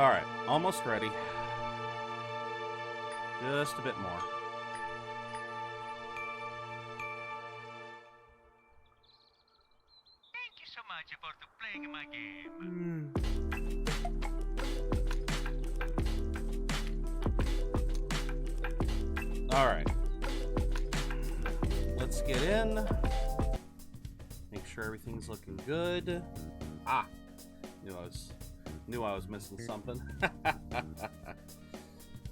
Alright, almost ready. Just a bit more. Thank you so much for playing my game. Alright. Let's get in. Make sure everything's looking good. Ah! Knew I was missing something.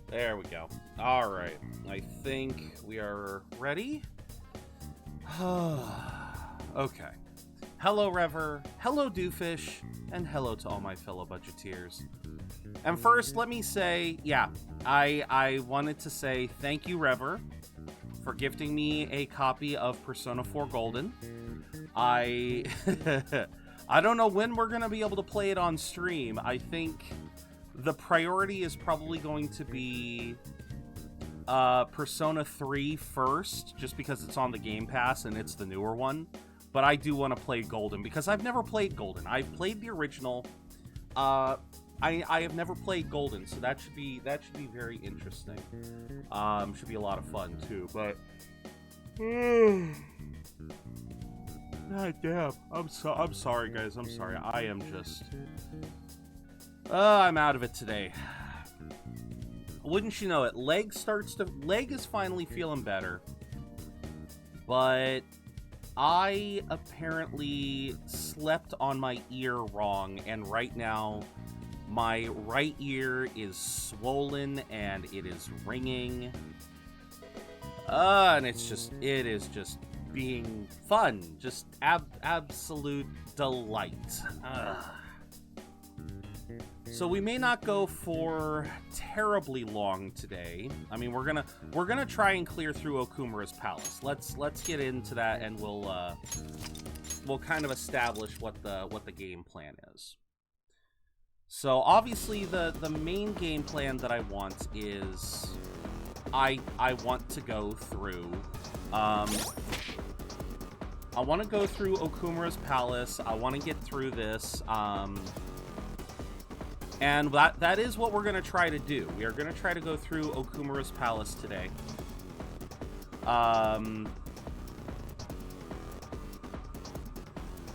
There we go. Alright. I think we are ready. Okay. Hello, Rever. Hello, Doofus. And hello to all my fellow budgeteers. And first, let me say, yeah, I wanted to say thank you, Rever, for gifting me a copy of Persona 4 Golden. I don't know when we're going to be able to play it on stream. I think the priority is probably going to be Persona 3 first, just because it's on the Game Pass and it's the newer one. But I do want to play Golden, because I've never played Golden. I've played the original. I have never played Golden, so that should be very interesting. Should be a lot of fun too, but God damn. I'm sorry, guys. I'm sorry. I am just I'm out of it today. Wouldn't you know it, leg is finally feeling better. But I apparently slept on my ear wrong, and right now my right ear is swollen and it is ringing. And it is just being fun. Just absolute delight. So we may not go for terribly long today. I mean, we're gonna try and clear through Okumura's palace. Let's get into that, and we'll kind of establish what the game plan is. So obviously the main game plan that I want is I want to go through I want to go through Okumura's palace. I want to get through this. And that is what we're going to try to do. We are going to try to go through Okumura's palace today.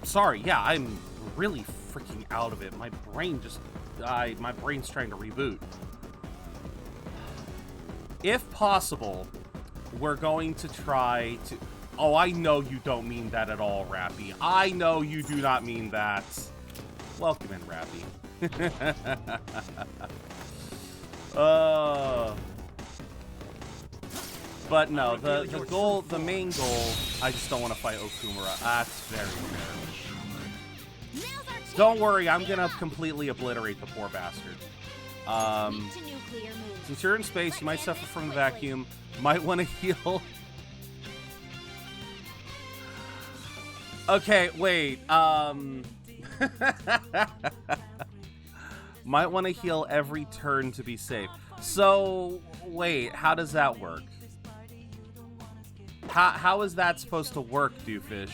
Sorry, yeah, I'm really freaking out of it. My brain my brain's trying to reboot. If possible, we're going to try to... Oh, I know you don't mean that at all, Rappy. I know you do not mean that. Welcome in, Rappy. But no, the main goal, I just don't want to fight Okumura. That's very fair. Don't worry, I'm gonna completely obliterate the poor bastard. Since you're in space, you might suffer from the vacuum. Might want to heal. Okay, wait. Might want to heal every turn to be safe. So, wait, how does that work? How is that supposed to work, Doofus?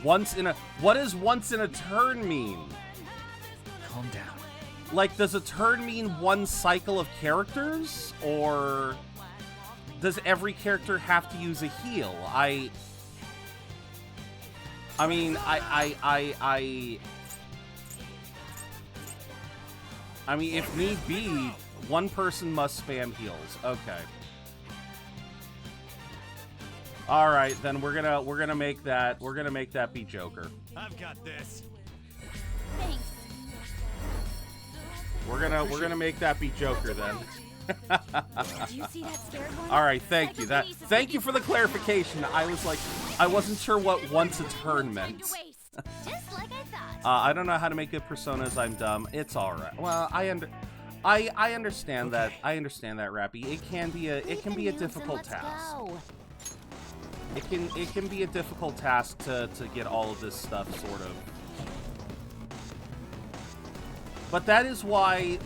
What does once in a turn mean? Calm down. Like, does a turn mean one cycle of characters? Or does every character have to use a heal? I mean, if need be, one person must spam heals. Okay. All right, then we're gonna make that be Joker. I've got this. Thanks. We're gonna make that be Joker then. Did you see that scared one? All right, thank you. Thank you for the clarification. I was like, I wasn't sure what once a turn meant. Just like I thought. I don't know how to make good personas. I'm dumb. It's all right. Well, I understand that. I understand that, Rappy. It can be a difficult task. It can be a difficult task to get all of this stuff sort of. But that is why,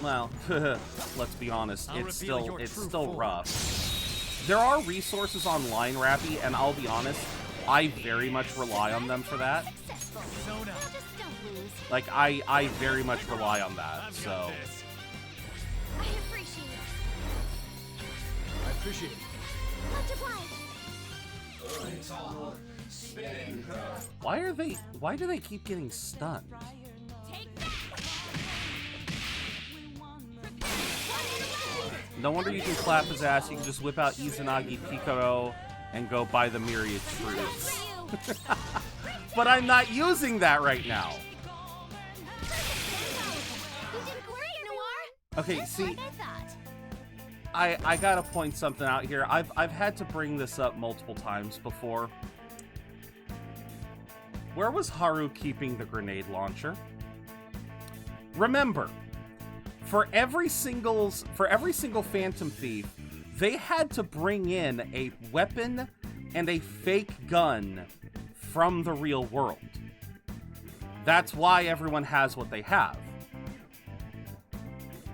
well, let's be honest, it's still rough. There are resources online, Rappy, and I'll be honest, I very much rely on them for that. Like, I very much rely on that, so... This. I appreciate it. I appreciate it. Much obliged. Why do they keep getting stunned? Take that. No wonder you can clap his ass, you can just whip out Izanagi Picaro and go buy the myriad truths. But I'm not using that right now. You did great, Noir. Okay, Just see, like I thought. I gotta point something out here. I've had to bring this up multiple times before. Where was Haru keeping the grenade launcher? Remember, for every single Phantom Thief, they had to bring in a weapon and a fake gun from the real world. That's why everyone has what they have.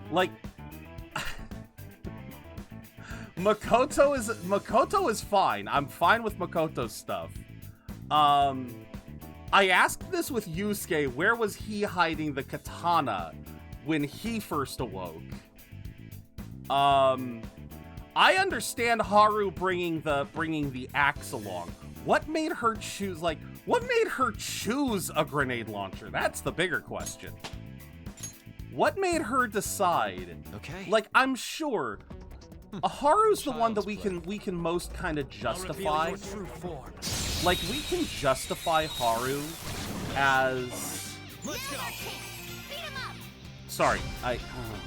Like, Makoto is fine. I'm fine with Makoto's stuff. I asked this with Yusuke. Where was he hiding the katana when he first awoke? I understand Haru bringing the axe along. What made her choose a grenade launcher? That's the bigger question. What made her decide? Okay. Like, I'm sure Haru's the one that we can most kind of justify. Your true form. Like, we can justify Haru as... Let's go. Beat him up. Sorry, oh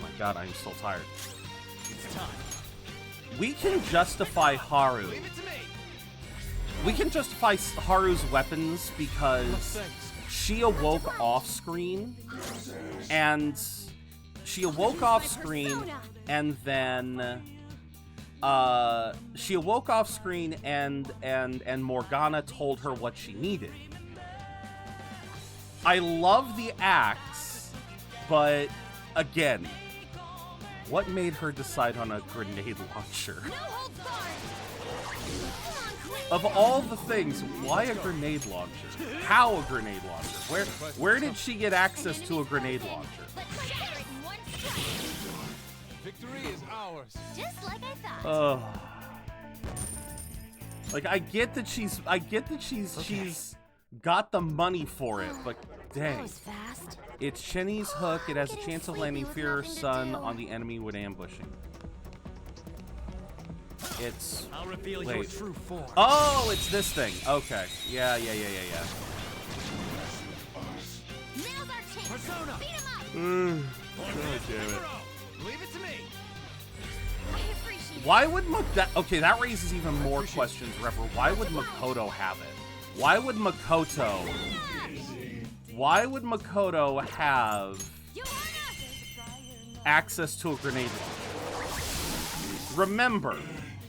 my god, I'm still tired. It's time. We can justify Haru. Leave it to me. We can justify Haru's weapons because Thanks. she awoke off screen, and then she awoke off screen and Morgana told her what she needed. I love the axe, but again, what made her decide on a grenade launcher? No holds barred. Come on, quick. Of all the things, why a grenade launcher? How a grenade launcher? Where did she get access to a grenade launcher? Let's get it in one strike. Victory is ours. Just like I thought. Like, I get that she's got the money for it, but That dang. was fast. It's Cheney's hook. It has a Getting chance of sleepy landing with Fear's nothing to Sun do. on the enemy when ambushing. It's... I'll reveal your Wait. true form. Oh, it's this thing. Okay. Yeah. Now's our chance. Persona. Beat him up. God damn it. Leave it to me. I appreciate it. Why would Okay, that raises even more questions, Rever. Why would Makoto have it? Why would Makoto have You are not. access to a grenade launcher? Remember,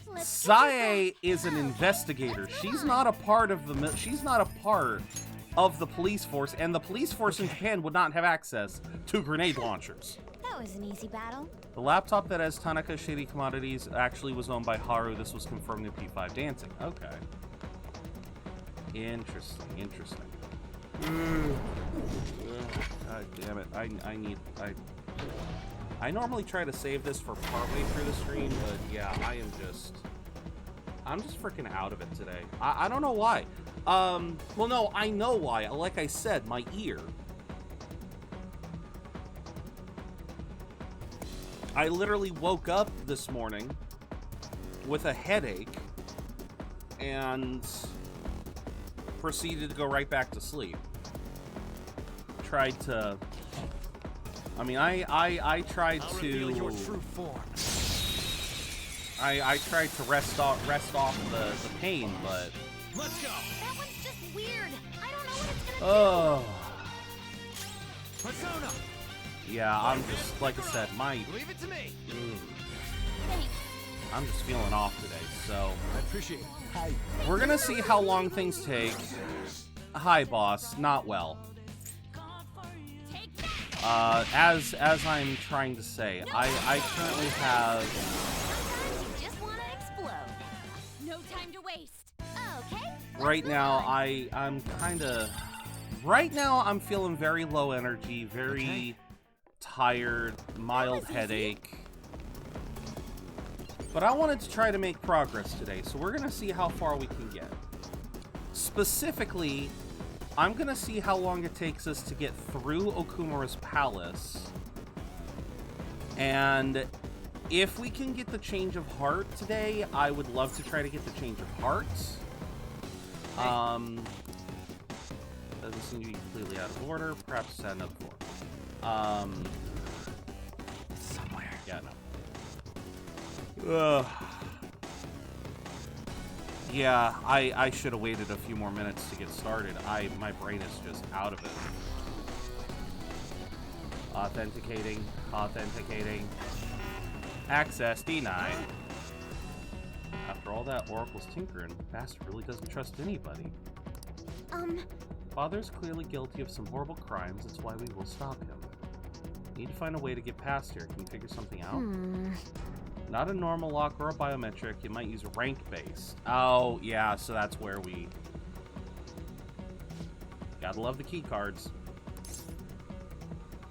Let's Sae is an investigator. She's not a part of the police force, and the police force in Japan would not have access to grenade launchers. That was an easy battle. The laptop that has Tanaka Shady Commodities actually was owned by Haru. This was confirmed in P5 Dancing. Okay. Interesting. God damn it. I normally try to save this for partway through the stream, but yeah, I'm just freaking out of it today. I don't know why. Well, no, I know why. Like I said, my ear. I literally woke up this morning with a headache and proceeded to go right back to sleep. Tried to... I mean, I tried I'll reveal your to... true form. I tried to rest off the pain, but... Let's go. That one's just weird. I don't know what it's gonna Oh... Persona. Yeah, I'm just, like I said, Leave it to me. do. Thanks. I'm just feeling off today, so... I appreciate it. Hi. We're gonna see how long things take. Hi, boss. Not well. Take that. As I'm trying to say, I currently have... Sometimes you just wanna explode. No time to waste. Okay. let's Right move now, on. I'm kinda... Right now, I'm feeling very low energy, very tired, mild headache. But I wanted to try to make progress today, so we're gonna see how far we can get. Specifically, I'm gonna see how long it takes us to get through Okumura's palace. And if we can get the change of heart today, I would love to try to get the change of heart. Doesn't seem to be completely out of order. Perhaps set another floor. It's somewhere. Yeah, no. Yeah, I should have waited a few more minutes to get started. My brain is just out of it. Authenticating. Access denied. After all that Oracle's tinkering, Bastard really doesn't trust anybody. Father's clearly guilty of some horrible crimes, that's why we will stop him. Need to find a way to get past here. Can you figure something out? Not a normal lock or a biometric. You might use rank-based. Oh, yeah, so that's where we... Gotta love the key cards.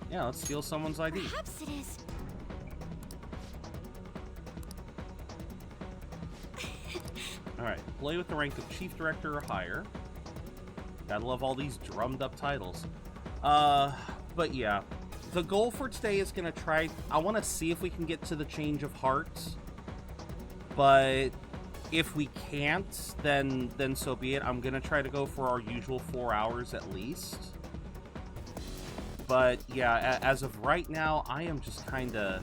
Yeah, let's steal someone's ID. Perhaps it is. Alright, play with the rank of Chief Director or higher. Gotta love all these drummed up titles. But yeah. The goal for today is gonna try... I want to see if we can get to the change of hearts. But if we can't, then so be it. I'm gonna try to go for our usual 4 hours at least. But yeah, as of right now, I am just kinda...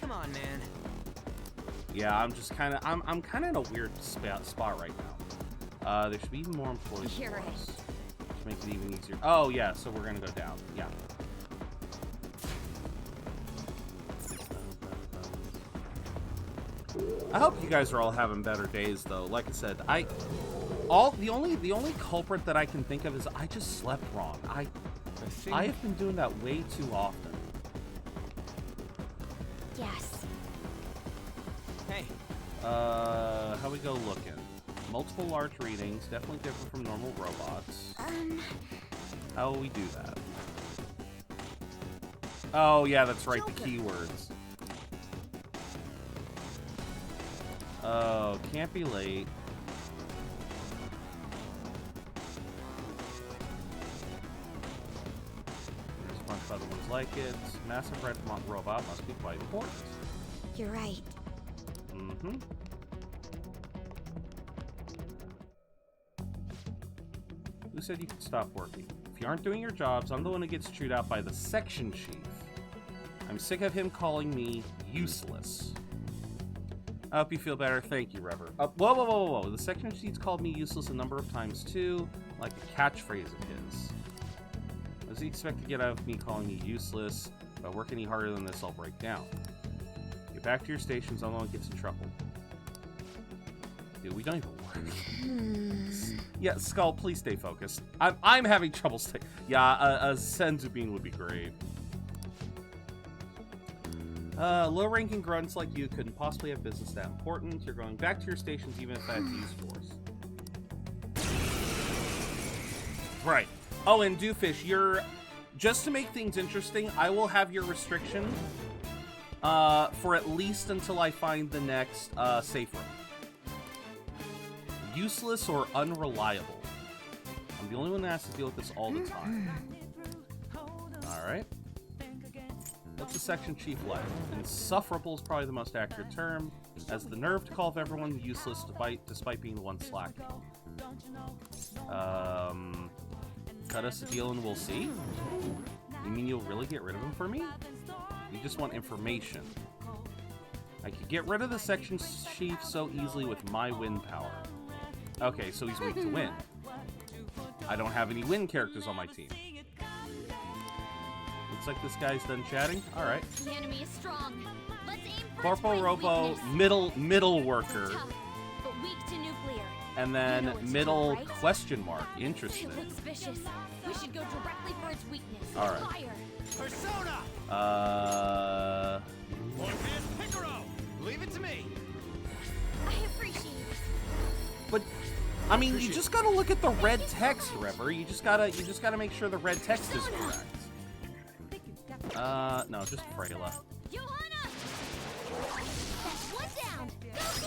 Come on, man. Yeah, I'm just kinda... I'm kinda in a weird spot right now. There should be even more employees. You're right. To make it even easier. Oh, yeah, so we're gonna go down. Yeah. I hope you guys are all having better days, though. Like I said, the only culprit that I can think of is I just slept wrong. I have been doing that way too often. Yes. Hey. How we go looking? Multiple large readings, definitely different from normal robots. How will we do that? Oh, yeah, that's right, the keywords. Oh, can't be late. There's a bunch of other ones like it. Massive red robot must be quite important. You're right. Mm-hmm. Who said you could stop working? If you aren't doing your jobs, I'm the one who gets chewed out by the section chief. I'm sick of him calling me useless. I hope you feel better. Thank you, Rever. Whoa. The section chief's called me useless a number of times, too. Like a catchphrase of his. Does he expect to get out of me calling me useless? If I work any harder than this, I'll break down. Get back to your stations, I'm the one who gets in trouble. Dude, we don't even work. Yeah, Skull, please stay focused. I'm having trouble staying. Yeah, a Senzubin would be great. Low-ranking grunts like you couldn't possibly have business that important. You're going back to your stations even if I have to use force. Right. Oh, and Doofus, just to make things interesting, I will have your restriction for at least until I find the next safe room. Useless or unreliable. I'm the only one that has to deal with this all the time. Alright. What's the section chief like? Insufferable is probably the most accurate term. Has the nerve to call everyone useless despite being the one slacking. Cut us a deal and we'll see? You mean you'll really get rid of him for me? You just want information. I could get rid of the section chief so easily with my win power. Okay, so he's weak to win. I don't have any win characters on my team. Looks like this guy's done chatting. All right. The enemy is strong. Let's aim for Corporal its Robo, weakness. middle worker, Tough, but weak to nuclear. and then You know it's middle right. question mark. Interesting. It looks vicious. We should go directly for its weakness. All right. Fire. Persona! Or Past Picaro! Leave it to me! I appreciate it. But I mean, you just gotta look at the red text, River. You just gotta make sure the red text is correct. No, just Freyla. Johanna! That's one down.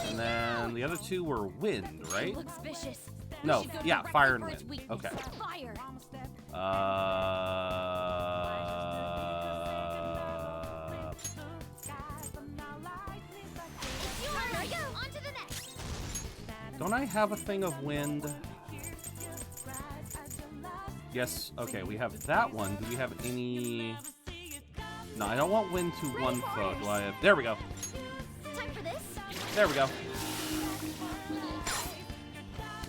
And then the other two were wind, right? Looks vicious. No, We should go yeah, directly fire and for its wind. weakness. Okay. Fire. It's your turn. Go. On to the next. Don't I have a thing of wind? Yes, okay, we have that one. Do we have any... No, I don't want wind to one foot. Do I have... There we go. Time for this. There we go.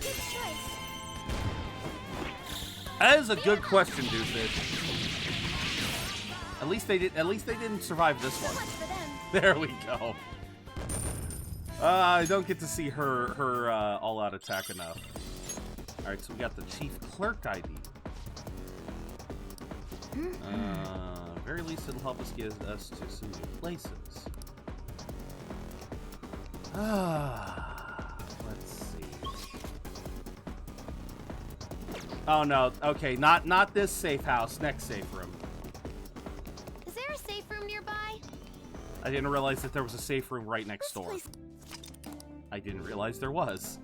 Good choice. That is a good question, Doofus. At least they didn't survive this So one. much for them. There we go. I don't get to see her all-out attack enough. All right, so we got the chief clerk ID. Very least it'll help us get us to some new places. Let's see. Oh no. Okay, not this safe house. Next safe room. Is there a safe room nearby? I didn't realize that there was a safe room right next This door. place- I didn't realize there was.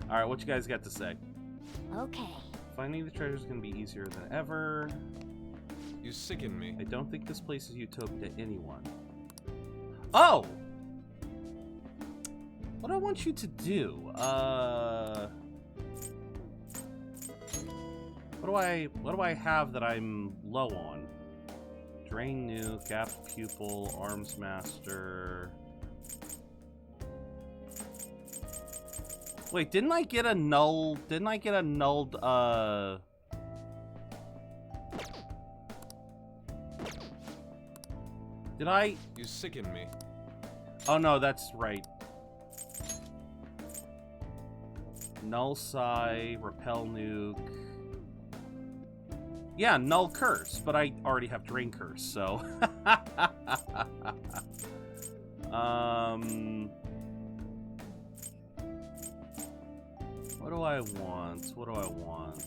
Alright, what you guys got to say? Okay. Finding the treasure is going to be easier than ever. You sicken me. I don't think this place is utopia to anyone. Oh! What do I want you to do? What do I have that I'm low on? Drain nuke, gap pupil, arms master. Wait, didn't I get a null? Didn't I get a nulled? Did I? You sicken me. Oh no, that's right. Null psi, repel nuke. Yeah, null curse, but I already have drain curse, so. What do I want? What do I want?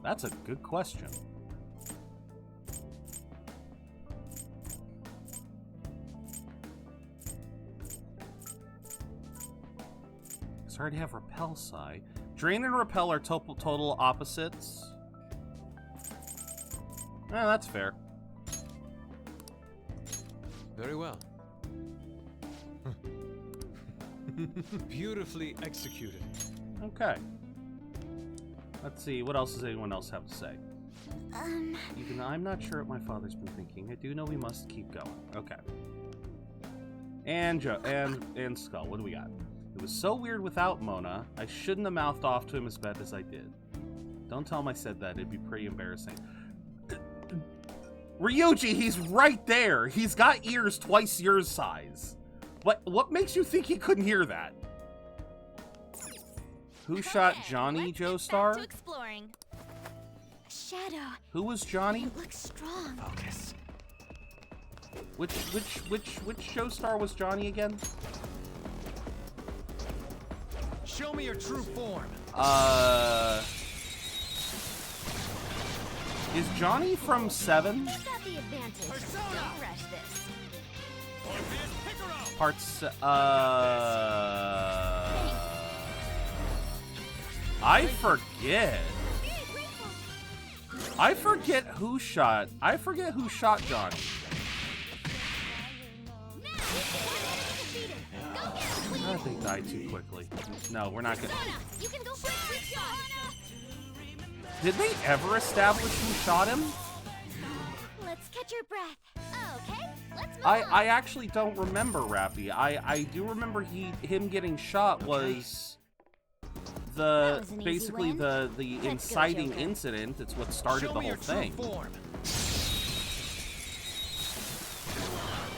That's a good question. I already have repel psi. Drain and repel are total opposites. That's fair. Very well. Beautifully executed. Okay. Let's see, what else does anyone else have to say? Even I'm not sure what my father's been thinking. I do know we must keep going. Okay. And and Skull, what do we got? It was so weird without Mona. I shouldn't have mouthed off to him as bad as I did. Don't tell him I said that. It'd be pretty embarrassing. Ryuji, he's right there. He's got ears twice your size. What makes you think he couldn't hear that? Who shot Johnny, Joestar? To exploring. Shadow. Who was Johnny? It looks strong. Focus. Which Joestar was Johnny again? Show me your true form. Is Johnny from 7? You've got the advantage. Persona! Don't rush this. Orpheus Picaro. Parts, I forget. Very grateful. I forget who shot Johnny. I think died too quickly. No, we're not gonna. Persona, you can go for a quick shot. Did they ever establish who shot him? Let's catch your breath. Okay, let's move I on. actually don't remember Rappy. I do remember him getting shot was That was an easy basically win. the Let's go, inciting Joker. incident. It's what started Show the me whole your true thing. form.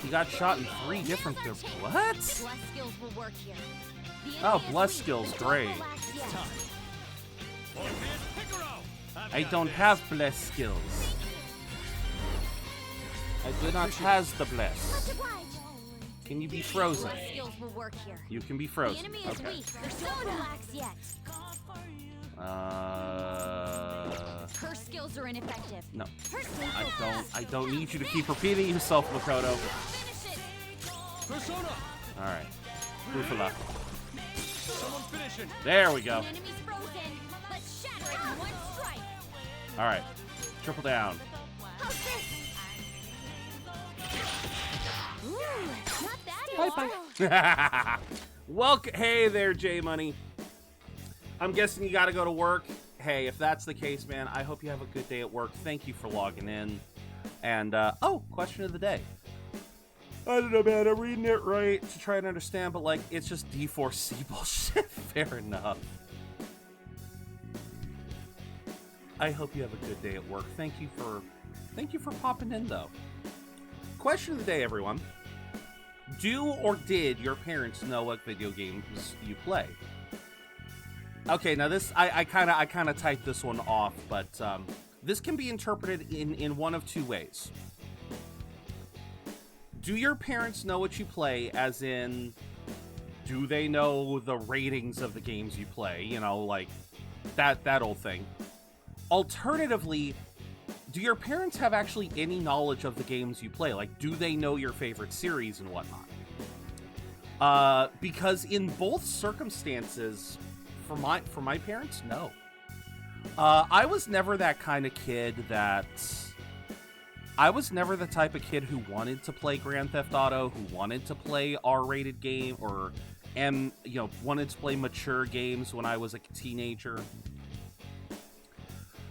He got shot in 3 different. What? Bless skills will work here. The Oh, enemy bless is weak, skills, but don't great. relax yet. I don't have bless skills. I do not has the bless. Much obliged. Can you be frozen? What skills will work here? You can be The frozen. enemy is Okay. weak. Don't relax yet. Her skills are ineffective. No. Her skills I don't need you to keep repeating yourself, Makoto. Finish it. Persona! Alright. Bufala. Someone finish it! There we go. An enemy's frozen. Let's shatter it in one strike. Alright. Triple down. How's this? Ooh, not bad. Bye-bye. Welcome. Hey there, J Money. I'm guessing you gotta go to work. Hey, if that's the case, man, I hope you have a good day at work. Thank you for logging in. And, oh, question of the day. I don't know, man. I'm reading it right to try and understand, but, like, it's just D4C bullshit. Fair enough. I hope you have a good day at work. Thank you for popping in, though. Question of the day, everyone. Do or did your parents know what video games you play? Okay, now this I kind of typed this one off, but this can be interpreted in one of two ways. Do your parents know what you play, as in, do they know the ratings of the games you play? You know, like that old thing. Alternatively, do your parents have actually any knowledge of the games you play? Like, do they know your favorite series and whatnot? Because in both circumstances, for my parents, no. I was never that kind of kid that... I was never the type of kid who wanted to play Grand Theft Auto, who wanted to play R-rated game, or wanted to play mature games when I was a teenager.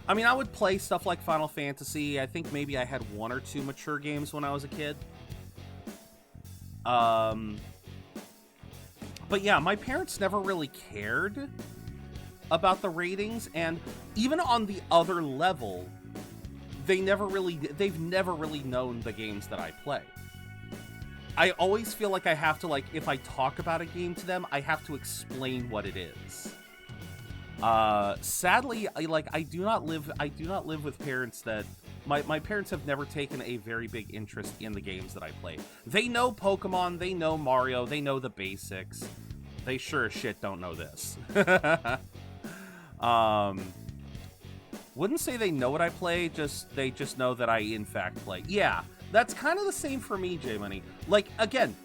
I mean, I would play stuff like Final Fantasy. I think maybe I had one or two mature games when I was a kid. But yeah, my parents never really cared about the ratings, and even on the other level, they've never really known the games that I play. I always feel like I have to, like, if I talk about a game to them, I have to explain what it is. Sadly, I do not live with parents that my parents have never taken a very big interest in the games that I play. They know Pokemon, they know Mario, they know the basics. They sure as shit don't know this. Wouldn't say they know what I play, they just know that I in fact play. Yeah, that's kind of the same for me, J-Money. Like, again,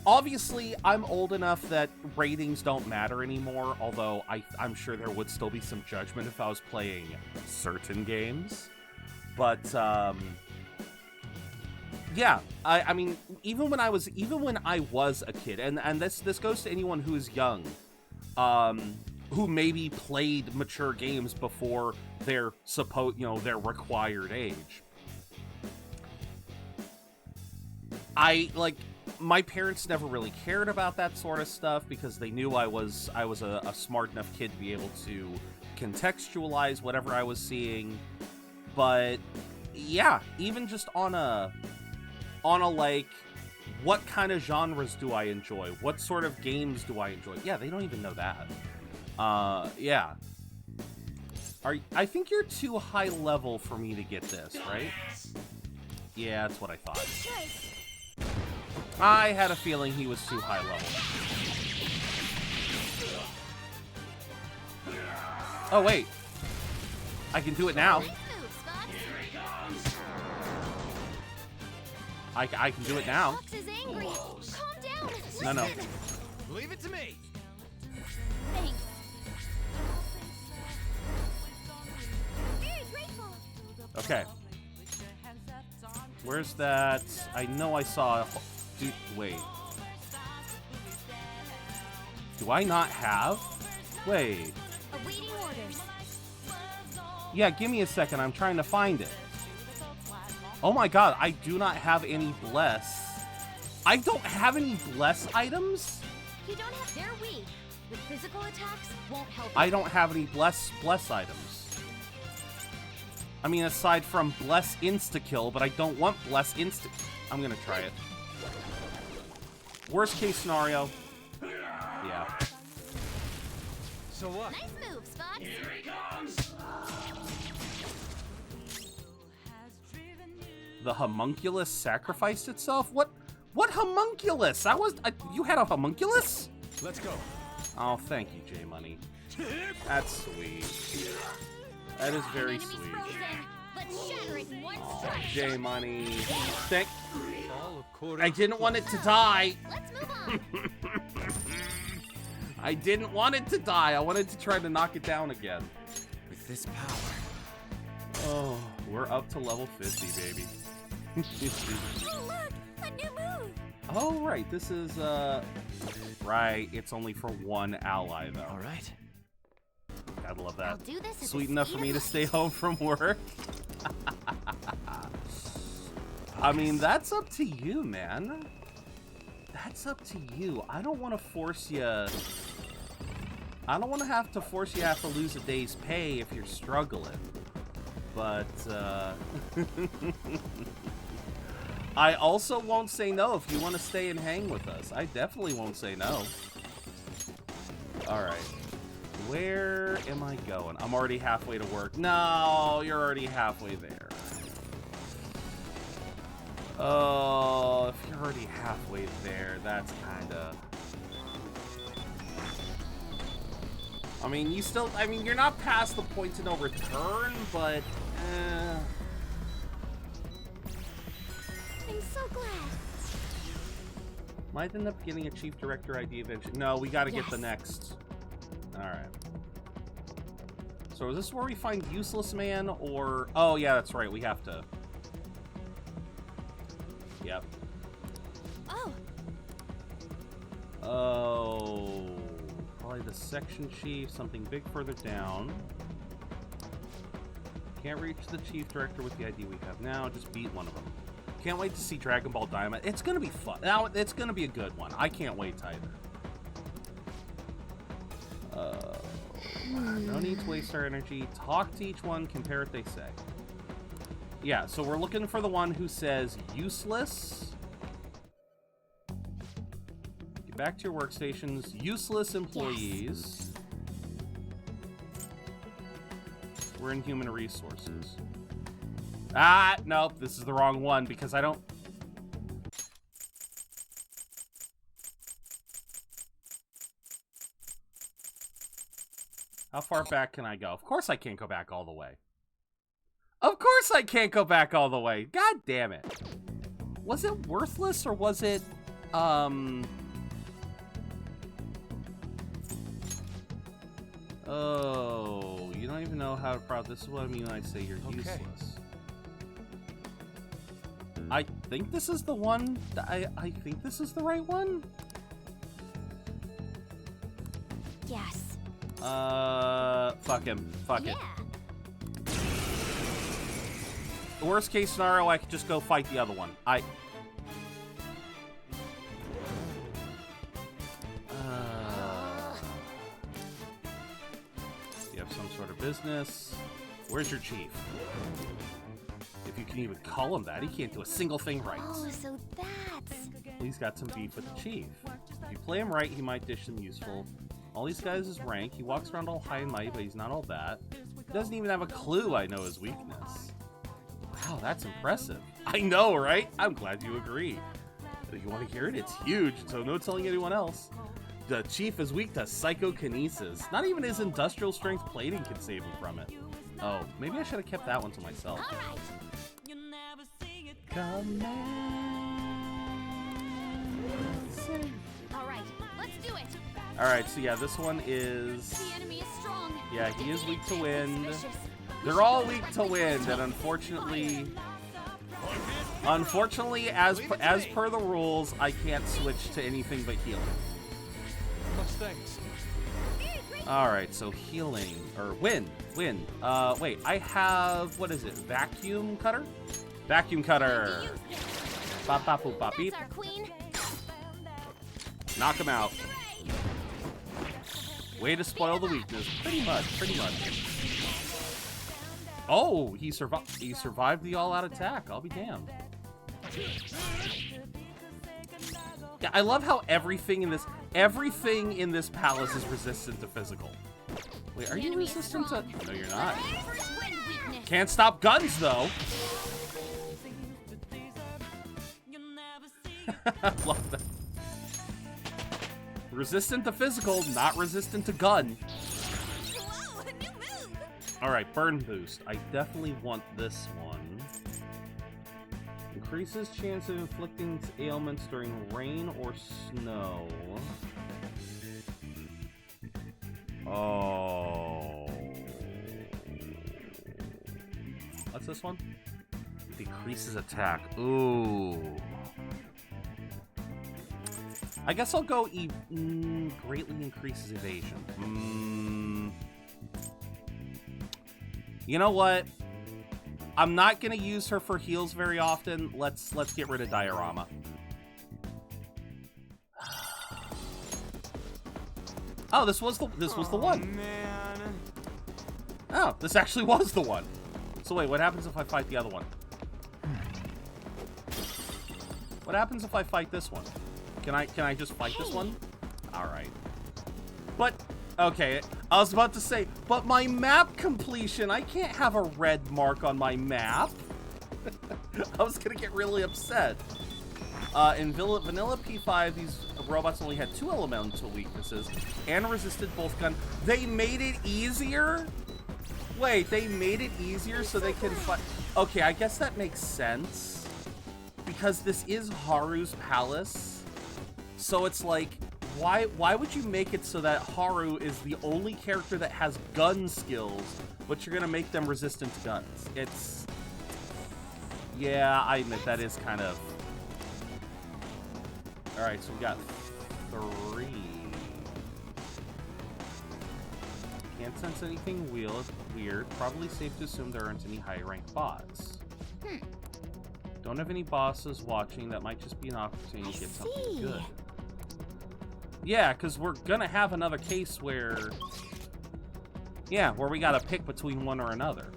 obviously, I'm old enough that ratings don't matter anymore, although I'm sure there would still be some judgment if I was playing certain games. But, yeah, I mean, even when I was a kid, and this goes to anyone who is young, who maybe played mature games before their required age. My parents never really cared about that sort of stuff because they knew I was a smart enough kid to be able to contextualize whatever I was seeing. But yeah, even just on a like, what kind of genres do I enjoy? What sort of games do I enjoy? Yeah, they don't even know that. Yeah. I think you're too high level for me to get this, right? Yeah, that's what I thought. I had a feeling he was too high level. Oh, wait. I can do it now. I can do it now. Fox is angry. Calm down. No. Leave it to me! Thanks. Very grateful. Okay. Where's that? I know I saw... Dude, wait. Do I not have? Wait. Awaiting orders. Yeah, give me a second. I'm trying to find it. Oh my god, I do not have any bless. I don't have any bless items? You don't have. They're weak. With physical attacks, won't help. I don't have any bless items. I mean, aside from bless insta-kill, but I don't want bless insta... I'm gonna try it. Worst case scenario. Yeah. So what? Nice moves, Fox. The homunculus sacrificed itself? What homunculus? You had a homunculus? Let's go. Oh, thank you, J Money. That's sweet. That is very Enemy's sweet. frozen. Let's shatter it in one Oh, strike. J Money. All according I didn't want it to die. Let's move on. I didn't want it to die. I wanted to try to knock it down again. With this power. Oh, we're up to level 50, baby. Oh, look! A new move! Oh, right. This is, right. It's only for one ally, though. All right. Gotta love I'll that. do this at Sweet the enough for speed me of to light. stay home from work. I mean, that's up to you, man. That's up to you. I don't want to force you. I don't want to have to force you to have to lose a day's pay if you're struggling. But, I also won't say no if you want to stay and hang with us. I definitely won't say no. Alright. Where am I going? I'm already halfway to work. No, you're already halfway there. Oh, if you're already halfway there, that's kinda... I mean, you're not past the point to no return, but... I'm so glad. Might end up getting a Chief Director ID eventually. No, we gotta get the Yes. next. Alright. So is this where we find Useless Man, or... Oh, yeah, that's right, we have to... Yep. Oh, Oh... Probably the Section Chief, something big further down. Can't reach the Chief Director with the ID we have now, just beat one of them. Can't wait to see Dragon Ball Diamond. It's gonna be fun. Now, it's gonna be a good one. I can't wait either. No need to waste our energy. Talk to each one, compare what they say. Yeah, so we're looking for the one who says useless. Get back to your workstations. Useless employees. We're in human resources. Ah, nope, this is the wrong one because I don't... How far back can I go? Of course I can't go back all the way. Of course I can't go back all the way. God damn it. Was it worthless or was it, Oh, you don't even know how to proud. This is what I mean when I say you're useless. I think this is the one. I think this is the right one. yes. Fuck him. Fuck Yeah. it. The worst case scenario, I could just go fight the other one. You have some sort of business. Where's your chief? If you can even call him that, he can't do a single thing right. Oh, so that's... He's got some beef with the chief. If you play him right, he might dish some useful. All he's got is his rank. He walks around all high and mighty, but he's not all that. He doesn't even have a clue I know his weakness. Wow, that's impressive. I know, right? I'm glad you agree. If you want to hear it, it's huge, so no telling anyone else. The chief is weak to psychokinesis. Not even his industrial strength plating can save him from it. Oh, maybe I should have kept that one to myself. All right. Come All right, let's do it. Alright, so yeah, this one is... The enemy is strong. Yeah, he is weak to wind. Suspicious. They're all weak to wind, and unfortunately, as per the rules, I can't switch to anything but healing. Much thanks. All right, so healing or wind. Wait, I have, what is it? Vacuum cutter. Vacuum cutter. Bop bop boop bop beep. That's our queen. Knock him out. Way to spoil the weakness. Pretty much. Oh, he survived. He survived the all-out attack. I'll be damned. Yeah, I love how everything in this palace is resistant to physical. Wait, are you resistant to... No, you're not. First wind weakness. Can't stop guns, though. Love that. Resistant to physical, not resistant to gun. Whoa, a new move. Alright, burn boost. I definitely want this one. Increases chance of inflicting ailments during rain or snow. Oh. What's this one? Decreases attack. Ooh. I guess I'll go greatly increases evasion. You know what? I'm not gonna use her for heals very often. Let's get rid of Diorama. Oh, this was the one. Man. Oh, this actually was the one. So wait, what happens if I fight the other one? What happens if I fight this one? Can I just fight this one? All right. But okay, I was about to say, but my map completion, I can't have a red mark on my map. I was gonna get really upset. In Vanilla P5, these robots only had 2 elemental weaknesses and resisted both gun. They made it easier? Wait, they made it easier so they can fight. Okay, I guess that makes sense. Because this is Haru's palace. So it's like, why would you make it so that Haru is the only character that has gun skills, but you're gonna make them resistant to guns? It's... Yeah, I admit that is kind of... Alright, so we got 3. Can't sense anything weird. Probably safe to assume there aren't any high-ranked bots. Don't have any bosses watching. That might just be an opportunity to get something good. Yeah, because we're gonna have another case where... Yeah, where we gotta pick between one or another.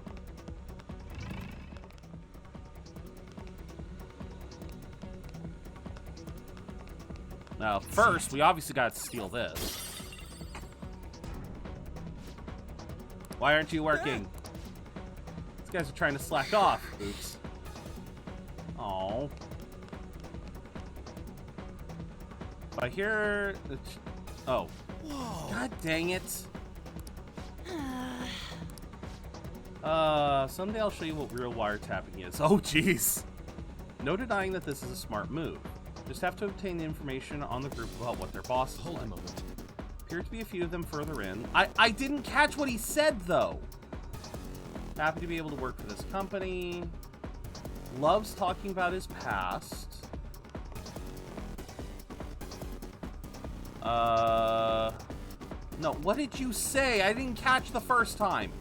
Now, first, we obviously gotta steal this. Why aren't you working? These guys are trying to slack off. Oops. Oh. If I hear... Oh. Whoa. God dang it. Someday I'll show you what real wiretapping is. Oh, jeez. No denying that this is a smart move. Just have to obtain the information on the group about what their boss is. Hold a moment. Appear to be a few of them further in. I didn't catch what he said, though. Happy to be able to work for this company. Loves talking about his past. No, what did you say? I didn't catch the first time.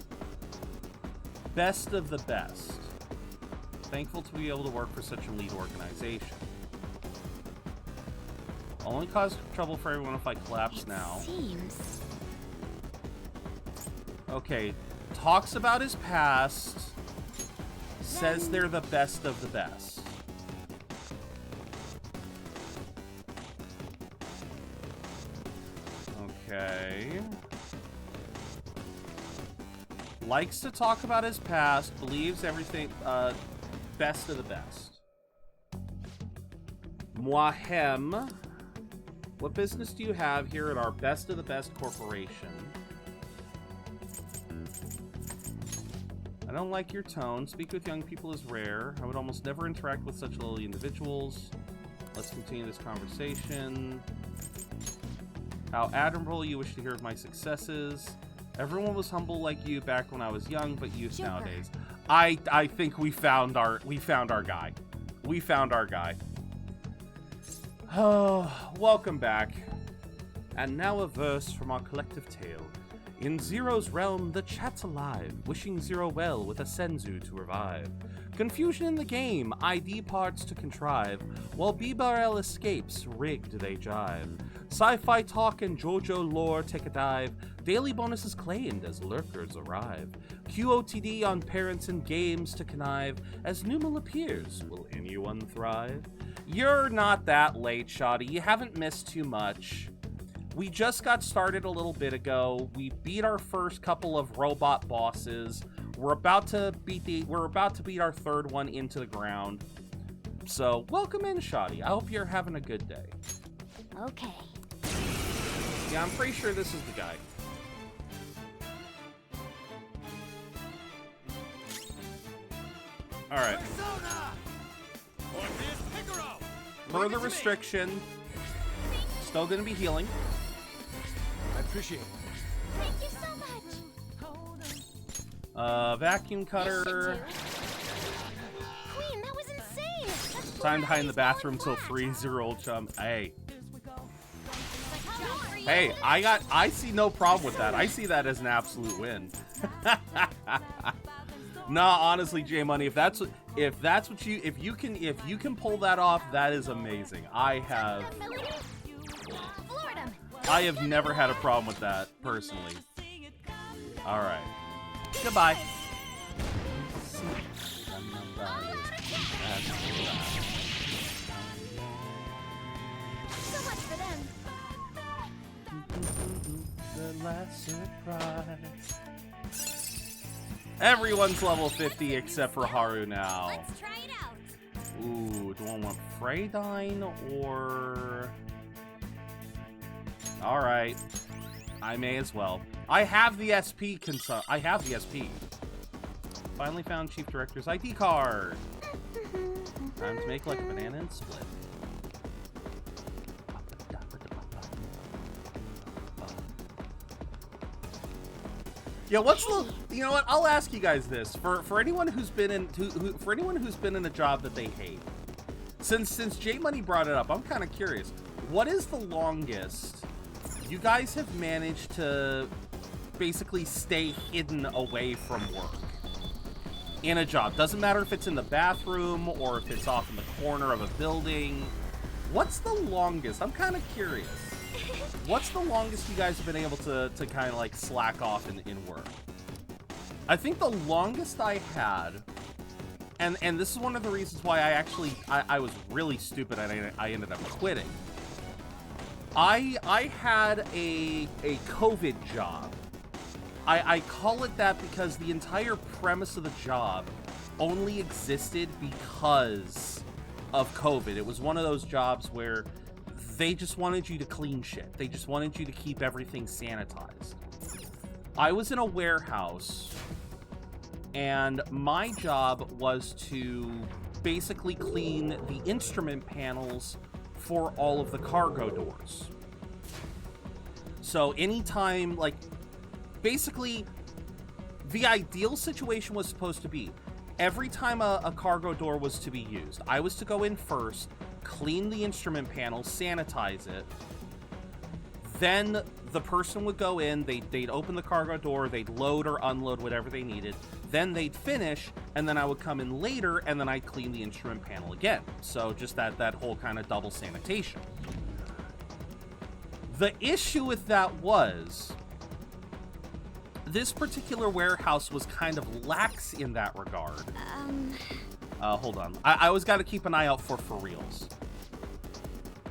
Best of the best. Thankful to be able to work for such a lead organization. Only cause trouble for everyone if I collapse now. Seems. Okay, talks about his past. Says they're the best of the best. Okay. Likes to talk about his past, believes everything, best of the best. Moahem. What business do you have here at our best of the best corporation? I don't like your tone. Speak with young people is rare. I would almost never interact with such lowly individuals. Let's continue this conversation. How admirable you wish to hear of my successes. Everyone was humble like you back when I was young, but youth nowadays. I think we found our guy. We found our guy. Oh, welcome back. And now a verse from our collective tale. In Zero's realm, the chat's alive, wishing Zero well with a senzu to revive. Confusion in the game, ID parts to contrive, while BBRL escapes, rigged they jive. Sci-Fi talk and JoJo lore take a dive, daily bonuses claimed as lurkers arrive. QOTD on parents and games to connive, as Numal appears, will anyone thrive? You're not that late, Shoddy, you haven't missed too much. We just got started a little bit ago. We beat our first couple of robot bosses. We're about to beat our third one into the ground. So, welcome in, Shoddy. I hope you're having a good day. Okay. Yeah, I'm pretty sure this is the guy. All right. Further restriction. Still gonna be healing. I appreciate it. Thank you so much. Vacuum cutter. Queen, that was insane. That's Time to hide in the 4 days bathroom all till flat. 3-year-old chum. Hey. Not for you. Hey, I see no problem with that. I see that as an absolute win. Nah, honestly, J Money, if you can pull that off, that is amazing. I have never had a problem with that personally. All right. Goodbye. So much for them. The last surprise. Everyone's level 50 except for Haru now. Let's try it out. Ooh, do I want Freydine or... Alright. I may as well. I have the SP I have the SP. Finally found Chief Director's ID card. Time to make like a banana and split. Yeah, what's the? You know what? I'll ask you guys this for anyone who's been in for anyone who's been in a job that they hate. Since J Money brought it up, I'm kind of curious. What is the longest you guys have managed to basically stay hidden away from work in a job? Doesn't matter if it's in the bathroom or if it's off in the corner of a building. What's the longest? I'm kind of curious. What's the longest you guys have been able to kind of like slack off in work? I think the longest I had, and this is one of the reasons why I was really stupid and I ended up quitting. I had a COVID job. I call it that because the entire premise of the job only existed because of COVID. It was one of those jobs where they just wanted you to clean shit. They just wanted you to keep everything sanitized. I was in a warehouse, and my job was to basically clean the instrument panels for all of the cargo doors. So anytime, like, basically, the ideal situation was supposed to be every time a cargo door was to be used, I was to go in first, clean the instrument panel, sanitize it. Then the person would go in, they'd open the cargo door, they'd load or unload whatever they needed. Then they'd finish, and then I would come in later, and then I'd clean the instrument panel again. So just that whole kind of double sanitation. The issue with that was, this particular warehouse was kind of lax in that regard. Hold on. I always got to keep an eye out for reals.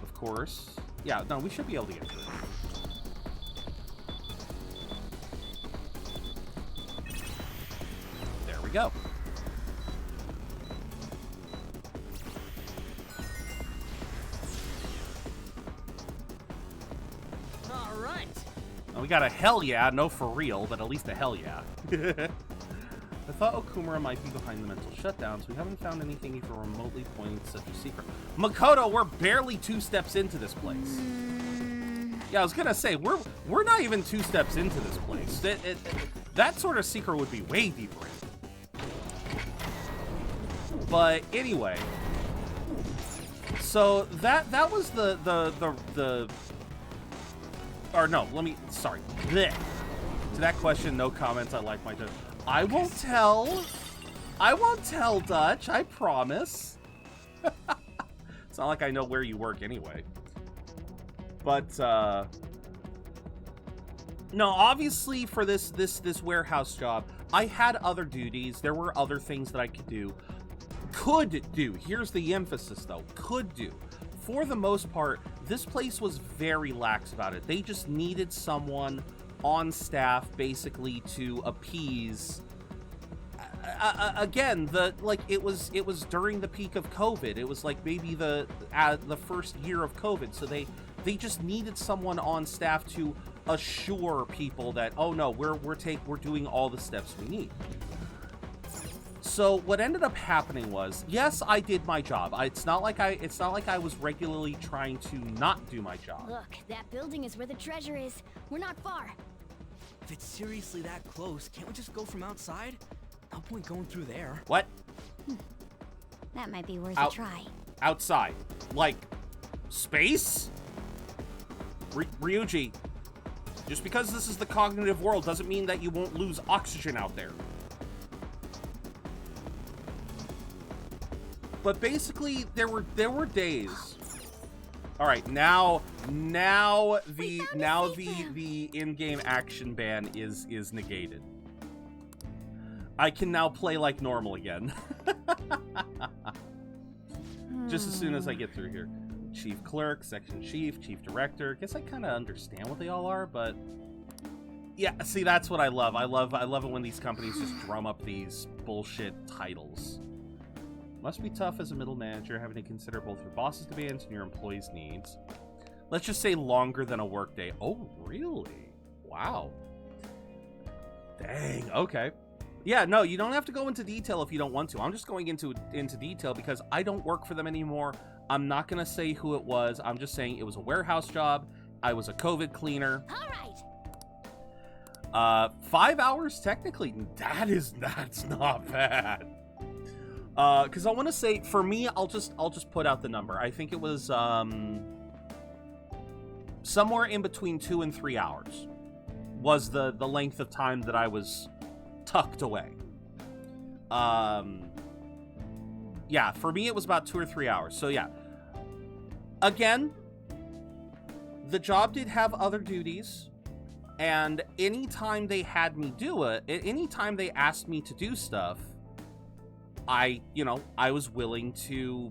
Of course. Yeah, no, we should be able to get through it. There we go. All right. Well, we got a hell yeah, no for real, but at least a hell yeah. I thought Okumura might be behind the mental shutdowns. We haven't found anything even remotely pointing to such a secret. Makoto, we're barely 2 steps into this place. Yeah, I was gonna say, we're not even 2 steps into this place. That sort of secret would be way deeper in. But anyway, so that was or no, sorry. Blech. To that question, no comments. I like my joke. I won't tell, Dutch. I promise. It's not like I know where you work anyway. But no, obviously for this warehouse job, I had other duties. There were other things that I could do. Here's the emphasis though. Could do. for the most part, this place was very lax about it. They just needed someone on staff basically to appease. Again, it was during the peak of COVID. It was like maybe the first year of COVID, so they just needed someone on staff to assure people that, oh no, we're doing all the steps we need. So what ended up happening was, yes, I did my job. It's not like I was regularly trying to not do my job. Look, that building is where the treasure is. We're not far. If it's seriously that close, can't we just go from outside? No point going through there. What? That might be worth a try. Outside, like space? Ryuji, just because this is the cognitive world doesn't mean that you won't lose oxygen out there. But basically, there were days. All right, now the in-game action ban is negated. I can now play like normal again. Just as soon as I get through here. Chief clerk, section chief, chief director. Guess I kind of understand what they all are, but yeah, see, that's what I love. I love it when these companies just drum up these bullshit titles. Must be tough as a middle manager, having to consider both your boss's demands and your employees' needs. Let's just say longer than a workday. Oh, really? Wow. Dang, okay. Yeah, no, you don't have to go into detail if you don't want to. I'm just going into detail because I don't work for them anymore. I'm not going to say who it was. I'm just saying it was a warehouse job. I was a COVID cleaner. All right. 5 hours, technically. That's not bad. Because I want to say, for me, I'll just put out the number. I think it was somewhere in between 2 and 3 hours was the length of time that I was tucked away. Yeah, for me it was about 2 or 3 hours. So yeah, again, the job did have other duties, and anytime they had me do it, anytime they asked me to do stuff, I was willing to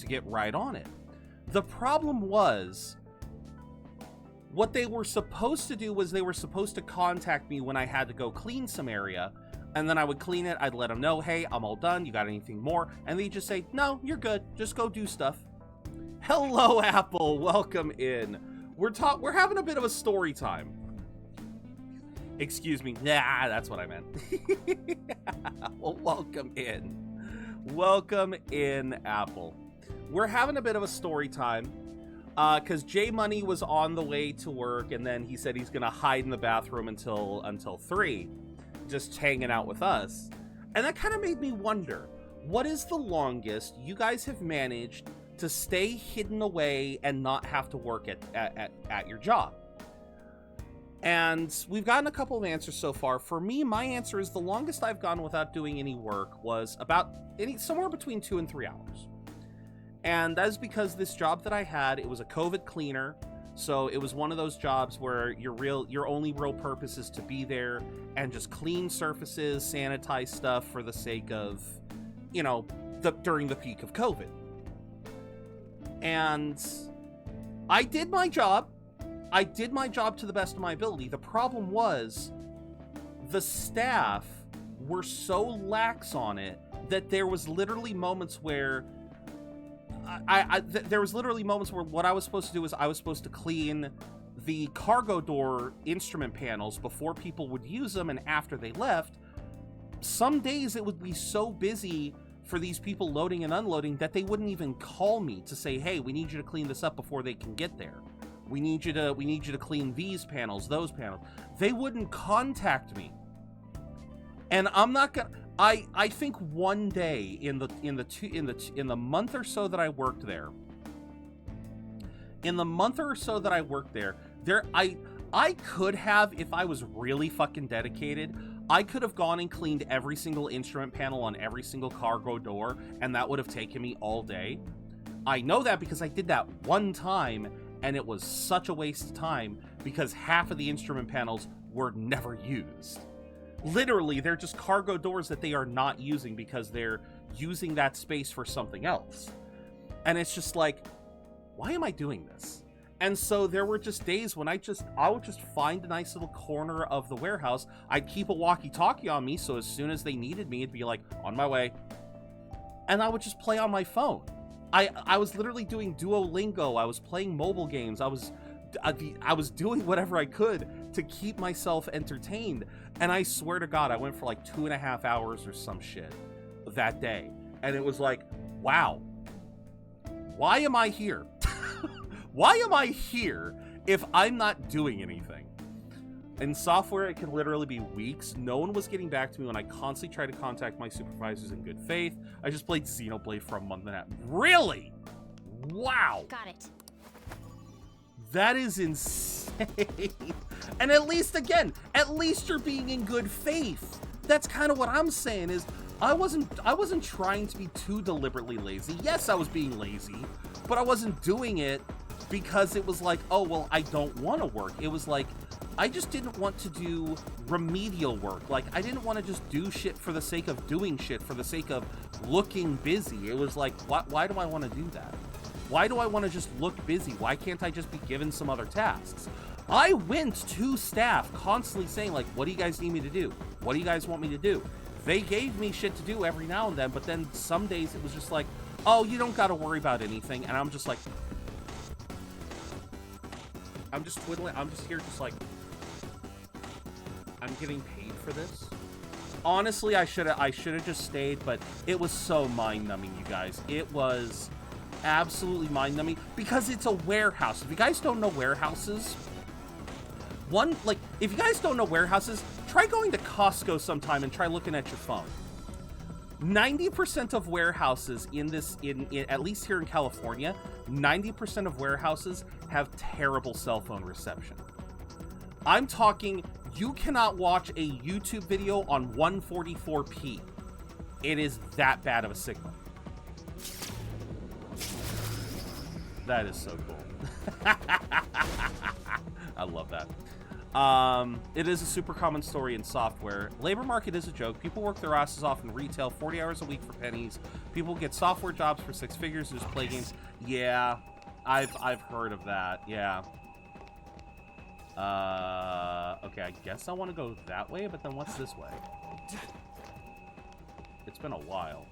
get right on it. The problem was, what they were supposed to do was they were supposed to contact me when I had to go clean some area, and then I would clean it. I'd let them know, hey, I'm all done. You got anything more? And they'd just say, no, you're good. Just go do stuff. Hello, Apple. Welcome in. We're having a bit of a story time. Excuse me. Nah, that's what I meant. Well, welcome in. Welcome in, Apple. We're having a bit of a story time. Because J Money was on the way to work, and then he said he's gonna hide in the bathroom until 3, just hanging out with us. And that kind of made me wonder, what is the longest you guys have managed to stay hidden away and not have to work at your job? And we've gotten a couple of answers so far. For me, my answer is the longest I've gone without doing any work was somewhere between 2 and 3 hours. And that is because this job that I had, it was a COVID cleaner. So it was one of those jobs where your only real purpose is to be there and just clean surfaces, sanitize stuff for the sake of, during the peak of COVID. And I did my job. I did my job to the best of my ability. The problem was the staff were so lax on it that there was literally moments where there was literally moments where what I was supposed to do was I was supposed to clean the cargo door instrument panels before people would use them and after they left. Some days it would be so busy for these people loading and unloading that they wouldn't even call me to say, hey, we need you to clean this up before they can get there. We need you to clean these panels, those panels. They wouldn't contact me. And I'm not gonna. I think one day in the month or so that I worked there, I could have, if I was really fucking dedicated, I could have gone and cleaned every single instrument panel on every single cargo door, and that would have taken me all day. I know that because I did that one time, and it was such a waste of time because half of the instrument panels were never used. Literally, they're just cargo doors that they are not using because they're using that space for something else. And it's just like, why am I doing this? And so there were just days when I would just find a nice little corner of the warehouse. I'd keep a walkie-talkie on me, so as soon as they needed me, it'd be like, on my way. And I would just play on my phone. I was literally doing Duolingo. I was playing mobile games. I was doing whatever I could to keep myself entertained. And I swear to God, I went for like 2.5 hours or some shit that day. And it was like, wow, why am I here? Why am I here if I'm not doing anything? In software, it can literally be weeks. No one was getting back to me when I constantly tried to contact my supervisors in good faith. I just played Xenoblade for a month and a half. Really? Wow. Got it. That is insane. And at least you're being in good faith. That's kind of what I'm saying is I wasn't trying to be too deliberately lazy. Yes, I was being lazy, but I wasn't doing it because it was like, oh, well, I don't want to work. It was like, I just didn't want to do remedial work. Like, I didn't want to just do shit for the sake of doing shit, for the sake of looking busy. It was like, why do I want to do that? Why do I want to just look busy? Why can't I just be given some other tasks? I went to staff constantly saying, like, what do you guys need me to do? What do you guys want me to do? They gave me shit to do every now and then, but then some days it was just like, oh, you don't got to worry about anything. And I'm just like, I'm just twiddling. I'm just here just like, I'm getting paid for this. Honestly, I should have just stayed, but it was so mind-numbing, you guys. It was absolutely mind-numbing because it's a warehouse. If you guys don't know warehouses, if you guys don't know warehouses, try going to Costco sometime and try looking at your phone. 90% of warehouses in at least here in California, 90% of warehouses have terrible cell phone reception. I'm talking, you cannot watch a YouTube video on 144p. It is that bad of a signal. That is so cool. I love that. It is a super common story in software. Labor market is a joke. People work their asses off in retail, 40 hours a week for pennies. People get software jobs for 6 figures to just play games. Yeah, I've heard of that. Yeah. Okay, I guess I want to go that way, but then what's this way? It's been a while.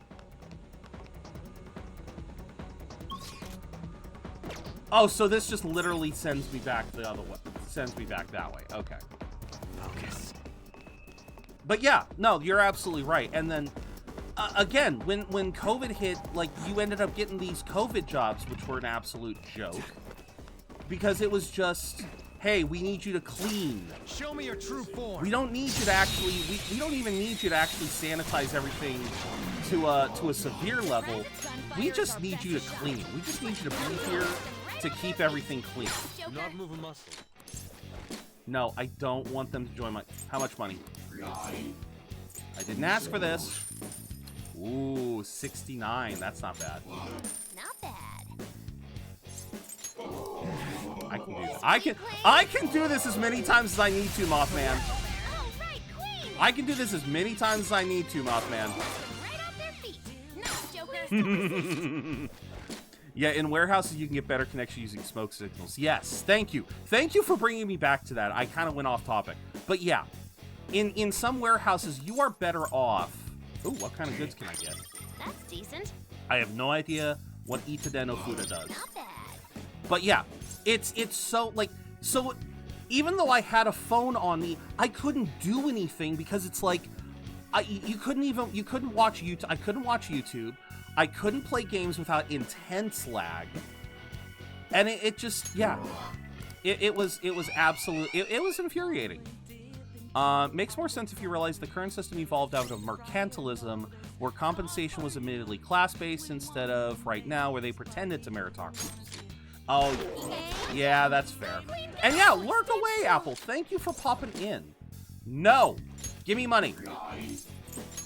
Oh, so this just literally sends me back the other way. Sends me back that way. Okay. Focus. But yeah, no, you're absolutely right. And then, again, when COVID hit, like, you ended up getting these COVID jobs, which were an absolute joke. Because it was just, hey, we need you to clean. Show me your true form. We don't need you to actually, we don't even need you to actually sanitize everything to a severe level. We just need you to clean. We just need you to be here to keep everything clean. Do not move a muscle. No, I don't want them to join my... How much money? I didn't ask for this. Ooh, 69. That's not bad. Not bad. I can do this. I can do this as many times as I need to, Mothman. Oh, right, Queen! I can do this as many times as I need to, Mothman. Right off their feet. No, Joker. Yeah, in warehouses, you can get better connection using smoke signals. Yes, thank you. Thank you for bringing me back to that. I kind of went off topic. But yeah, in some warehouses, you are better off... Ooh, what kind of goods can I get? That's decent. I have no idea what Itade no Fuda does. Not bad. But yeah, it's so, like... So, even though I had a phone on me, I couldn't do anything because it's like... You couldn't watch YouTube. I couldn't watch YouTube. I couldn't play games without intense lag, and it just, yeah, it was absolute. It was infuriating. Makes more sense if you realize the current system evolved out of mercantilism, where compensation was admittedly class-based instead of right now where they pretended to meritocracy. Oh, yeah, that's fair. And yeah, lurk away, Apple. Thank you for popping in. No, give me money.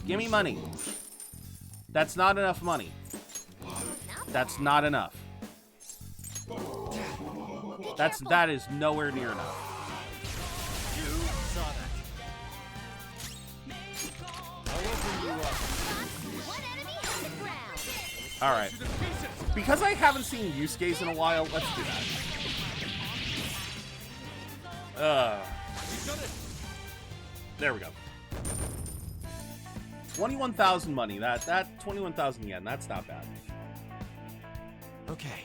Give me money. That's not enough money. That's not enough. That is nowhere near enough. You saw that. I'll open you up. One enemy on the ground. All right. To the pieces. Because I haven't seen Yusuke's in a while, let's do that. There we go. 21,000 money. That 21,000 yen. That's not bad. Okay.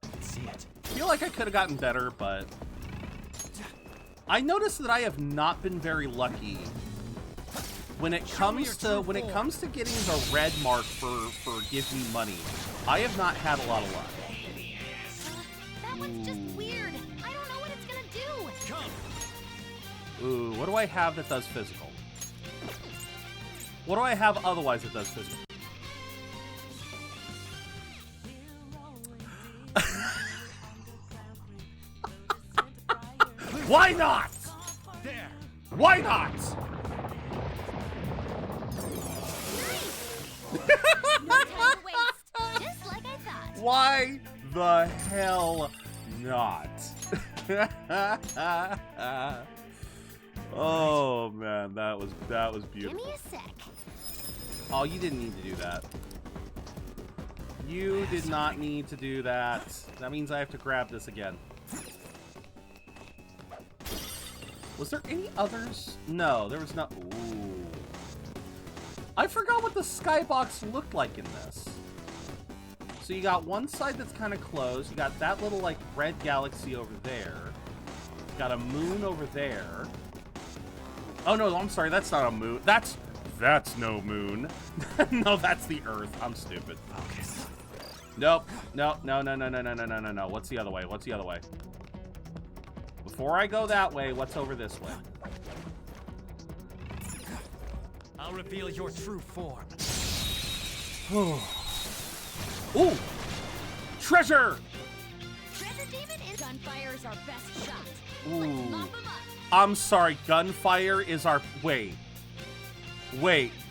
Let's see it. I feel like I could have gotten better, but I noticed that I have not been very lucky when it comes to getting the red mark for give me money. I have not had a lot of luck. That one's just weird. I don't know what it's gonna do. Come. Ooh, what do I have that does physical? What do I have otherwise that does physical? Why not? There. Why not? No time to waste. Just like I thought. Why the hell not? Oh man, that was Give beautiful. me a sec. Oh, you didn't need to do that. You did not need to do that. That means I have to grab this again. Was there any others? No, there was not. Ooh. I forgot what the skybox looked like in this. So you got one side that's kind of closed. You got that little, like, red galaxy over there. You got a moon over there. Oh, no, I'm sorry. That's not a moon. That's no moon. No, that's the Earth. I'm stupid. Okay. Nope. No. What's the other way? What's the other way? Before I go that way, what's over this way? I'll reveal your true form. Ooh! Treasure! Treasure Demon and Gunfire is our best shot. Ooh. Let's mop 'em up. I'm sorry, gunfire is our... Wait,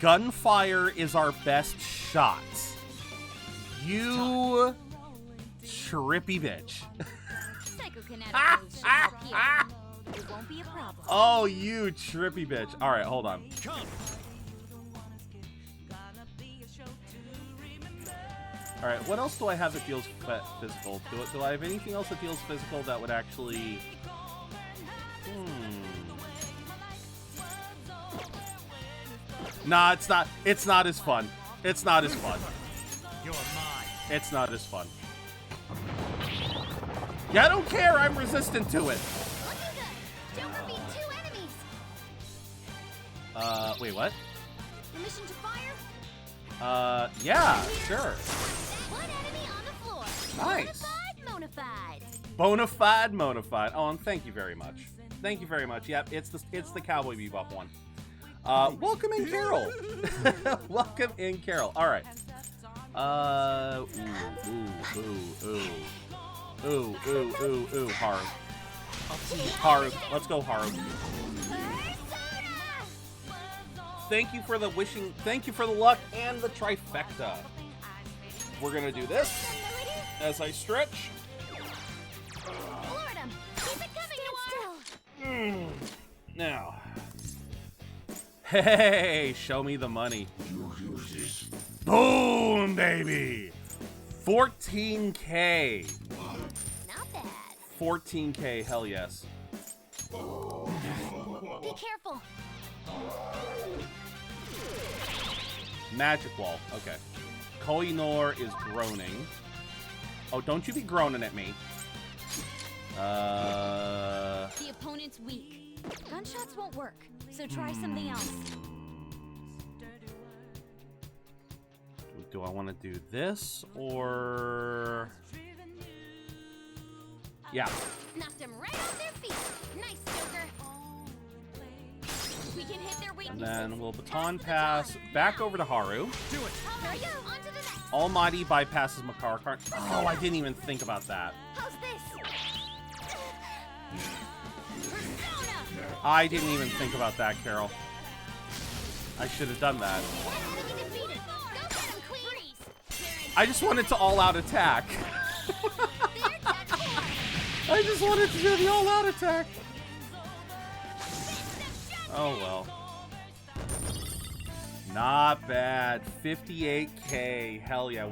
gunfire is our best shot. You... trippy bitch. Psychokinetic moves should help here. It won't be a problem. Oh, you trippy bitch. Alright, hold on. Come. Alright, what else do I have that feels physical? Do I have anything else that feels physical that would actually... Nah, it's not. It's not as fun. It's not as fun. You're mine. It's not as fun. Yeah, I don't care. I'm resistant to it. Looking good. Joker beat 2 enemies. Wait, what? Permission to fire? Yeah, sure. One enemy on the floor. Nice. Bonafide. Bonafide. Oh, and thank you very much. Thank you very much. Yep, it's the Cowboy Bebop one. Welcome in, Carol. Welcome in, Carol. All right. Ooh. Haru. Haru. Let's go, Haru. Thank you for the wishing. Thank you for the luck and the trifecta. We're gonna do this as I stretch. Lord, keep it coming, Noir. Now. Hey, show me the money. Boom, baby. 14K. Not bad. 14K, hell yes. Be careful. Magic wall, okay. Koinor is groaning. Oh, don't you be groaning at me. The opponent's weak. Gunshots won't work, so try something else. Do I want to do this or... Yeah. Knocked them right off their feet. Nice, Joker. We can hit their weaknesses. And then we'll baton pass back over to Haru. Do it. There we go. On to the next. Almighty bypasses Makara card. Oh, I didn't even think about that. How's this? Persona. I didn't even think about that, Carol. I should have done that. Enemy defeated. Go get him, Queen. I just wanted to all-out attack. I just wanted to do the all-out attack. Oh, well. Not bad. 58K. Hell yeah.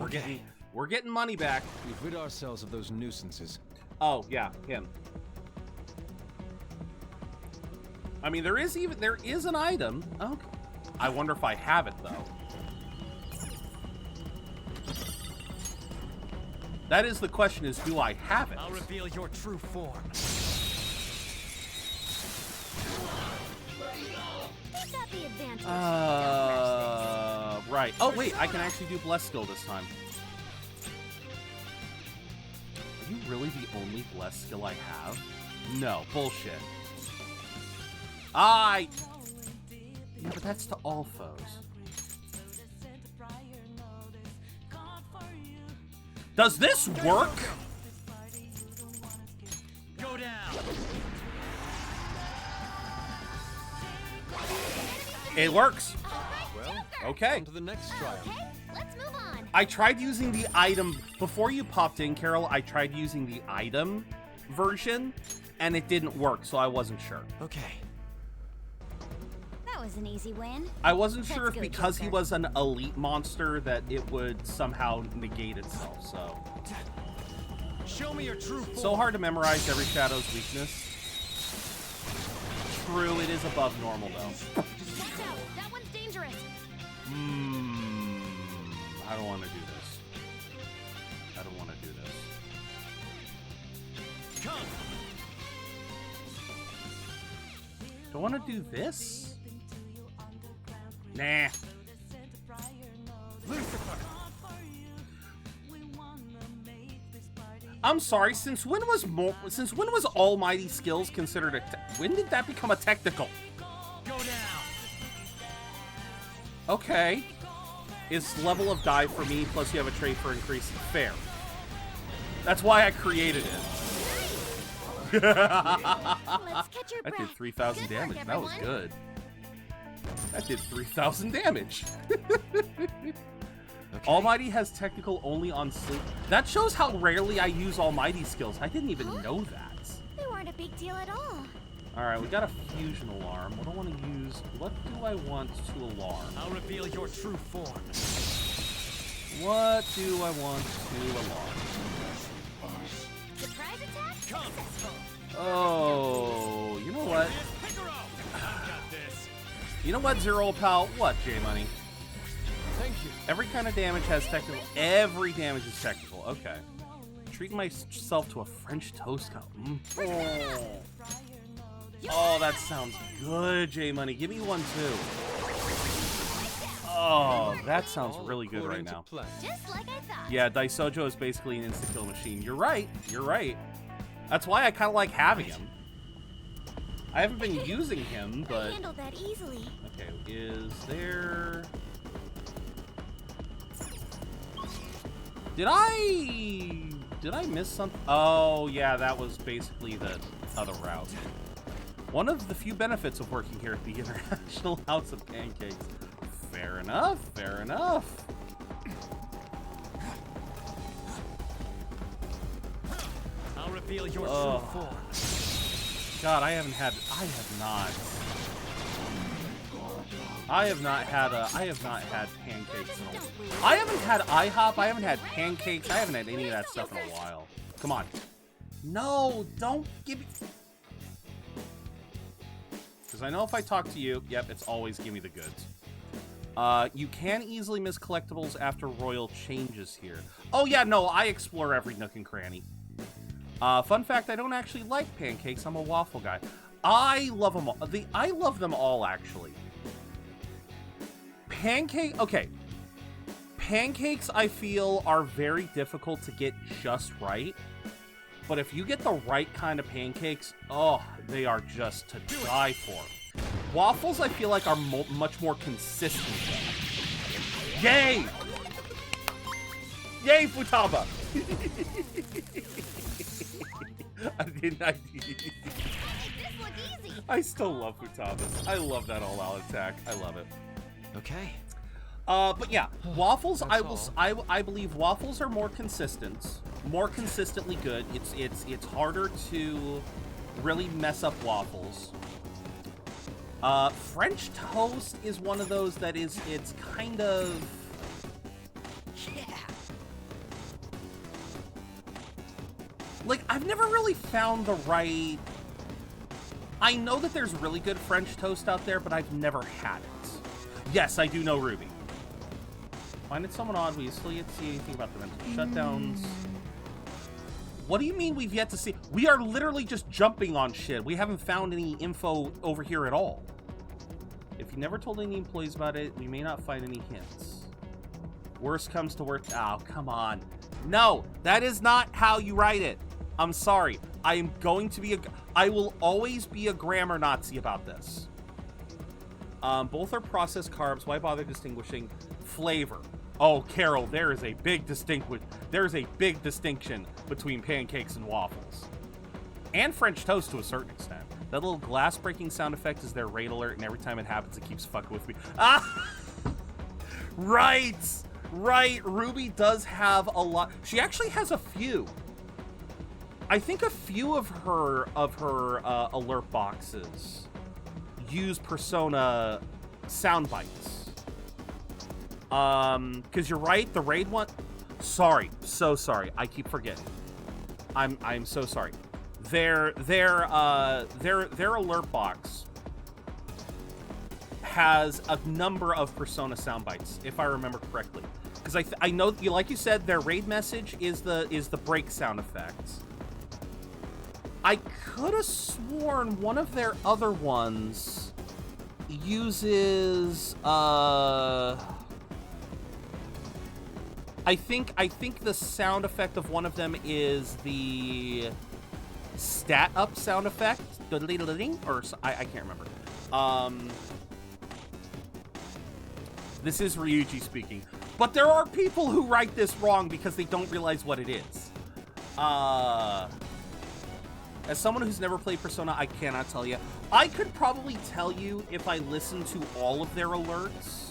We're getting money back. We've rid ourselves of those nuisances. Oh, yeah, him. I mean, there is an item. Okay. I wonder if I have it, though. That is the question, is do I have it? I'll reveal your true form. Who's got the advantage? Right. Oh, wait, I can actually do Bless skill this time. Are you really the only Bless skill I have? No, bullshit. Yeah, but that's to all foes. Does this work? Go down. It works. Well, Okay. on to the next trial. Okay, let's move on. I tried using the item before you popped in, Carol. I tried using the item version, and it didn't work, so I wasn't sure. Okay. That was an easy win. I wasn't sure if Let's go, because he Joker. was an elite monster that it would somehow negate itself. So Show me your true form. so hard to memorize every shadow's weakness. True, it is above normal though. Watch out, that one's dangerous. I don't want to do this. I don't want to do this. Come. Do I want to do this? Nah. I'm sorry. Since when was Almighty Skills considered when did that become a technical? Go down. Okay. It's level of die for me, plus you have a trait for increasing. Fair. That's why I created it. Let's catch your That breath. did 3,000 Good work, damage. That was everyone. good. That did 3,000 damage. Okay. Almighty has technical only on sleep. That shows how rarely I use Almighty skills. I didn't even know that. They weren't a big deal at all. Alright, we got a fusion alarm. What do I want to use? What do I want to alarm? I'll reveal your true form. What do I want to alarm? Surprise attack successful. Oh, you know what? Got this. You know what, Zero Pal? What, J-Money? Thank you. Every kind of damage has technical. Every damage is technical. Okay. Treating myself to a French toast cup. Oh, that sounds good, J-Money. Give me one, too. Oh, that sounds really good right According to now. plan. Just like I thought. Yeah, Daisojo is basically an insta-kill machine. You're right. You're right. That's why I kind of like having him. I haven't been using him, I but... handled that easily. Okay, is there... Did I miss something? Oh, yeah, that was basically the other route. One of the few benefits of working here at the International House of Pancakes. Fair enough, fair enough. I'll reveal your Oh. true form. God, I have not had pancakes in a while. I haven't had IHOP, I haven't had pancakes, I haven't had any of that stuff in a while. Come on. No, don't give me... Because I know if I talk to you, yep, it's always give me the goods. You can easily miss collectibles after Royal changes here. Oh yeah, no, I explore every nook and cranny. Fun fact, I don't actually like pancakes, I'm a waffle guy. I love them all. I love them all, actually. Okay. Pancakes, I feel, are very difficult to get just right. But if you get the right kind of pancakes, oh, they are just to die for. Waffles, I feel like, are much more consistent, though. Yay! Yay, Futaba! This look easy. I still love Futabas. I love that all-out attack. I love it. Okay. But yeah, waffles. That's I believe waffles are more consistent, more consistently good. It's harder to really mess up waffles. French toast is one of those that it's kind of. Yeah. like, I've never really found the right... I know that there's really good French toast out there, but I've never had it. Yes, I do know Ruby. Find it somewhat odd. We still yet to see anything about the mental shutdowns. What do you mean we've yet to see? We are literally just jumping on shit. We haven't found any info over here at all. If you never told any employees about it, we may not find any hints. Worst comes to worst. Oh, come on. No, that is not how you write it. I'm sorry. I am going to be I will always be a grammar Nazi about this. Both are processed carbs. Why bother distinguishing? Flavor. Oh, Carol, there is a big distinction between pancakes and waffles. And French toast to a certain extent. That little glass breaking sound effect is their raid alert, and every time it happens, it keeps fucking with me. Ah! Right! Right, Ruby does have a lot. She actually has a few. I think a few of her alert boxes use Persona sound bites. Because you're right, the raid one. Sorry, so sorry. I keep forgetting. I'm so sorry. Their alert box has a number of Persona sound bites, if I remember correctly. Because I know, like you said, their raid message is the break sound effects. I could have sworn one of their other ones uses I think the sound effect of one of them is the stat up sound effect, or I can't remember. This is Ryuji speaking, but there are people who write this wrong because they don't realize what it is. As someone who's never played Persona, I cannot tell you. I could probably tell you if I listened to all of their alerts,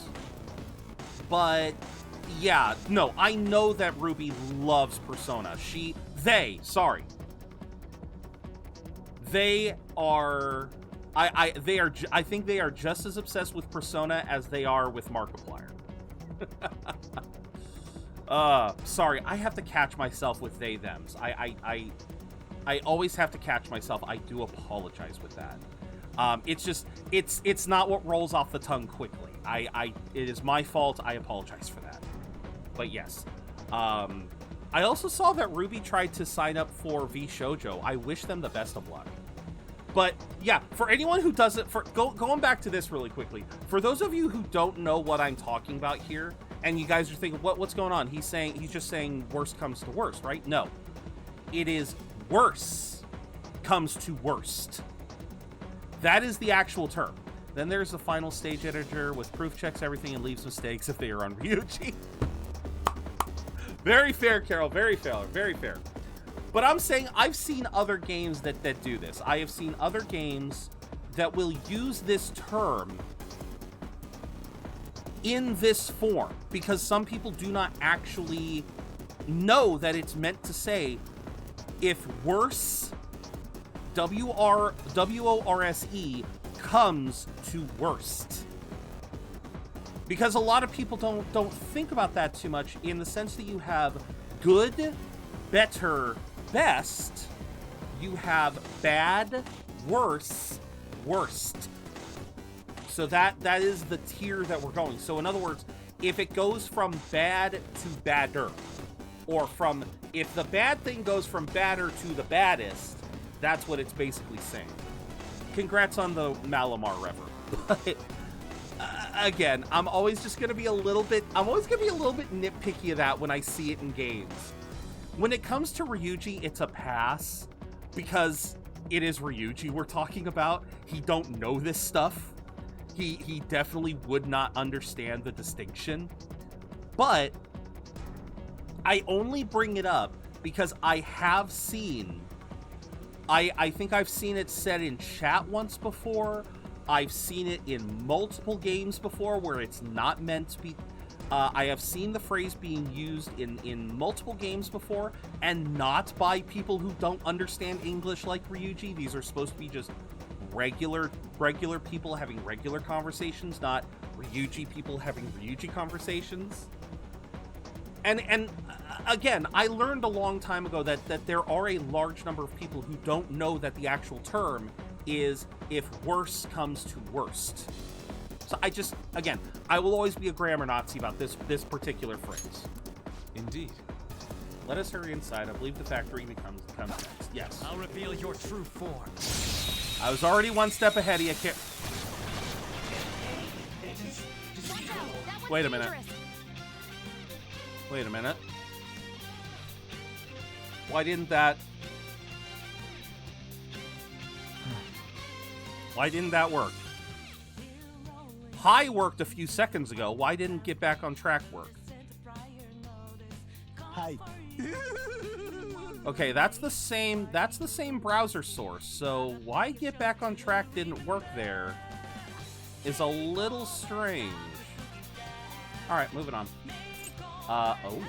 but yeah, no, I know that Ruby loves Persona. They are, I think they are just as obsessed with Persona as they are with Markiplier. Sorry, I have to catch myself with they, thems. I always have to catch myself. I do apologize with that. It's just, it's not what rolls off the tongue quickly. It is my fault. I apologize for that. But yes. I also saw that Ruby tried to sign up for V Shoujo. I wish them the best of luck. But yeah, for anyone who doesn't, going back to this really quickly, for those of you who don't know what I'm talking about here, and you guys are thinking, what's going on? He's just saying worst comes to worst, right? No, it is worse comes to worst. That is the actual term. Then there's the final stage editor with proof checks everything and leaves mistakes if they are on Ryuji. Very fair, Carol. Very fair. Very fair. But I'm saying I've seen other games that do this. I have seen other games that will use this term in this form because some people do not actually know that it's meant to say if worse, W-O-R-S-E, comes to worst. Because a lot of people don't think about that too much in the sense that you have good, better, best. You have bad, worse, worst. So that is the tier that we're going. So in other words, if it goes from bad to badder, or if the bad thing goes from badder to the baddest, that's what it's basically saying. Congrats on the Malamar Rever. But again, I'm always going to be a little bit nitpicky of that when I see it in games. When it comes to Ryuji, it's a pass because it is Ryuji we're talking about. He don't know this stuff. He definitely would not understand the distinction. But I only bring it up because I have seen, I think I've seen it said in chat once before. I've seen it in multiple games before where it's not meant to be. I have seen the phrase being used in multiple games before, and not by people who don't understand English like Ryuji. These are supposed to be just regular people having regular conversations, not Ryuji people having Ryuji conversations. And again, I learned a long time ago that there are a large number of people who don't know that the actual term is if worse comes to worst. So again, I will always be a grammar Nazi about this particular phrase. Indeed. Let us hurry inside. I believe the factory comes next. Yes. I'll reveal your true form. I was already one step ahead of you. Wait a minute. Wait a minute. Why didn't that work? High worked a few seconds ago. Why didn't get back on track work? Hi. Okay, that's the same browser source. So why get back on track didn't work there is a little strange. All right, moving on. Oh.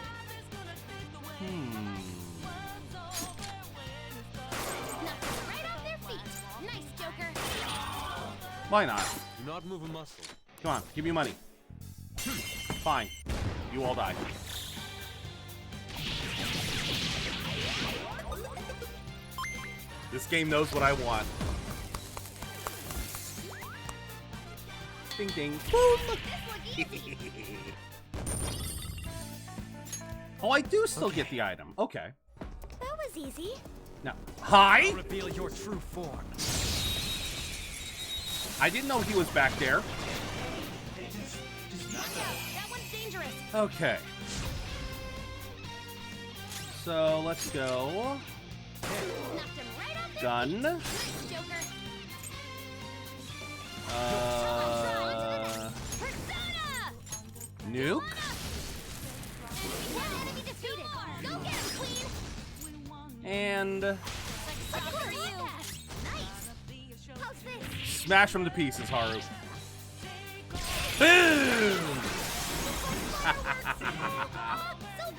Right off their feet. Nice, Joker. Why not? Do not move a muscle. Come on, give me money. Fine. You all die. This game knows what I want. Ding ding. Boom! Oh, I do still get the item. Okay. That was easy. Now, hi? I'll reveal your true form. I didn't know he was back there. Watch out. That one's dangerous. Okay. So, let's go. Knocked him right off their Gun. feet. Nice, Joker. Persona! Nuke. One enemy defeated. Go get him, Queen. And Success for you. Nice. How's this? smash him to pieces, Haru. Boom! So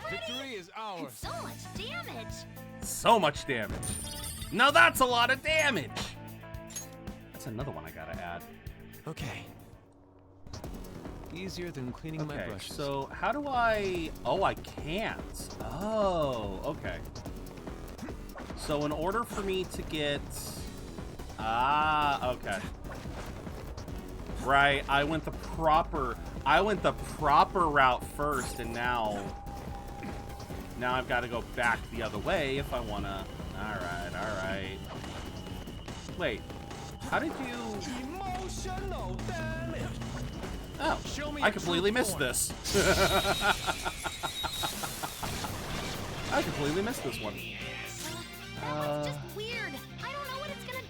pretty. Victory is And ours. so much damage. So much damage. Now that's a lot of damage. That's another one I gotta add. Okay. Easier than cleaning my Okay, brushes. so how do I... Oh, I can't. Oh, okay. So in order for me to get... Ah, okay. Right, I went the proper route first, and now I've got to go back the other way if I want to... Alright. Wait, how did you... Emotional damage. Oh, Show me I your completely true missed form. this. I completely missed this one. That was just weird. I don't know what it's gonna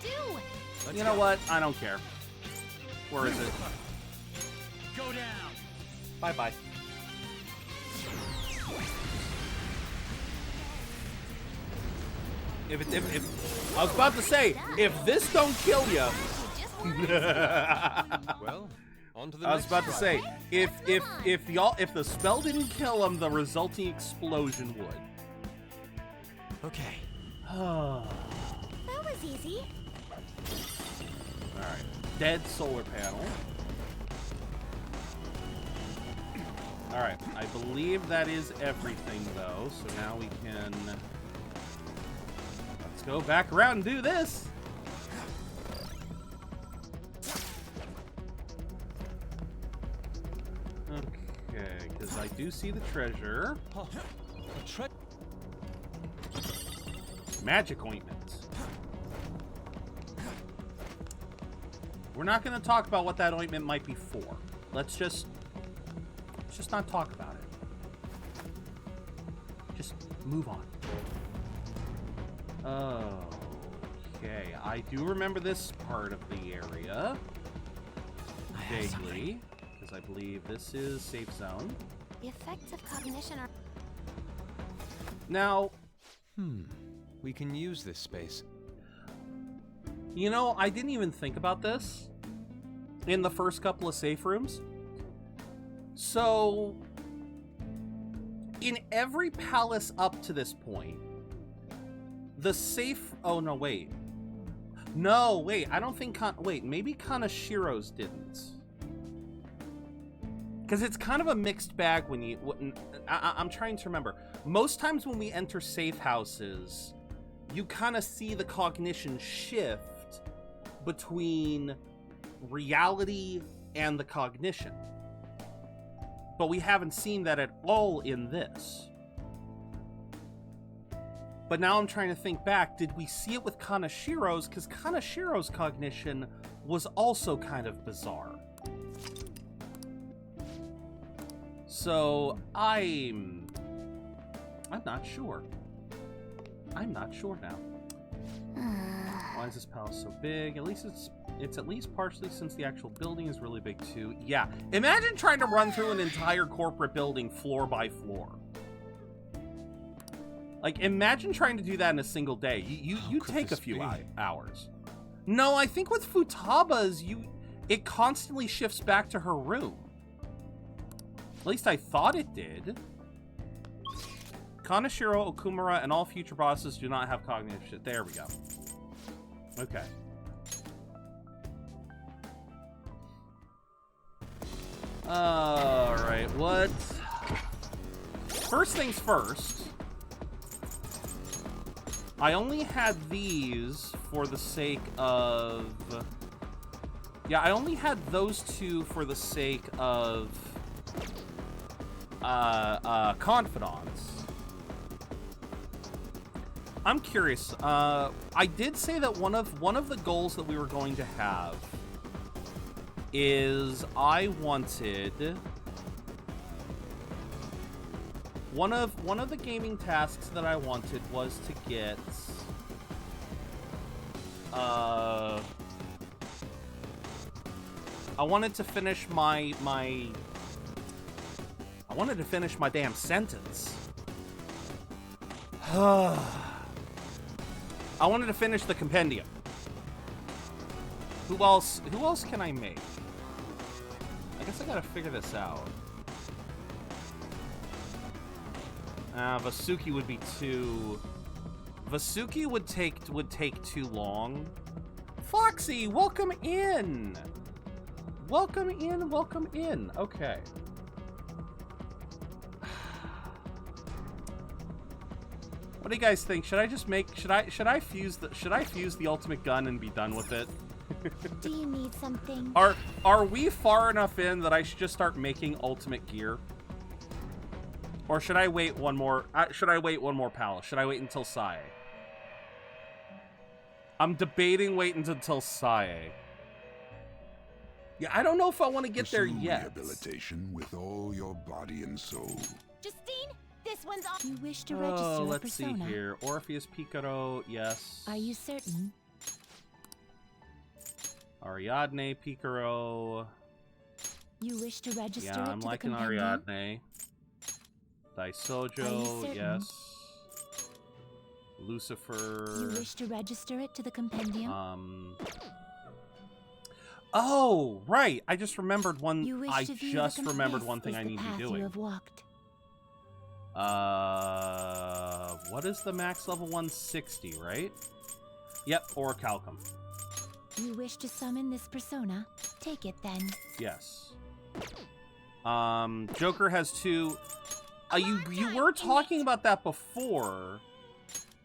do. You know what? I don't care. Where is it? Go down. Bye-bye. If I was about to say, if this don't kill you, Just one. Well, on to the I was next about to trial. say, if the spell didn't kill him, the resulting explosion would. Okay. All That was easy. right, dead solar panel. All right, I believe that is everything though. So now we can let's go back around and do this. Okay, because I do see the treasure. Oh, a tre- Magic ointment. We're not going to talk about what that ointment might be for. Let's just not talk about it. Just move on. Okay, I do remember this part of the area vaguely, because I believe this is safe zone. The effects of cognition are. Now, We can use this space. you know, I didn't even think about this in the first couple of safe rooms. So, in every palace up to this point, the safe... Oh, no, wait. No, wait, I don't think... Wait, maybe Kanashiro's didn't. Because it's kind of a mixed bag when you... I'm trying to remember. Most times when we enter safe houses, you kind of see the cognition shift between reality and the cognition. But we haven't seen that at all in this. But now I'm trying to think back. Did we see it with Kanashiro's? Because Kanashiro's cognition was also kind of bizarre. So I'm not sure. I'm not sure now. Why is this palace so big? At least it's at least partially since the actual building is really big too. Yeah, imagine trying to run through an entire corporate building floor by floor. Like, imagine trying to do that in a single day. You take a few hours. No, I think with Futaba's, it constantly shifts back to her room. At least I thought it did. Kanashiro, Okumura, and all future bosses do not have cognitive shit. There we go. Okay. Alright, what? First things first. I only had these for the sake of... Yeah, I only had those two for the sake of... confidants. I'm curious. I did say that one of the goals that we were going to have is I wanted one of the gaming tasks that I wanted was to get I wanted to finish my damn sentence. I wanted to finish the compendium. Who else can I make? I guess I gotta figure this out. Vasuki would be too... Vasuki would take too long. Foxy, welcome in! Welcome in, welcome in. Okay. What do you guys think? Should I just make... Should I fuse the ultimate gun and be done with it? Do you need something? Are we far enough in that I should just start making ultimate gear? Or should I wait one more... should I wait one more palace? Should I wait until Sae? I'm debating waiting until Sae. Yeah, I don't know if I want to get there yet. Rehabilitation with all your body and soul. Justine, this one's off. You wish to register a let's see persona? here. Orpheus Picaro, yes. Are you certain? Ariadne Picaro. You wish to register Yeah, it I'm to liking the compendium? Ariadne. Daisojo, certain? yes. Lucifer. You wish to register it to the compendium? Oh, right. I just remembered one. You wish I to view just the remembered compass one thing is I the need to path be you doing. have walked. What is the max level? 160, right? Yep, Orichalcum. You wish to summon this persona? Take it then. Yes. Joker has two. You were talking about that before,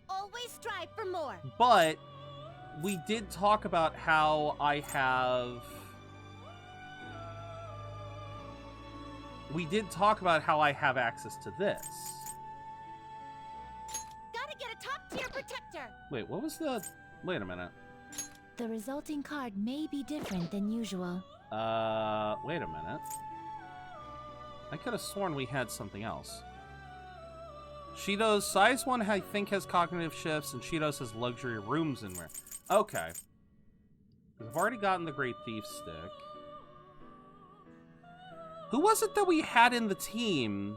Always strive for more. but we did talk about how I have. We did talk about how I have access to this. Gotta get a top-tier protector. Wait, what was the... Wait a minute. The resulting card may be different than usual. Wait a minute. I could have sworn we had something else. Shido's size 1, I think, has cognitive shifts, and Shido's has luxury rooms in there. Okay. I've already gotten the Great Thief Stick. Who was it that we had in the team?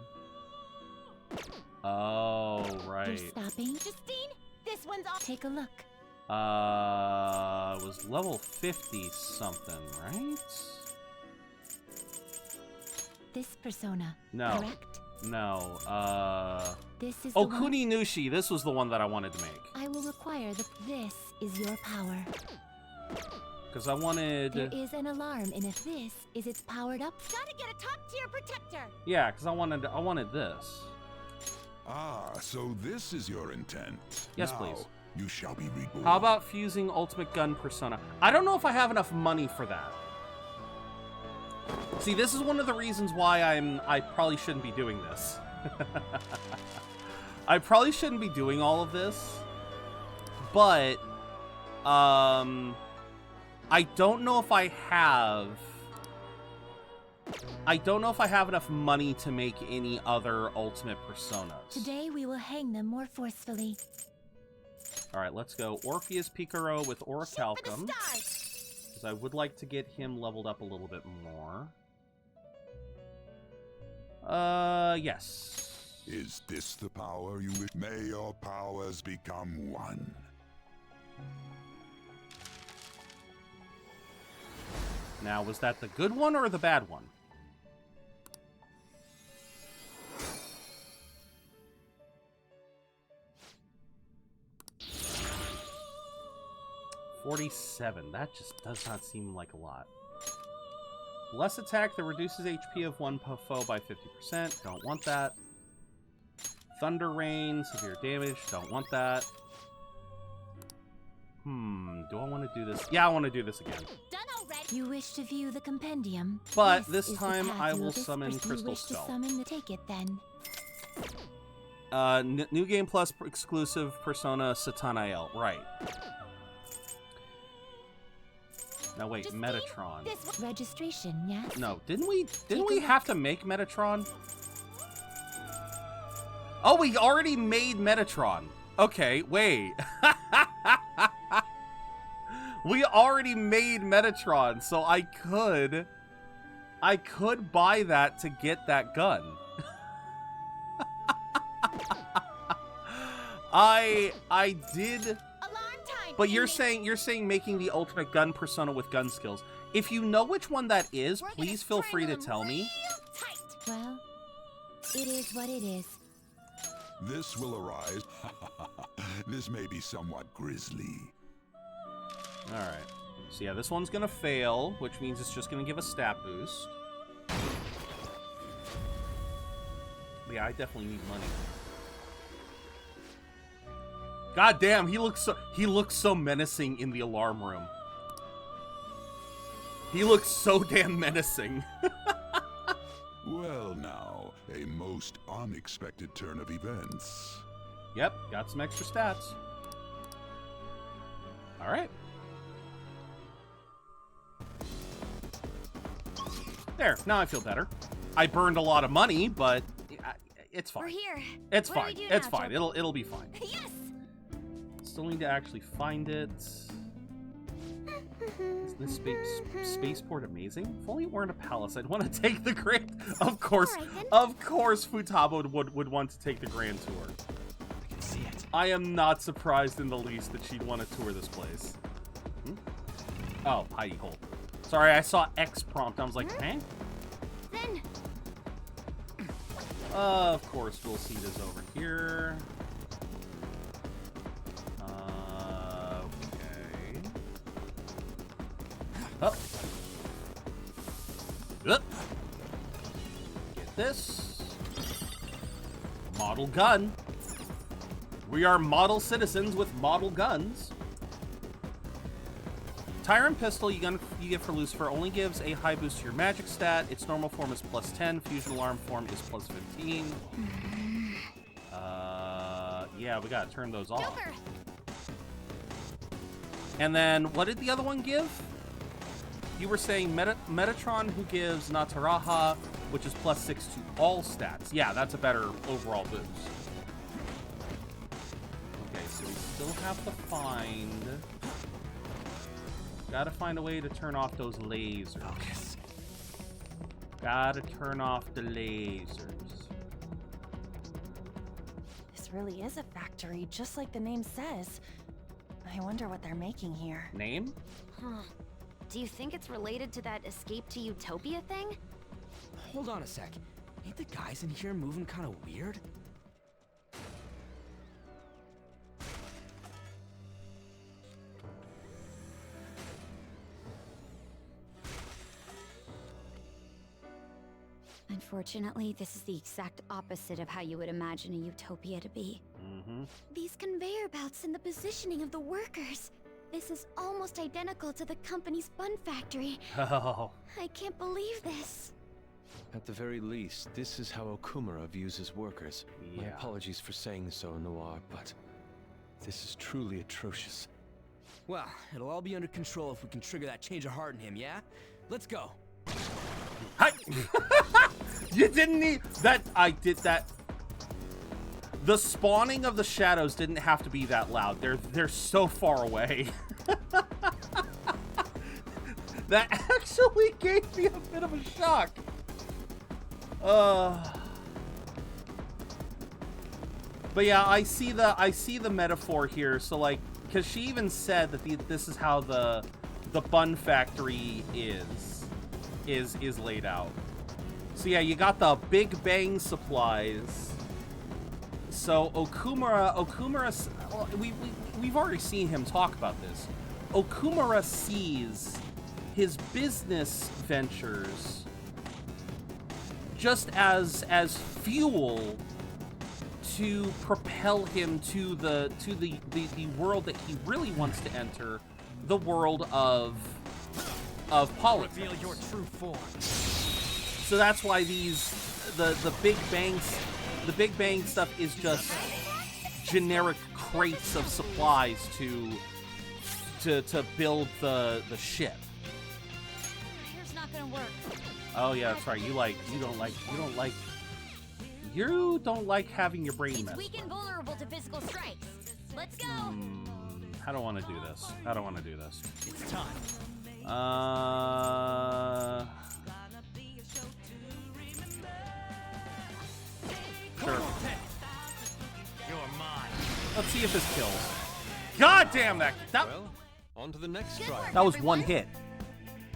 Oh, right. You're stopping? Justine, this one's off. Take a look. It was level 50 something, right? This persona. No. Correct? No, This is Oh, the one. Kuninushi. This was the one that I wanted to make. I will require the. This is your power. because I wanted... There is an alarm, and if this is its powered up... Gotta get a top-tier protector! Yeah, because I wanted this. Ah, so this is your intent. Yes, Now, please. You shall be reborn. How about fusing Ultimate Gun Persona? I don't know if I have enough money for that. See, this is one of the reasons why I probably shouldn't be doing this. I probably shouldn't be doing all of this. But, I don't know if I have... enough money to make any other Ultimate Personas. Today we will hang them more forcefully. Alright, let's go. Orpheus Picaro with Orichalcum. Because I would like to get him leveled up a little bit more. Yes. Is this the power you wish? May your powers become one. Now, was that the good one or the bad one? $47. That just does not seem like a lot. Less attack that reduces HP of one foe by 50%. Don't want that. Thunder Rain, severe damage. Don't want that. Do I want to do this? Yeah, I want to do this again. Done already. You wish to view the compendium. But This this is the time path I you will disperse. summon You Crystal wish to Skull. summon the... Take it then. New Game Plus exclusive Persona Satanael. Right. Now wait, Just Metatron. This registration, yes? No, didn't we Take a look. have to make Metatron? Oh, we already made Metatron. Okay, wait. We already made Metatron, so I could buy that to get that gun. I did. Alarm time. But you're saying making the ultimate gun persona with gun skills. If you know which one that is, We're gonna please feel free to strangle tell him me. real tight. Well, it is what it is. This will arise. This may be somewhat grisly. Alright. So yeah, this one's gonna fail, which means it's just gonna give a stat boost. Yeah, I definitely need money. God damn, he looks so menacing in the alarm room. He looks so damn menacing. Well now, a most unexpected turn of events. Yep, got some extra stats. Alright. There, now I feel better. I burned a lot of money, but it's fine. We're here. It's What do fine. we do It's now, fine. Joe? It'll be fine. Yes. Still need to actually find it. Is this spaceport amazing? If only it weren't a palace, I'd want to take the grand. Of course, Alright, then. of course, Futaba would want to take the grand tour. I can see it. I am not surprised in the least that she'd want to tour this place. Oh, hidey hole. Sorry, I saw X prompt. I was like, huh? Then Of course, dual seat is over here. Okay. Up. Up. Get this. Model gun. We are model citizens with model guns. Tyrant Pistol you get for Lucifer only gives a high boost to your magic stat. Its normal form is +10. Fusion Alarm form is +15. Yeah, we gotta turn those off. Joker. And then, what did the other one give? You were saying Metatron, who gives Nataraha, which is +6 to all stats. Yeah, that's a better overall boost. Okay, so we still have to find... Gotta find a way to turn off those lasers. Focus. Gotta turn off the lasers. This really is a factory, just like the name says. I wonder what they're making here. Name? Huh. Do you think it's related to that escape to Utopia thing? Hold on a sec. Ain't the guys in here moving kind of weird? Unfortunately, this is the exact opposite of how you would imagine a utopia to be. These conveyor belts and the positioning of the workers. This is almost identical to the company's bun factory. Oh. I can't believe this. At the very least, this is how Okumura views his workers. My Yeah. apologies for saying so, Noir, but this is truly atrocious. Well, it'll all be under control if we can trigger that change of heart in him, yeah? Let's go. Hi. You didn't need that. I did that. The spawning of the shadows didn't have to be that loud. They're so far away. That actually gave me a bit of a shock. But yeah, I see the metaphor here. So like, because she even said that this is how the bun factory is laid out. So yeah, you got the Big Bang supplies. So Okumura, well, we've already seen him talk about this. Okumura sees his business ventures just as fuel to propel him to the world that he really wants to enter, the world of politics. Reveal your true form. So that's why the Big Bang stuff is just generic crates of supplies to build the ship. Here's not gonna work. Oh yeah, that's right. You don't like having your brain It's messed weak with. and vulnerable to physical strikes. Let's go. I don't want to do this. I don't want to do this. It's time. Sure. You're mine. Let's see if this kills. God damn that! Well, on to the next Good try. work. That was one everyone. hit.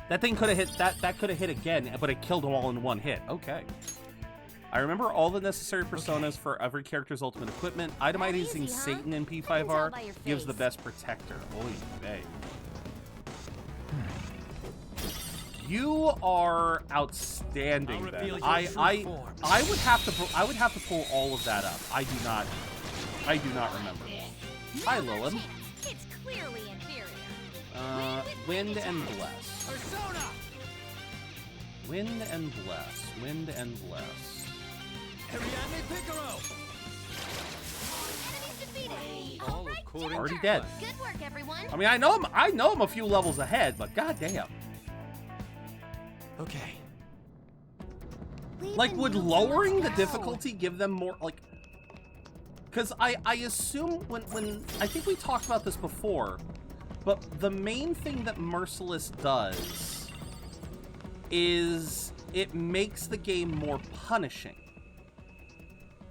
That thing could have hit. That could have hit again, but it killed them all in one hit. Okay. I remember all the necessary personas for every character's ultimate equipment. Itemizing easy, huh? Satan in I can tell P5R by your gives the face. best protector. Oy vey. You are outstanding, I'll Ben. reveal your I true form. I would have to pull all of that up. I do not remember. Hi, Lilin. It's clearly inferior. Wind and bless. Persona! Wind and bless. Wind and bless. Ariadne Picaro! Enemies defeated. All Alright, according Already to dead. plan. Good work, everyone. I mean, I know him a few levels ahead, but goddamn. Okay. Like, would lowering the difficulty give them more, like... Because I assume when... I think we talked about this before, but the main thing that Merciless does is it makes the game more punishing.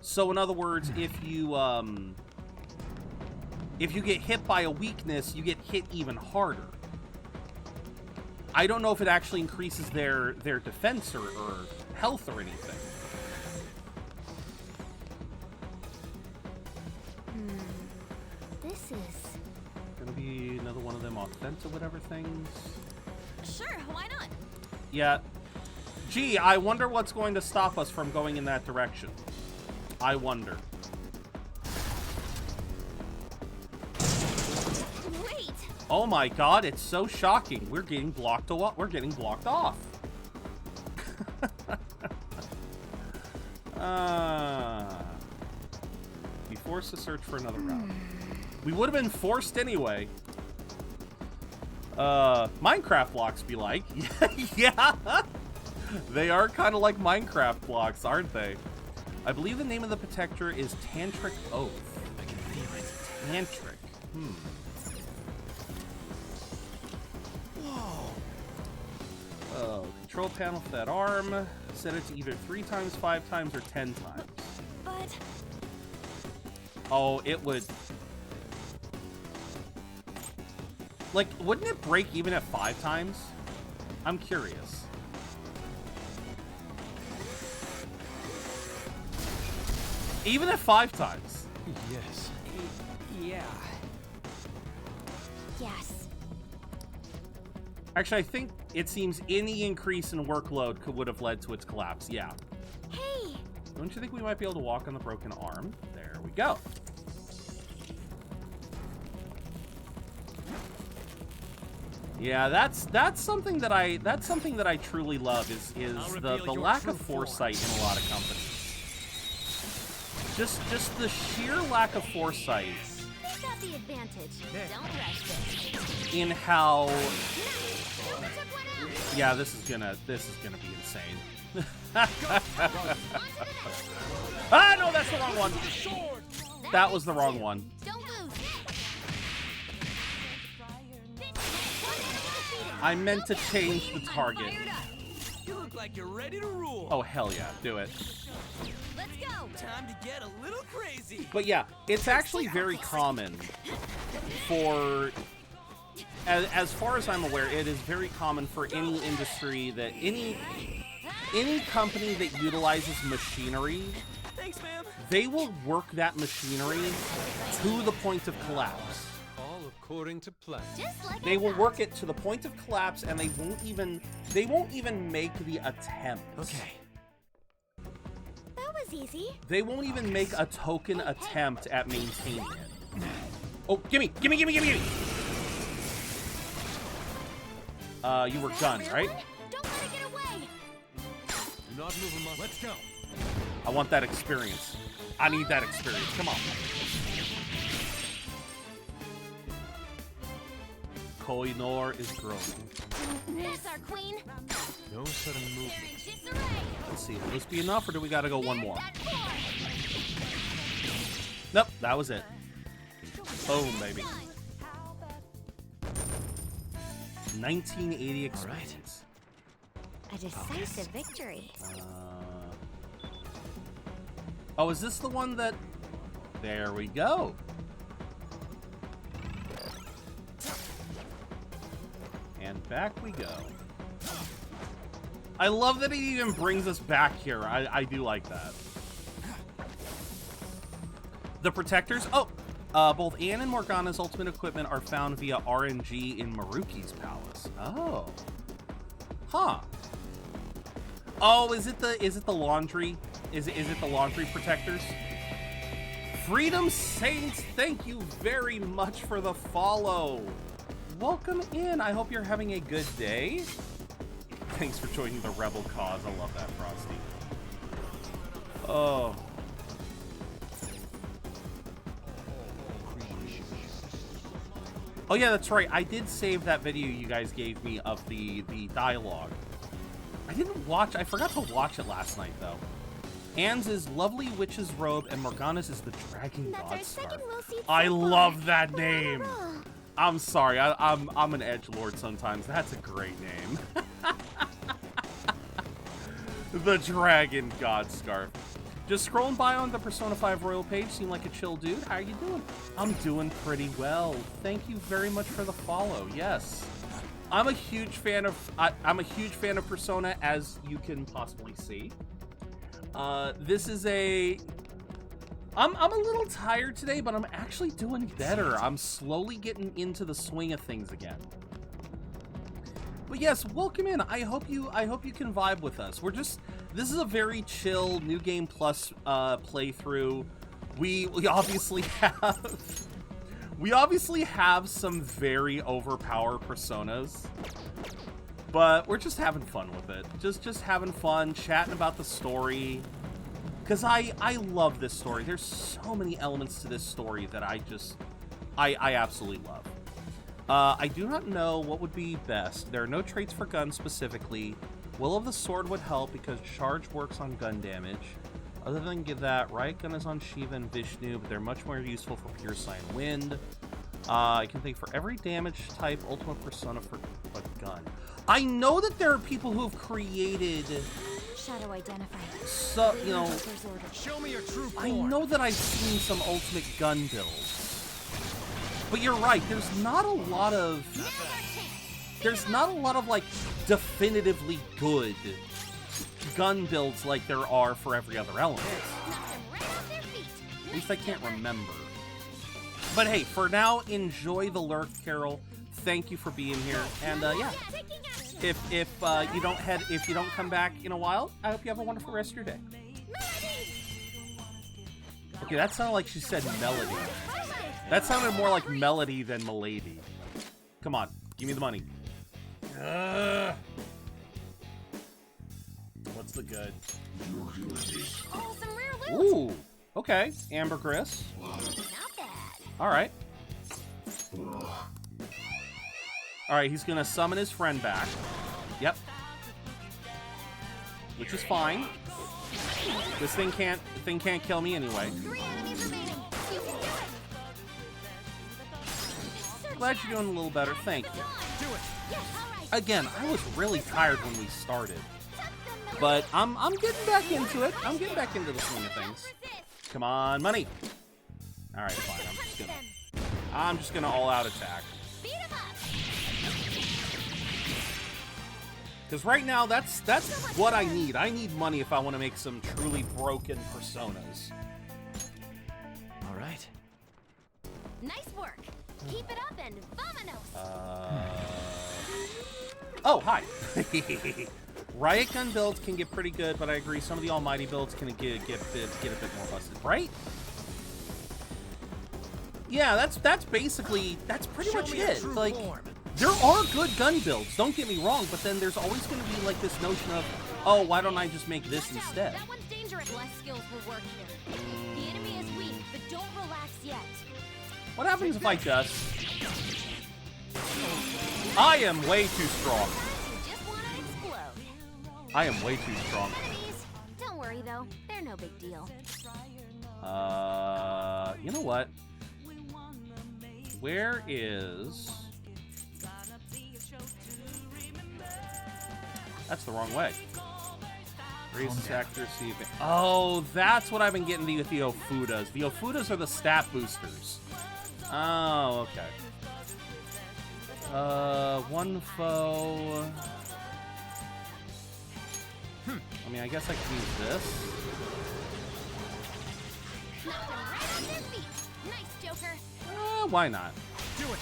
So, in other words, if you get hit by a weakness, you get hit even harder. I don't know if it actually increases their defense or health or anything. This is... Gonna be another one of them offensive whatever things. Sure, why not? Yeah. Gee, I wonder what's going to stop us from going in that direction. I wonder. Wait! Oh my god, it's so shocking. We're getting blocked we're getting blocked off. Be forced to search for another route. We would have been forced anyway. Minecraft blocks be like. Yeah. They are kind of like Minecraft blocks, aren't they? I believe the name of the protector is Tantric Oath. I can feel it. Tantric. Oh, control panel for that arm. Set it to either 3 times, 5 times, or 10 times. But... Oh, it would... Like, wouldn't it break even at 5 times? I'm curious. Even at 5 times. Yes. Yeah. Yes. Actually, I think it seems any increase in workload would have led to its collapse. Yeah. Don't you think we might be able to walk on the broken arm? There we go. Yeah, that's something that I truly love is the lack of foresight in a lot of companies. Just the sheer lack of foresight. They got the advantage. Don't rush this. In how. No, took one out. Yeah, this is gonna be insane. Ah, no, that's the wrong one. That was the wrong one. Don't lose. I meant to change the target. You look like you're ready to rule. Oh, hell yeah, do it. Let's go. Time to get a little crazy. But yeah, it's actually very common for, as far as I'm aware, it is very common for any industry that any company that utilizes machinery, Thanks, ma'am. they will work that machinery to the point of collapse. All according to plan. Just like They I will thought. work it to the point of collapse, and they won't even make the attempt. Okay. That was easy. They won't even make a token attempt at maintaining it. Oh, gimme! You were done, right? Don't let it get away. Do not move a muscle. Let's go. I want that experience. I need that experience. Come on. Koinor is growing. There's our queen. No sudden They're movement. in disarray. Let's see. Will this be enough, or do we gotta go one more? That core. Nope, that was it. Boom, baby. 1980 experience. A decisive victory. Oh, is this the one that... There we go. And back we go. I love that he even brings us back here. I do like that. The protectors. Oh, both Anne and Morgana's ultimate equipment are found via RNG in Maruki's palace. Oh. Huh. Oh, is it the laundry? Is it the laundry protectors? Freedom Saints, thank you very much for the follow. Welcome in. I hope you're having a good day. Thanks for joining the rebel cause. I love that, Frosty. Oh. Oh yeah, that's right. I did save that video you guys gave me of the dialogue. I forgot to watch it last night though. Anne's is lovely witch's robe and Morgana's is the dragon That's our god scarf. second will seat I so far. love that We're on a name. roll. I'm sorry, I'm an edgelord sometimes. That's a great name. The Dragon God Scarf. Just scrolling by on the Persona 5 Royal page, seem like a chill dude. How are you doing? I'm doing pretty well. Thank you very much for the follow. Yes, I'm a huge fan of I'm a huge fan of Persona, as you can possibly see. This is I'm a little tired today, but I'm actually doing better. I'm slowly getting into the swing of things again. But yes, welcome in. I hope you can vibe with us. This is a very chill New Game Plus playthrough. We obviously have some very overpowered personas, but we're just having fun with it. Just having fun, chatting about the story. Because I love this story. There's so many elements to this story that I absolutely love. I do not know what would be best. There are no traits for guns specifically. Will of the Sword would help because charge works on gun damage. Other than that, Riot Gun is on Shiva and Vishnu, but they're much more useful for Pure Sign Wind. I can think for every damage type, Ultimate Persona for a gun. I know that there are people who have created... Shadow identified. So, you know, Show me your true form. I know that I've seen some ultimate gun builds, but you're right. There's not a lot of like definitively good gun builds like there are for every other element. Knocked them right off their feet. At least I can't remember. But hey, for now, enjoy the lurk, Carol. Thank you for being here, and yeah. Taking action. If you don't come back in a while, I hope you have a wonderful rest of your day. Okay, that sounded like she said melody. That sounded more like melody than milady. Come on, give me the money. What's the good? Oh, some rare loot. Ooh, okay. Ambergris. Not bad. All right. All right, he's gonna summon his friend back. Yep. Which is fine. This thing can't kill me anyway. 3 enemies remaining. You can do it. Glad you're doing a little better. Thank you. Do it. Yes, all right. Again, I was really tired when we started, but I'm getting back into it. I'm getting back into the swing of things. Come on, money. All right, fine. I'm just gonna all out attack. Beat 'em up. Because right now, that's what I need. I need money if I want to make some truly broken personas. All right. Nice work. Keep it up and vamonos. Oh, hi. Riot gun builds can get pretty good, but I agree some of the almighty builds can get a bit more busted, right? Yeah, that's pretty much it. Like, there are good gun builds, don't get me wrong, but then there's always going to be like this notion of, oh, why don't I just make this instead? That one's dangerous. Less skills will work here. The enemy is weak, but don't relax yet. What happens if I just... I am way too strong. You just want to explode. I am way too strong. Enemies, don't worry though. They're no big deal. You know what? Where is... That's the wrong way. Raises accuracy. Oh, that's what I've been getting with the Ofudas. The Ofudas are the stat boosters. Oh, okay. One foe. I mean, I guess I could use this. Knocked them right on their feet. Nice, Joker. Why not? Do it.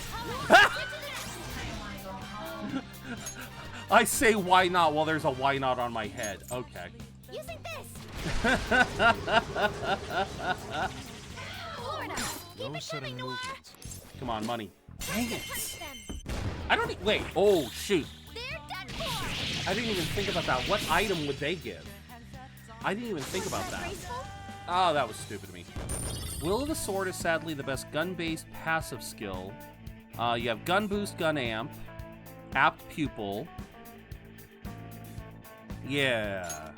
I say why not while there's a why not on my head. Okay. Using this. No sudden movements. Come on, money. Dang it. Punch them. I don't wait. Oh, shoot. They're done for. I didn't even think about that. What item would they give? I didn't even think about that. Graceful? Oh, that was stupid of me. Will of the Sword is sadly the best gun-based passive skill. You have Gun Boost, Gun Amp, Apt Pupil. Yeah.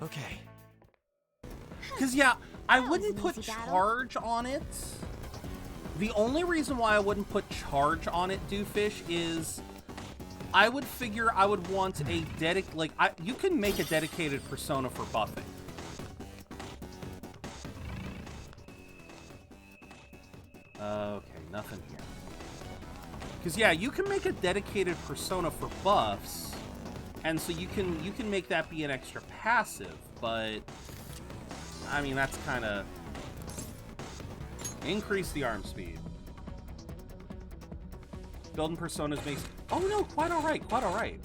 Okay. Because, yeah, I That was wouldn't an put easy battle. charge on it. The only reason why I wouldn't put charge on it, Dooffish, is I would figure I would want a you can make a dedicated persona for buffing. Okay, nothing here. Because yeah, you can make a dedicated persona for buffs, and so you can make that be an extra passive, but I mean that's kind of increase the arm speed. Building personas makes quite all right.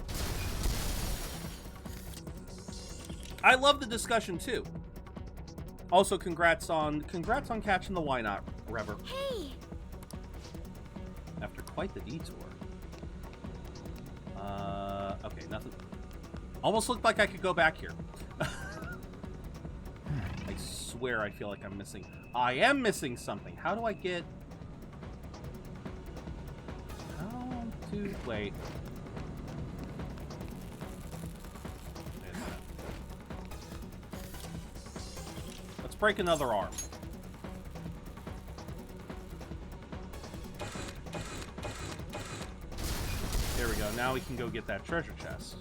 I love the discussion too. Also, congrats on catching the why not, Rever. Hey. After quite the detour. Okay, nothing. Almost looked like I could go back here. I swear I feel like I'm missing. I am missing something. How do I get... Wait. Let's break another arm. There we go. Now we can go get that treasure chest.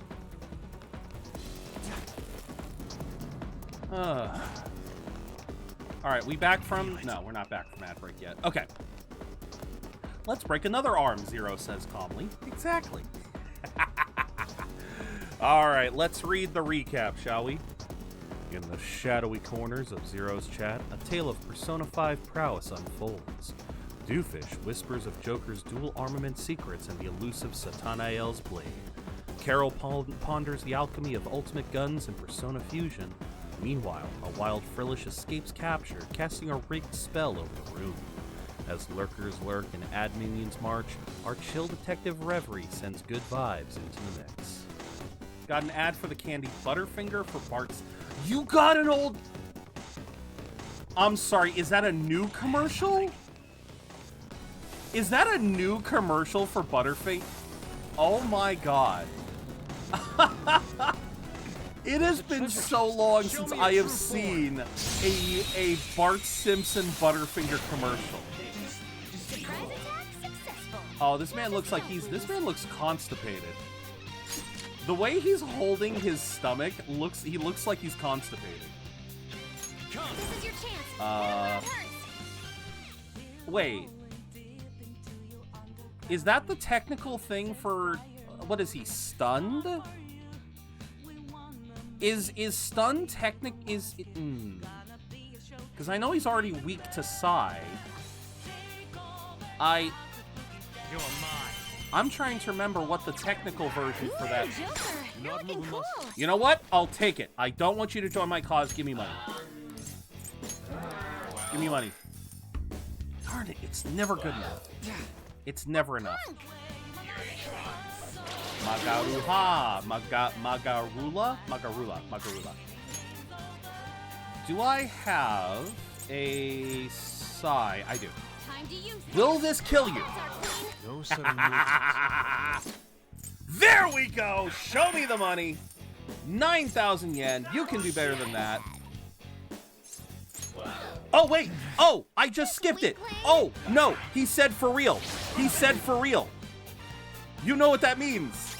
Alright, we back from... No, we're not back from ad break yet. Okay. Let's break another arm, Zero says calmly. Exactly. Alright, let's read the recap, shall we? In the shadowy corners of Zero's chat, a tale of Persona 5 prowess unfolds. Dooffish whispers of Joker's dual armament secrets and the elusive Satanael's blade. Carol ponders the alchemy of ultimate guns and Persona fusion, Meanwhile, a wild Frillish escapes capture, casting a rigged spell over the room. As lurkers lurk and ad minions march, our chill detective Reverie sends good vibes into the mix. Got an ad for the candy Butterfinger for Bart's. You got an old. I'm sorry, is that a new commercial? Is that a new commercial for Butterfinger? Oh my god. It has been so long since I have seen a Bart Simpson Butterfinger commercial. Oh, this man looks like this man looks constipated. The way he's holding his stomach he looks like he's constipated. This is your chance. Wait. Is that the technical thing for what is he, stunned? Is stunned because I know he's already weak to Psy. You're mine. I'm trying to remember what the technical version for that. Joker, you're looking cool. You know what? I'll take it. I don't want you to join my cause. Give me money. Give me money. Darn it, it's never good enough. It's never enough. Magaruha. Magarula. Do I have a Psy? I do. Time to use it. Will this kill you? No sudden movements. There we go! Show me the money! 9,000 yen. You can do better than that. Oh, wait! Oh, I just skipped it! Oh, no! He said for real. He said for real. You know what that means.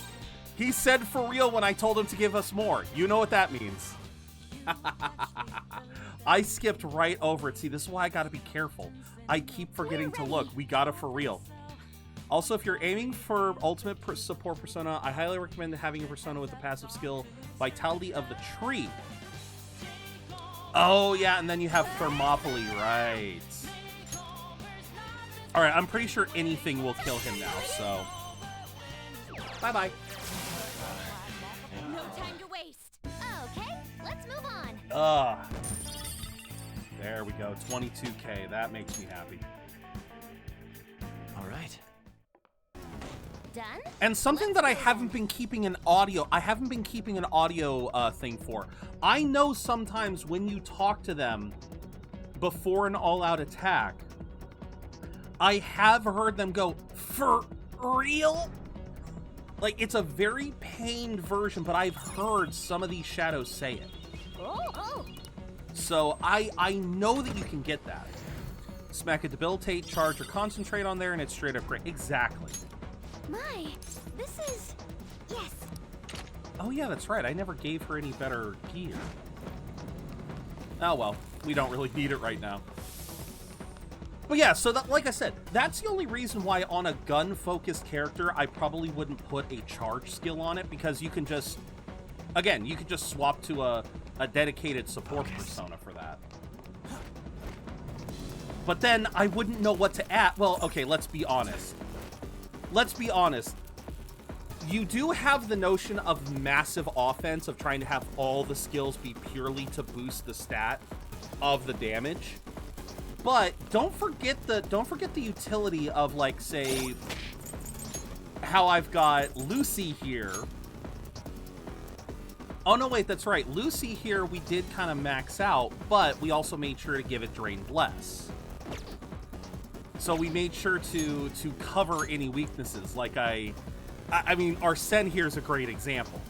He said for real when I told him to give us more. You know what that means. I skipped right over it. See, this is why I gotta be careful. I keep forgetting to look. We got it for real. Also, if you're aiming for ultimate support persona, I highly recommend having a persona with the passive skill Vitality of the Tree. Oh, yeah, and then you have Thermopylae, right. Alright, I'm pretty sure anything will kill him now, so... Bye-bye. No time to waste. Okay, let's move on. There we go, 22K. That makes me happy. All right. Done? And something that I haven't been keeping an audio, thing for. I know sometimes when you talk to them before an all-out attack, I have heard them go, for real? Like, it's a very pained version, but I've heard some of these shadows say it. Oh. So I know that you can get that. Smack a debilitate, charge, or concentrate on there, and it's straight up great. Exactly. My, this is... Yes. Oh yeah, that's right. I never gave her any better gear. Oh well, we don't really need it right now. But yeah, so that, like I said, that's the only reason why on a gun-focused character, I probably wouldn't put a charge skill on it, because you can just... Again, you could just swap to a dedicated support persona for that. But then I wouldn't know what to add. Well, okay, let's be honest. Let's be honest. You do have the notion of massive offense, of trying to have all the skills be purely to boost the stat of the damage. But don't forget the utility of, like, say, how I've got Lucy here. Oh, no, wait, that's right. Lucy here, we did kind of max out, but we also made sure to give it Drain Bless. So we made sure to cover any weaknesses. Like I mean, Arsene here is a great example.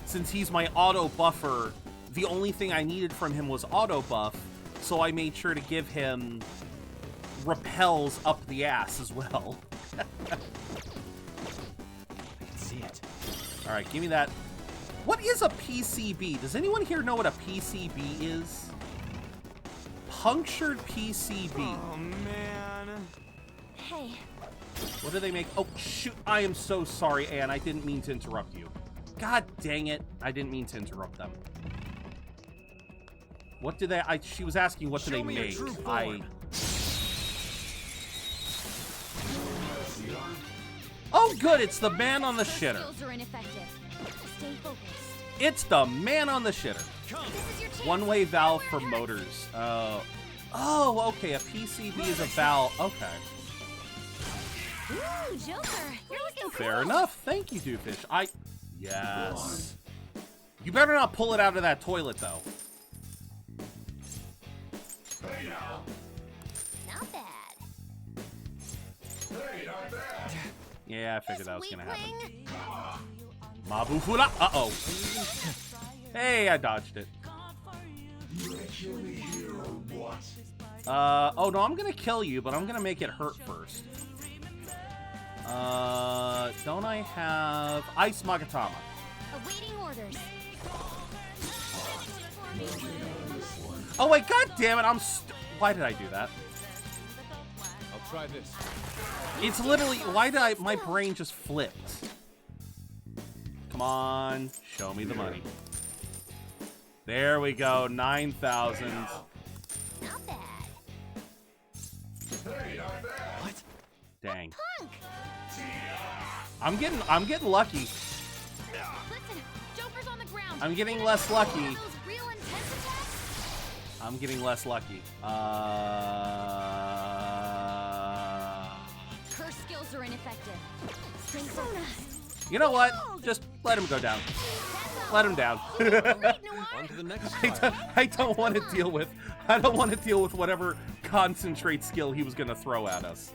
Since he's my auto buffer, the only thing I needed from him was auto buff, so I made sure to give him repels up the ass as well. I can see it. All right, give me that. What is a PCB? Does anyone here know what a PCB is? Punctured PCB. Oh, man. Hey. What do they make? Oh, shoot. I am so sorry, Anne. I didn't mean to interrupt you. God dang it. I didn't mean to interrupt them. What do they... she was asking what do they make. Oh, good. It's the man on the shitter. Skills are ineffective. Stay focused. It's the man on the shitter. One-way valve for motors. Oh, okay. A PCB is a valve. Okay. Ooh, Joker, you're looking Fair cool. enough. Thank you, Doofus. Yes. You better not pull it out of that toilet, though. Not bad. Yeah, I figured that was gonna happen. Mabufula. Uh-oh. Hey, I dodged it. Oh no, I'm gonna kill you, but I'm gonna make it hurt first. Don't I have Ice Magatama? Awaiting orders. Oh wait, god damn it, why did I do that? I'll try this. It's literally, my brain just flipped. Come on, show me the money. There we go, 9,000. Not bad. What? Dang. Punk. I'm getting lucky. Listen, Joker's on the ground. I'm getting less lucky. Those real intense attacks? I'm getting less lucky. Her skills are ineffective. Stay focused. You know what? Just let him go down. Let him down. On to the next file. I don't want to deal with whatever concentrate skill he was going to throw at us.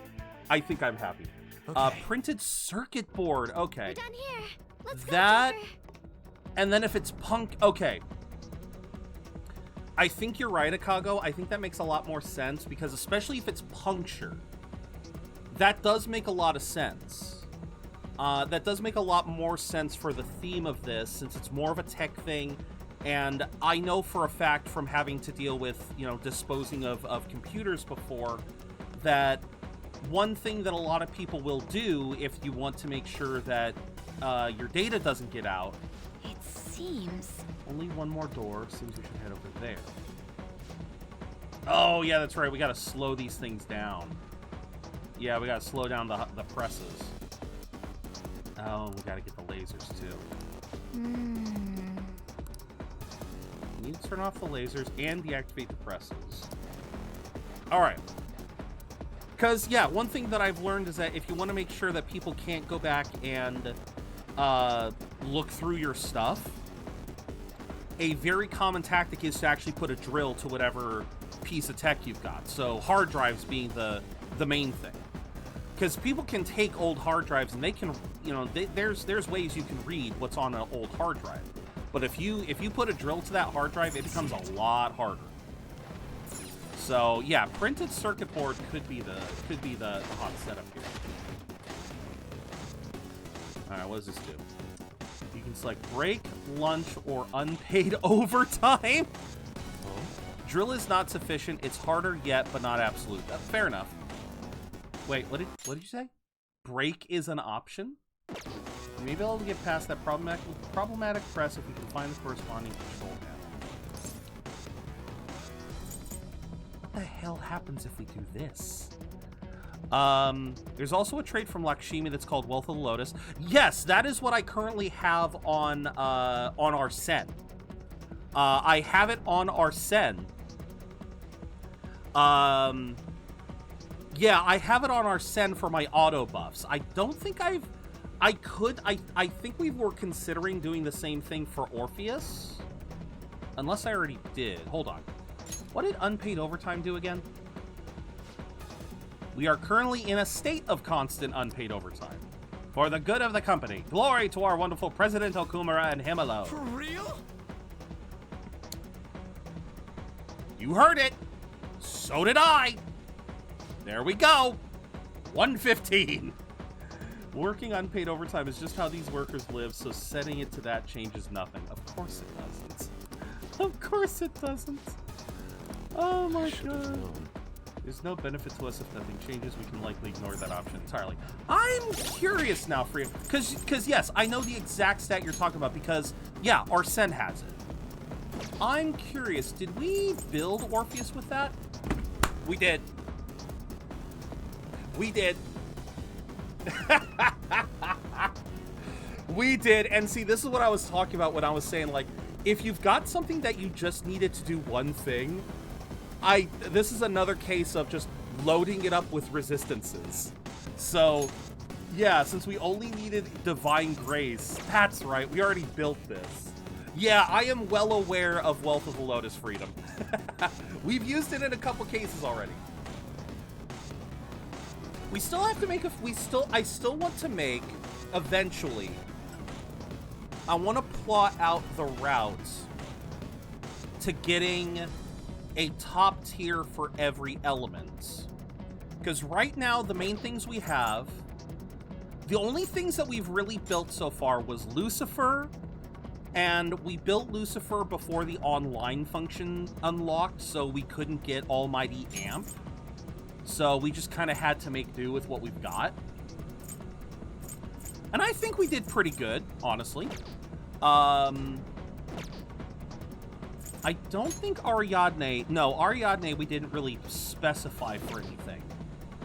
I think I'm happy. Okay. Printed circuit board. Okay. We're done here. Let's go, That, Joker. and then if it's punk, okay. I think you're right, Akago. I think that makes a lot more sense because especially if it's puncture, that does make a lot of sense. That does make a lot more sense for the theme of this since it's more of a tech thing. And I know for a fact from having to deal with, disposing of computers before that one thing that a lot of people will do if you want to make sure that your data doesn't get out. It seems. Only one more door. Seems we should head over there. Oh, yeah, that's right. We got to slow these things down. Yeah, we got to slow down the presses. Oh, we got to get the lasers, too. We need to turn off the lasers and deactivate the presses. All right. Because, yeah, one thing that I've learned is that if you want to make sure that people can't go back and look through your stuff, a very common tactic is to actually put a drill to whatever piece of tech you've got. So hard drives being the main thing. Because people can take old hard drives and they can, there's ways you can read what's on an old hard drive. But if you put a drill to that hard drive, it becomes a lot harder. So yeah, printed circuit board could be the hot setup here. All right, what does this do? You can select break, lunch, or unpaid overtime. Drill is not sufficient. It's harder yet, but not absolute. Fair enough. Wait, what did you say? Break is an option? You may be able to get past that problematic press if you can find the corresponding control panel. What the hell happens if we do this? There's also a trait from Lakshmi that's called Wealth of the Lotus. Yes, that is what I currently have on Arsene. I have it on Arsene. Yeah, I have it on Arsene for my auto buffs. I don't think I think we were considering doing the same thing for Orpheus. Unless I already did. Hold on. What did unpaid overtime do again? We are currently in a state of constant unpaid overtime. For the good of the company. Glory to our wonderful President Okumura and him alone. For real? You heard it. So did I. There we go. 115. Working unpaid overtime is just how these workers live, so setting it to that changes nothing. Of course it doesn't. Of course it doesn't. Oh my god. There's no benefit to us if nothing changes. We can likely ignore that option entirely. I'm curious now, Freya, because yes, I know the exact stat you're talking about because, yeah, Arsene has it. I'm curious, did we build Orpheus with that? We did. We did. We did. And see, this is what I was talking about when I was saying, like, if you've got something that you just needed to do one thing, this is another case of just loading it up with resistances. So, yeah, since we only needed Divine Grace, that's right, we already built this. Yeah, I am well aware of Wealth of the Lotus Freedom. We've used it in a couple cases already. We still have to make I still want to make, eventually, I want to plot out the routes to getting a top tier for every element. Because right now, the main things we have, the only things that we've really built so far was Lucifer, and we built Lucifer before the online function unlocked, so we couldn't get Almighty Amp. So we just kind of had to make do with what we've got. And I think we did pretty good, honestly. I don't think Ariadne... No, Ariadne we didn't really specify for anything.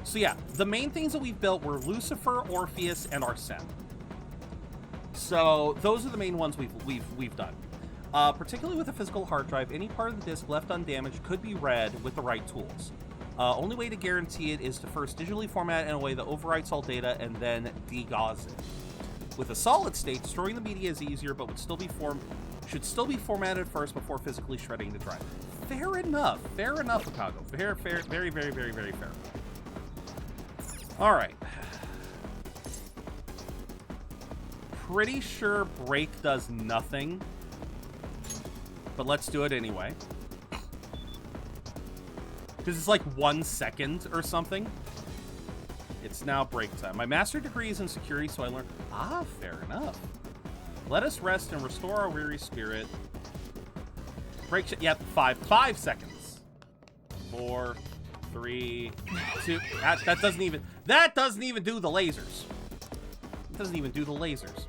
So yeah, the main things that we've built were Lucifer, Orpheus, and Arsene. So those are the main ones we've done. Particularly with a physical hard drive, any part of the disk left undamaged could be read with the right tools. Only way to guarantee it is to first digitally format it in a way that overwrites all data and then degauss it. With a solid state, storing the media is easier, but should still be formatted first before physically shredding the drive. Fair enough, Chicago. Fair, very, very, very, very fair. All right. Pretty sure break does nothing, but let's do it anyway. Because it's like 1 second or something. It's now break time. My master degree is in security, so I learned... Ah, fair enough. Let us rest and restore our weary spirit. Break... Yep, 5 seconds. 4, 3, 2... That doesn't even... That doesn't even do the lasers. It doesn't even do the lasers.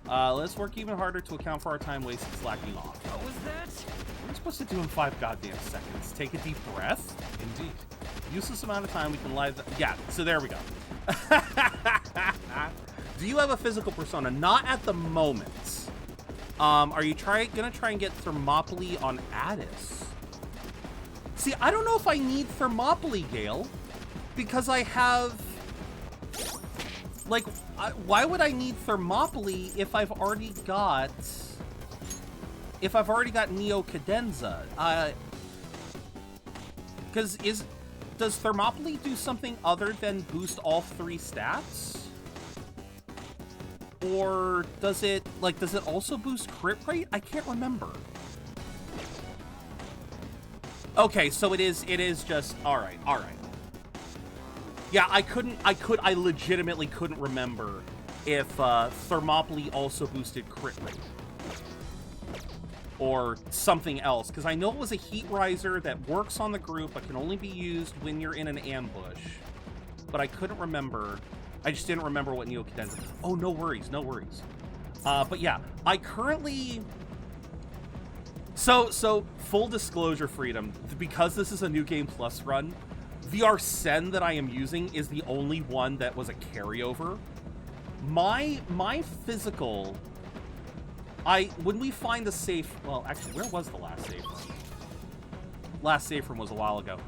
Let's work even harder to account for our time wasted slacking off. What was that? What are we supposed to do in 5 goddamn seconds? Take a deep breath? Indeed. Useless amount of time we can live... Yeah, so there we go. Do you have a physical persona? Not at the moment. Are you gonna try and get Thermopylae on Addis? See, I don't know if I need Thermopylae, Gale, because I have... Like, why would I need Thermopylae if I've already got... If I've already got Neo Cadenza? Because does Thermopylae do something other than boost all 3 stats? Or does it also boost crit rate? I can't remember. Okay, so it is just, all right. Yeah, I legitimately couldn't remember if Thermopylae also boosted crit rate. Or something else, because I know it was a heat riser that works on the group but can only be used when you're in an ambush. But I couldn't remember. I just didn't remember what Neo Cadenza. Oh, no worries. But yeah, I currently... So full disclosure, Freedom, because this is a New Game Plus run, the Arsene that I am using is the only one that was a carryover. My physical... when we find the safe... Well, actually, where was the last safe room? Last safe room was a while ago.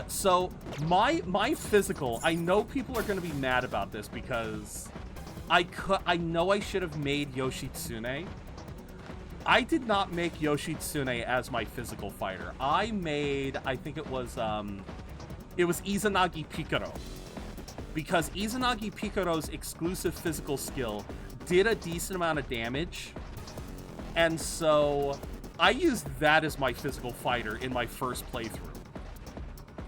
So, my physical... I know people are going to be mad about this because I know I should have made Yoshitsune. I did not make Yoshitsune as my physical fighter. I think it was Izanagi Picaro. Because Izanagi Picaro's exclusive physical skill did a decent amount of damage. And so I used that as my physical fighter in my first playthrough.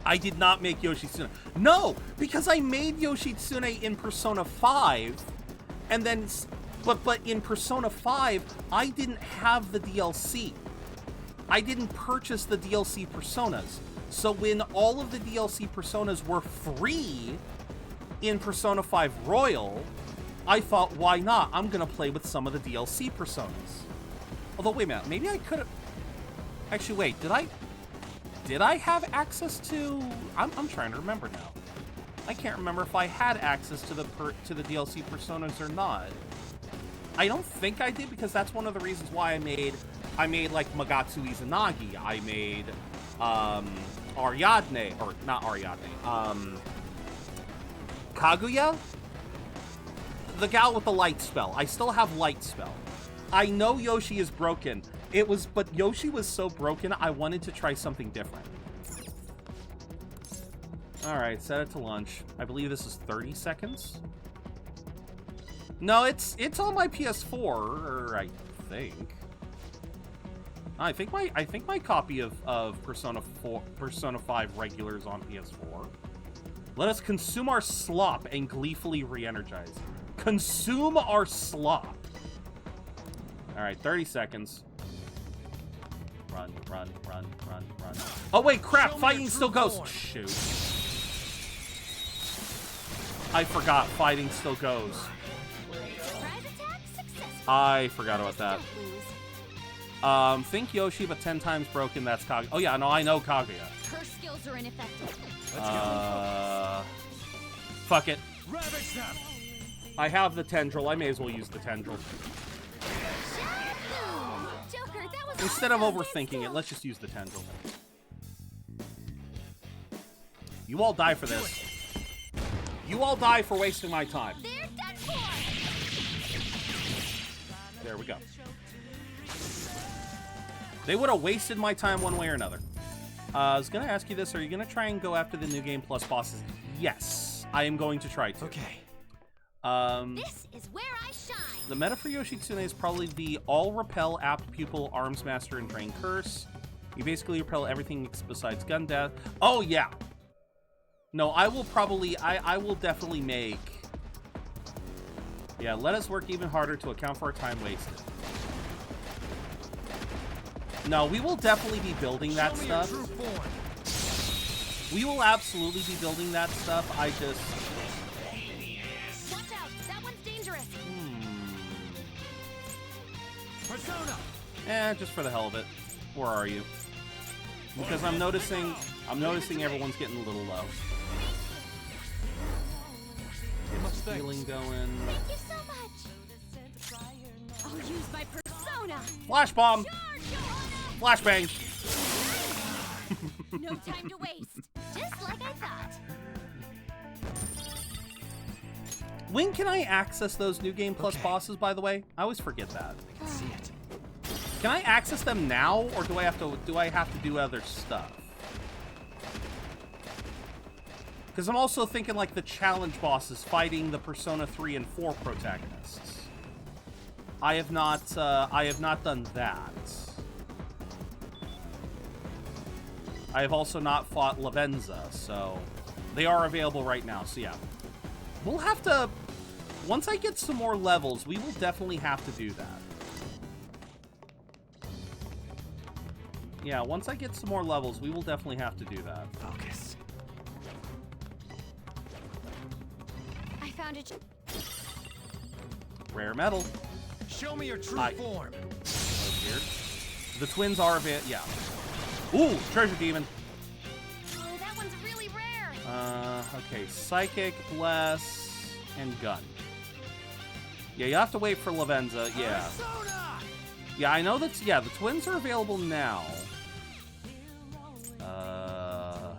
I did not make Yoshitsune. No, because I made Yoshitsune in Persona 5, and then, but in Persona 5, I didn't have the DLC. I didn't purchase the DLC Personas. So when all of the DLC Personas were free in Persona 5 Royal, I thought, why not? I'm gonna play with some of the DLC Personas. Although, wait a minute, maybe I could have... Actually, wait, did I have access to... I'm trying to remember now. I can't remember if I had access to the DLC Personas or not. I don't think I did, because that's one of the reasons why I made like Magatsu Izanagi. I made Ariadne, or not Ariadne, Kaguya? The gal with the light spell. I still have light spell. I know Yoshi is broken. But Yoshi was so broken, I wanted to try something different. Alright, set it to lunch. I believe this is 30 seconds. No, it's on my PS4, I think. I think my copy of Persona 5 regular is on PS4. Let us consume our slop and gleefully re-energize. Consume our slop. Alright, 30 seconds. Run, run, run, run, run. Oh wait, crap! Fighting still goes. Shoot. I forgot. Fighting still goes. I forgot about that. Think Yoshi, but 10 times broken. That's Kaguya. Oh yeah, no, I know Kaguya. Her skills are ineffective. Fuck it. I have the tendril. I may as well use the tendril. Joker, that was Instead of overthinking it, let's just use the tendril. You all die for this. You all die for wasting my time. They're done for. There we go. They would have wasted my time one way or another. I was going to ask you this. Are you going to try and go after the New Game Plus bosses? Yes, I am going to try to. Okay. This is where I shine. The meta for Yoshitsune is probably the all repel, apt pupil, arms master, and drain curse. You basically repel everything besides gun death. Oh yeah. No, I will probably, I will definitely make. Yeah, let us work even harder to account for our time wasted. No, we will definitely be building that stuff. We will absolutely be building that stuff. I just. Watch out, that one's dangerous. Persona. Just for the hell of it. Where are you? Because I'm noticing everyone's getting a little low. Get some healing going. Thank you so much. I'll use my persona. Flash bomb. Flashbang. No time to waste. Just like I thought. When can I access those New Game Plus bosses, by the way? I always forget that. I can see it. Can I access them now, or do I have to do other stuff? Because I'm also thinking like the challenge bosses fighting the Persona 3 and 4 protagonists. I have not done that. I have also not fought Lavenza, so they are available right now. So yeah, we'll have to. Once I get some more levels, we will definitely have to do that. Yeah, once I get some more levels, we will definitely have to do that. Focus. I found it. Rare metal. Show me your true form. That's weird. The twins are a bit, yeah. Ooh, treasure demon. Oh, that one's really rare. Okay, psychic, bless, and gun. Yeah, you have to wait for Lavenza. Yeah. Yeah, I know that's. Yeah, the twins are available now.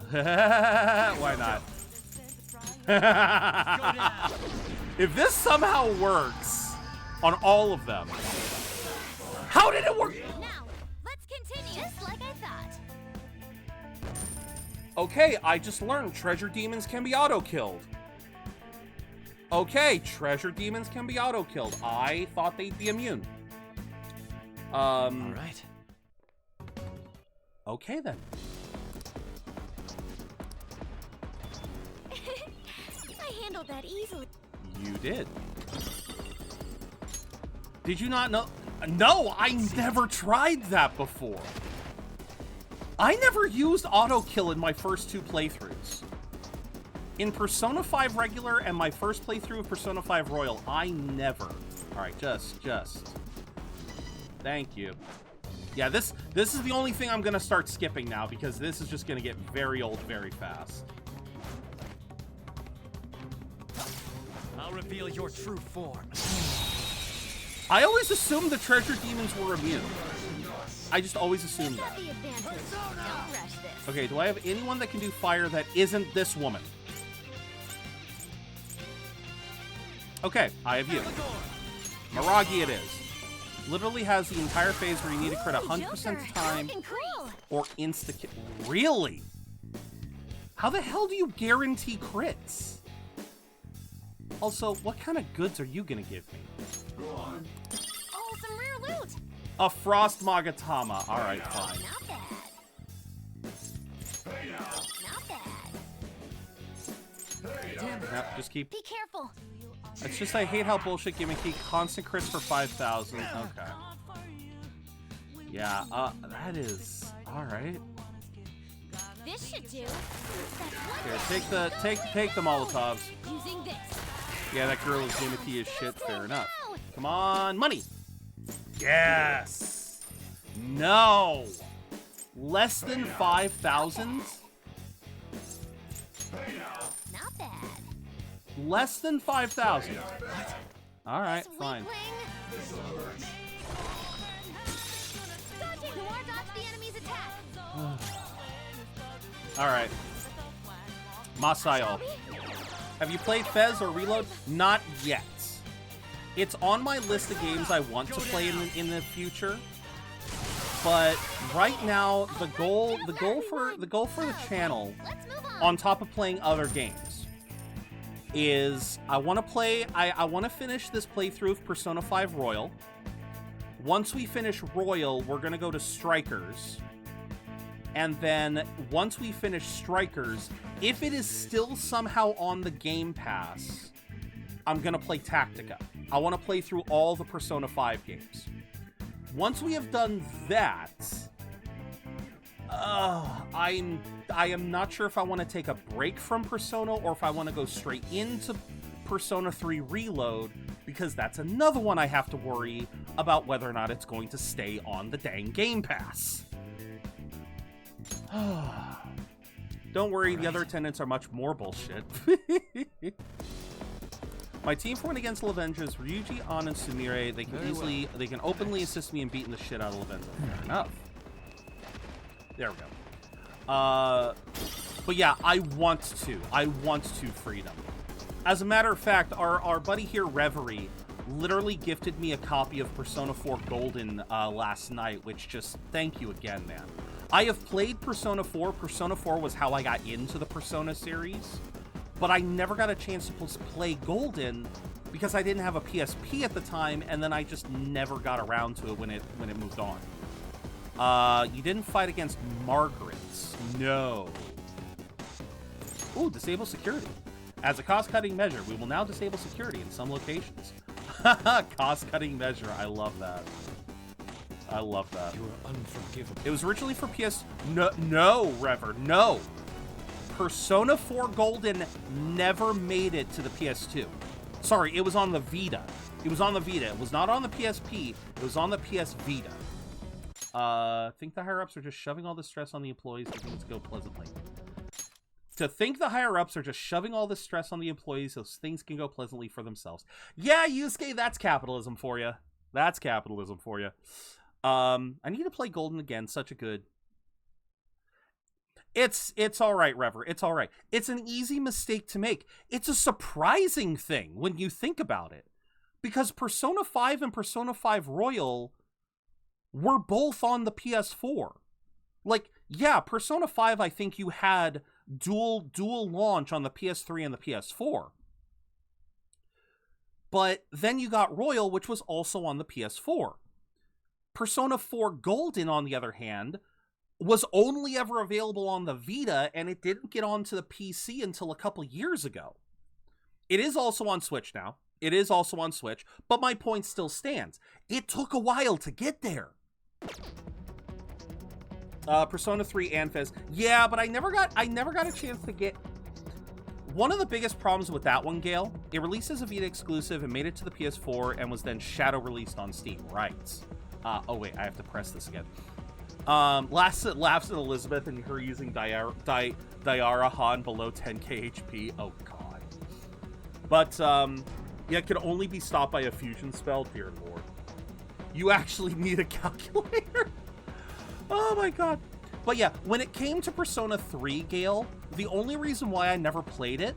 Why not? If this somehow works on all of them, how did it work? Now, let's continue. Just like I thought. Okay, I just learned treasure demons can be auto-killed. Okay, treasure demons can be auto-killed. I thought they'd be immune. All right. Okay then. I handled that easily. You did. Did you not know? No, I never tried that before. I never used auto-kill in my first two playthroughs. In Persona 5 Regular and my first playthrough of Persona 5 Royal, I never. Alright, just. Thank you. Yeah, this is the only thing I'm gonna start skipping now, because this is just gonna get very old very fast. I'll reveal your true form. I always assumed the treasure demons were immune. I just always assumed that. Okay, do I have anyone that can do fire that isn't this woman? Okay, I have you. Miragi it is. Literally has the entire phase where you need to crit 100% of the time or insta-kill. Really? How the hell do you guarantee crits? Also, what kind of goods are you gonna give me? Oh, some rare loot. A Frost Magatama. Alright, fine. Not bad. Not bad. Yep, just keep... Be careful. It's just I hate how bullshit gimmicky. Constant crits for 5,000. Okay. Yeah, that is... Alright. This should do. Here, take the Molotovs. Using this. Yeah, that girl is gimmicky as shit. Fair enough. Come on, money. Yes. No. Less than 5,000? Not bad. Less than 5,000. All right, fine. All right. Masayo. Have you played Fez or Reload? Not yet. It's on my list of games I want to play in the future. But right now, the goal for the channel, on top of playing other games, is I want to finish this playthrough of Persona 5 Royal. Once we finish Royal, we're gonna go to Strikers. And then once we finish Strikers, if it is still somehow on the Game Pass, I'm gonna play Tactica. I want to play through all the Persona 5 games. Once we have done that, I am not sure if I want to take a break from Persona or if I want to go straight into Persona 3 Reload, because that's another one I have to worry about whether or not it's going to stay on the dang Game Pass. Don't worry, the other attendants are much more bullshit. My team for win against Lavenza is Ryuji, An, and Sumire. They can openly assist me in beating the shit out of Lavenza. Fair enough. There we go. But yeah, I want to Freedom. As a matter of fact, our buddy here, Reverie, literally gifted me a copy of Persona 4 Golden last night, which just, thank you again, man. I have played Persona 4. Persona 4 was how I got into the Persona series, but I never got a chance to play Golden because I didn't have a PSP at the time, and then I just never got around to it when it moved on. You didn't fight against Margaret. No. Ooh, disable security. As a cost-cutting measure, we will now disable security in some locations. Cost-cutting measure. I love that. I love that. You are unforgivable. It was originally for PS... No, Rever, no. Persona 4 Golden never made it to the PS2. Sorry, it was on the Vita. It was on the Vita. It was not on the PSP. It was on the PS Vita. Think the higher-ups are just shoving all the stress on the employees so things go pleasantly. To think the higher-ups are just shoving all this stress on the employees so things can go pleasantly for themselves. Yeah, Yusuke, that's capitalism for you. That's capitalism for you. I need to play Golden again. Such a good... It's all right, Rever. It's all right. It's an easy mistake to make. It's a surprising thing when you think about it. Because Persona 5 and Persona 5 Royal were both on the PS4. Like, yeah, Persona 5, I think you had dual launch on the PS3 and the PS4. But then you got Royal, which was also on the PS4. Persona 4 Golden, on the other hand, was only ever available on the Vita, and it didn't get onto the PC until a couple years ago. It is also on Switch now. It is also on Switch, but my point still stands. It took a while to get there. Persona 3 and Fez. Yeah, but I never got a chance to get... One of the biggest problems with that one, Gale, it released as a Vita exclusive and made it to the PS4 and was then shadow released on Steam. Right. Oh wait, I have to press this again. Laughs at Elizabeth and her using Diara Han below 10k HP. Oh god. But, yeah, it could only be stopped by a fusion spell. Dear lord. You actually need a calculator. Oh my god. But yeah, when it came to Persona 3, Gale, the only reason why I never played it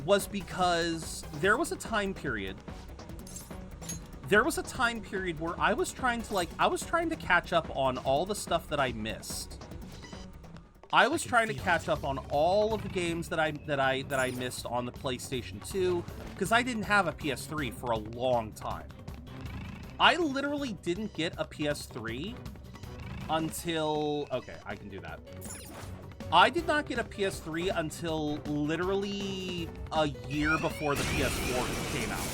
was because there was a time period where I was trying to catch up on all the stuff that I missed. I was trying to catch up on all of the games that I missed on the PlayStation 2 because I didn't have a PS3 for a long time. I literally didn't get a PS3 until... Okay, I can do that. I did not get a PS3 until literally a year before the PS4 came out.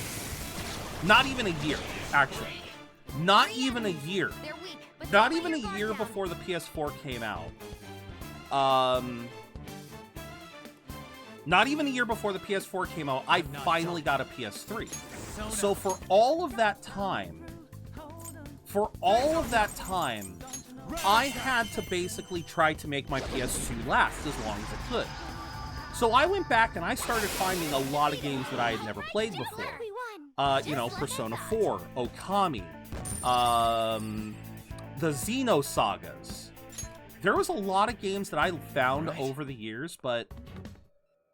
Not even a year, actually. Not even a year. Not even a year before the PS4 came out. Not even a year before the PS4 came out, I finally got a PS3. So for all of that time, I had to basically try to make my PS2 last as long as it could. So I went back and I started finding a lot of games that I had never played before. You know, Persona 4, Okami, the Xenosagas. There was a lot of games that I found over the years, but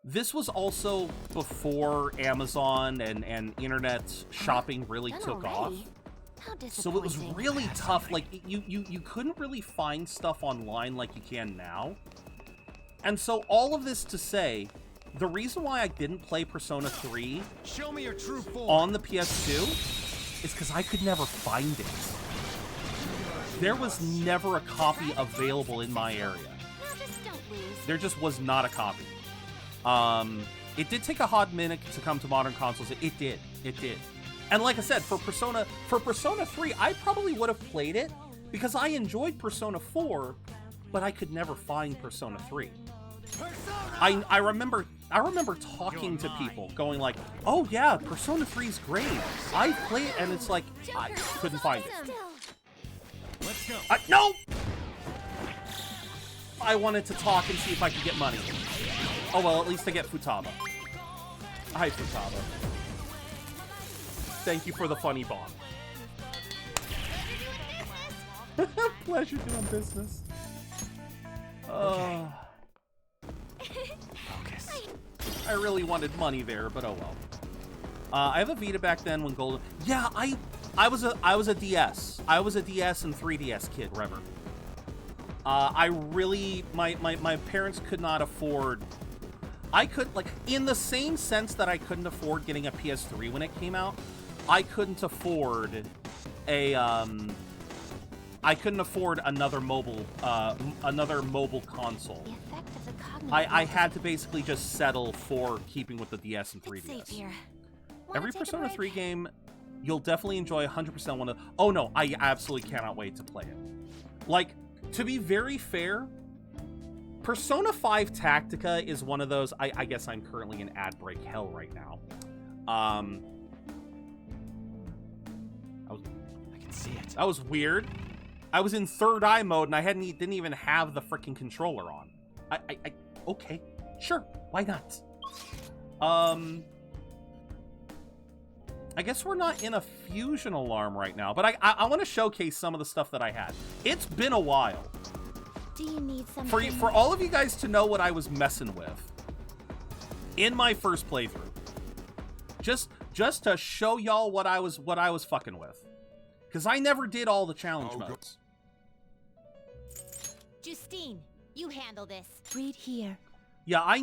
this was also before Amazon and internet shopping really took off. So it was really tough. Like, you couldn't really find stuff online like you can now. And so all of this to say, the reason why I didn't play Persona 3 Show me your true form. on the PS2 is because I could never find it. There was never a copy available in my area. There just was not a copy. It did take a hot minute to come to modern consoles. It did. And like I said, for Persona 3, I probably would have played it because I enjoyed Persona 4, but I could never find Persona 3. I remember talking to people going like, "Oh yeah, Persona 3 is great. I played it," and it's like I couldn't find it. Let's go. No! I wanted to talk and see if I could get money. Oh well, at least I get Futaba. Hi, Futaba. Thank you for the funny bomb. Pleasure doing business. Focus. I really wanted money there, but oh well. I have a Vita back then when Golden... Yeah, I was a DS. I was a DS and 3DS kid, Rever. I really... My parents could not afford... I could, like, in the same sense that I couldn't afford getting a PS3 when it came out, I couldn't afford a, I couldn't afford another mobile console. I had to basically just settle for keeping with the DS and 3DS. Every Persona 3 game, you'll definitely enjoy 100% one of... Oh no, I absolutely cannot wait to play it. Like, to be very fair, Persona 5 Tactica is one of those... I guess I'm currently in ad break hell right now. I can see it. That was weird. I was in third eye mode and I didn't even have the freaking controller on. Okay, sure, why not? I guess we're not in a fusion alarm right now, but I want to showcase some of the stuff that I had. It's been a while. Do you need something? For all of you guys to know what I was messing with in my first playthrough, just to show y'all what I was fucking with, because I never did all the challenge modes. Justine, you handle this. Read here. Yeah, I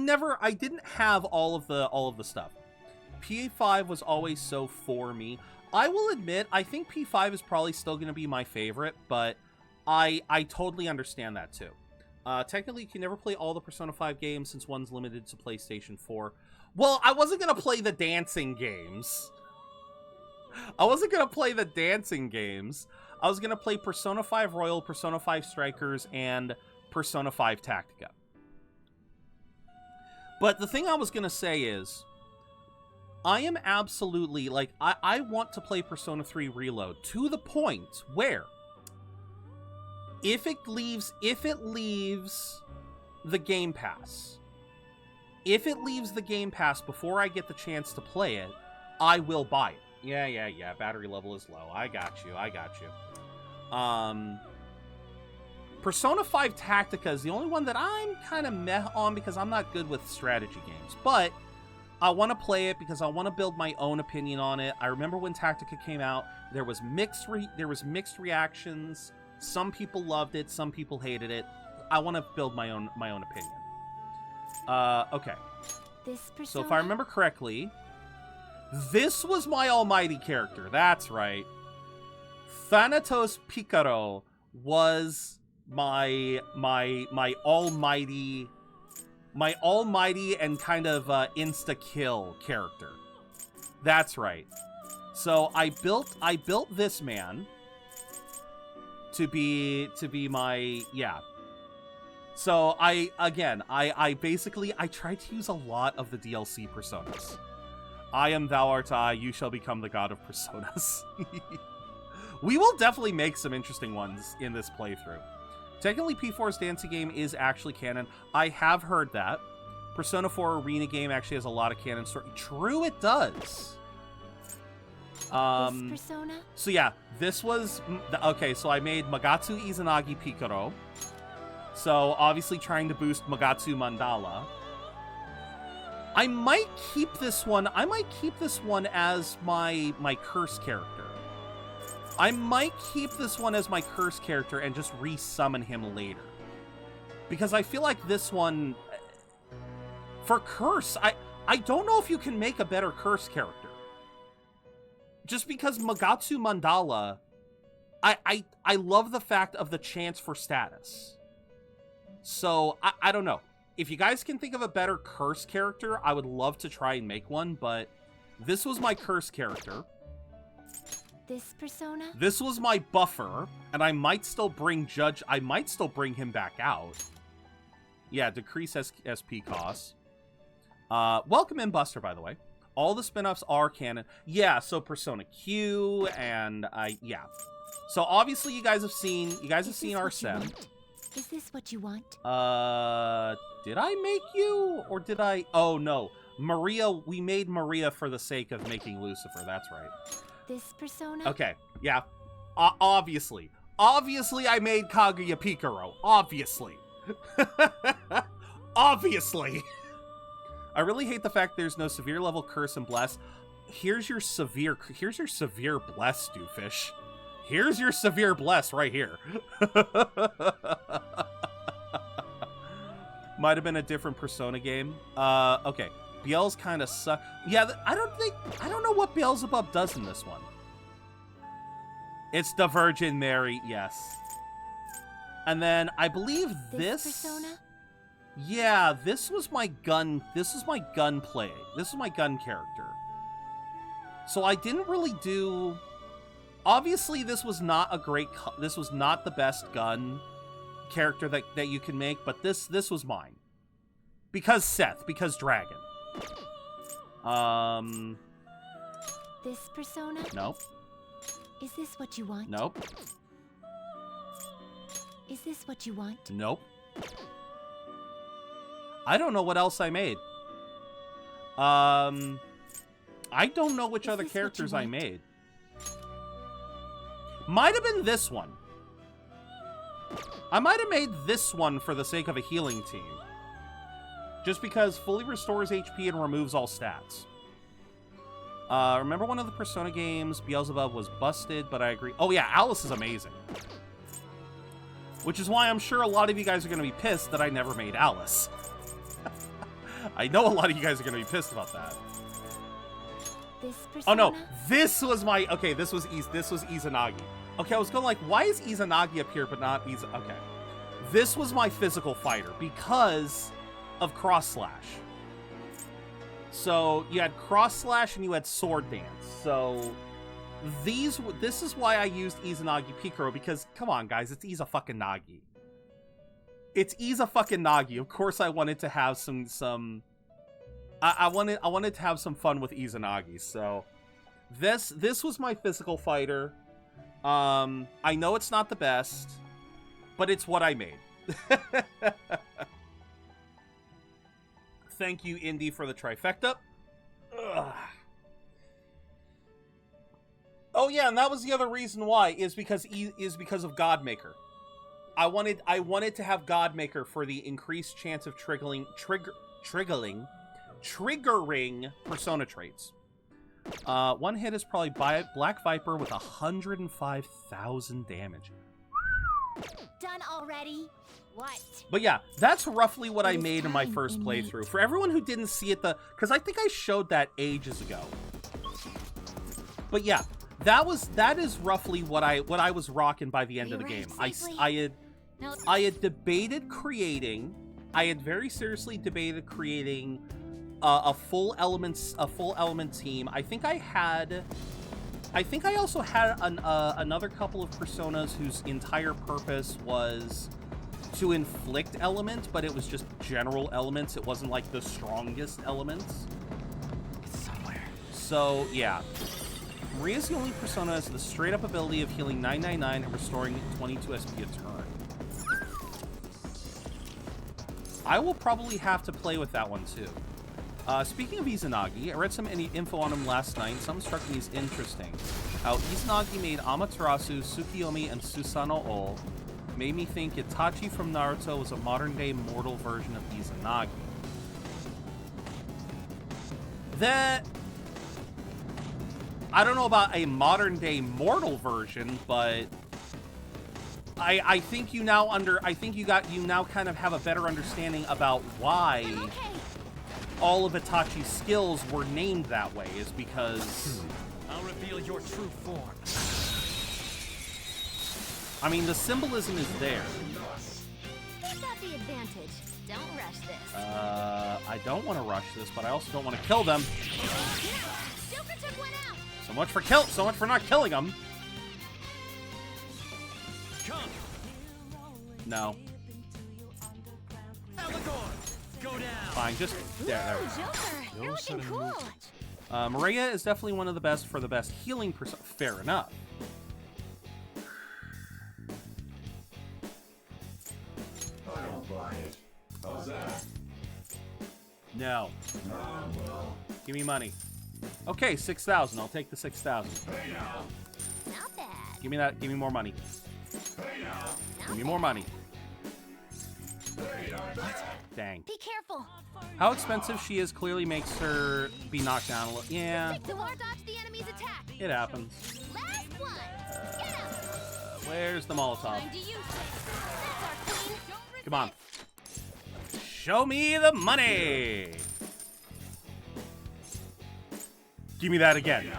didn't have all of the stuff. P5 was always so for me. I will admit, I think P5 is probably still going to be my favorite, but I totally understand that too. Technically, you can never play all the Persona 5 games since one's limited to PlayStation 4. Well, I wasn't going to play the dancing games. I was going to play Persona 5 Royal, Persona 5 Strikers, and Persona 5 Tactica. But the thing I was going to say is, I am absolutely, like, I want to play Persona 3 Reload to the point where if it leaves the Game Pass, before I get the chance to play it, I will buy it. Yeah. Battery level is low. I got you. Persona 5 Tactica is the only one that I'm kind of meh on because I'm not good with strategy games. But I want to play it because I want to build my own opinion on it. I remember when Tactica came out, there was mixed reactions. Some people loved it, some people hated it. I want to build my own opinion. Okay. So if I remember correctly, this was my almighty character. That's right. Thanatos Picaro was my almighty and kind of insta-kill character. That's right. So I built this man to be my, yeah. So I basically tried to use a lot of the DLC personas. I am thou art I, you shall become the god of personas. We will definitely make some interesting ones in this playthrough. Technically, P4's dancing game is actually canon. I have heard that. Persona 4 Arena game actually has a lot of canon story. True, it does. This Persona? So yeah, this was... Okay, so I made Magatsu Izanagi Picaro. So obviously trying to boost Magatsu Mandala. I might keep this one as my curse character. I might keep this one as my curse character and just re-summon him later. Because I feel like this one... For curse, I don't know if you can make a better curse character. Just because Magatsu Mandala... I love the fact of the chance for status. So, I don't know. If you guys can think of a better curse character, I would love to try and make one, but this was my curse character. This Persona? This was my buffer, and I might still bring him back out. Yeah, decrease SP costs. Welcome in, Buster, by the way. All the spin-offs are canon. Yeah, so Persona Q, and yeah. So obviously you guys have seen our set. Is this what you want? Did I make you, or did I? Oh, no. Maria, we made Maria for the sake of making Lucifer, that's right. This Persona? Okay, yeah. Obviously. Obviously I made Kaguya Picaro. Obviously. Obviously. I really hate the fact there's no severe level curse and bless. Here's your severe bless, Doofus. Here's your severe bless right here. Might have been a different Persona game. Okay. Biel's kind of suck. Yeah, I don't know what Beelzebub does in this one. It's the Virgin Mary, yes. And then I believe this Persona? Yeah, this was my gun play. This was my gun character. So I didn't really do... Obviously, this was not the best gun character that you can make, but this was mine. Because Seth, because Dragon. This Persona? Nope. Is this what you want? Nope. Is this what you want? Nope. I don't know what else I made. I don't know which other characters I made. Might have been this one. I might have made this one for the sake of a healing team. Just because fully restores HP and removes all stats. Remember one of the Persona games, Beelzebub was busted, but I agree. Oh yeah, Alice is amazing. Which is why I'm sure a lot of you guys are going to be pissed that I never made Alice. I know a lot of you guys are going to be pissed about that. This Persona? Oh no, this was my... Okay, this was Izanagi. Okay, I was going like, why is Izanagi up here but not Okay. This was my physical fighter because of Cross Slash. So you had Cross Slash and you had Sword Dance. So this is why I used Izanagi Picaro, because come on guys, it's Iza fucking Nagi. It's Iza fucking Nagi. Of course I wanted to have some I wanted to have some fun with Izanagi. So this was my physical fighter. I know it's not the best, but it's what I made. Thank you, Indy, for the trifecta. Ugh. yeah, and that was the other reason why is because of Godmaker. I wanted to have Godmaker for the increased chance of triggering Persona traits. One hit is probably Black Viper with 105,000 damage. Done already? What? But yeah, that's roughly what I made in my first playthrough. For everyone who didn't see it, because I think I showed that ages ago. But yeah, that is roughly what I was rocking by the end of the game. I had debated creating. I had very seriously debated creating a full element team. I think I also had another couple of personas whose entire purpose was to inflict element, but it was just general elements. It wasn't like the strongest elements. It's somewhere. So yeah, Maria's the only persona has the straight up ability of healing 999 and restoring 22 SP a turn. I will probably have to play with that one too. Speaking of Izanagi, I read some info on him last night. Some struck me as interesting. How Izanagi made Amaterasu, Tsukiyomi, and Susanoo all made me think Itachi from Naruto was a modern-day mortal version of Izanagi. That... I don't know about a modern-day mortal version, but... I think you now kind of have a better understanding about why all of Itachi's skills were named that way, is because... I'll reveal your true form. I mean, the symbolism is there. Who's got the advantage? Don't rush this. I don't want to rush this, but I also don't want to kill them. Joker took one out. So much for not killing them. Come. No. Alagorn, go down. Fine, just there. Joker, you're looking cool. Maria is definitely one of the best for the best healing persona. Fair enough. I don't buy it. How's that? No. Well. Give me money. Okay, 6,000. I'll take the 6,000. Hey now. Not bad. Give me that. Give me more money. Hey now. Give me more money. Hey now. Dang. Be careful. How expensive she is clearly makes her be knocked down a little. Yeah, The war dodged the enemy's attack. it happens. Last one. Get up. Where's the Molotov? Time to use it. That's our queen. Don't Come on. Show me the money. Give me that again.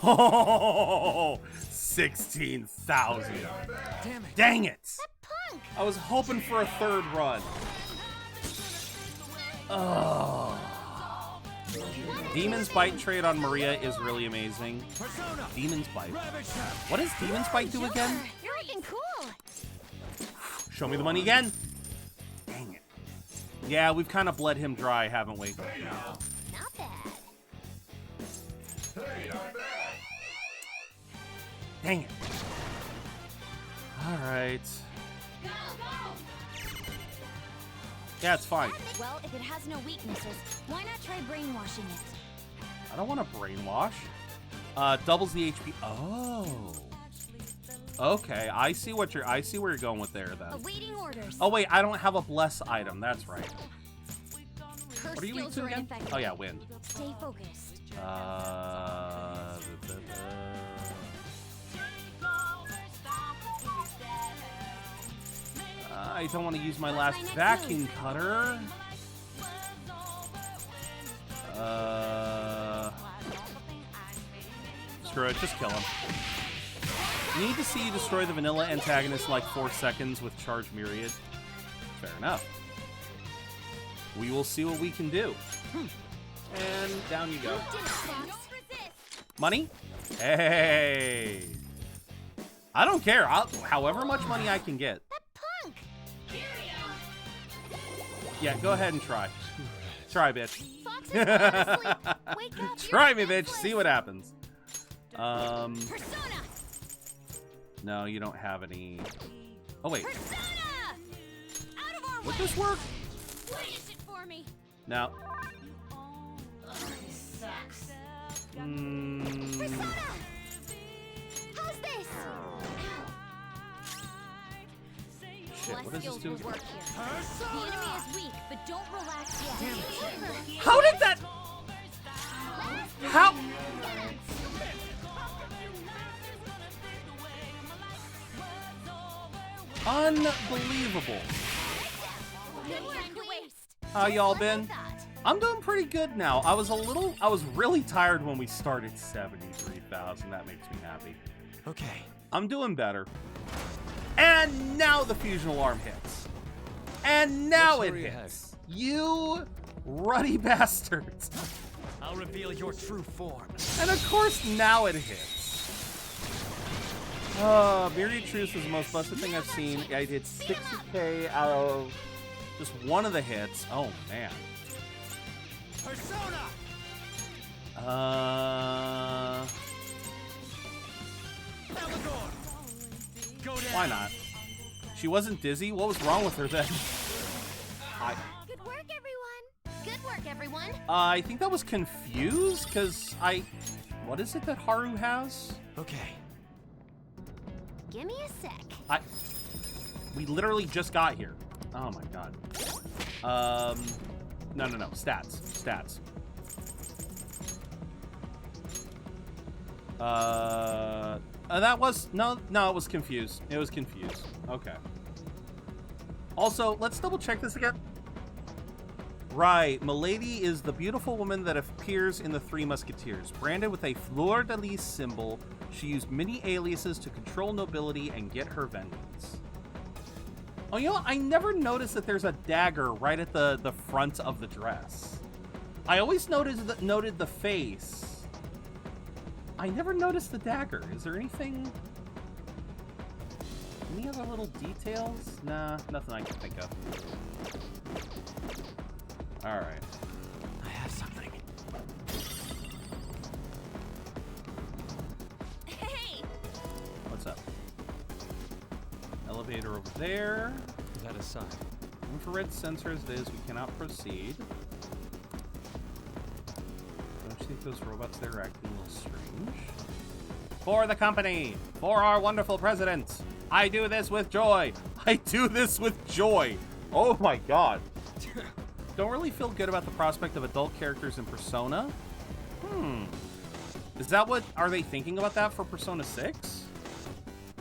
Oh, 16,000. Damn it. Dang it. Punk. I was hoping for a third run. Oh. Demon's Bite trade on Maria is really amazing. Persona. Demon's Bite. Ravage them. What does Demon's Bite do again? You're looking cool. Show me the money again. Dang it. Yeah, we've kind of bled him dry, haven't we? Not bad. Dang it. All right. Yeah, it's fine. Well, if it has no weaknesses, why not try brainwashing it? I don't want to brainwash. Doubles the HP. Oh. Okay, I see where you're going with there then. Awaiting orders. Oh wait, I don't have a bless item. That's right. Her What are you weak skills to are again? ineffective. Oh yeah, wind. Stay focused. I don't want to use my last vacuum cutter. Screw it, just kill him. Need to see you destroy the vanilla antagonist in like 4 seconds with Charge Myriad. Fair enough. We will see what we can do. And down you go. Money? Hey! I don't care. However much money I can get. Punk. Yeah, go ahead and try. Try, bitch. Fox is asleep. Wake up. Try You're me, bitch. defenseless. See what happens. Persona. No, you don't have any. Oh wait, Persona. Out of our would way. this work? Finish it for me. No. Sucks. Mm, Persona. How's this? Shit, what does this do? Work here. The enemy is weak, but don't relax yet. How did that? How? Unbelievable. How y'all been? I'm doing pretty good now. I was really tired when we started 73,000. That makes me happy. Okay. I'm doing better. And now the fusion alarm hits. And now it hits. You ruddy bastards. I'll reveal your true form. And of course now it hits. Myriad Truce is the most busted thing I've seen. I did 60k out of just one of the hits. Oh man. Persona! Go down. Why not? She wasn't dizzy? What was wrong with her then? Good work, everyone. Good work, everyone. I think that was confused, because what is it that Haru has? Okay. Give me a sec. We literally just got here. Oh my god. No. Stats. That was, no, it was confused. It was confused. Okay. Also, let's double check this again. Right, Milady is the beautiful woman that appears in the Three Musketeers. Branded with a fleur-de-lis symbol, she used many aliases to control nobility and get her vengeance. Oh, you know, I never noticed that there's a dagger right at the front of the dress. I always noted the face. I never noticed the dagger. Is there anything? Any other little details? Nah, nothing I can think of. Alright. I have something. Hey! What's up? Elevator over there. Is that a sign? Infrared sensors it is. We cannot proceed. Don't you think those robots there are acting a little strange? For the company! For our wonderful president! I do this with joy! I do this with joy! Oh my god. Don't really feel good about the prospect of adult characters in Persona? Is that what... Are they thinking about that for Persona 6?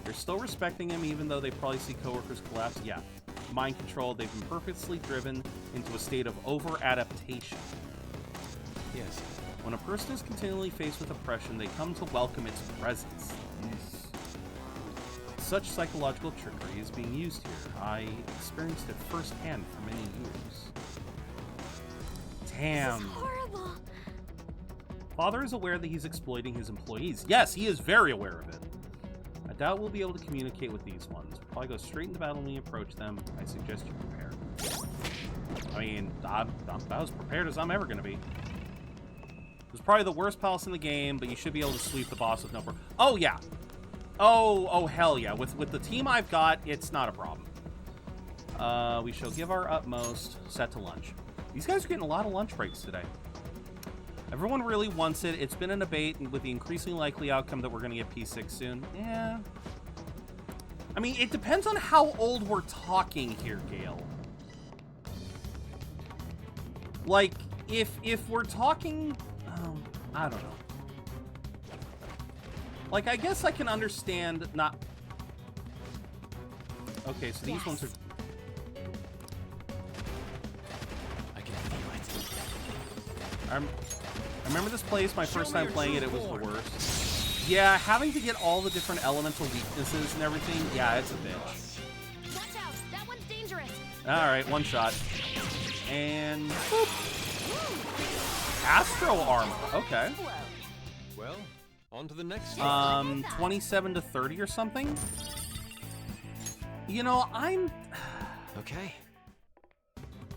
They're still respecting him even though they probably see coworkers collapse? Yeah. Mind control, they've been purposely driven into a state of over-adaptation. Yes. When a person is continually faced with oppression, they come to welcome its presence. Such psychological trickery is being used here. I experienced it firsthand for many years. Damn. This is horrible. Father is aware that he's exploiting his employees. Yes, he is very aware of it. I doubt we'll be able to communicate with these ones. We'll probably go straight into battle when we approach them. I suggest you prepare. I mean, I'm about as prepared as I'm ever going to be. It's probably the worst palace in the game, but you should be able to sweep the boss with no problem. Oh, yeah. Oh, hell yeah. With the team I've got, it's not a problem. We shall give our utmost. Set to lunch. These guys are getting a lot of lunch breaks today. Everyone really wants it. It's been a debate with the increasingly likely outcome that we're going to get P6 soon. Yeah. I mean, it depends on how old we're talking here, Gale. Like, if we're talking... I don't know. Like, I guess I can understand not... Okay, so these ones are... I can feel it. I remember this place, my first time playing it, it was the worst. Yeah, having to get all the different elemental weaknesses and everything, yeah, it's a bitch. Watch out, that one's dangerous. Alright, one shot. And... Boop. Astro armor, okay. Well, on to the next. 27 to 30 or something? You know, Okay.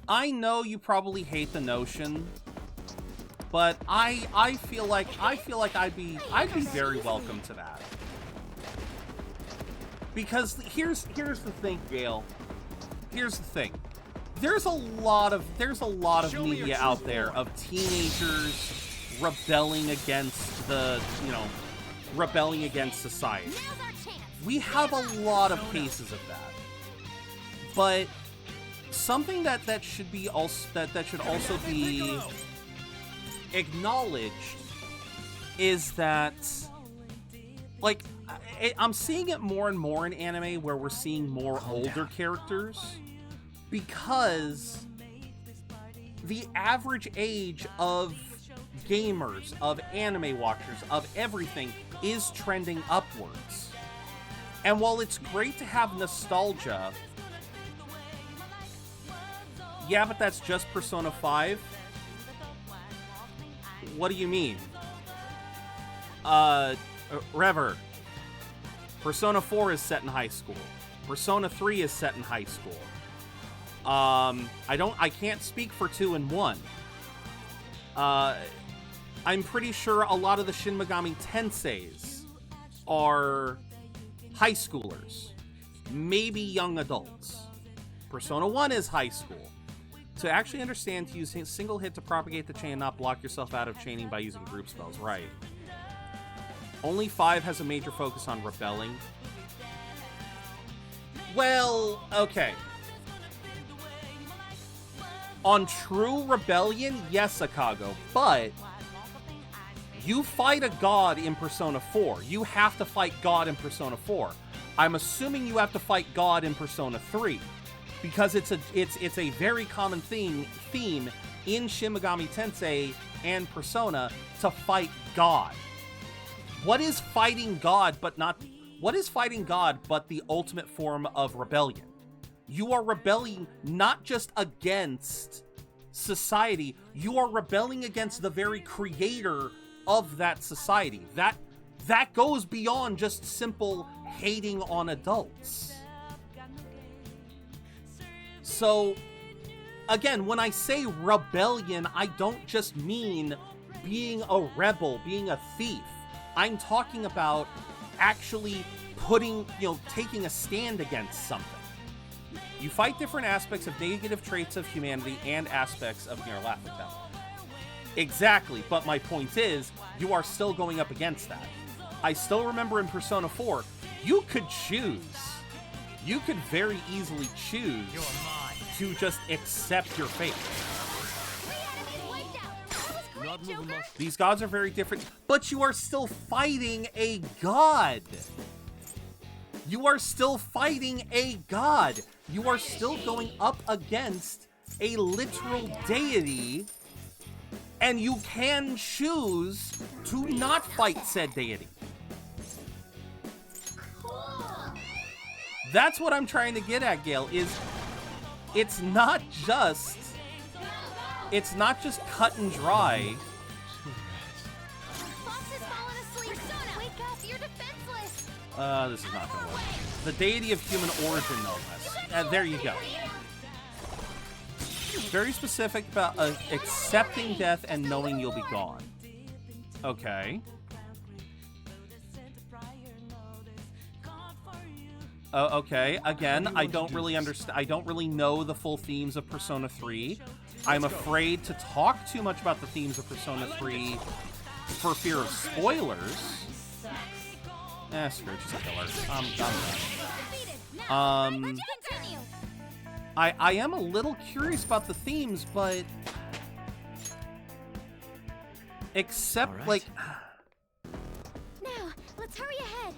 I know you probably hate the notion, but I feel like I'd be very welcome to that. Because here's the thing, Gale. Here's the thing. There's a lot of media out there of teenagers rebelling against the, you know, rebelling against society. We have a lot of cases of that. But something that should be also that should also be acknowledged is that, like, I'm seeing it more and more in anime where we're seeing more older characters, because the average age of gamers, of anime watchers, of everything is trending upwards. And while it's great to have nostalgia, yeah, but that's just Persona 5? What do you mean? Rever, Persona 4 is set in high school. Persona 3 is set in high school. I can't speak for 2 and 1. I'm pretty sure a lot of the Shin Megami Tenseis are high schoolers, maybe young adults. Persona 1 is high school. To actually understand, to use a single hit to propagate the chain and not block yourself out of chaining by using group spells, right. Only 5 has a major focus on rebelling. Well, okay. On true rebellion, yes, Akago, but you fight a god in Persona 4. You have to fight God in Persona 4. I'm assuming you have to fight God in Persona 3, because it's a very common theme in Shin Megami Tensei and Persona to fight God. What is fighting God but the ultimate form of rebellion? You are rebelling not just against society, you are rebelling against the very creator of that society. That goes beyond just simple hating on adults. So, again, when I say rebellion, I don't just mean being a rebel, being a thief. I'm talking about actually taking a stand against something. You fight different aspects of negative traits of humanity and aspects of your laughing town. Exactly, but my point is, you are still going up against that. I still remember in Persona 4, you could choose. You could very easily choose to just accept your fate. These gods are very different, but you are still fighting a god. You are still fighting a god. You are still going up against a literal deity, and you can choose to not fight said deity. That's what I'm trying to get at, Gale, is it's not just cut and dry. This is not gonna work. The deity of human origin, no less. There you go. Very specific about accepting death and knowing you'll be gone. Okay. Okay. Again, I don't really understand. I don't really know the full themes of Persona 3. I'm afraid to talk too much about the themes of Persona 3 for fear of spoilers. Screw it, just kill her. I'm done. I am a little curious about the themes, but except right. Like. Now, let's hurry ahead.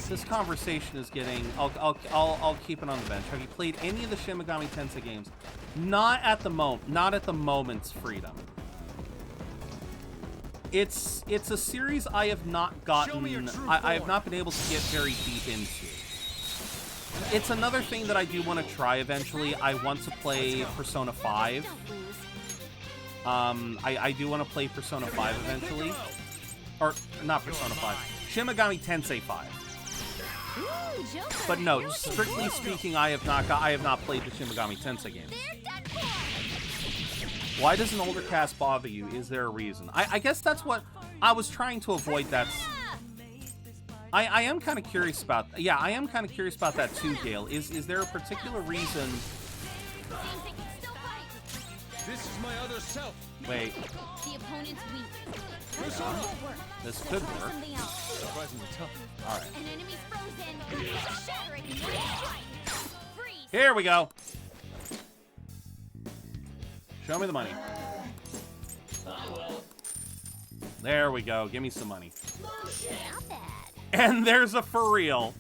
This conversation is getting. I'll keep it on the bench. Have you played any of the Shin Megami Tensei games? Not at the moment. Not at the moment's freedom. It's a series I have not gotten. I have not been able to get very deep into. It's another thing that I do want to try eventually. I want to play Persona 5. I do want to play Persona 5 eventually, or not Persona 5. Shin Megami Tensei 5. But no, strictly speaking, I have not played the Shin Megami Tensei games. Why does an older cast bother you? Is there a reason? I guess that's what I was trying to avoid. I am kind of curious about. Yeah, I am kind of curious about that too, Gale. Is there a particular reason? This is my other self. Wait, The opponent's weak. Persona. this could Try work. something else. Surprisingly tough. All right. An enemy's frozen. Shattering. Strike. Freeze. Here we go. Show me the money. There we go. Give me some money. Not bad. And there's a for real.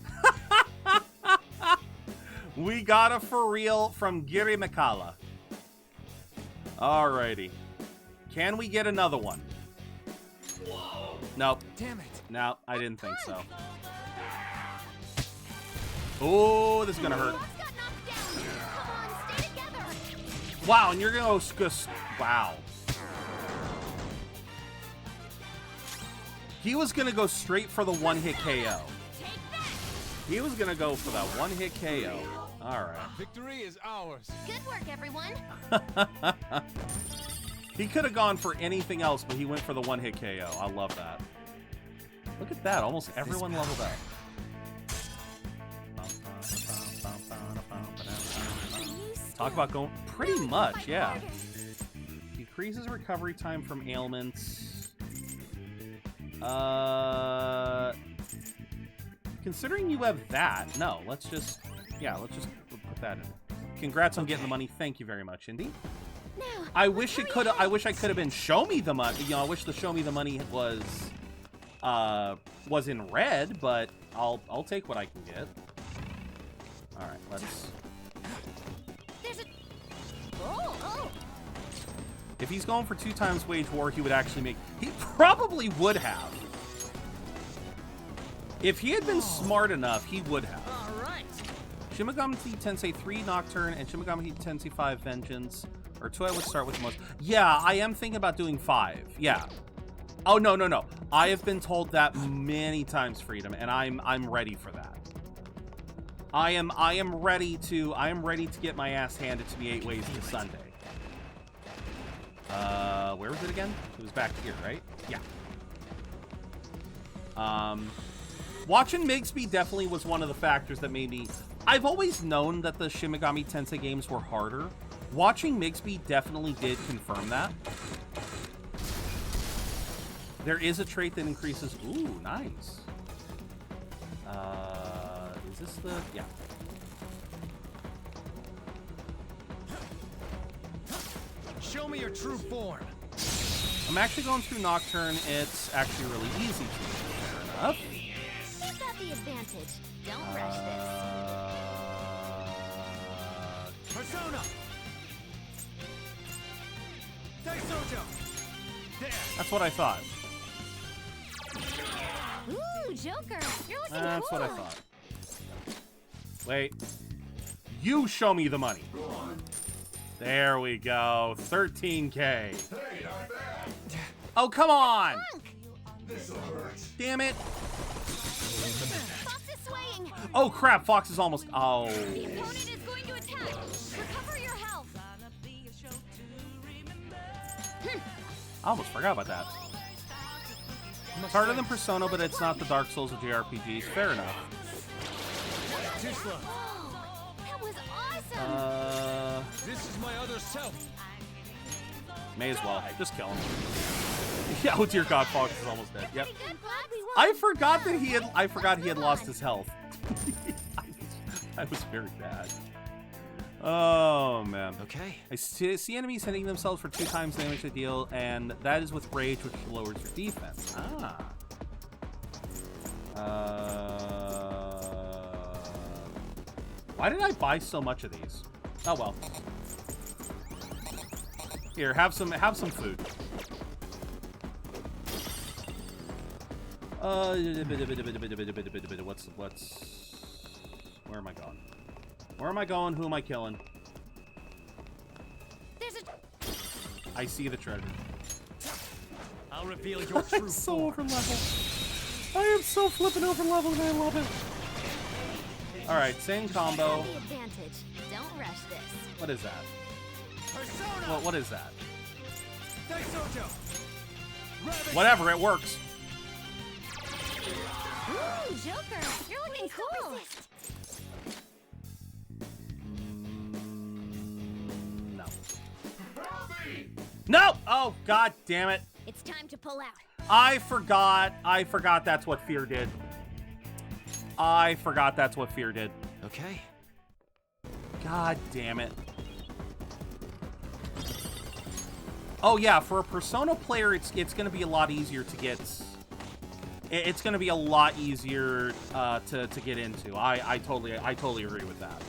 We got a for real from Giri Mikala. Alrighty. Can we get another one? Nope. Damn it. No, I didn't think so. Oh, this is gonna hurt. Boss got knocked down. Come on, stay together. Wow, and you're gonna go. Wow. He was gonna go straight for the one-hit KO. Take that. He was gonna go for that one-hit KO. All right. Victory is ours. Good work, everyone. He could have gone for anything else, but he went for the one-hit KO. I love that. Look at that. Almost everyone leveled up. Talk about going... Pretty much, yeah. Decreases recovery time from ailments. Considering you have that, no, let's just... Yeah, let's just put that in. Congrats on getting the money. Thank you very much, Indy. Now, I wish it could. I wish I could have been show me the money. You know, I wish the show me the money was in red, but I'll take what I can get. All right, let's. there's a. Oh. If he's going for 2 times wage war, he would actually make. He probably would have. If he had been smart enough, he would have. All right. Shin Megami Tensei 3 Nocturne and Shin Megami Tensei 5 Vengeance. Or 2 I would start with the most. Yeah, I am thinking about doing 5. Yeah. Oh, no. I have been told that many times, Freedom, and I'm ready for that. I am ready to get my ass handed to me 8 ways to Sunday. Where was it again? It was back here, right? Yeah. Watching Migsby definitely was one of the factors that made me... I've always known that the Shin Megami Tensei games were harder. Watching Migsby definitely did confirm that. There is a trait that increases... Ooh, nice. Is this the... Yeah. Show me your true form. I'm actually going through Nocturne. It's actually really easy to do. Fair enough. You've got the advantage. Don't rush this. Persona. Daisojo. There. That's what I thought. Ooh, Joker, you're looking That's cool. what I thought. Wait. You show me the money. There we go. 13K. Oh, come on! Damn it. Fox is swaying. Oh, crap. Fox is almost... Oh. The opponent is going to attack. Recover your health. I almost forgot about that. It's harder than Persona, but it's not the Dark Souls of JRPGs. Fair enough. Too slow. Oh, that was awesome. This is my other self. May as well. Just kill him. Yeah, oh dear God, Fox is almost dead. Yep. Pretty good, Fox. We won. I forgot he had lost his health. I was very bad. Oh man. Okay. I see enemies hitting themselves for 2 times the damage they deal, and that is with rage, which lowers your defense. Why did I buy so much of these? Oh well. Here, have some food. What's where am I going? Where am I going? Who am I killing? There's a. I see the treasure. I'll reveal your true I'm so form. over level. I am so flipping over level and I love it. Alright, same combo. The advantage. Don't rush this. What is that? Persona. What is that? Daisojo. Ravage. Whatever, it works. Ooh, Joker, you're looking cool. No. No! Oh, god damn it. It's time to pull out. I forgot that's what fear did. I forgot that's what fear did. Okay. God damn it. Oh yeah, for a Persona player, it's going to be a lot easier to get. It's going to be a lot easier to get into. I totally agree with that.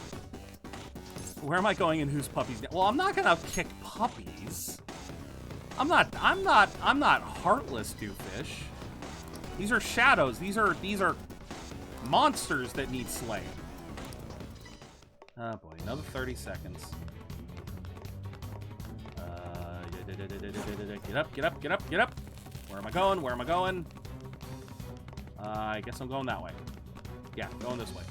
Where am I going and whose puppies? Well, I'm not going to kick puppies. I'm not heartless, doofus. These are shadows. These are monsters that need slaying. Oh boy, another 30 seconds. Get up, get up, get up, get up. Where am I going? Where am I going? I guess I'm going that way. Yeah, going this way.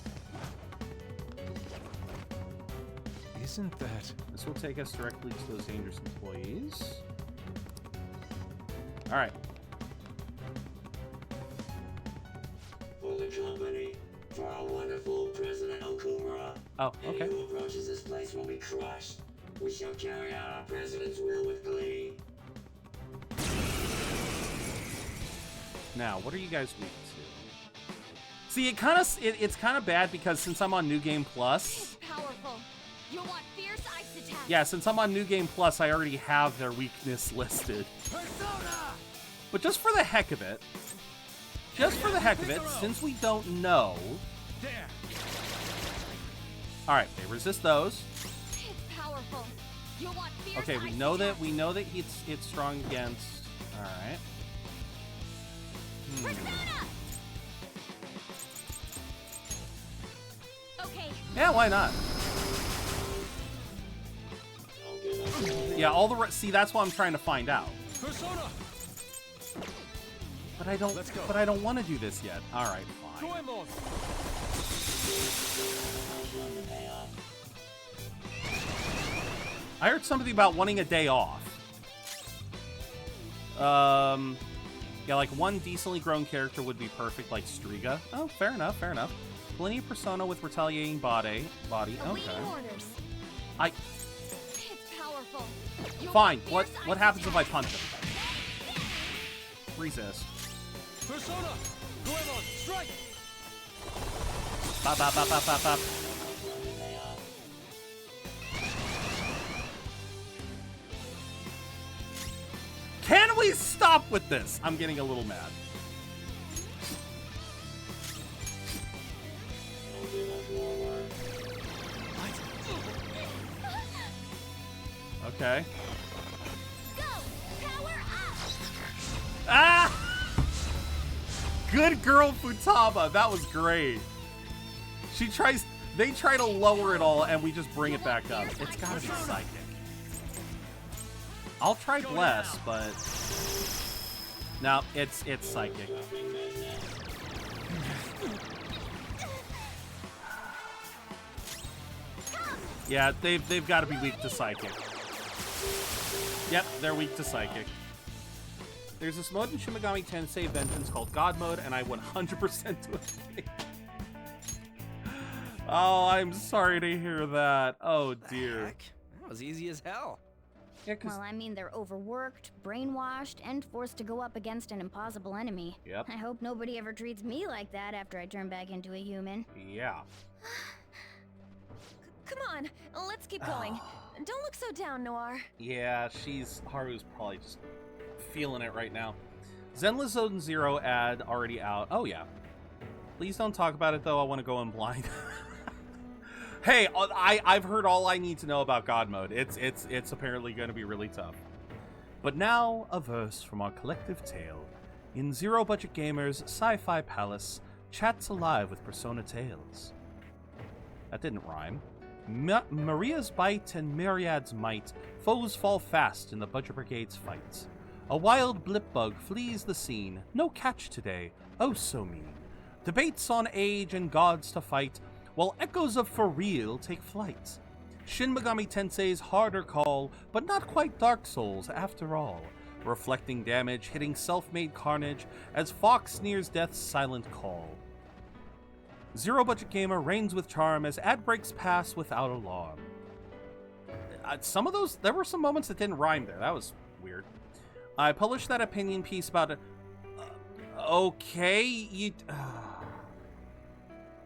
Isn't that... This will take us directly to those dangerous employees. All right. For the company, for our wonderful President Okumura. Oh, okay. Anyone who approaches this place will be crushed. We shall carry out our president's will with glee. Now, what are you guys weak to? See, it's kind of bad because since I'm on New Game Plus. Powerful. You want fierce ice attack. Yeah, since I'm on New Game Plus, I already have their weakness listed. Persona! But just for the heck of it, since we don't know. There. All right, they resist those. It's powerful. You want fierce Okay, we ice know attack. that it's strong against. All right. Persona! Okay. Yeah, why not? Yeah, all the see, that's what I'm trying to find out. Persona! But I don't. Let's go. But I don't want to do this yet. All right, fine. Goemon! I heard something about wanting a day off. Yeah, like one decently grown character would be perfect, like Striga. Oh, fair enough, fair enough. Plenty of Persona with retaliating body. Okay. Orders. It's powerful. You Fine. want What fierce happens ice if I attack. punch him? Resist. Persona! Goemon, strike! Bop, bop, bop, bop, bop, bop. Can we stop with this? I'm getting a little mad. Okay. Go! Power up! Ah! Good girl, Futaba. That was great. They try to lower it all, and we just bring it back up. It's gotta be psychic. I'll try bless, but no, it's psychic. Yeah, they've got to be weak to psychic. Yep, they're weak to psychic. There's this mode in Shin Megami Tensei Vengeance called God Mode, and I 100% do it. Oh, I'm sorry to hear that. Oh dear. Heck, that was easy as hell. Yeah, 'cause Well, I mean, they're overworked, brainwashed, and forced to go up against an impossible enemy. Yep. I hope nobody ever treats me like that after I turn back into a human. yeah. Come on, let's keep going. Don't look so down, Noir. Yeah, Haru's probably just feeling it right now. Zenless Zone Zero ad already out. Oh yeah. Please don't talk about it though. I want to go in blind. Hey, I've heard all I need to know about God Mode. It's apparently going to be really tough. But now a verse from our collective tale. In Zero Budget Gamer's Sci-Fi Palace, chats alive with Persona tales. That didn't rhyme. Maria's bite and Myriad's might, foes fall fast in the Budget Brigade's fight. A wild blip bug flees the scene, no catch today, oh so mean. Debates on age and gods to fight, while echoes of for real take flight. Shin Megami Tensei's harder call, but not quite Dark Souls after all. Reflecting damage, hitting self-made carnage, as Fox sneers death's silent call. Zero Budget Gamer reigns with charm as ad breaks pass without alarm. Some of those, there were some moments that didn't rhyme there. That was weird. I published that opinion piece about it. Okay,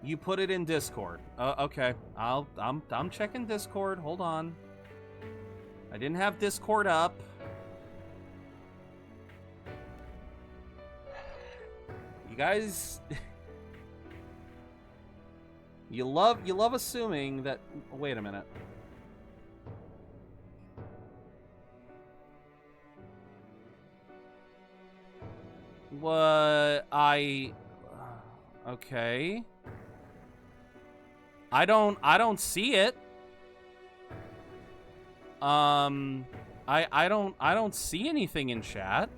you put it in Discord. Okay, I'm checking Discord. Hold on. I didn't have Discord up. You guys, you love assuming that. Wait a minute. What okay. I don't see it. I don't see anything in chat.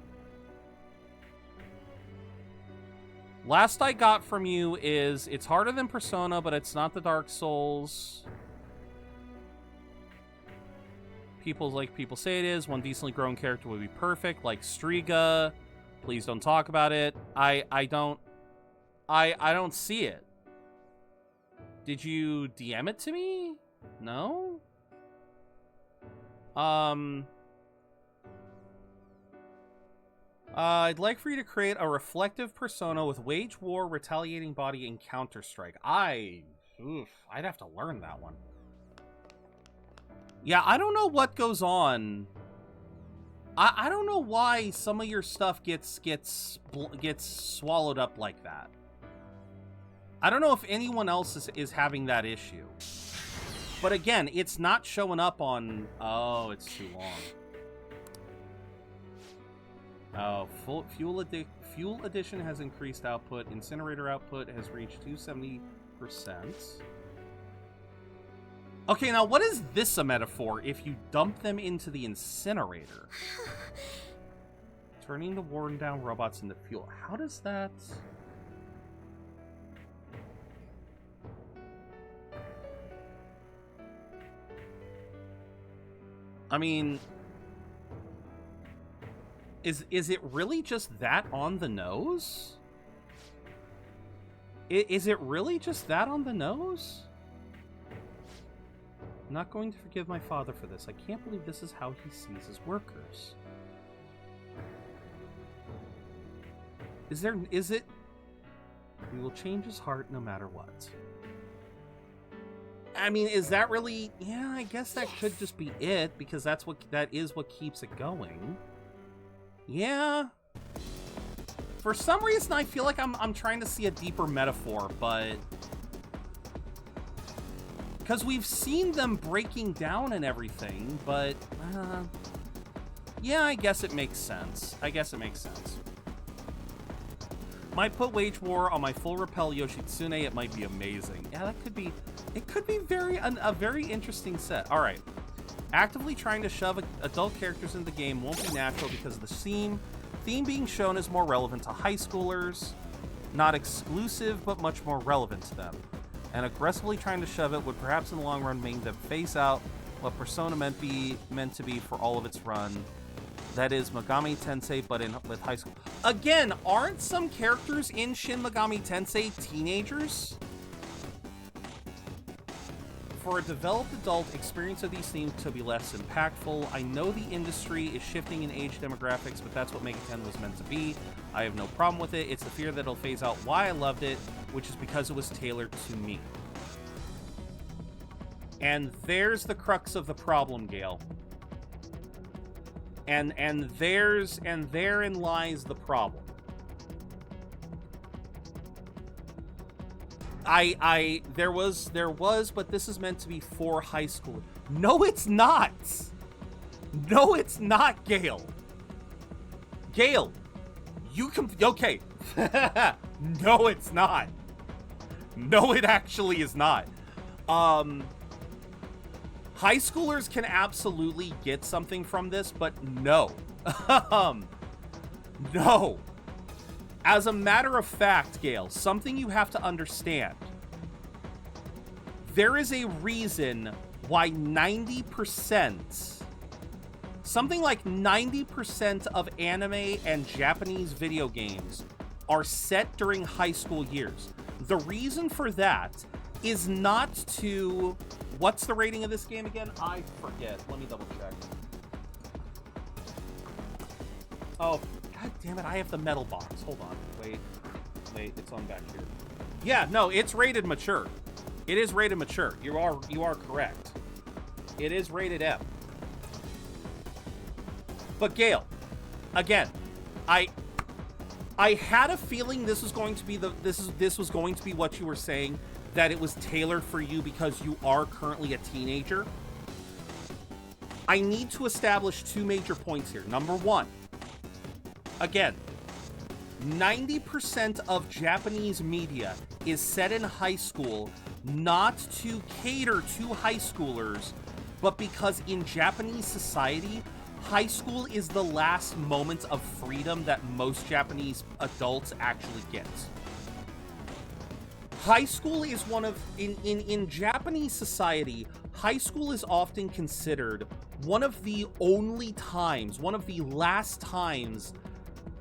Last I got from you is it's harder than Persona, but it's not the Dark Souls. People say it is. One decently grown character would be perfect, like Striga. Please don't talk about it. I don't see it. Did you DM it to me? No? I'd like for you to create a reflective persona with wage war, retaliating body, and Counter-Strike. I'd have to learn that one. Yeah, I don't know what goes on. I don't know why some of your stuff gets swallowed up like that. I don't know if anyone else is having that issue. But again, it's not showing up on... Oh, it's too long. Oh, fuel addition has increased output. Incinerator output has reached 270%. Okay, now what is this a metaphor if you dump them into the incinerator? Turning the worn down robots into fuel. How does that... I mean... Is it really just that on the nose? Is it really just that on the nose? I'm not going to forgive my father for this. I can't believe this is how he sees his workers. Is it? We will change his heart no matter what. I mean, is that really? Yeah, I guess that could just be it, because that is what keeps it going. Yeah. For some reason, I feel like I'm trying to see a deeper metaphor, but because we've seen them breaking down and everything, but yeah, I guess it makes sense. Might put Wage War on my full Repel Yoshitsune. It might be amazing. Yeah, that could be. It could be a very interesting set. All right. Actively trying to shove adult characters into the game won't be natural because of the theme being shown is more relevant to high schoolers, not exclusive, but much more relevant to them. And aggressively trying to shove it would perhaps in the long run make them phase out what Persona meant to be for all of its run. That is Megami Tensei, but with high school. Again, aren't some characters in Shin Megami Tensei teenagers? For a developed adult, experience of these themes to be less impactful. I know the industry is shifting in age demographics, but that's what Mega 10 was meant to be. I have no problem with it. It's the fear that it'll phase out why I loved it, which is because it was tailored to me. And there's the crux of the problem, Gale. And therein lies the problem. There was, but this is meant to be for high school. No, it's not. No, it's not, Gale. Gale, okay. No, it's not. No, it actually is not. High schoolers can absolutely get something from this, but no. No. As a matter of fact, Gale, something you have to understand. There is a reason why 90%, something like 90% of anime and Japanese video games are set during high school years. The reason for that is not to... What's the rating of this game again? I forget. Let me double check. Oh, god damn it, I have the metal box. Hold on. Wait, it's on back here. Yeah, no, it's rated mature. It is rated mature. You are correct. It is rated M. But Gale, again, I had a feeling this was going to be this was going to be what you were saying, that it was tailored for you because you are currently a teenager. I need to establish two major points here. Number one, again, 90% of Japanese media is set in high school not to cater to high schoolers, but because in Japanese society, high school is the last moments of freedom that most Japanese adults actually get. High school is one of, in Japanese society, high school is often considered one of the only times, one of the last times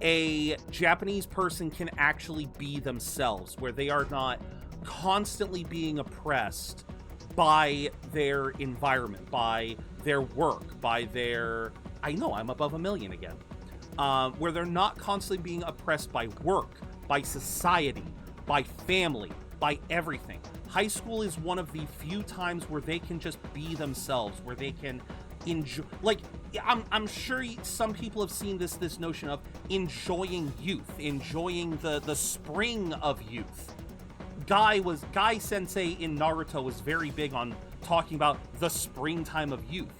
a Japanese person can actually be themselves, where they are not constantly being oppressed by their environment, by their work, by their... I know, I'm above 1 million again. Where they're not constantly being oppressed by work, by society, by family, by everything. High school is one of the few times where they can just be themselves, where they can enjoy... Like, I'm sure some people have seen this notion of enjoying youth, enjoying the spring of youth. Guy Sensei in Naruto was very big on talking about the springtime of youth.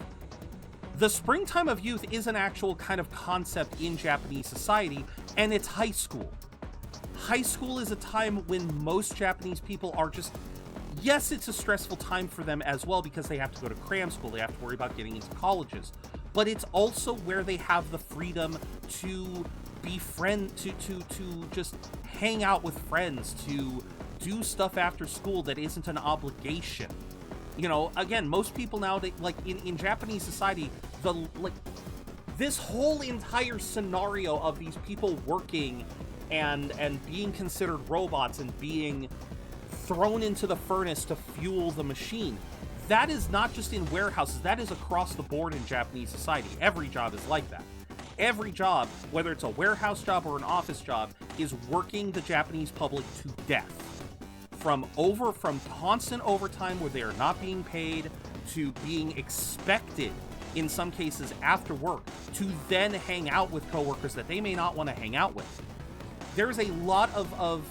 The springtime of youth is an actual kind of concept in Japanese society, and it's high school. High school is a time when most Japanese people are just... Yes, it's a stressful time for them as well because they have to go to cram school, they have to worry about getting into colleges, but it's also where they have the freedom to be to just hang out with friends, to do stuff after school that isn't an obligation. You know, again, most people now, like in Japanese society, this whole entire scenario of these people working and being considered robots and being thrown into the furnace to fuel the machine, that is not just in warehouses, that is across the board in Japanese society. Every job is like that. Every job, whether it's a warehouse job or an office job, is working the Japanese public to death. From constant overtime where they are not being paid, to being expected, in some cases after work, to then hang out with coworkers that they may not want to hang out with. There's a lot of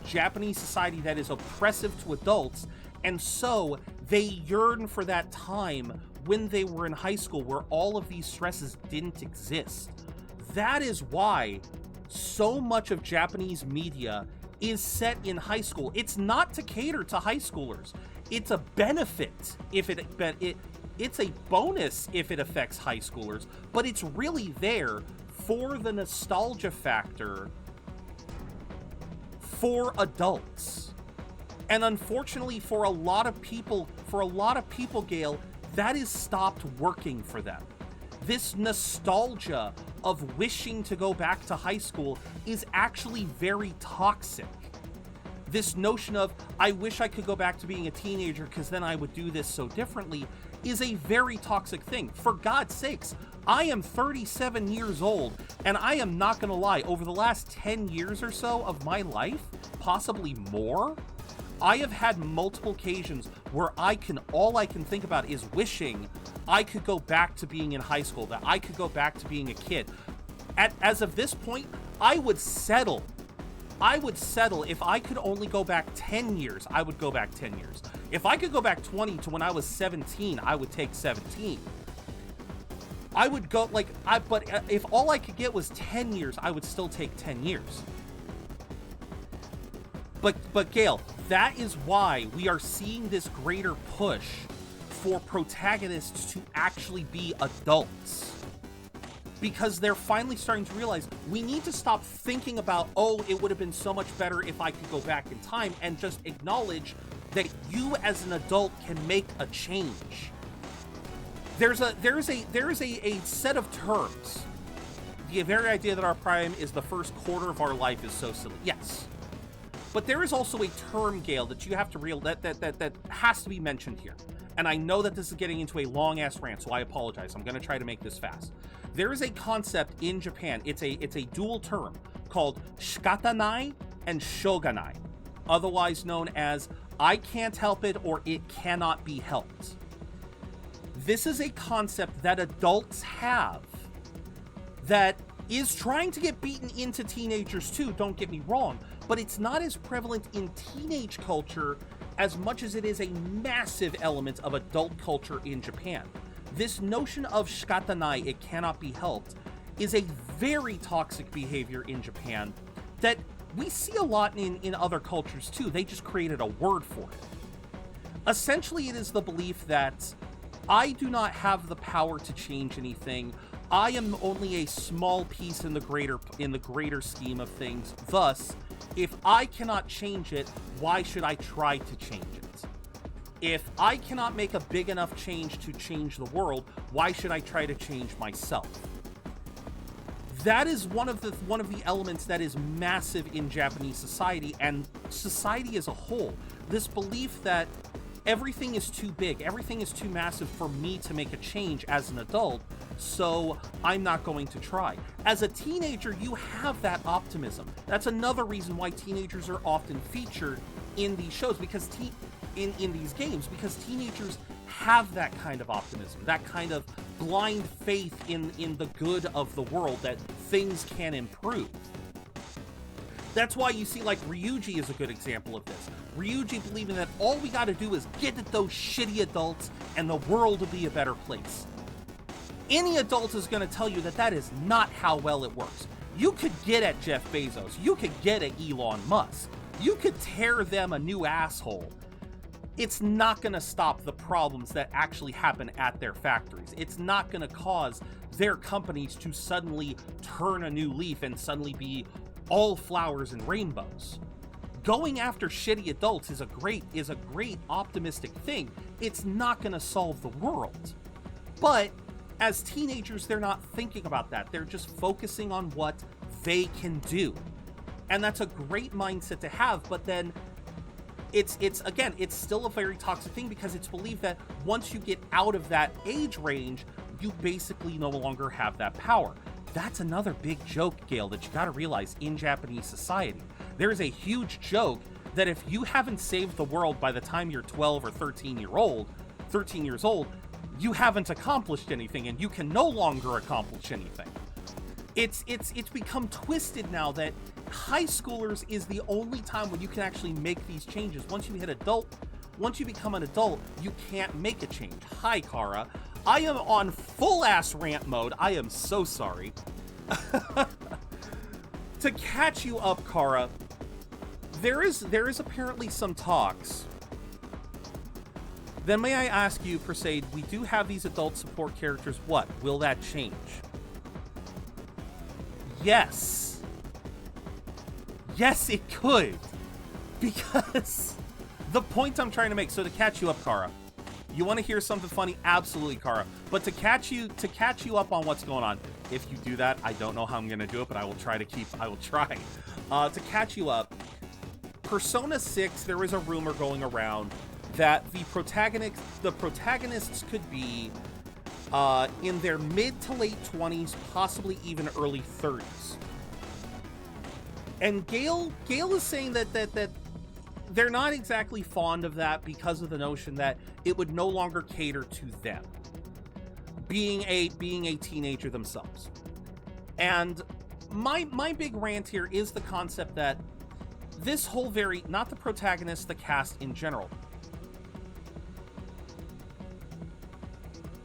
Japanese society that is oppressive to adults, and so they yearn for that time when they were in high school where all of these stresses didn't exist. That is why so much of Japanese media is set in high school. It's not to cater to high schoolers. It's a benefit if it's a bonus if it affects high schoolers, but it's really there for the nostalgia factor for adults. And unfortunately for a lot of people, Gale, that has stopped working for them. This nostalgia of wishing to go back to high school is actually very toxic. This notion of, I wish I could go back to being a teenager because then I would do this so differently, is a very toxic thing. For God's sakes, I am 37 years old, and I am not gonna lie, over the last 10 years or so of my life, possibly more, I have had multiple occasions where all I can think about is wishing I could go back to being in high school, that I could go back to being a kid. As of this point, I would settle if I could only go back 10 years, I would go back 10 years. If I could go back 20 to when I was 17, I would take 17. I would go, but if all I could get was 10 years, I would still take 10 years. But Gale, that is why we are seeing this greater push for protagonists to actually be adults. Because they're finally starting to realize we need to stop thinking about, oh, it would have been so much better if I could go back in time, and just acknowledge that you as an adult can make a change. There is a set of terms. The very idea that our prime is the first quarter of our life is so silly. Yes. But there is also a term, Gale, that you have to that has to be mentioned here. and I know that this is getting into a long-ass rant, so I apologize. I'm going to try to make this fast. There is a concept in Japan, it's a dual term, called shikatanai and shoganai, otherwise known as I can't help it or it cannot be helped. This is a concept that adults have that is trying to get beaten into teenagers too, don't get me wrong, but it's not as prevalent in teenage culture as much as it is a massive element of adult culture in Japan. This notion of shikatanai, it cannot be helped, is a very toxic behavior in Japan that we see a lot in other cultures too. They just created a word for it. Essentially, it is the belief that I do not have the power to change anything. I am only a small piece in the greater scheme of things. Thus, if I cannot change it, why should I try to change it? If I cannot make a big enough change to change the world, why should I try to change myself? That is one of the elements that is massive in Japanese society and society as a whole. This belief that everything is too big, everything is too massive for me to make a change as an adult, so I'm not going to try. As a teenager, you have that optimism. That's another reason why teenagers are often featured in these shows, because in these games, because teenagers have that kind of optimism, that kind of blind faith in the good of the world, that things can improve. That's why you see, like, Ryuji is a good example of this. Ryuji believing that all we gotta do is get at those shitty adults and the world will be a better place. Any adult is gonna tell you that that is not how well it works. You could get at Jeff Bezos, you could get at Elon Musk, you could tear them a new asshole. It's not gonna stop the problems that actually happen at their factories. It's not gonna cause their companies to suddenly turn a new leaf and suddenly be all flowers and rainbows. Going after shitty adults is a great optimistic thing. It's not gonna solve the world. But as teenagers, they're not thinking about that. They're just focusing on what they can do. And that's a great mindset to have, but then it's still a very toxic thing, because it's believed that once you get out of that age range, you basically no longer have that power. That's another big joke, Gale, that you gotta realize in Japanese society. There is a huge joke that if you haven't saved the world by the time you're 12 or 13 years old, you haven't accomplished anything, and you can no longer accomplish anything. It's become twisted now that high schoolers is the only time when you can actually make these changes. Once you become an adult, you can't make a change. Hi, Kara. I am on full-ass rant mode. I am so sorry. To catch you up, Kara, there is apparently some talks. Then may I ask you, Perseid, we do have these adult support characters. What? Will that change? Yes. Yes, it could. Because the point I'm trying to make, so to catch you up, Kara, you want to hear something funny? Absolutely, Kara. But to catch you up on what's going on, if you do that, I don't know how I'm going to do it, but I will try. To catch you up, Persona 6, there is a rumor going around that the protagonists could be in their mid to late 20s, possibly even early 30s. And Gale is saying that they're not exactly fond of that because of the notion that it would no longer cater to them, being a teenager themselves. And my big rant here is the concept that this whole not the protagonist, the cast in general.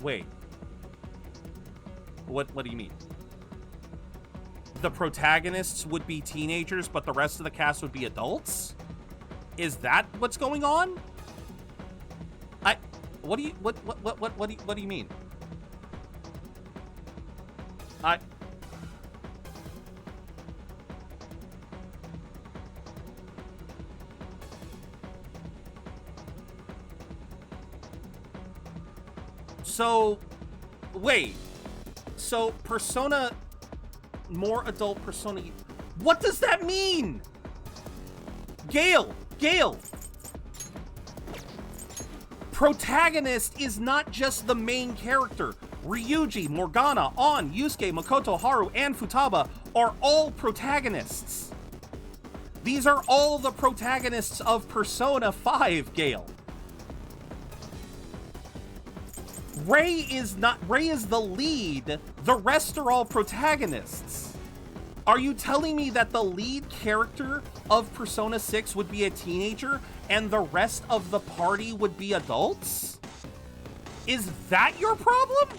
Wait. What do you mean? The protagonists would be teenagers, but the rest of the cast would be adults? Is that what's going on? What do you mean? So, wait. So, Persona, more adult Persona. What does that mean? Gale! protagonist is not just the main character. Ryuji, Morgana, An, Yusuke, Makoto, Haru, and Futaba are all protagonists. These are all the protagonists of Persona 5, Gale. Ray is the lead. The rest are all protagonists. Are you telling me that the lead character of Persona 6 would be a teenager and the rest of the party would be adults? Is that your problem?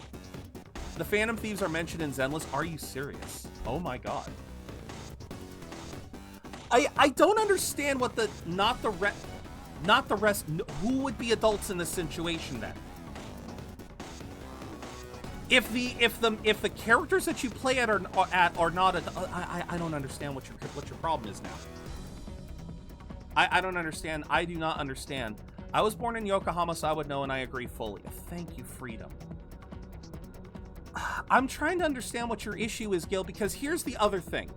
The Phantom Thieves are mentioned in Zenless. Are you serious? Oh my god. I don't understand what the not the rest. Who would be adults in this situation then? If the characters that you play at are not, I don't understand what your problem is now. I don't understand. I do not understand. I was born in Yokohama, so I would know, and I agree fully. Thank you, Freedom. I'm trying to understand what your issue is, Gil, because here's the other thing.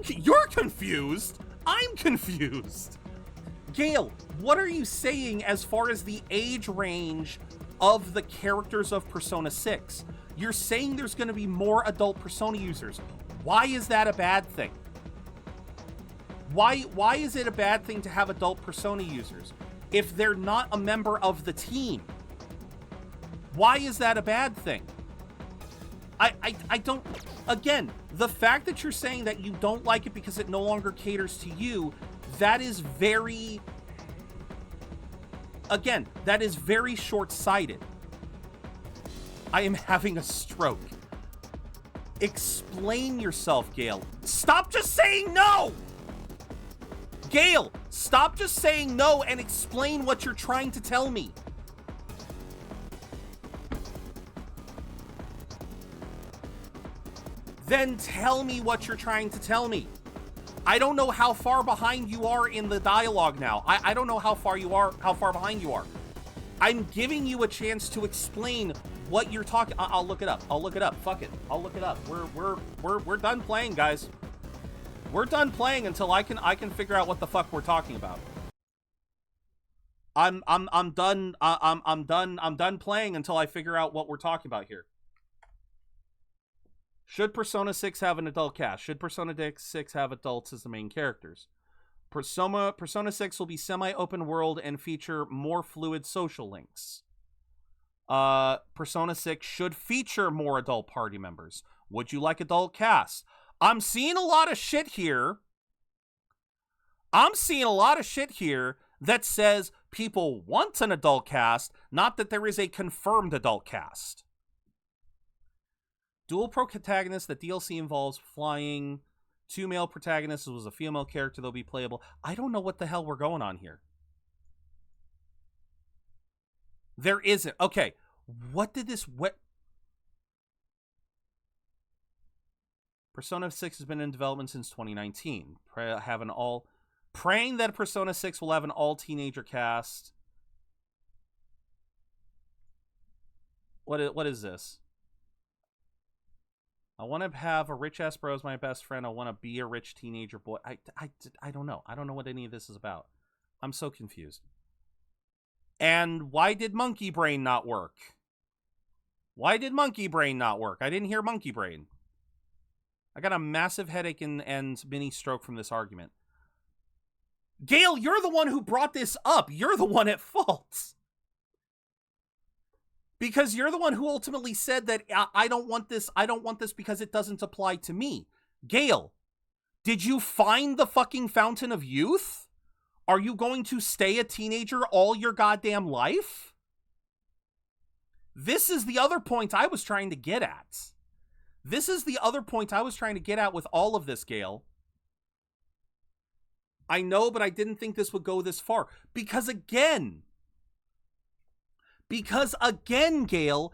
You're confused. I'm confused. Gale, what are you saying as far as the age range of the characters of Persona 6? You're saying there's going to be more adult Persona users. Why is that a bad thing? Why is it a bad thing to have adult Persona users if they're not a member of the team? Why is that a bad thing? I don't... Again, the fact that you're saying that you don't like it because it no longer caters to you, that is very... Again, that is very short-sighted. I am having a stroke. Explain yourself, Gale. Stop just saying no! Gale, stop just saying no and explain what you're trying to tell me. Then tell me what you're trying to tell me. I don't know how far behind you are in the dialogue now. I don't know how far behind you are. I'm giving you a chance to explain what you're talking. I'll look it up. Fuck it. I'll look it up. We're done playing, guys. We're done playing until I can figure out what the fuck we're talking about. I'm done playing until I figure out what we're talking about here. Should Persona 6 have an adult cast? Should Persona 6 have adults as the main characters? Persona 6 will be semi-open world and feature more fluid social links. Persona 6 should feature more adult party members. Would you like adult cast? I'm seeing a lot of shit here. That says people want an adult cast, not that there is a confirmed adult cast. Dual protagonist, the DLC involves flying. 2 male protagonists was a female character that'll be playable. I don't know what the hell we're going on here. There isn't. Okay. Persona 6 has been in development since 2019. Praying that Persona 6 will have an all-teenager cast. What is this? I want to have a rich-ass bro as my best friend. I want to be a rich teenager boy. I don't know. I don't know what any of this is about. I'm so confused. And why did Monkey Brain not work? I didn't hear Monkey Brain. I got a massive headache and mini stroke from this argument. Gale, you're the one who brought this up. You're the one at fault. Because you're the one who ultimately said that I don't want this because it doesn't apply to me. Gale, did you find the fucking fountain of youth? Are you going to stay a teenager all your goddamn life? This is the other point I was trying to get at. With all of this, Gale. I know, but I didn't think this would go this far. Because again, Gale,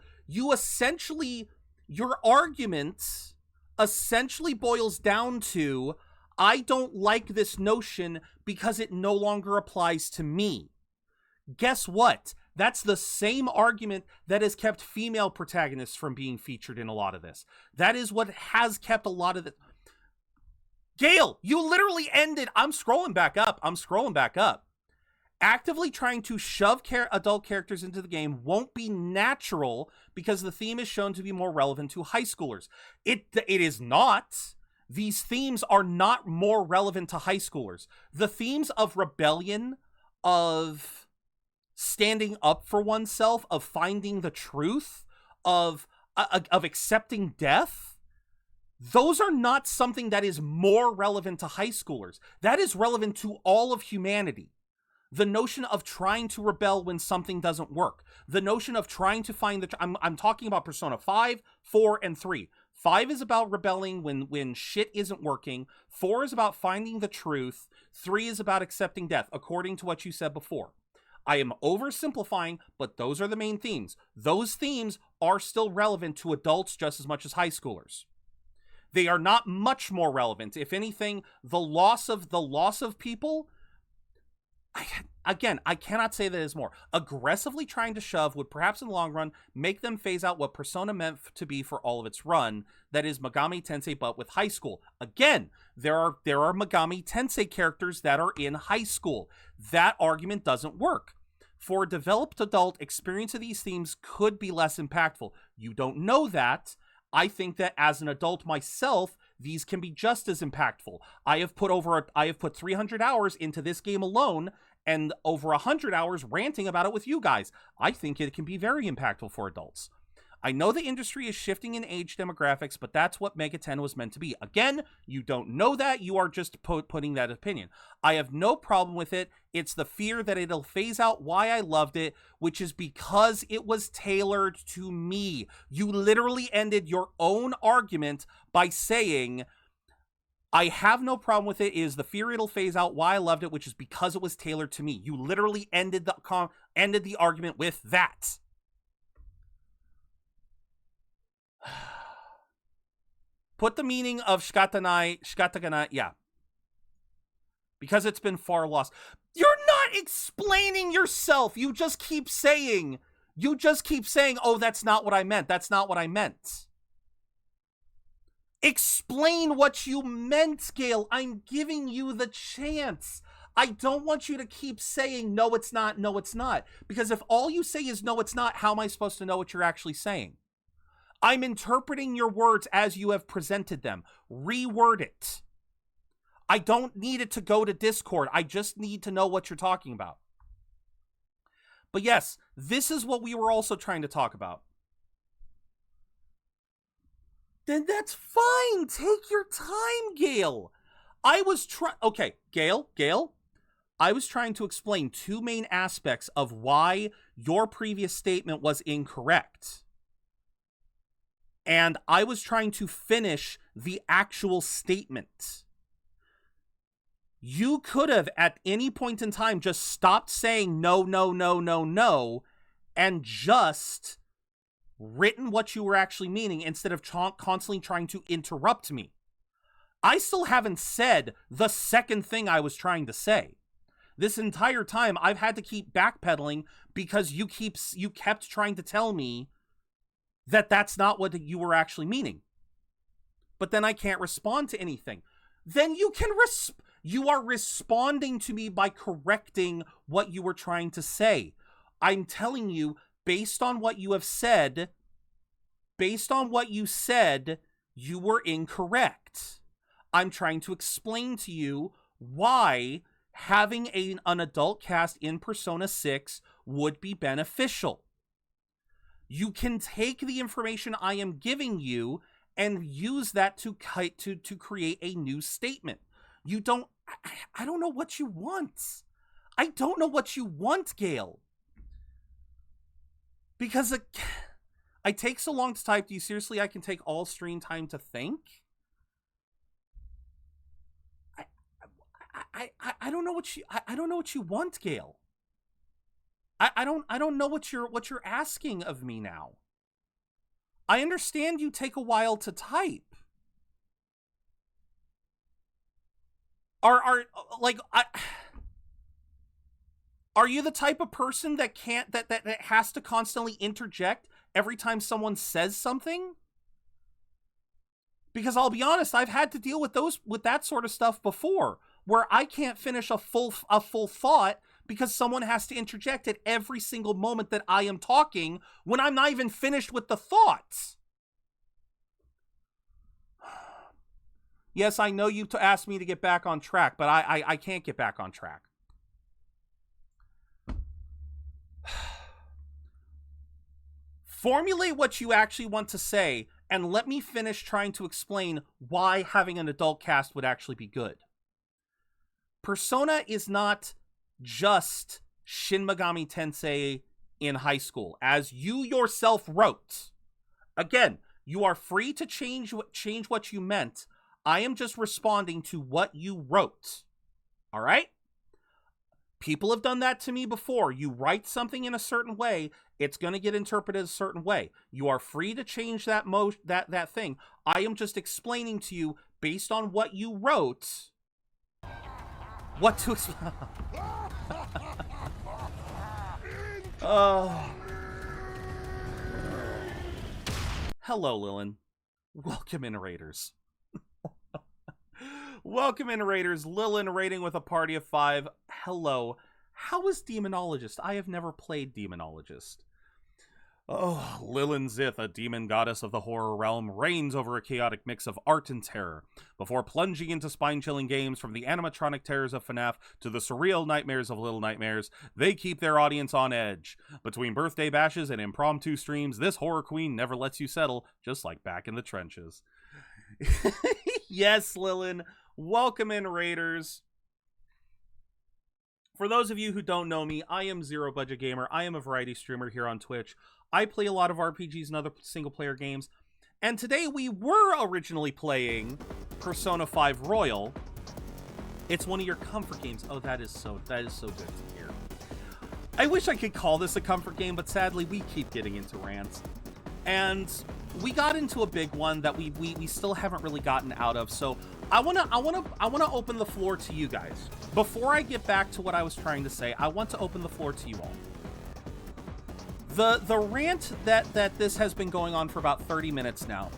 your argument essentially boils down to, I don't like this notion because it no longer applies to me. Guess what? That's the same argument that has kept female protagonists from being featured in a lot of this. That is what has kept a lot of this. Gale, you literally ended. I'm scrolling back up. Actively trying to shove adult characters into the game won't be natural because the theme is shown to be more relevant to high schoolers. It is not. These themes are not more relevant to high schoolers. The themes of rebellion, of standing up for oneself, of finding the truth, of accepting death, those are not something that is more relevant to high schoolers. That is relevant to all of humanity. The notion of trying to rebel when something doesn't work. The notion of trying to find the... I'm talking about Persona 5, 4, and 3. 5 is about rebelling when shit isn't working. 4 is about finding the truth. 3 is about accepting death, according to what you said before. I am oversimplifying, but those are the main themes. Those themes are still relevant to adults just as much as high schoolers. They are not much more relevant. If anything, the loss of people... I cannot say that is more. Aggressively trying to shove would perhaps in the long run make them phase out what Persona meant to be for all of its run, that is Megami Tensei but with high school. Again, there are Megami Tensei characters that are in high school. That argument doesn't work. For a developed adult, experience of these themes could be less impactful. You don't know that. I think that as an adult myself, these can be just as impactful. I have put 300 hours into this game alone, and over 100 hours ranting about it with you guys. I think it can be very impactful for adults. I know the industry is shifting in age demographics, but that's what Mega 10 was meant to be. Again, you don't know that. You are just putting that opinion. I have no problem with it. It's the fear that it'll phase out why I loved it, which is because it was tailored to me. You literally ended your own argument by saying, I have no problem with it. It is the fear it'll phase out why I loved it, which is because it was tailored to me. You literally ended the argument with that. Put the meaning of shikataganai, yeah. Because it's been far lost. You're not explaining yourself. You just keep saying, oh, that's not what I meant. That's not what I meant. Explain what you meant, Gale. I'm giving you the chance. I don't want you to keep saying, no, it's not, no, it's not. Because if all you say is, no, it's not, how am I supposed to know what you're actually saying? I'm interpreting your words as you have presented them. Reword it. I don't need it to go to Discord. I just need to know what you're talking about. But yes, this is what we were also trying to talk about. Then that's fine. Take your time, Gale. Okay, Gale. I was trying to explain two main aspects of why your previous statement was incorrect. And I was trying to finish the actual statement. You could have, at any point in time, just stopped saying no, no, no, no, no, and just written what you were actually meaning instead of constantly trying to interrupt me. I still haven't said the second thing I was trying to say. This entire time, I've had to keep backpedaling because you kept trying to tell me that that's not what you were actually meaning. But then I can't respond to anything. Then you are responding to me by correcting what you were trying to say. I'm telling you, based on what you have said, you were incorrect. I'm trying to explain to you why having an adult cast in Persona 6 would be beneficial. You can take the information I am giving you and use that to create a new statement. I don't know what you want. I don't know what you want, Gale. Because I take so long to type. Do you seriously? I can take all screen time to think. I don't know what you want, Gale. I don't know what you're asking of me now. I understand you take a while to type. Are you the type of person that has to constantly interject every time someone says something? Because I'll be honest, I've had to deal with that sort of stuff before, where I can't finish a full thought because someone has to interject at every single moment that I am talking when I'm not even finished with the thoughts. Yes, I know you asked me to get back on track, but I can't get back on track. Formulate what you actually want to say, and let me finish trying to explain why having an adult cast would actually be good. Persona is not just Shin Megami Tensei in high school, as you yourself wrote. Again, you are free to change what you meant. I am just responding to what you wrote. All right? People have done that to me before. You write something in a certain way, it's going to get interpreted a certain way. You are free to change that that thing. I am just explaining to you, based on what you wrote, what to explain. Hello, Lilin. Welcome in, Raiders. Welcome in, Raiders. Lilin raiding with a party of 5. Hello. How is Demonologist? I have never played Demonologist. Oh, Lilin Zith, a demon goddess of the horror realm, reigns over a chaotic mix of art and terror. Before plunging into spine-chilling games from the animatronic terrors of FNAF to the surreal nightmares of Little Nightmares, they keep their audience on edge. Between birthday bashes and impromptu streams, this horror queen never lets you settle, just like back in the trenches. Yes, Lilin. Welcome in, Raiders. For those of you who don't know me, I am ZeroBudgetGamer. I am a variety streamer here on Twitch. I play a lot of RPGs and other single-player games. And today we were originally playing Persona 5 Royal. It's one of your comfort games. Oh, that is so good to hear. I wish I could call this a comfort game, but sadly we keep getting into rants. And we got into a big one that we still haven't really gotten out of. So I wanna open the floor to you guys. Before I get back to what I was trying to say, I want to open the floor to you all. The rant that this has been going on for about 30 minutes now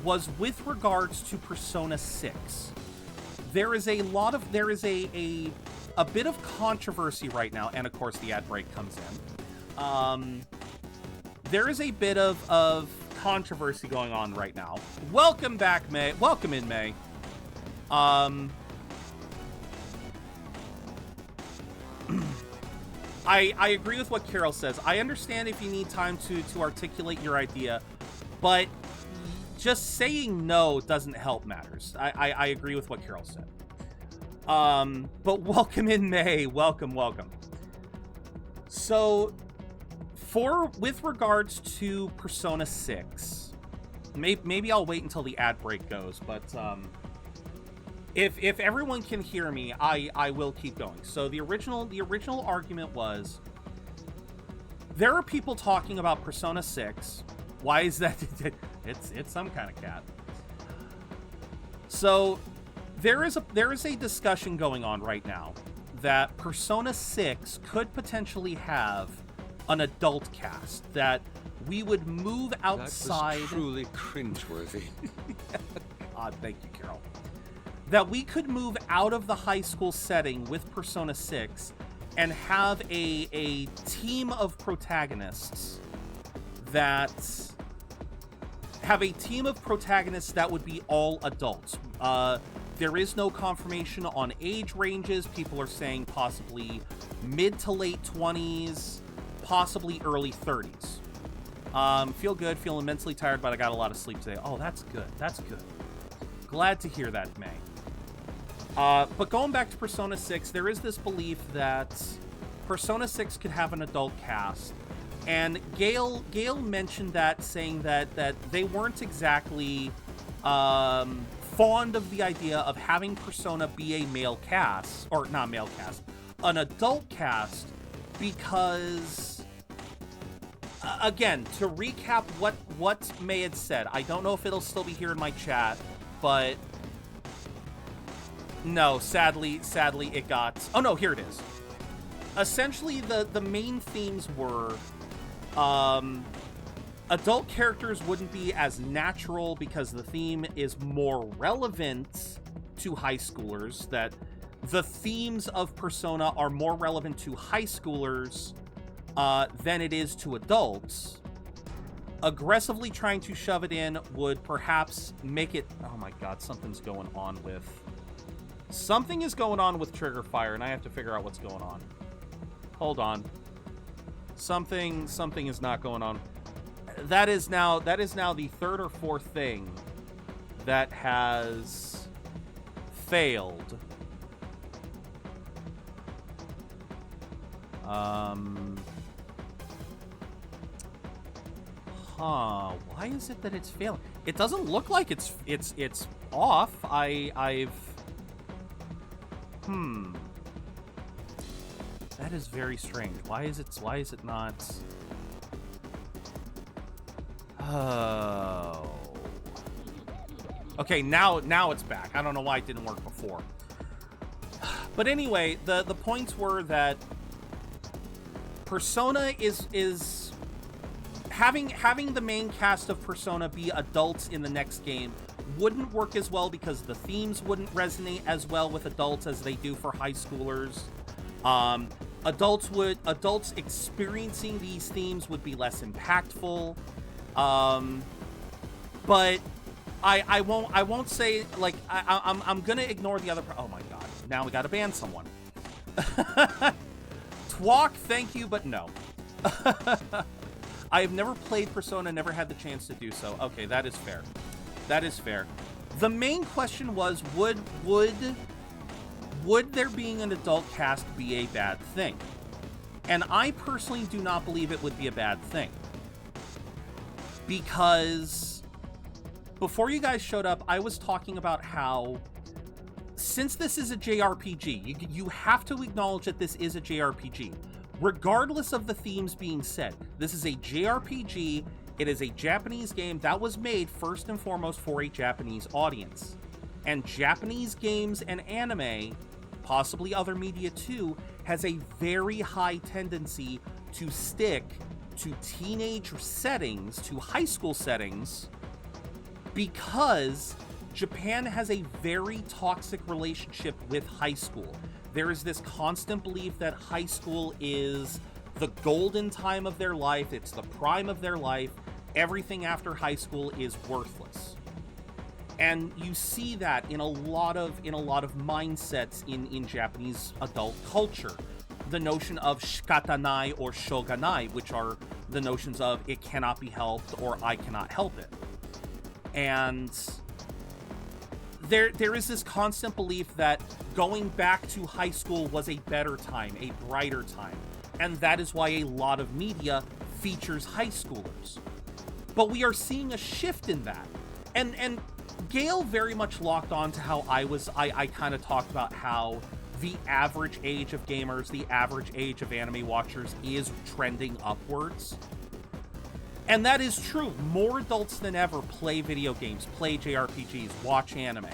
was with regards to Persona 6. There is a bit of controversy right now, and of course the ad break comes in. There is a bit of controversy going on right now. Welcome back, May. Welcome in, May. I agree with what Carol says. I understand if you need time to articulate your idea, but just saying no doesn't help matters. I agree with what Carol said. But welcome in, May. Welcome. So, with regards to Persona 6, maybe I'll wait until the ad break goes, but if everyone can hear me, I will keep going. So the original argument was, there are people talking about Persona 6. Why is that? It's some kind of cat. So there is a discussion going on right now that Persona 6 could potentially have an adult cast, that we would move outside. That was truly cringeworthy. God, thank you, Carol. That we could move out of the high school setting with Persona 6 and have a team of protagonists that would be all adults. There is no confirmation on age ranges. People are saying possibly mid to late 20s, possibly early 30s. Feel good, feel immensely tired, but I got a lot of sleep today. Oh, that's good. That's good. Glad to hear that, May. But going back to Persona 6, there is this belief that Persona 6 could have an adult cast. And Gale mentioned that, saying that they weren't exactly fond of the idea of having Persona be a male cast, or not male cast, an adult cast, because, again, to recap what May had said, I don't know if it'll still be here in my chat, but no, sadly it got, oh no, here it is. Essentially, the main themes were, adult characters wouldn't be as natural because the theme is more relevant to high schoolers, that the themes of Persona are more relevant to high schoolers than it is to adults, aggressively trying to shove it in would perhaps make it... Oh my god, something is going on with Trigger Fire, and I have to figure out what's going on. Hold on. Something is not going on. That is now the third or fourth thing that has failed. Why is it that it's failing? It doesn't look like it's off. That is very strange. Why is it not? Oh. Okay, now it's back. I don't know why it didn't work before. But anyway, the points were that Persona is having the main cast of Persona be adults in the next game wouldn't work as well because the themes wouldn't resonate as well with adults as they do for high schoolers. Adults experiencing these themes would be less impactful. But I won't say, like, I'm gonna ignore the other. Oh my god! Now we gotta ban someone. Twalk, thank you, but no. I have never played Persona, never had the chance to do so. Okay, that is fair. That is fair. The main question was, would there being an adult cast be a bad thing? And I personally do not believe it would be a bad thing. Because before you guys showed up, I was talking about how, since this is a JRPG, you have to acknowledge that this is a JRPG. Regardless of the themes being said, this is a JRPG. It is a Japanese game that was made first and foremost for a Japanese audience. And Japanese games and anime, possibly other media too, has a very high tendency to stick to teenage settings, to high school settings, because Japan has a very toxic relationship with high school. There is this constant belief that high school is the golden time of their life, it's the prime of their life, everything after high school is worthless. And you see that in a lot of mindsets in Japanese adult culture. The notion of shikatanai or shoganai, which are the notions of it cannot be helped or I cannot help it. And there is this constant belief that going back to high school was a better time, a brighter time. And that is why a lot of media features high schoolers. But we are seeing a shift in that. And Gale very much locked on to how I kind of talked about how the average age of gamers, the average age of anime watchers is trending upwards. And that is true. More adults than ever play video games, play JRPGs, watch anime.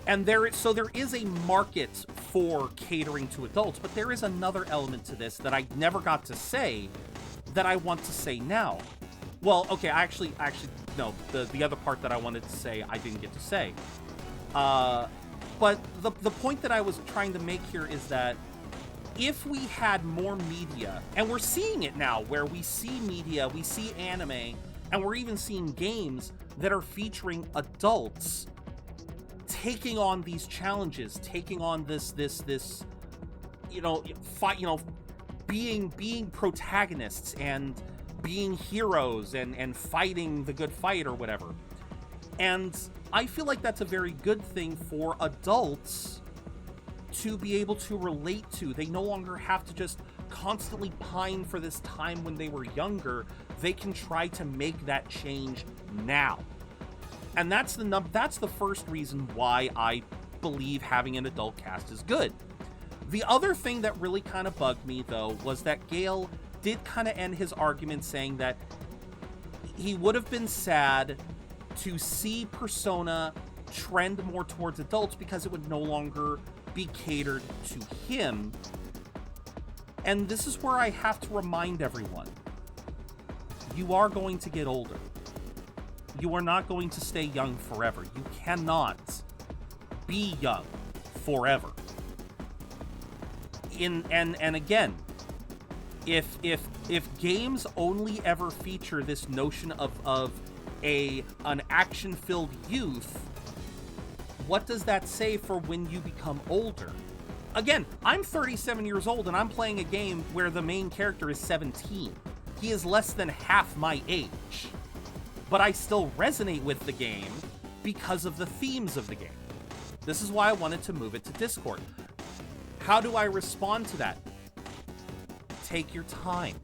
And there is a market for catering to adults, but there is another element to this that I never got to say that I want to say now. Well, okay, actually, no, the other part that I wanted to say, I didn't get to say. But the point that I was trying to make here is that if we had more media, and we're seeing it now, where we see media, we see anime, and we're even seeing games that are featuring adults taking on these challenges, taking on this, being protagonists and being heroes and fighting the good fight or whatever. And I feel like that's a very good thing for adults to be able to relate to. They no longer have to just constantly pine for this time when they were younger. They can try to make that change now. And that's the first reason why I believe having an adult cast is good. The other thing that really kind of bugged me, though, was that Gale did kind of end his argument saying that he would have been sad to see Persona trend more towards adults because it would no longer be catered to him. And this is where I have to remind everyone, you are going to get older. You are not going to stay young forever. You cannot be young forever. and again, if games only ever feature this notion of an action-filled youth, what does that say for when you become older? Again, I'm 37 years old and I'm playing a game where the main character is 17. He is less than half my age. But I still resonate with the game because of the themes of the game. This is why I wanted to move it to Discord. How do I respond to that? Take your time.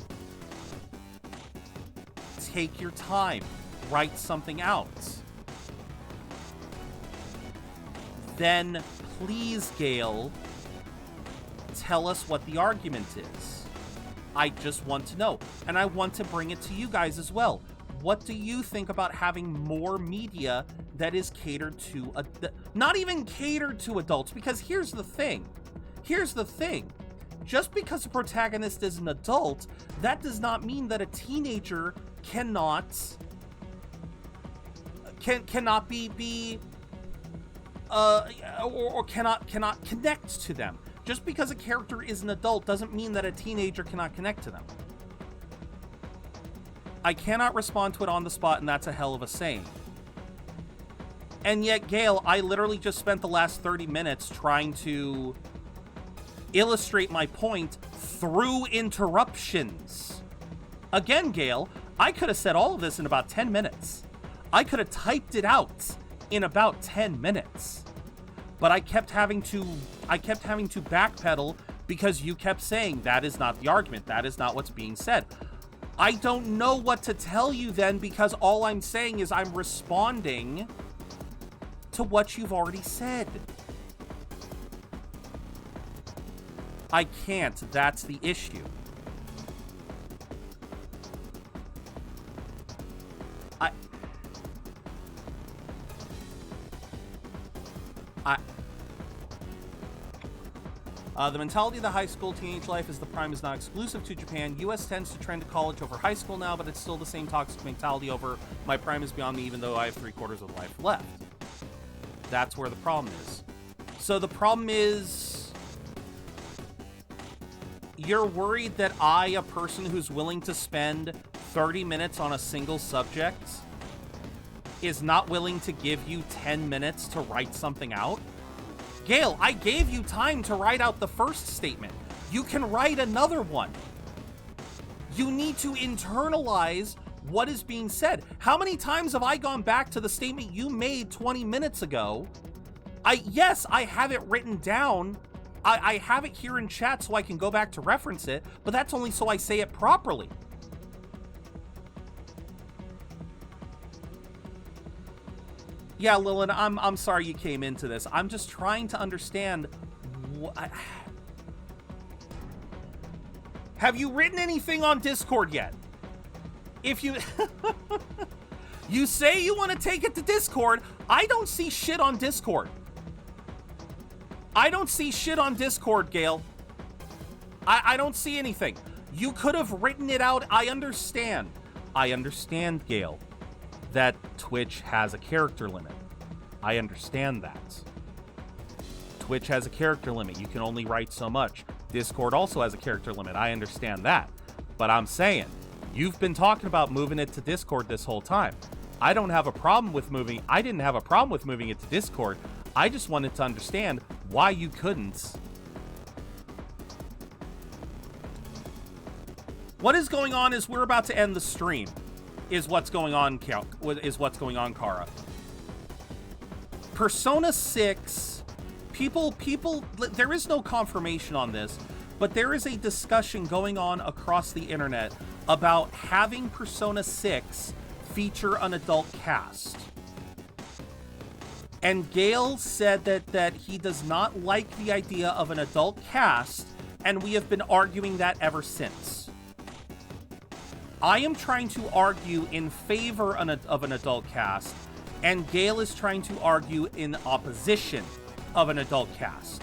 Take your time. Write something out. Then, please, Gale, tell us what the argument is. I just want to know. And I want to bring it to you guys as well. What do you think about having more media that is catered to, not even catered to adults? Because here's the thing. Just because a protagonist is an adult, that does not mean that a teenager cannot be or cannot connect to them. Just because a character is an adult doesn't mean that a teenager cannot connect to them. I cannot respond to it on the spot, and that's a hell of a saying. And yet, Gale, I literally just spent the last 30 minutes trying to illustrate my point through interruptions. Again, Gale, I could have said all of this in about 10 minutes. I could have typed it out in about 10 minutes. But I kept having to backpedal because you kept saying that is not the argument. That is not what's being said. I don't know what to tell you then, because all I'm saying is I'm responding to what you've already said. I can't. That's the issue. The mentality of the high school teenage life is the prime is not exclusive to Japan. US tends to trend to college over high school now, but it's still the same toxic mentality over my prime is beyond me, even though I have 3/4 of life left. That's where the problem is. So the problem is you're worried that I, a person who's willing to spend 30 minutes on a single subject, is not willing to give you 10 minutes to write something out? Gale, I gave you time to write out the first statement. You can write another one. You need to internalize what is being said. How many times have I gone back to the statement you made 20 minutes ago? Yes, I have it written down. I have it here in chat so I can go back to reference it, but that's only so I say it properly. Yeah, Lillian, I'm sorry you came into this. I'm just trying to understand. Have you written anything on Discord yet? If you... You say you want to take it to Discord. I don't see shit on Discord. I don't see shit on Discord, Gale. I don't see anything. You could have written it out. I understand. I understand, Gale, that Twitch has a character limit. I understand that. Twitch has a character limit. You can only write so much. Discord also has a character limit. I understand that. But I'm saying, you've been talking about moving it to Discord this whole time. I didn't have a problem with moving it to Discord. I just wanted to understand why you couldn't. What is going on is we're about to end the stream. Is what's going on, Kara. Persona 6, people, there is no confirmation on this, but there is a discussion going on across the internet about having Persona 6 feature an adult cast. And Gale said that he does not like the idea of an adult cast, and we have been arguing that ever since. I am trying to argue in favor of an adult cast, and Gale is trying to argue in opposition of an adult cast.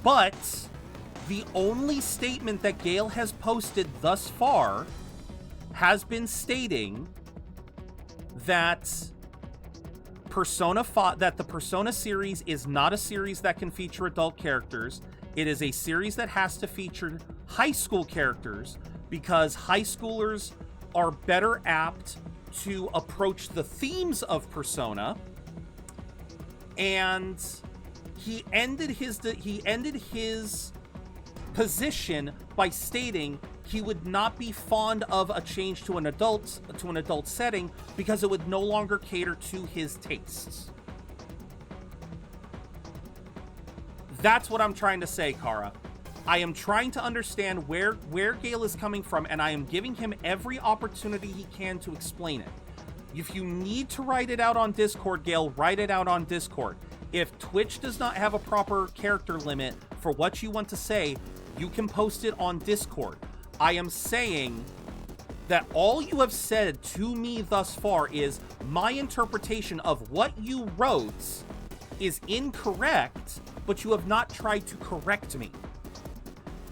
But the only statement that Gale has posted thus far has been stating that the Persona series is not a series that can feature adult characters, It is a series that has to feature high school characters because high schoolers are better apt to approach the themes of Persona. And he ended his position by stating he would not be fond of a change to an adult setting because it would no longer cater to his tastes. That's what I'm trying to say, Kara. I am trying to understand where Gale is coming from, and I am giving him every opportunity he can to explain it. If you need to write it out on Discord, Gale, write it out on Discord. If Twitch does not have a proper character limit for what you want to say, you can post it on Discord. I am saying that all you have said to me thus far is my interpretation of what you wrote is incorrect, but you have not tried to correct me.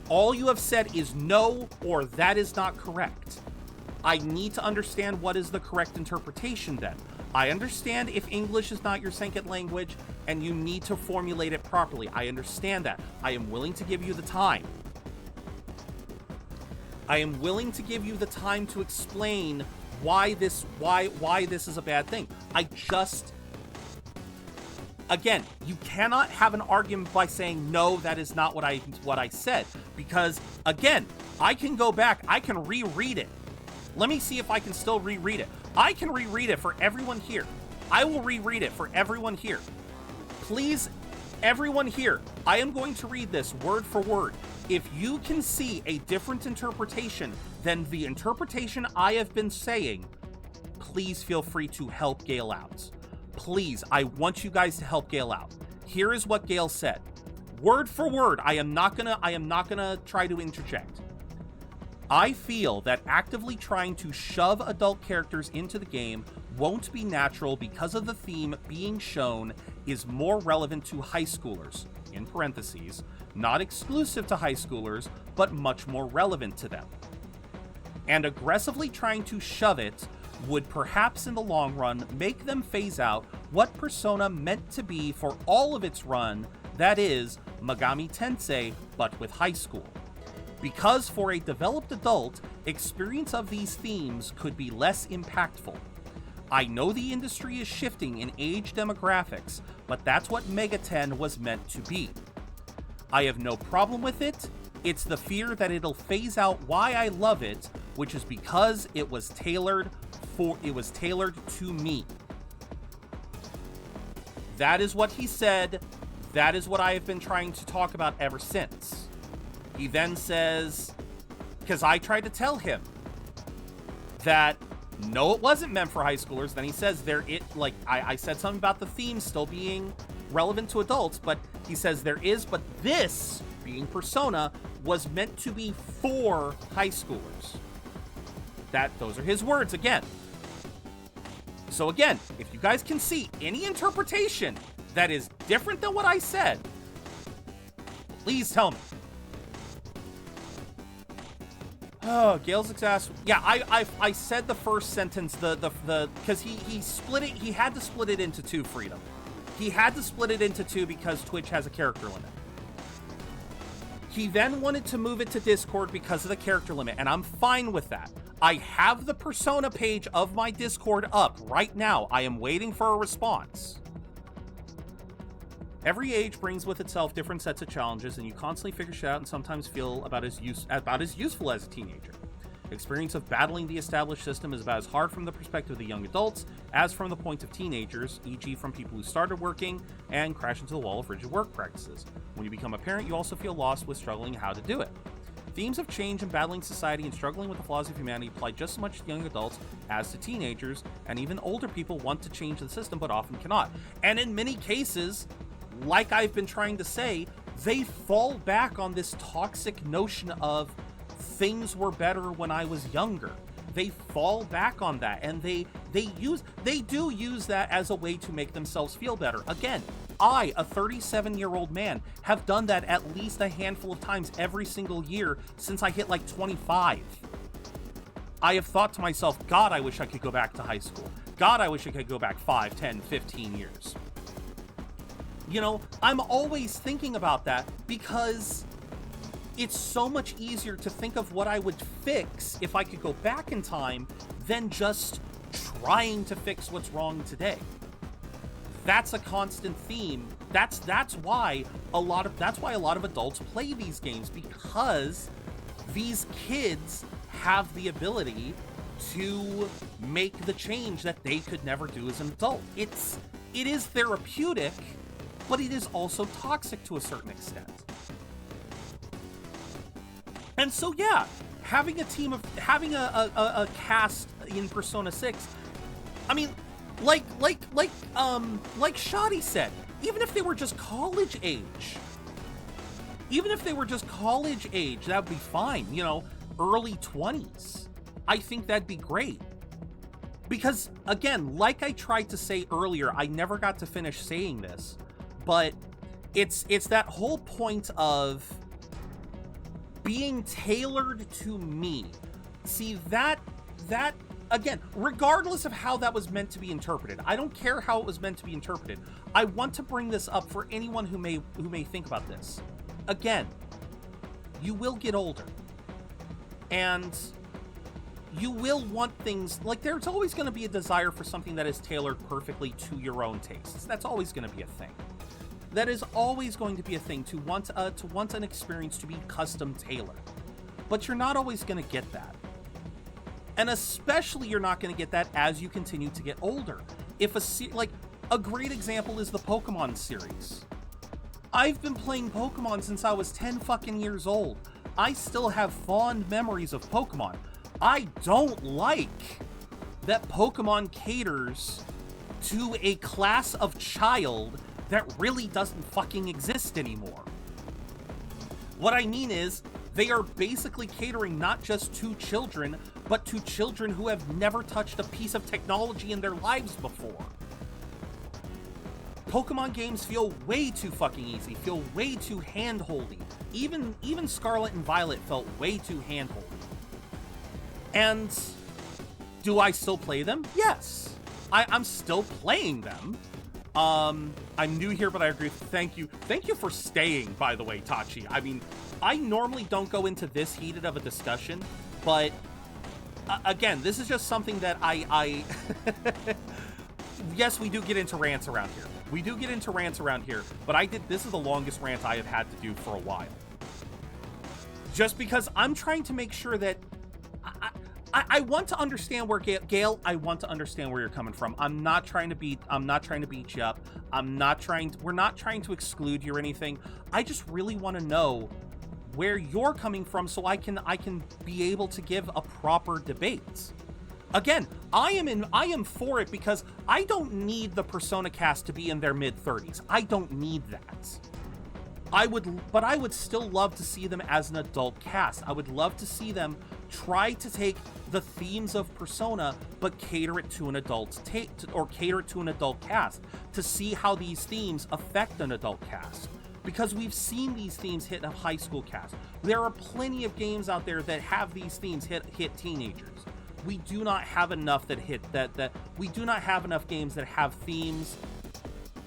All you have said is no, or that is not correct. I need to understand what is the correct interpretation then. I understand if English is not your second language and you need to formulate it properly. I understand that. I am willing to give you the time. I am willing to give you the time to explain why this is a bad thing. Again, you cannot have an argument by saying, no, that is not what I said. Because, again, I can go back, I can reread it. Let me see if I can still reread it. I can reread it for everyone here. I will reread it for everyone here. Please, everyone here, I am going to read this word for word. If you can see a different interpretation than the interpretation I have been saying, please feel free to help Gale out. Please, I want you guys to help Gale out. Here is what Gale said. Word for word, I am not gonna try to interject. I feel that actively trying to shove adult characters into the game won't be natural because of the theme being shown is more relevant to high schoolers, in parentheses, not exclusive to high schoolers, but much more relevant to them. And aggressively trying to shove it would perhaps in the long run make them phase out what Persona meant to be for all of its run, that is, Megami Tensei, but with high school. Because for a developed adult, experience of these themes could be less impactful. I know the industry is shifting in age demographics, but that's what Megaten was meant to be. I have no problem with it. It's the fear that it'll phase out why I love it, which is because it was tailored to me. That is what he said. That is what I have been trying to talk about ever since. He then says, because I tried to tell him that no, it wasn't meant for high schoolers. Then he says I said something about the theme still being relevant to adults, but he says there is, but this, being Persona, was meant to be for high schoolers. Those are his words again. So again, if you guys can see any interpretation that is different than what I said, please tell me. Oh, Gale's exasperated. Yeah, I said the first sentence, because he split it, he had to split it into two, Freedom. He had to split it into two because Twitch has a character limit. He then wanted to move it to Discord because of the character limit, and I'm fine with that. I have the Persona page of my Discord up right now. I am waiting for a response. Every age brings with itself different sets of challenges, and you constantly figure shit out and sometimes feel about as useful as a teenager. Experience of battling the established system is about as hard from the perspective of the young adults as from the point of teenagers, e.g. from people who started working and crash into the wall of rigid work practices. When you become a parent, you also feel lost with struggling how to do it. Themes of change and battling society and struggling with the flaws of humanity apply just as much to young adults as to teenagers, and even older people want to change the system but often cannot. And in many cases, like I've been trying to say, they fall back on this toxic notion of things were better when I was younger. They fall back on that, and they do use that as a way to make themselves feel better. Again, I, a 37-year-old man, have done that at least a handful of times every single year since I hit like 25. I have thought to myself, God, I wish I could go back to high school. God, I wish I could go back 5, 10, 15 years. You know, I'm always thinking about that because it's so much easier to think of what I would fix if I could go back in time than just trying to fix what's wrong today. That's a constant theme. That's why a lot of adults play these games, because these kids have the ability to make the change that they could never do as an adult. It is therapeutic, but it is also toxic to a certain extent. And so yeah, having a cast in Persona 6, I mean, like Shoddy said, even if they were just college age, that would be fine, you know, early 20s. I think that'd be great. Because, again, like I tried to say earlier, I never got to finish saying this, but it's that whole point of being tailored to me. See, that again, regardless of how that was meant to be interpreted, I don't care how it was meant to be interpreted. I want to bring this up for anyone who may think about this. Again, you will get older, and you will want things, like, there's always going to be a desire for something that is tailored perfectly to your own tastes. That's always going to be a thing. That is always going to be a thing, to want an experience to be custom tailored. But you're not always going to get that. And especially you're not going to get that as you continue to get older. If a great example is the Pokemon series. I've been playing Pokemon since I was 10 fucking years old. I still have fond memories of Pokemon. I don't like that Pokemon caters to a class of child that really doesn't fucking exist anymore. What I mean is, they are basically catering not just to children, but to children who have never touched a piece of technology in their lives before. Pokemon games feel way too fucking easy, feel way too hand-holdy. Even Scarlet and Violet felt way too hand-holdy. And do I still play them? Yes. I'm still playing them. I'm new here, but I agree. Thank you for staying, by the way, Tachi. I mean, I normally don't go into this heated of a discussion, but again, this is just something that I yes, we do get into rants around here. But this is the longest rant I have had to do for a while. Just because I'm trying to make sure that I want to understand where Gail, I want to understand where you're coming from. I'm not trying to beat you up. We're not trying to exclude you or anything. I just really want to know where you're coming from so I can be able to give a proper debate. Again, I am for it because I don't need the Persona cast to be in their mid-30s. I don't need that. But I would still love to see them as an adult cast. I would love to see them try to take the themes of Persona, but cater it to an adult cater it to an adult cast to see how these themes affect an adult cast. Because we've seen these themes hit a high school cast. There are plenty of games out there that have these themes hit teenagers. We do not have enough that hit that. We do not have enough games that have themes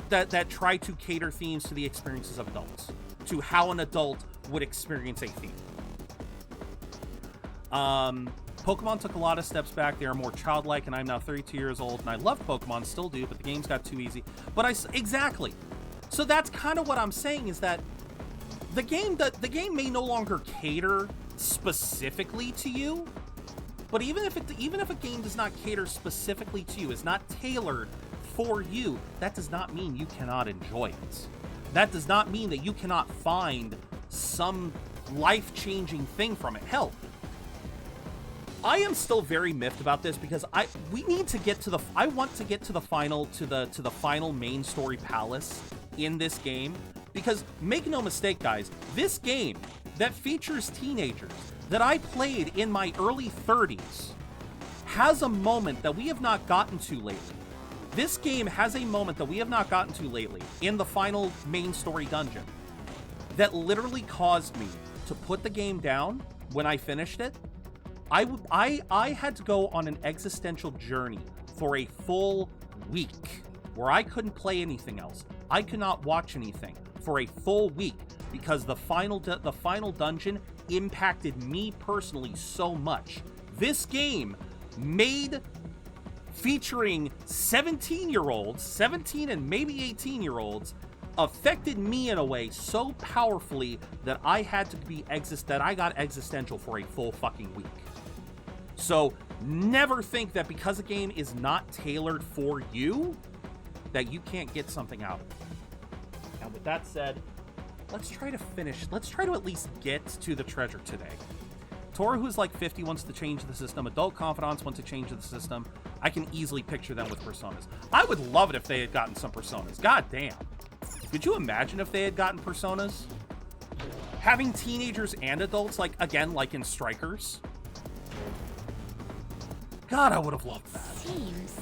that try to cater themes to the experiences of adults, to how an adult would experience a theme. Pokemon took a lot of steps back. They are more childlike, and I'm now 32 years old, and I love Pokemon, still do, but the games got too easy. Exactly. So that's kind of what I'm saying, is that the game may no longer cater specifically to you, but even if a game does not cater specifically to you, is not tailored for you, that does not mean you cannot enjoy it. That does not mean that you cannot find some life-changing thing from it. Hell, I am still very miffed about this because I want to get to the final main story palace in this game, because make no mistake, guys, this game that features teenagers that I played in my early 30s has a moment that we have not gotten to lately. This game has a moment that we have not gotten to lately in the final main story dungeon that literally caused me to put the game down when I finished it. I had to go on an existential journey for a full week where I couldn't play anything else. I could not watch anything for a full week because the final dungeon impacted me personally so much. This game made featuring 17-year-olds, 17 and maybe 18-year-olds, affected me in a way so powerfully that I had to that I got existential for a full fucking week. So never think that because a game is not tailored for you, that you can't get something out of it. Now with that said, let's try to at least get to the treasure today. Tora, who's like 50, wants to change the system. Adult confidants want to change the system. I can easily picture them with personas. I would love it if they had gotten some personas. God damn. Could you imagine if they had gotten personas? Having teenagers and adults, like, again, like in Strikers. God, I would have loved that. Seems.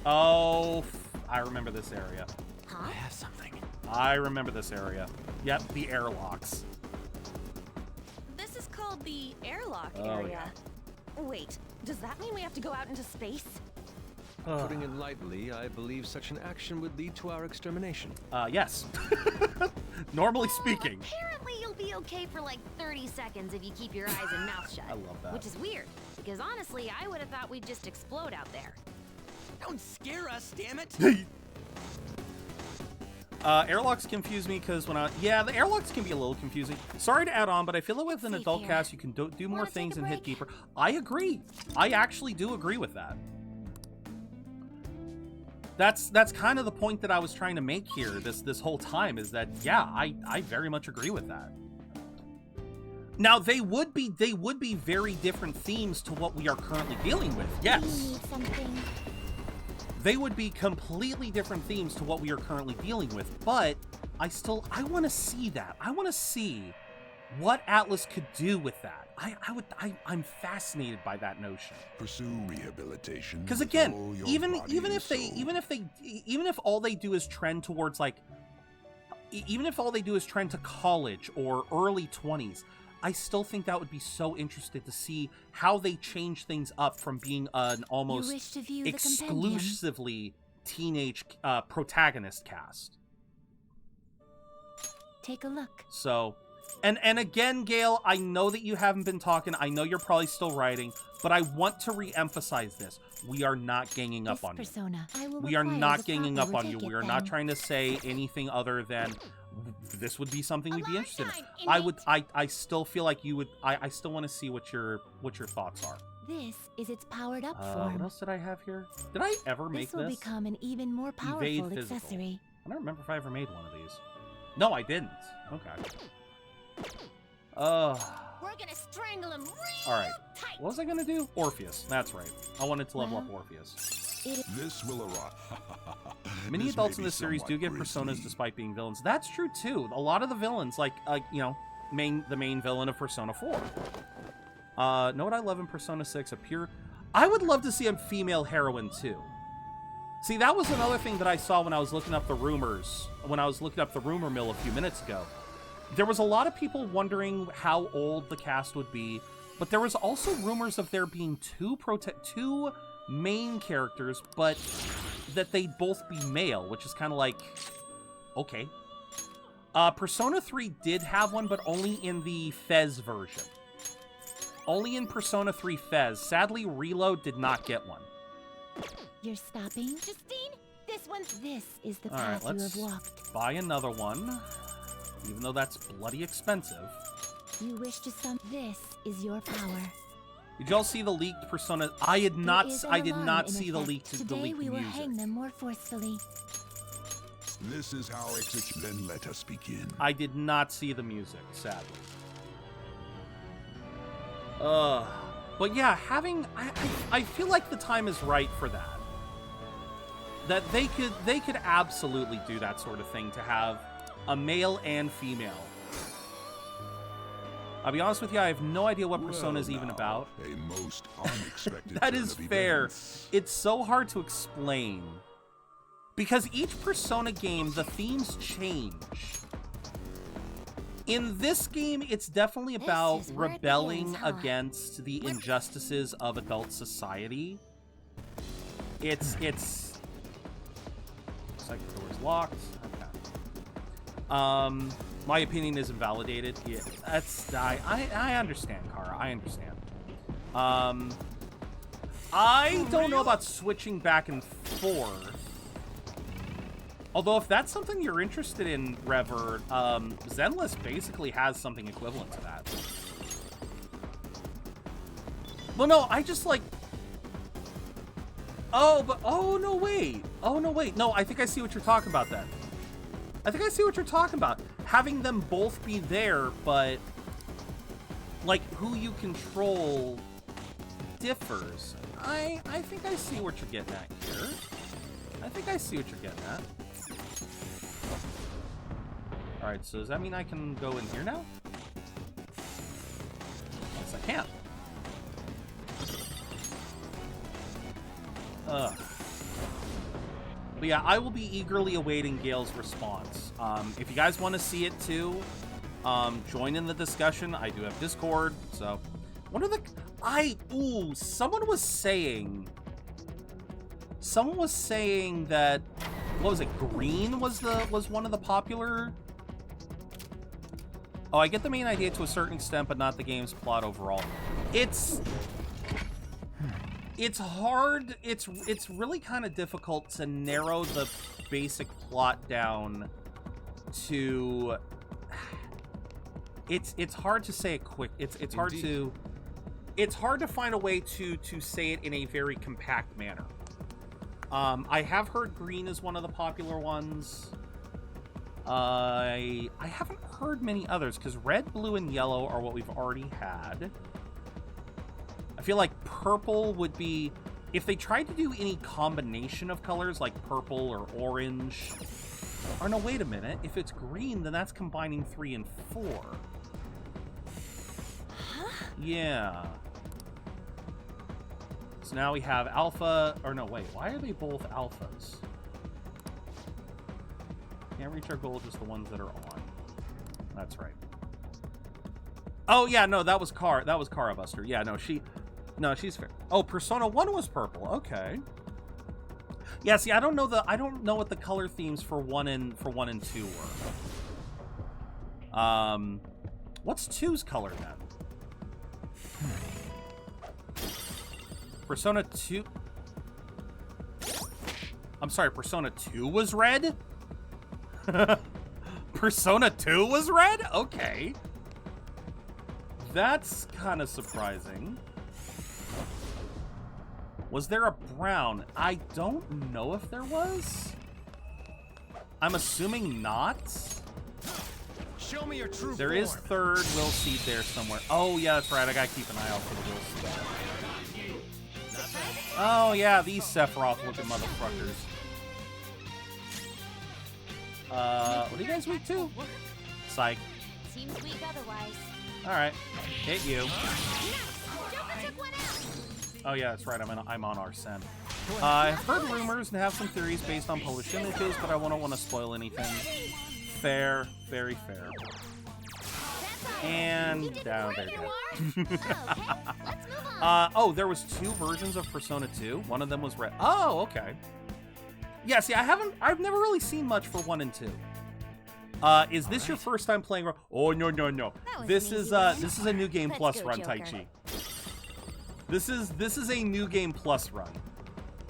Oh, I remember this area. Huh? I have something. I remember this area. Yep, the airlocks. This is called the airlock Oh, area. Wait, does that mean we have to go out into space? Putting it lightly, I believe such an action would lead to our extermination. Yes. Normally speaking. Apparently you'll be okay for like 30 seconds if you keep your eyes and mouth shut. I love that. Which is weird, because honestly, I would have thought we'd just explode out there. Don't scare us, damn it! Airlocks confuse me because the airlocks can be a little confusing. Sorry to add on, but I feel that with an Safe adult here. cast, you can do more Wanna take things a and hit break? deeper. I agree. I actually do agree with that. That's kind of the point that I was trying to make here this whole time, is that, yeah, I very much agree with that. Now, they would be very different themes to what we are currently dealing with. You Yes. need something. They would be completely different themes to what we are currently dealing with, but I want to see that. I want to see what Atlas could do with that. I'm fascinated by that notion. Pursue rehabilitation. Because with again, all your even body and soul. if all they do is trend towards like, even if all they do is trend to college or early 20s, I still think that would be so interested to see how they change things up from being an You almost wish to view the compendium? exclusively teenage protagonist cast. Take a look. So, and again, Gail, I know that you haven't been talking. I know you're probably still writing, but I want to re-emphasize this. We are not ganging up This on you. persona, I will We are require not the ganging proper up on you. We are ticket not then. trying to say anything other than this would be something we'd be Alarm interested time, in. I still feel like you would. I still want to see what your thoughts are. This is its powered up What form. else did I have here? Did I ever make This will this? become an even more powerful Evade physical. accessory. I don't remember if I ever made one of these. No, I didn't. Okay. We're gonna strangle him real All right. tight. What was I gonna do? Orpheus. That's right. I wanted to level up Orpheus. This will arrive. Many adults in this series do get personas despite being villains. That's true too. A lot of the villains, like the main villain of Persona 4. Know what I love in Persona 6? I would love to see a female heroine too. See, that was another thing that I saw when I was looking up the rumors. When I was looking up the rumor mill a few minutes ago. There was a lot of people wondering how old the cast would be, but there was also rumors of there being two main characters, but that they'd both be male, which is kind of like, okay. Persona 3 did have one, but only in the Fez version. Only in Persona 3 Fez. Sadly, Reload did not get one. You're stopping? Justine, this is the All right, path you let's have walked. buy another one, even though that's bloody expensive. You wish to this is your power. Did y'all see the leaked Persona? I did not see the leaked Today leaked we will music. hang them more forcefully. This is how then let us begin. I did not see the music, sadly. But yeah, I feel like the time is right for that. That they could absolutely do that sort of thing, to have a male and female. I'll be honest with you, I have no idea what Persona is even about. A most unexpected That turn is of fair. events. It's so hard to explain. Because each Persona game, the themes change. In this game, it's definitely about is where it rebelling begins, huh? against the injustices of adult society. It's Second door's locked. Okay. My opinion is invalidated. Yeah, that's I understand, Kara. I understand. I don't know about switching back and forth. Although if that's something you're interested in, Rever, Zenless basically has something equivalent to that. Well, no, I just like... Oh, but... Oh, no, wait. Oh, no, wait. No, I think I see what you're talking about then. I think I see what you're talking about. Having them both be there, but... like, who you control differs. I think I see what you're getting at here. I think I see what you're getting at. Alright, so does that mean I can go in here now? Yes, I can. Ugh. But yeah, I will be eagerly awaiting Gale's response. If you guys want to see it too, join in the discussion. I do have Discord, so... What are the... someone was saying that... What was it? Green was one of the popular... Oh, I get the main idea to a certain extent, but not the game's plot overall. It's hard. It's really kind of difficult to narrow the basic plot down to... It's hard to say it quick. It's hard to... It's hard to find a way to say it in a very compact manner. I have heard green is one of the popular ones. I haven't heard many others, because red, blue, and yellow are what we've already had. I feel like purple would be... If they tried to do any combination of colors, like purple or orange... Or no, wait a minute. If it's green, then that's combining 3 and 4. Huh? Yeah. So now we have alpha... Or no, wait. Why are they both alphas? Can't reach our goal, just the ones that are on. That's right. Oh, yeah, no, that was Cara Buster. Yeah, no, she's fair. Oh, Persona 1 was purple. Okay. Yeah, see, I don't know what the color themes for 1 and 2 were. What's 2's color then? Persona 2... I'm sorry, Persona 2 was red? Persona 2 was red? Okay. That's kind of surprising. Was there a brown? I don't know if there was. I'm assuming not. Show me your true form. There is third will seed there somewhere. Oh, yeah, that's right. I gotta keep an eye out for the will seed. Oh, yeah, these Sephiroth-looking motherfuckers. What are you guys weak to? Psych. Seems weak otherwise. Alright. Hit you. Oh yeah, that's right. I'm on Arsene. I've heard rumors and have some theories based on published images, but I don't want to spoil anything. Fair. Very fair. And down there. Oh, there was 2 versions of Persona 2. One of them was red. Oh, okay. Yeah, see, I've never really seen much for 1 and 2. Is this your first time playing? Oh, no. This is a new game plus run, Taichi. This is a new game plus run.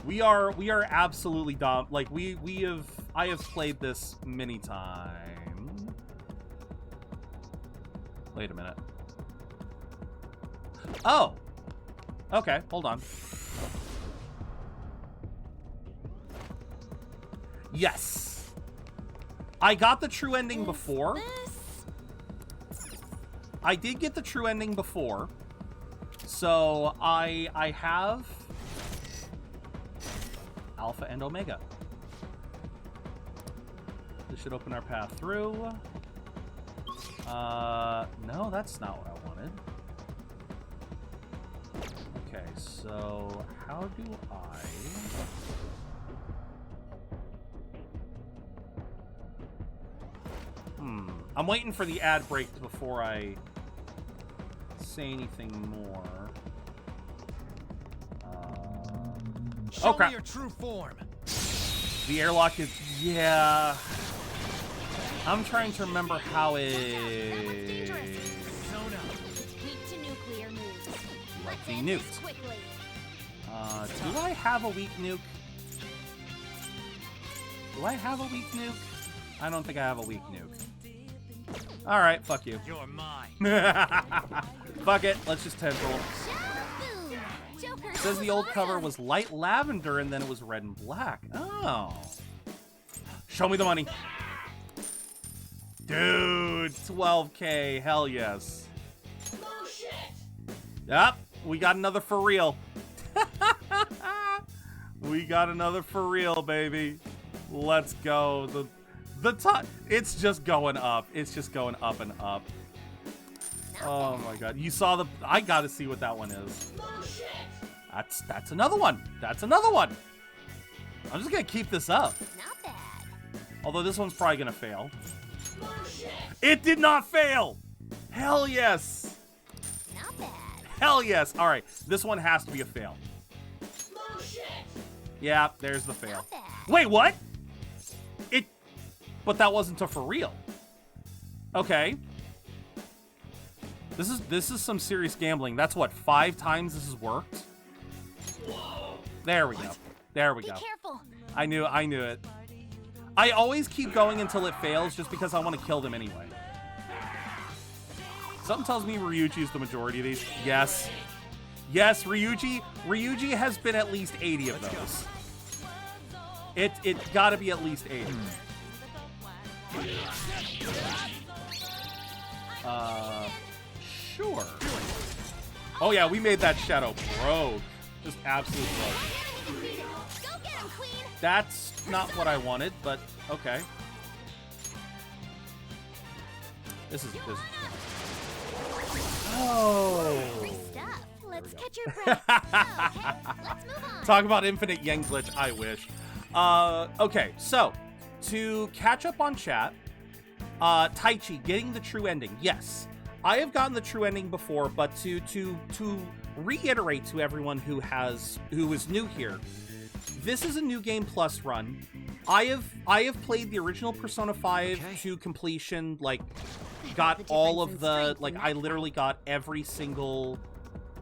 We are absolutely dumb. Like I have played this many times. Wait a minute. Oh. Okay, hold on. Yes. I got the true ending before. I did get the true ending before. So I have Alpha and Omega. This should open our path through. No, that's not what I wanted. Okay, so how do I... I'm waiting for the ad break before I say anything more. Show me your true form. The airlock is... Yeah. I'm trying to remember how it... Weak to nuclear moves. Like the nuked. Quickly. Do I have a weak nuke? Do I have a weak nuke? I don't think I have a weak nuke. Alright, fuck you. You're mine. Fuck it, let's just tendril. Says the old cover was light lavender and then it was red and black. Oh. Show me the money. Dude, 12K, hell yes. Yep, we got another for real. We got another for real, baby. Let's go. The top, it's just going up. It's just going up and up. Oh my god. You saw the... I gotta see what that one is. That's another one. That's another one. I'm just gonna keep this up. Not bad. Although this one's probably gonna fail. It did not fail! Hell yes! Not bad. Hell yes! Alright, this one has to be a fail. Yeah, there's the fail. Not bad. Wait, what? But that wasn't a for real. Okay. This is some serious gambling. That's what, 5 times this has worked? There we go. There we go. Be careful. I knew it. I always keep going until it fails just because I want to kill them anyway. Something tells me Ryuji's the majority of these. Yes. Yes, Ryuji has been at least 80 of those. It gotta be at least 80. Sure. Oh yeah, we made that shadow broke. Just absolute broke. Go get him, Queen. That's not what I wanted, but okay. This is Oh. Free stuff. Let's catch your breath. Okay, let's move on. Talk about infinite Yang glitch. I wish. Okay, so to catch up on chat, Taichi getting the true ending. Yes, I have gotten the true ending before, but to reiterate to everyone who is new here, this is a new game plus run. I have played the original Persona 5 to completion, like got all of the, like I literally got every single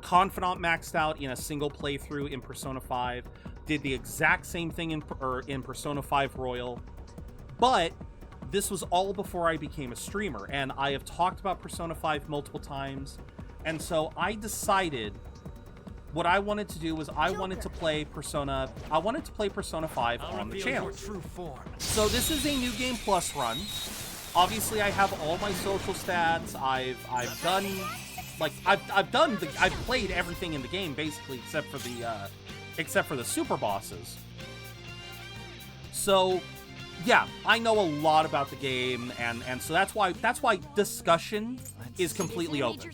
Confidant maxed out in a single playthrough in Persona 5. Did the exact same thing in Persona 5 Royal. But this was all before I became a streamer, and I have talked about Persona 5 multiple times, and so I decided what I wanted to do was I wanted to play Persona 5 on the channel. So this is a new game plus run. Obviously I have all my social stats. I've played everything in the game basically except for the super bosses. So yeah, I know a lot about the game, and so that's why discussion is completely open.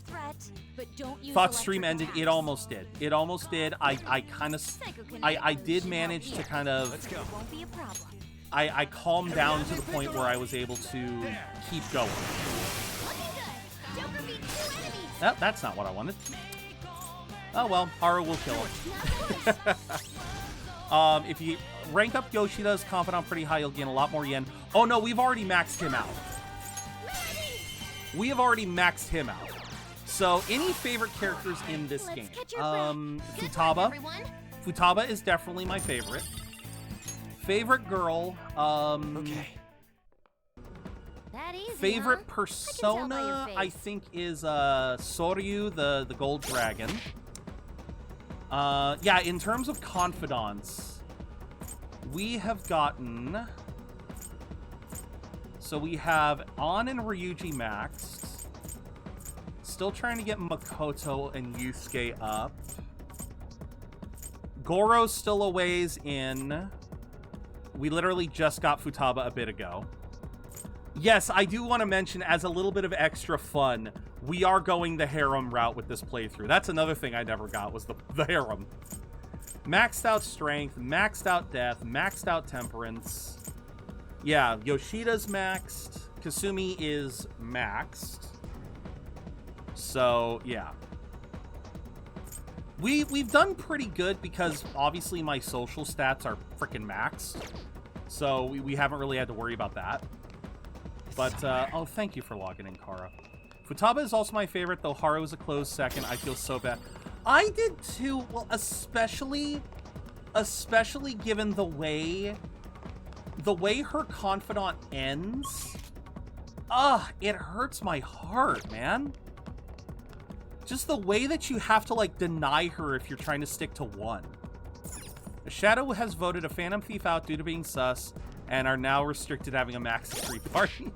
Thought stream ended. It almost did. It almost did. I did manage to kind of. I calmed down to the point where I was able to keep going. Oh, that's not what I wanted. Oh well, Haru will kill him. If you rank up Yoshida's Confidant pretty high, you'll gain a lot more yen. Oh no, we've already maxed him out. We have already maxed him out. So, any favorite characters in this game? Futaba. Futaba is definitely my favorite. Favorite girl, favorite Persona, I think, is Soryu, the gold dragon. Yeah, in terms of confidants, we have gotten... So we have An and Ryuji maxed. Still trying to get Makoto and Yusuke up. Goro's still a ways in. We literally just got Futaba a bit ago. Yes, I do want to mention, as a little bit of extra fun, we are going the harem route with this playthrough. That's another thing I never got, was the harem. Maxed out strength, maxed out death, maxed out temperance. Yeah, Yoshida's maxed. Kasumi is maxed. So, yeah. We've done pretty good because obviously my social stats are freaking maxed. So we haven't really had to worry about that. But, oh, thank you for logging in, Kara. Futaba is also my favorite, though Haru is a close second. I feel so bad. I did too. Well, especially given the way her confidant ends. It hurts my heart, man. Just the way that you have to, like, deny her if you're trying to stick to one. Shadow has voted a Phantom Thief out due to being sus and are now restricted having a max of 3 parties.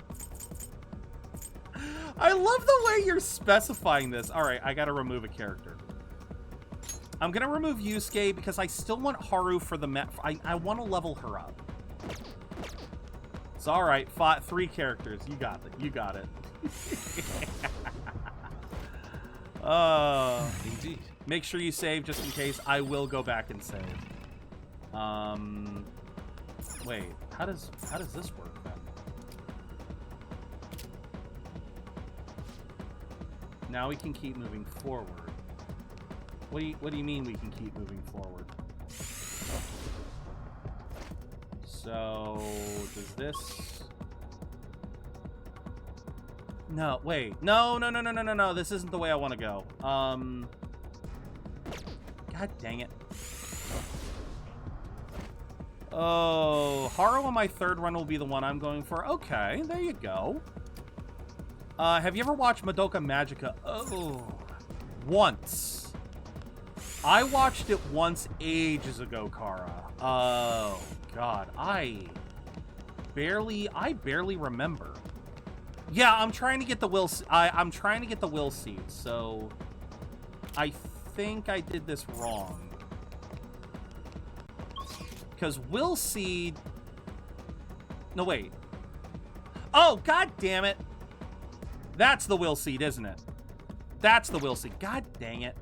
I love the way you're specifying this. All right, I gotta remove a character. I'm gonna remove Yusuke because I still want Haru for the I want to level her up. It's all right. 3 characters. You got it. You got it. Indeed. Make sure you save just in case. I will go back and save. Wait. How does this work then? Now we can keep moving forward. What do you mean we can keep moving forward? So does this? No, wait. No. This isn't the way I want to go. God dang it. Oh, Haru on my 3rd run will be the one I'm going for. Okay, there you go. Have you ever watched Madoka Magica? Oh, once. I watched it once ages ago, Kara. Oh, God. I barely remember. Yeah, I'm trying to get the I'm trying to get the will seed, so I think I did this wrong. Because will seed... No, wait. Oh, God damn it. That's the will seed, isn't it? That's the will seed. God dang it.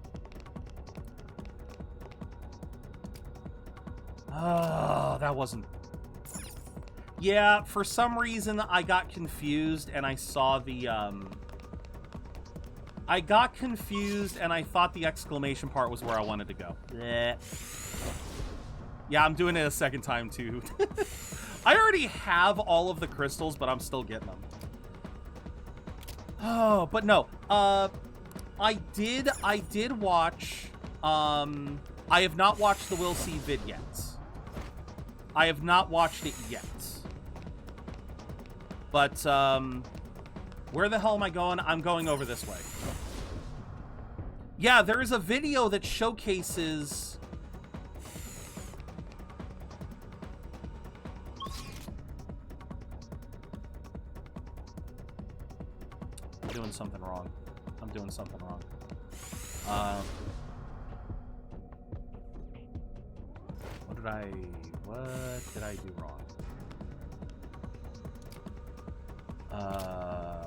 Oh, that wasn't... Yeah, for some reason I got confused and I saw the, I got confused and I thought the exclamation part was where I wanted to go. Blech. Yeah, I'm doing it a second time too. I already have all of the crystals, but I'm still getting them. Oh, but no. I did watch, I have not watched the Will See vid yet. I have not watched it yet. But, where the hell am I going? I'm going over this way. Yeah, there is a video that showcases... I'm doing something wrong. I'm doing something wrong. What did I do wrong? No.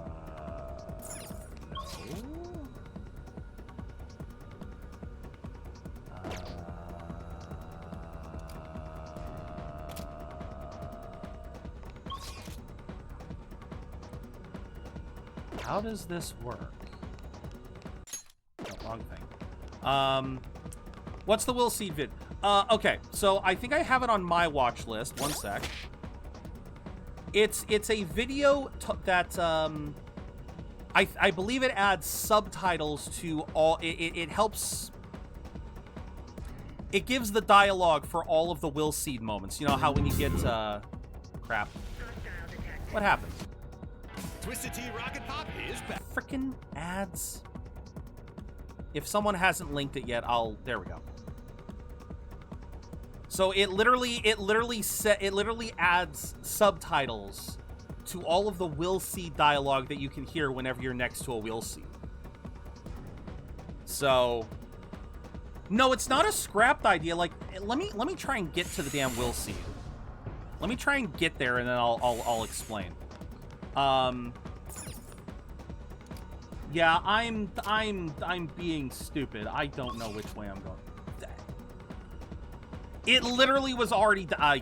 How does this work? No, wrong thing. What's the Will Seed vid? Okay, so I think I have it on my watch list. One sec. It's a video that I believe it adds subtitles to all. It helps. It gives the dialogue for all of the Will Seed moments. You know how when you get crap. What happened? Twisted Tea Rocket Pop is back. Frickin' ads. If someone hasn't linked it yet, there we go. So it literally adds subtitles to all of the Will Seed dialogue that you can hear whenever you're next to a Will Seed. So no, it's not a scrapped idea. Like, let me try and get to the damn Will Seed. Let me try and get there, and then I'll explain. Yeah, I'm being stupid. I don't know which way I'm going. It literally was already. God,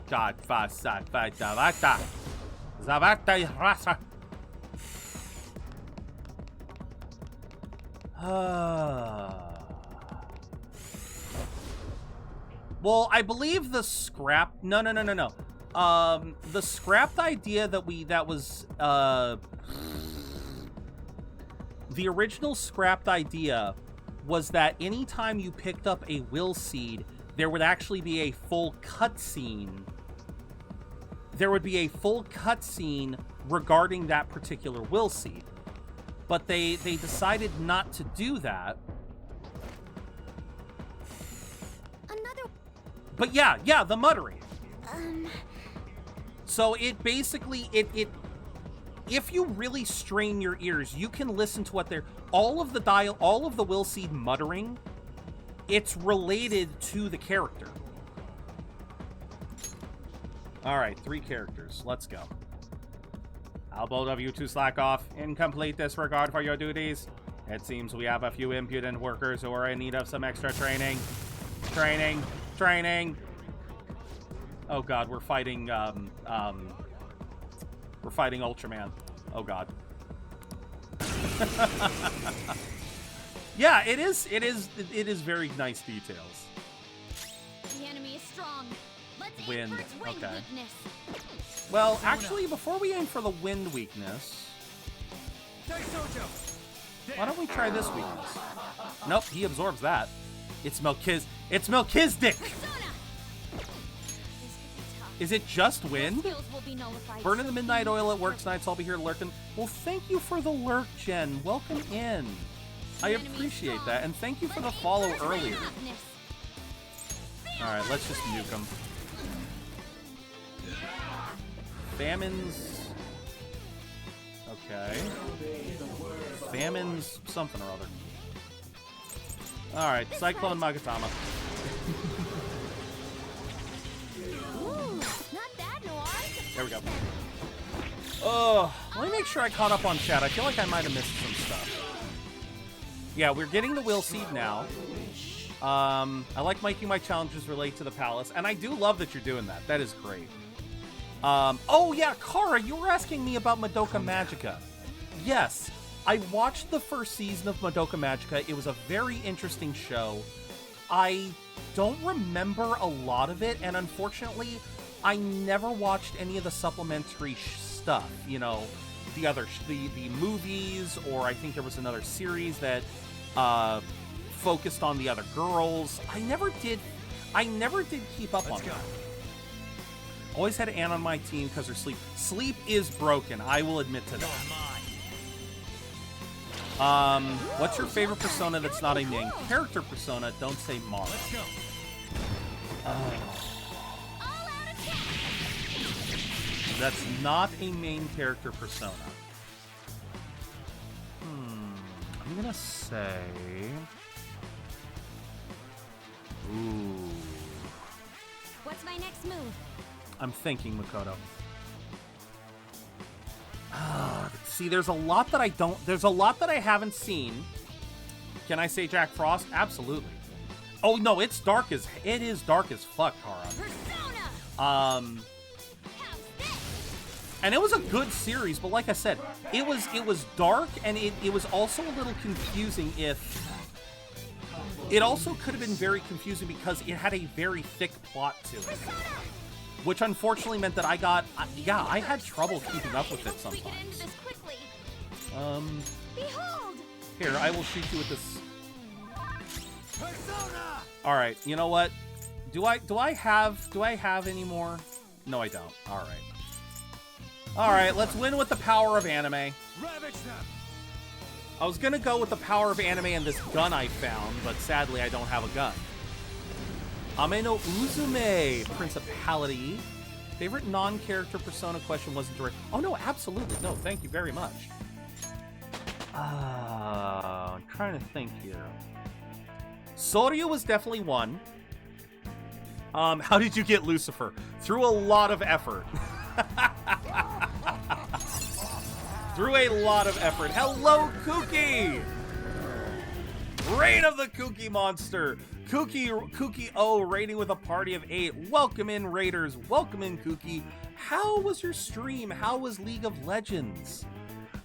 well, I believe the scrap. No. the scrapped idea that was the original scrapped idea was that anytime you picked up a will seed, there would actually be a full cutscene. There would be a full cutscene regarding that particular will seed. But they decided not to do that. But yeah, the muttering. So it basically, if you really strain your ears, you can listen to what they're, all of the will seed muttering, it's related to the character. All right, 3 characters. Let's go. How bold of you to slack off in complete disregard for your duties. It seems we have a few impudent workers who are in need of some extra training. Training. Oh god, we're fighting Ultraman. Oh god. Yeah, it is very nice details. The enemy is strong. Let's Wind. aim for its wind Okay. weakness. Well, actually, before we aim for the wind weakness, why don't we try this weakness? Nope, he absorbs that. It's Melchizedek. Is it just wind? Burn in the midnight oil at work tonight, so I'll be here lurking. Well, thank you for the lurk, Jen. Welcome in. I appreciate that, and thank you for the follow earlier. Alright, let's just nuke him. Famines. Okay. Famines something or other. Alright, Cyclone Magatama. Ooh, not bad, Noir. There we go. Oh, let me make sure I caught up on chat. I feel like I might have missed some stuff. Yeah, we're getting the will seed now. I like making my challenges relate to the palace, and I do love that you're doing that. That is great. Oh yeah, Kara, you were asking me about Madoka Magica. Yes, I watched the first season of Madoka Magica. It was a very interesting show. I don't remember a lot of it, and unfortunately, I never watched any of the supplementary stuff. You know, the other the movies, or I think there was another series that focused on the other girls. I never did keep up on that. Always had Anne on my team because her sleep is broken. I will admit to that. What's your favorite persona that's not a main character persona? Don't say Mara. That's not a main character persona. I'm gonna say... Ooh. What's my next move? I'm thinking, Makoto. See, there's a lot that I haven't seen. Can I say Jack Frost? Absolutely. Oh no, it is dark as fuck, Kara. Persona! And it was a good series, but like I said, it was dark, and it was also a little confusing. It also could have been very confusing because it had a very thick plot to it. Which unfortunately meant that I had trouble keeping up with it sometimes. Here, I will shoot you with this. All right, you know what? Do I have any more? No, I don't. All right. All right, let's win with the power of anime. I was gonna go with the power of anime and this gun I found, but sadly I don't have a gun. Ame no Uzume, Principality. Favorite non-character persona question wasn't direct. Oh no, absolutely. No, thank you very much. I'm trying to think here. Soryu was definitely one. How did you get Lucifer? Through a lot of effort. Through a lot of effort. Hello, Kooky! Reign of the Kooky Monster. Kooky O, raiding with a party of 8. Welcome in, Raiders. Welcome in, Kooky. How was your stream? How was League of Legends?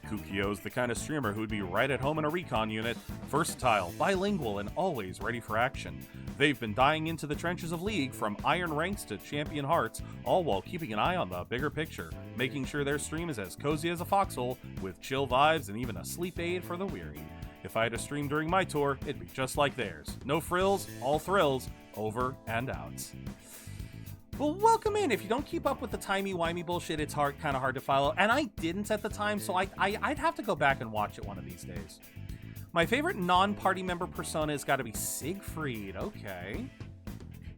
Kukio's the kind of streamer who'd be right at home in a recon unit, versatile, bilingual, and always ready for action. They've been diving into the trenches of League, from iron ranks to champion hearts, all while keeping an eye on the bigger picture, making sure their stream is as cozy as a foxhole, with chill vibes and even a sleep aid for the weary. If I had a stream during my tour, it'd be just like theirs. No frills, all thrills, over and out. Well, welcome in. If you don't keep up with the timey-wimey bullshit, it's kind of hard to follow. And I didn't at the time, so I'd have to go back and watch it one of these days. My favorite non-party member persona has got to be Siegfried. Okay.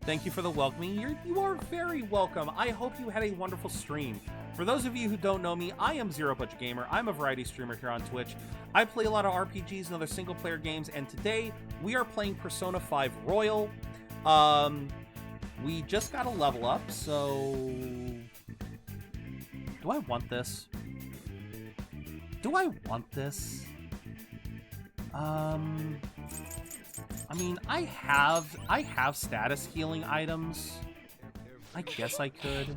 Thank you for the welcoming. You are very welcome. I hope you had a wonderful stream. For those of you who don't know me, I am ZeroBudgetGamer. I'm a variety streamer here on Twitch. I play a lot of RPGs and other single-player games, and today we are playing Persona 5 Royal. We just got a level up, so... Do I want this? Do I want this? I mean, I have status healing items. I guess I could.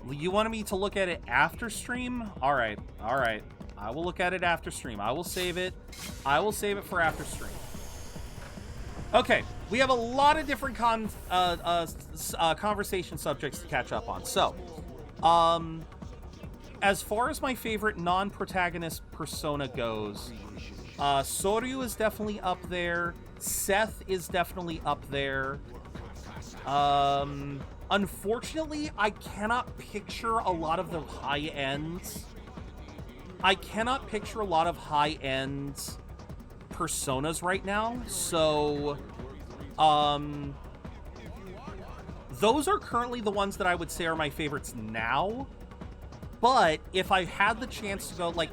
You wanted me to look at it after stream? All right. I will look at it after stream. I will save it. I will save it for after stream. Okay, we have a lot of different conversation subjects to catch up on. So, as far as my favorite non-protagonist persona goes, Sharou is definitely up there. Seth is definitely up there. Unfortunately, I cannot picture a lot of the high ends. I cannot picture a lot of high-end personas right now, so those are currently the ones that I would say are my favorites now. But if I had the chance to go, like,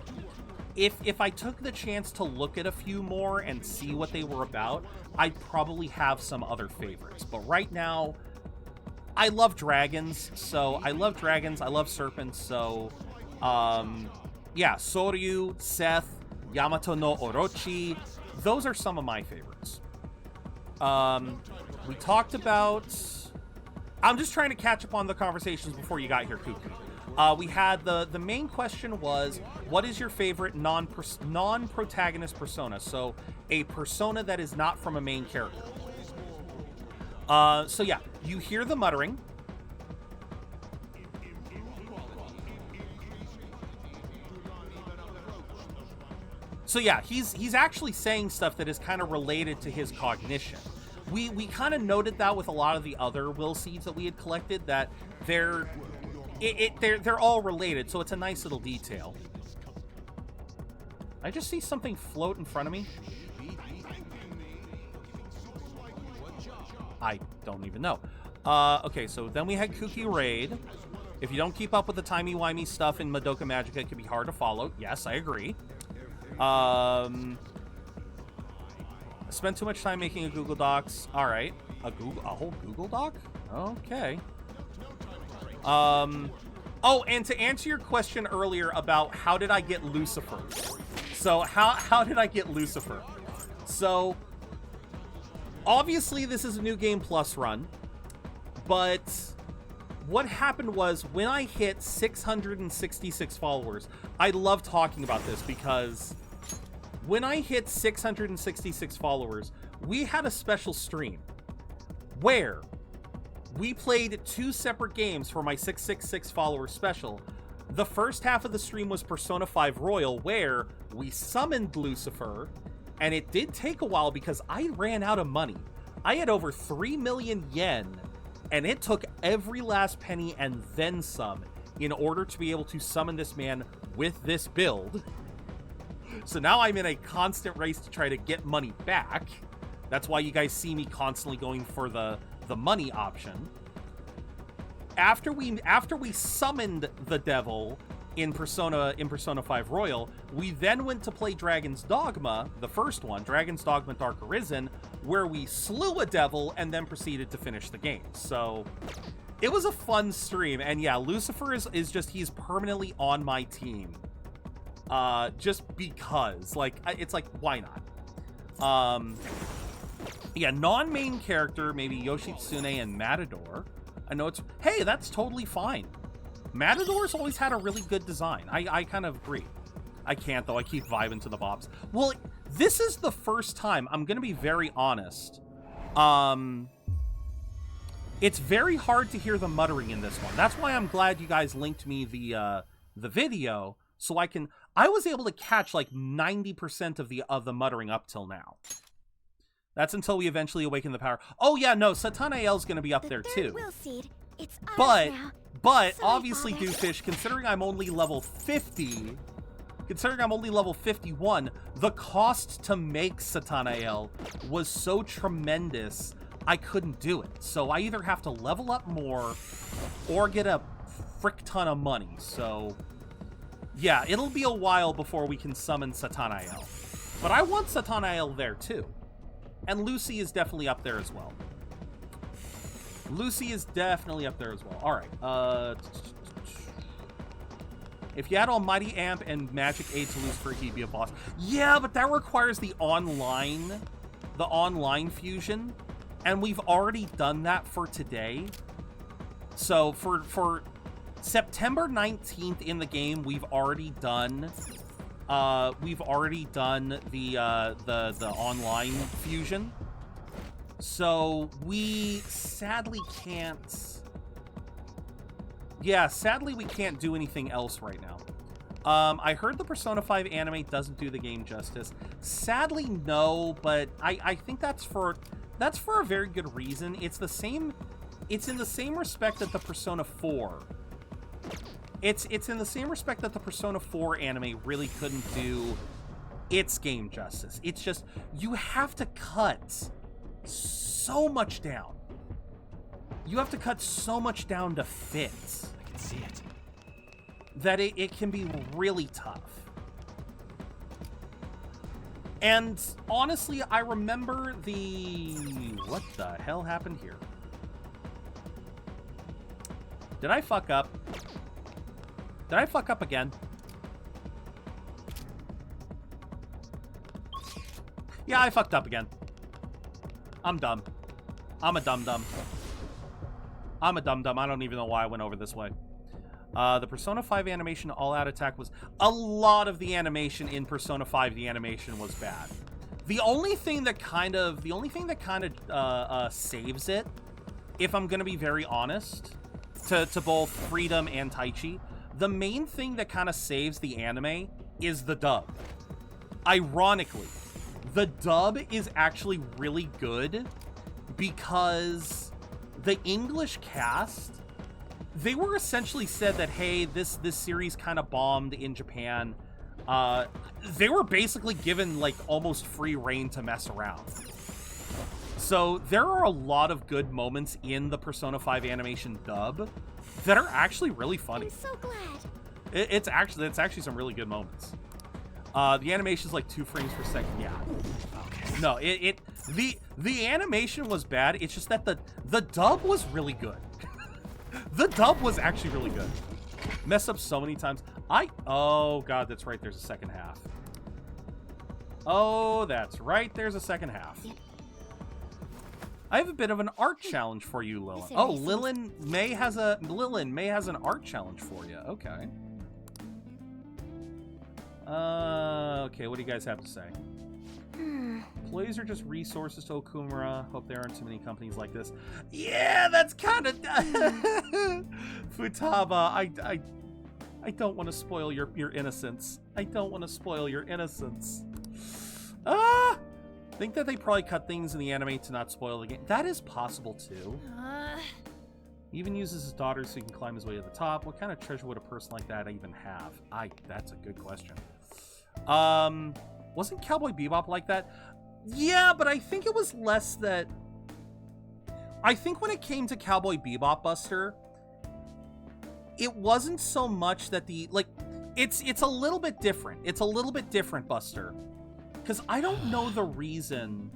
if I took the chance to look at a few more and see what they were about, I'd probably have some other favorites. But right now, I love dragons, so I love serpents, so yeah, Sharou, Seth, Yamato no Orochi, those are some of my favorites. We talked about... I'm just trying to catch up on the conversations before you got here, Cuckoo. We had the main question was, what is your favorite non-protagonist persona? So, a persona that is not from a main character. So yeah, you hear the muttering. So yeah, he's actually saying stuff that is kind of related to his cognition. We kind of noted that with a lot of the other will seeds that we had collected, that they're all related, so it's a nice little detail. I just see something float in front of me. I don't even know. Okay, so then we had Kuki Raid. If you don't keep up with the timey-wimey stuff in Madoka Magica, it can be hard to follow. Yes, I agree. Spent too much time making a Google Docs. All right, a whole Google Doc? Okay. Oh, and to answer your question earlier about how did I get Lucifer? So how did I get Lucifer? So obviously this is a New Game Plus run, but what happened was when I hit 666 followers, I love talking about this because when I hit 666 followers, we had a special stream where we played 2 separate games for my 666 follower special. The first half of the stream was Persona 5 Royal, where we summoned Lucifer, and it did take a while because I ran out of money. I had over 3 million yen, and it took every last penny and then some in order to be able to summon this man with this build. So now I'm in a constant race to try to get money back. That's why you guys see me constantly going for the money option. After we summoned the devil in Persona 5 Royal, we then went to play Dragon's Dogma, the first one, Dragon's Dogma Dark Arisen, where we slew a devil and then proceeded to finish the game. So it was a fun stream, and yeah, Lucifer is just, he's permanently on my team. Just because, like, it's like, why not? Yeah, non-main character, maybe Yoshitsune and Matador. I know hey, that's totally fine. Matador's always had a really good design. I kind of agree. I can't, though. I keep vibing to the bops. Well, this is the first time, I'm going to be very honest. It's very hard to hear the muttering in this one. That's why I'm glad you guys linked me the video, so I was able to catch like 90% of the muttering up till now. That's until we eventually awaken the power. Oh yeah, no, Satanael's going to be up there too. Will seed. It's but now. Sorry, obviously, Father. Doofus, considering I'm only level 50, considering I'm only level 51, the cost to make Satanael was so tremendous, I couldn't do it. So I either have to level up more or get a frick ton of money. So yeah, it'll be a while before we can summon Satanael. But I want Satanael there too. And Lucy is definitely up there as well. Lucy is definitely up there as well. All right. If you had Almighty Amp and Magic Aid to Lucifer, he'd be a boss. Yeah, but that requires the online fusion. And we've already done that for today. So for September 19th in the game, we've already done the online fusion. So we sadly can't. Yeah, sadly we can't do anything else right now. I heard the Persona 5 anime doesn't do the game justice. Sadly, no, but I think that's for a very good reason. It's in the same respect that the Persona 4. It's in the same respect that the Persona 4 anime really couldn't do its game justice. It's just, you have to cut so much down. You have to cut so much down to fit. I can see it. That it can be really tough. And honestly, I remember what the hell happened here? Did I fuck up? Did I fuck up again? Yeah, I fucked up again. I'm dumb. I'm a dum-dum. I'm a dum-dum. I don't even know why I went over this way. The Persona 5 animation all-out attack was... A lot of the animation in Persona 5, the animation was bad. The only thing that kind of saves it, if I'm going to be very honest, to both Freedom and Taichi, the main thing that kind of saves the anime is the dub. Ironically, the dub is actually really good because the English cast, they were essentially said that, hey, this series kind of bombed in Japan. They were basically given like almost free reign to mess around. So there are a lot of good moments in the Persona 5 animation dub that are actually really funny. I'm so glad. It's actually some really good moments. The animation's like 2 frames per second. Yeah. Okay. No, the animation was bad. It's just that the dub was really good. The dub was actually really good. Messed up so many times. Oh god, that's right. There's a second half. Oh, that's right. There's a second half. I have a bit of an art challenge for you, Lilin. Oh, Lilin May has an art challenge for you. Okay. Okay, what do you guys have to say? Employees are just resources to Okumura. Hope there aren't too many companies like this. Yeah, that's kind of... Futaba, I don't want to spoil your innocence. I don't want to spoil your innocence. Think that they probably cut things in the anime to not spoil the game. That is possible, too. He even uses his daughter so he can climb his way to the top. What kind of treasure would a person like that even have? That's a good question. Wasn't Cowboy Bebop like that? Yeah, but I think it was less that... I think when it came to Cowboy Bebop, Buster, it wasn't so much that it's a little bit different. It's a little bit different, Buster. Because I don't know the reason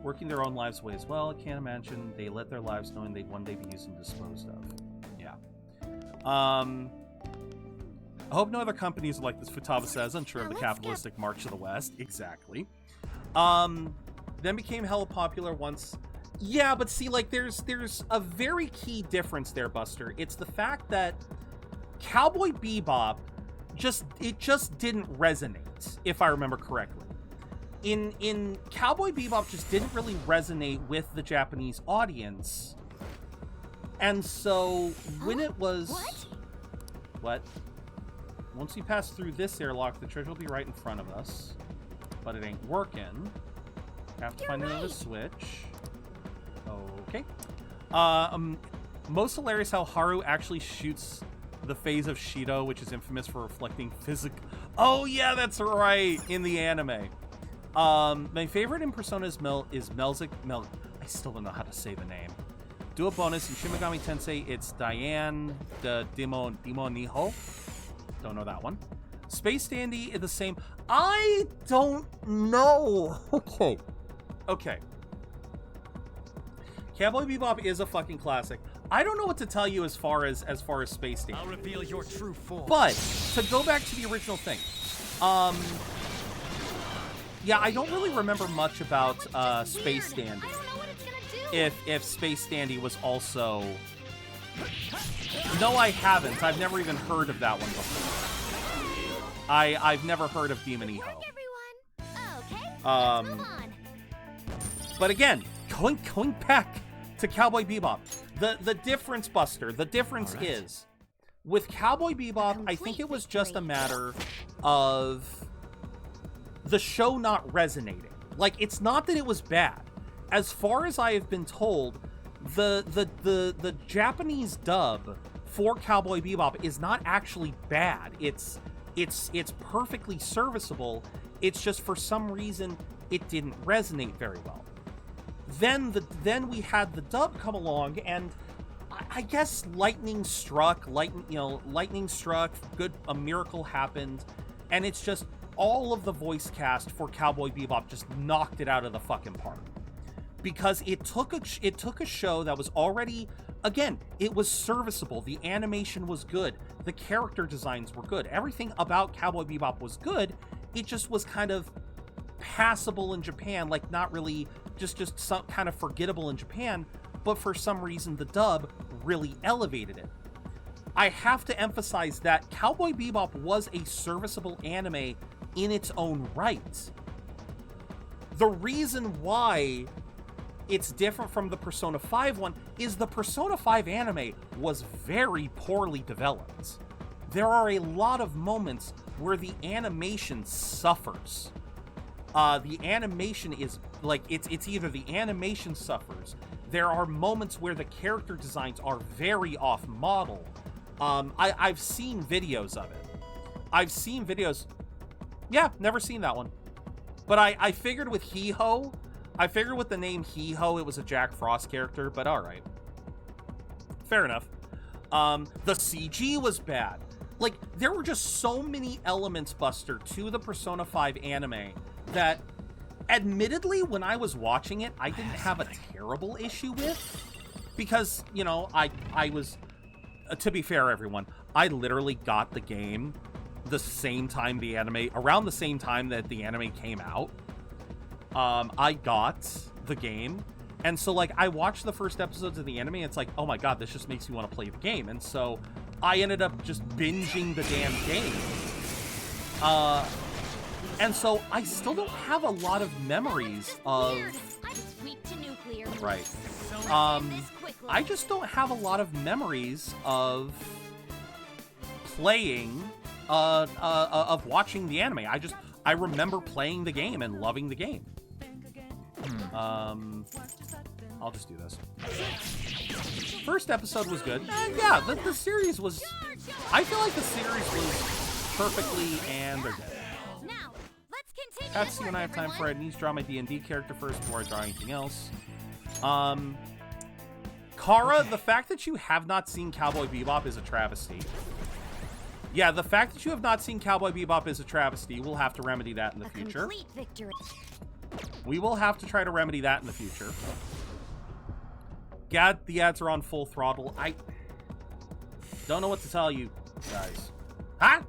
working their own lives away as well. I can't imagine they let their lives knowing they'd one day be used and disposed of. Yeah. I hope no other companies are like this, Futaba says, unsure of the capitalistic march to the West. Exactly. Then became hella popular once. Yeah, but see, like, there's a very key difference there, Buster. It's the fact that Cowboy Bebop it just didn't resonate, if I remember correctly. In Cowboy Bebop just didn't really resonate with the Japanese audience. And so when it was... What? Once we pass through this airlock, the treasure will be right in front of us. But it ain't working. Have to find another switch. Okay. Most hilarious how Haru actually shoots the phase of Shido, which is infamous for reflecting physics. Oh yeah, that's right, in the anime. My favorite in Persona is Melzik. I still don't know how to say the name. Do a bonus in Shin Megami Tensei. It's Diane the Demoniho. Don't know that one. Space Dandy is the same. I don't know. Okay. Cowboy Bebop is a fucking classic. I don't know what to tell you as far as Space Dandy. I'll reveal your true form. But to go back to the original thing, yeah, I don't really remember much about Space Dandy. If Space Dandy was also... No, I haven't. I've never even heard of that one before. I've never heard of Demon Iho. But again, going back to Cowboy Bebop, the difference, Buster, the difference is, with Cowboy Bebop, I think it was just a matter of the show not resonating. Like, it's not that it was bad. As far as I have been told, the Japanese dub for Cowboy Bebop is not actually bad. It's perfectly serviceable. It's just for some reason it didn't resonate very well. Then we had the dub come along, and I guess lightning struck. Good, a miracle happened, and it's just all of the voice cast for Cowboy Bebop just knocked it out of the fucking park. Because it took a show that was already, again, it was serviceable. The animation was good. The character designs were good. Everything about Cowboy Bebop was good. It just was kind of passable in Japan, like not really, just some kind of forgettable in Japan. But for some reason, the dub really elevated it. I have to emphasize that Cowboy Bebop was a serviceable anime in its own right. The reason why it's different from the Persona 5 one is the Persona 5 anime was very poorly developed. There are a lot of moments where the animation suffers. The animation is like, it's either the animation suffers. There are moments where the character designs are very off model. I've seen videos of it. I've seen videos. Yeah, never seen that one. But I figured with Hee-Ho, I figured with the name Hee-Ho, it was a Jack Frost character, but alright. Fair enough. The CG was bad. Like, there were just so many elements, Buster, to the Persona 5 anime that, admittedly, when I was watching it, I didn't have a terrible issue with. Because, you know, I was... to be fair, everyone, I literally got the game the same time the anime... around the same time that the anime came out. I got the game, and so, like, I watched the first episodes of the anime, and it's like, oh my god, this just makes me want to play the game, and so I ended up just binging the damn game. And so I still don't have a lot of memories of... Right. I just don't have a lot of memories of playing, of watching the anime. I remember playing the game and loving the game. I'll just do this. First episode was good. Yeah, the series was... I feel like the series was perfectly, and they're dead. That's when I have time for it. I need to draw my D&D character first before I draw anything else. Kara, the fact that you have not seen Cowboy Bebop is a travesty. Yeah, the fact that you have not seen Cowboy Bebop is a travesty. We'll have to remedy that in the future. We will have to try to remedy that in the future. God, the ads are on full throttle. I don't know what to tell you, guys. Huh?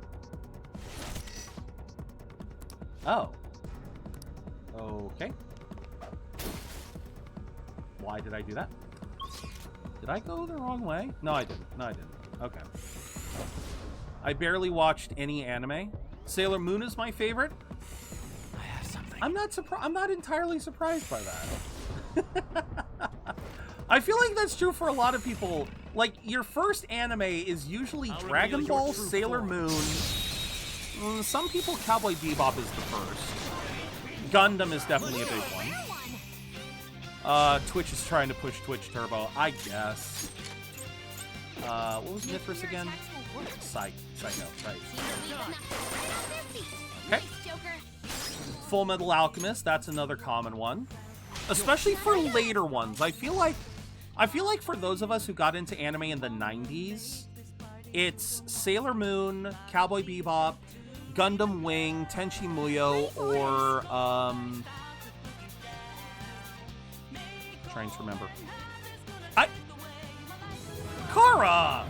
Oh. Okay. Why did I do that? Did I go the wrong way? No, I didn't. Okay. I barely watched any anime. Sailor Moon is my favorite. I have something. I'm not entirely surprised by that. I feel like that's true for a lot of people. Like, your first anime is usually Dragon Ball, Sailor Moon. Some people, Cowboy Bebop is the first. Gundam is definitely a big one. Twitch is trying to push Twitch Turbo, I guess. What was Mithras again? Psycho, right. Okay. Full Metal Alchemist, that's another common one. Especially for later ones. I feel like for those of us who got into anime in the 90s, it's Sailor Moon, Cowboy Bebop, Gundam Wing, Tenchi Muyo, or trying to remember. Kara!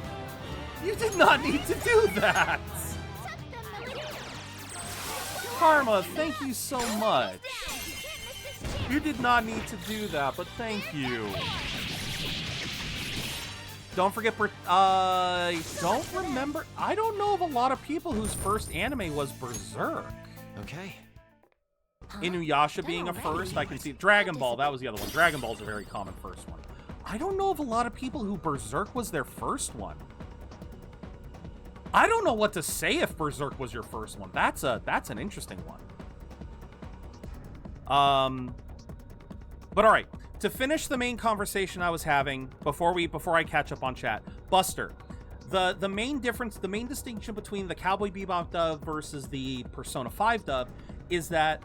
You did not need to do that! Karma, thank you so much. You did not need to do that, but thank you. Don't forget, I don't remember. I don't know of a lot of people whose first anime was Berserk. Okay. Inuyasha being a first, I can see. Dragon Ball, that was the other one. Dragon Ball's a very common first one. I don't know of a lot of people who Berserk was their first one. I don't know what to say if Berserk was your first one. That's an interesting one. But all right, to finish the main conversation I was having before I catch up on chat, Buster, the main difference, the main distinction between the Cowboy Bebop dub versus the Persona 5 dub is that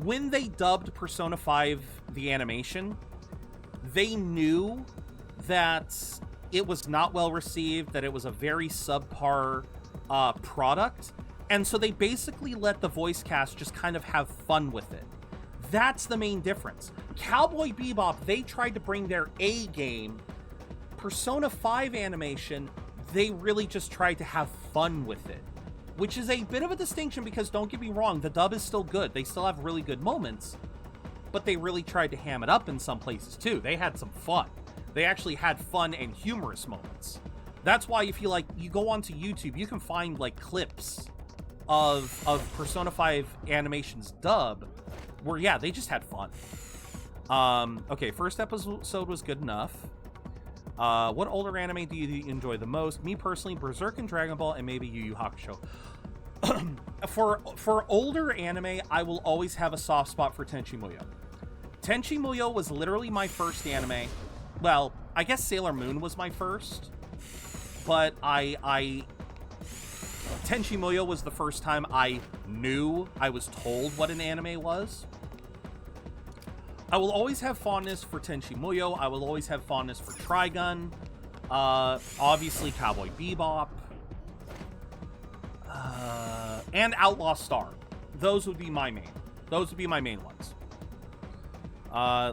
when they dubbed Persona 5 the animation, they knew that it was not well received, that it was a very subpar product, and so they basically let the voice cast just kind of have fun with it. That's the main difference. Cowboy Bebop, they tried to bring their A game. Persona 5 animation, they really just tried to have fun with it, which is a bit of a distinction because, don't get me wrong, the dub is still good. They still have really good moments, but they really tried to ham it up in some places too. They had some fun. They actually had fun and humorous moments. That's why if you go onto YouTube, you can find like clips of Persona 5 animation's dub where, yeah, they just had fun. Okay, first episode was good enough. What older anime do you enjoy the most? Me personally, Berserk and Dragon Ball, and maybe Yu Yu Hakusho. For older anime, I will always have a soft spot for Tenchi Muyo. Tenchi Muyo was literally my first anime. Well, I guess Sailor Moon was my first, but Tenchi Muyo was the first time I was told what an anime was. I will always have fondness for Tenchi Muyo. I will always have fondness for Trigun. Obviously Cowboy Bebop. And Outlaw Star. Those would be my main ones.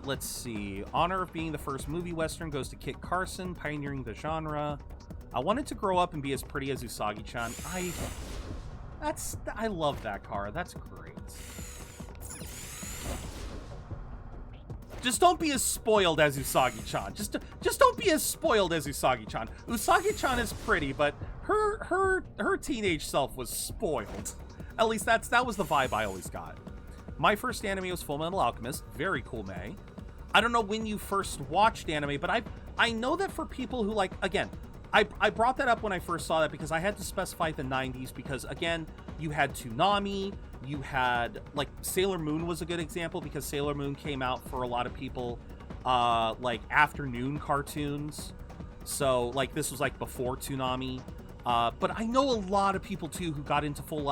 Let's see. Honor of being the first movie Western goes to Kit Carson, pioneering the genre. I wanted to grow up and be as pretty as Usagi-chan. I love that, Kara. That's great. Just don't be as spoiled as Usagi-chan. Just don't be as spoiled as Usagi-chan. Usagi-chan is pretty, but her teenage self was spoiled. At least that was the vibe I always got. My first anime was Full Metal Alchemist. Very cool, May. I don't know when you first watched anime, but I know that for people who again, I brought that up when I first saw that because I had to specify the 90s because, again, you had Toonami, you had, Sailor Moon was a good example because Sailor Moon came out for a lot of people, afternoon cartoons. So, this was, before Toonami. But I know a lot of people, too, who got into Full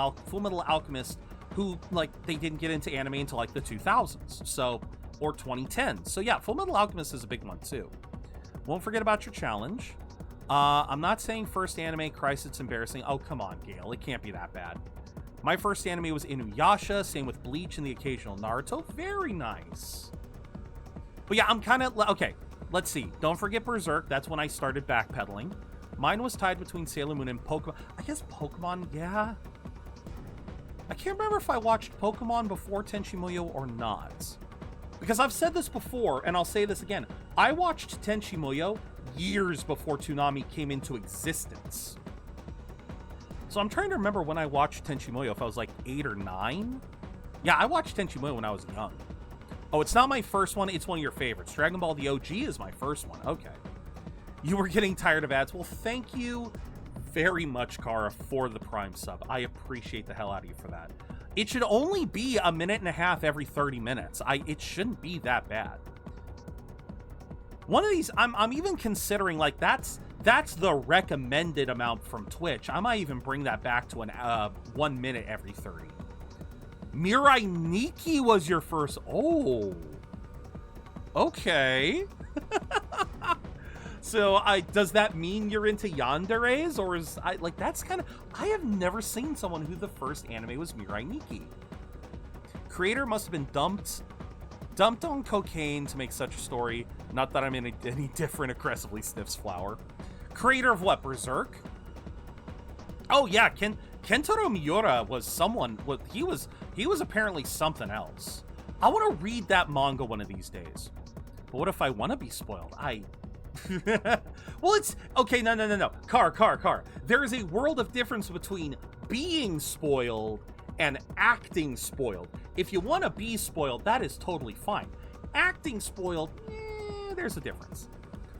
Metal Alchemist who, they didn't get into anime until, the 2000s. So, or 2010. So, yeah, Full Metal Alchemist is a big one, too. Won't forget about your challenge. I'm not saying first anime, Christ, it's embarrassing. Oh, come on, Gale. It can't be that bad. My first anime was Inuyasha, same with Bleach and the occasional Naruto. Very nice. But yeah, I'm kind of... Okay, let's see. Don't forget Berserk. That's when I started backpedaling. Mine was tied between Sailor Moon and Pokemon. I guess Pokemon, yeah. I can't remember if I watched Pokemon before Tenchi Muyo or not. Because I've said this before, and I'll say this again. I watched Tenchi Muyo years before Toonami came into existence. So I'm trying to remember when I watched Tenchi Muyo, if I was like 8 or 9. Yeah, I watched Tenchi Muyo when I was young. Oh, it's not my first one. It's one of your favorites. Dragon Ball the OG is my first one. Okay. You were getting tired of ads. Well, thank you very much, Kara, for the Prime sub. I appreciate the hell out of you for that. It should only be a minute and a half every 30 minutes. It shouldn't be that bad. One of these, I'm even considering, like, that's the recommended amount from Twitch. I might even bring that back to an 1 minute every 30. Mirai Nikki was your first. Oh, okay. So does that mean you're into yanderes, or is that's kind of, I have never seen someone who the first anime was Mirai Nikki. Creator must have been dumped on cocaine to make such a story. Not that I'm any different. Aggressively sniffs flower. Creator of what? Berserk? Oh yeah, Kentaro Miura was someone. He was apparently something else. I want to read that manga one of these days. But what if I want to be spoiled? Well, it's okay. No. Car. There is a world of difference between being spoiled and acting spoiled. If you want to be spoiled, that is totally fine. Acting spoiled, there's a difference.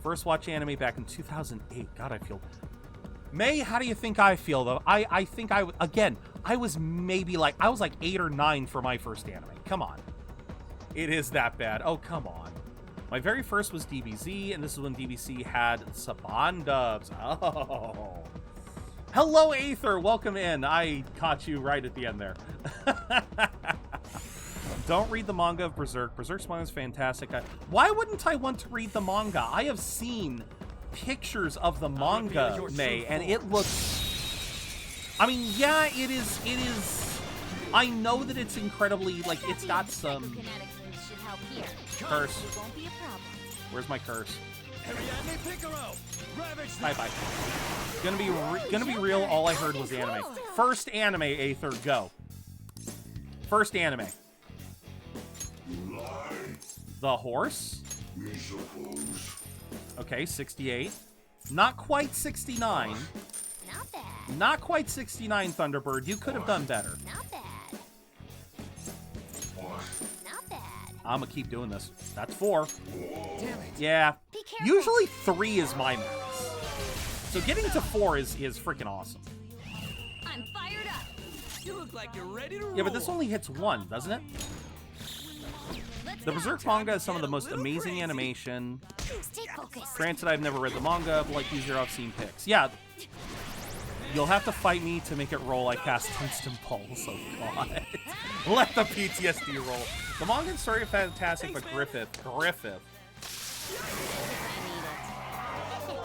First watch anime back in 2008. God, I feel. May, how do you think I feel though? I think I was maybe like, I was like 8 or 9 for my first anime. Come on. It is that bad. Oh, come on. My very first was DBZ, and this is when DBC had Saban dubs. Oh. Hello, Aether. Welcome in. I caught you right at the end there. Don't read the manga of Berserk. Berserk's manga is fantastic. Why wouldn't I want to read the manga? I have seen pictures of the manga, May, and it looks... I mean, yeah, it is... I know that it's incredibly, like, it's got some... Curse. Where's my curse? Bye. Gonna be real. All I heard was anime. First anime, Aether, go. First anime. The horse. Okay, 68. Not quite 69. Not bad. Not quite 69, Thunderbird. You could have done better. Not bad. Not bad. I'm gonna keep doing this. That's 4. Damn it. Yeah. Usually 3 is my max. So getting to 4 is freaking awesome. I'm fired up. You look like you're ready to roll. Yeah, but this only hits 1, doesn't it? The Berserk manga is some of the most amazing animation. Stay focused. Granted, I've never read the manga, but like these are I've seen pics. Yeah. You'll have to fight me to make it roll. I cast Instant Pulse. Oh, God. Let the PTSD roll. The manga and story are fantastic, but Griffith.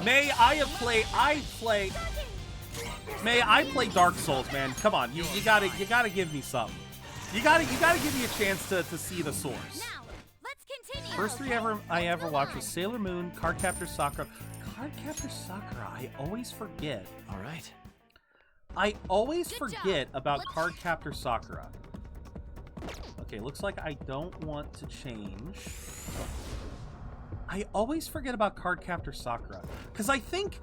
May I play Dark Souls, man. Come on. You gotta give me something. You gotta give me a chance to see the source. Now, let's continue. First 3 I ever watched was Sailor Moon, Cardcaptor Sakura. Cardcaptor Sakura, I always forget. All right. I always forget about Cardcaptor Sakura. Okay, looks like I don't want to change. I always forget about Cardcaptor Sakura. Because I think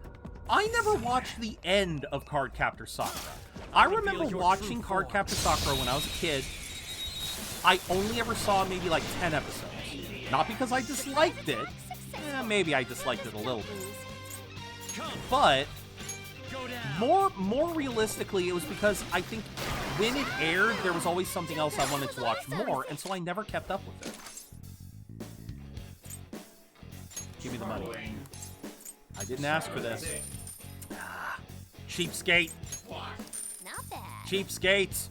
I never watched the end of Cardcaptor Sakura. I remember watching Cardcaptor Sakura when I was a kid. I only ever saw maybe like 10 episodes. Not because I disliked it. Maybe I disliked it a little bit. But more realistically, it was because I think when it aired, there was always something else I wanted to watch more, and so I never kept up with it. Give me the money. I didn't ask for this. Cheapskate. Not bad. Cheapskates.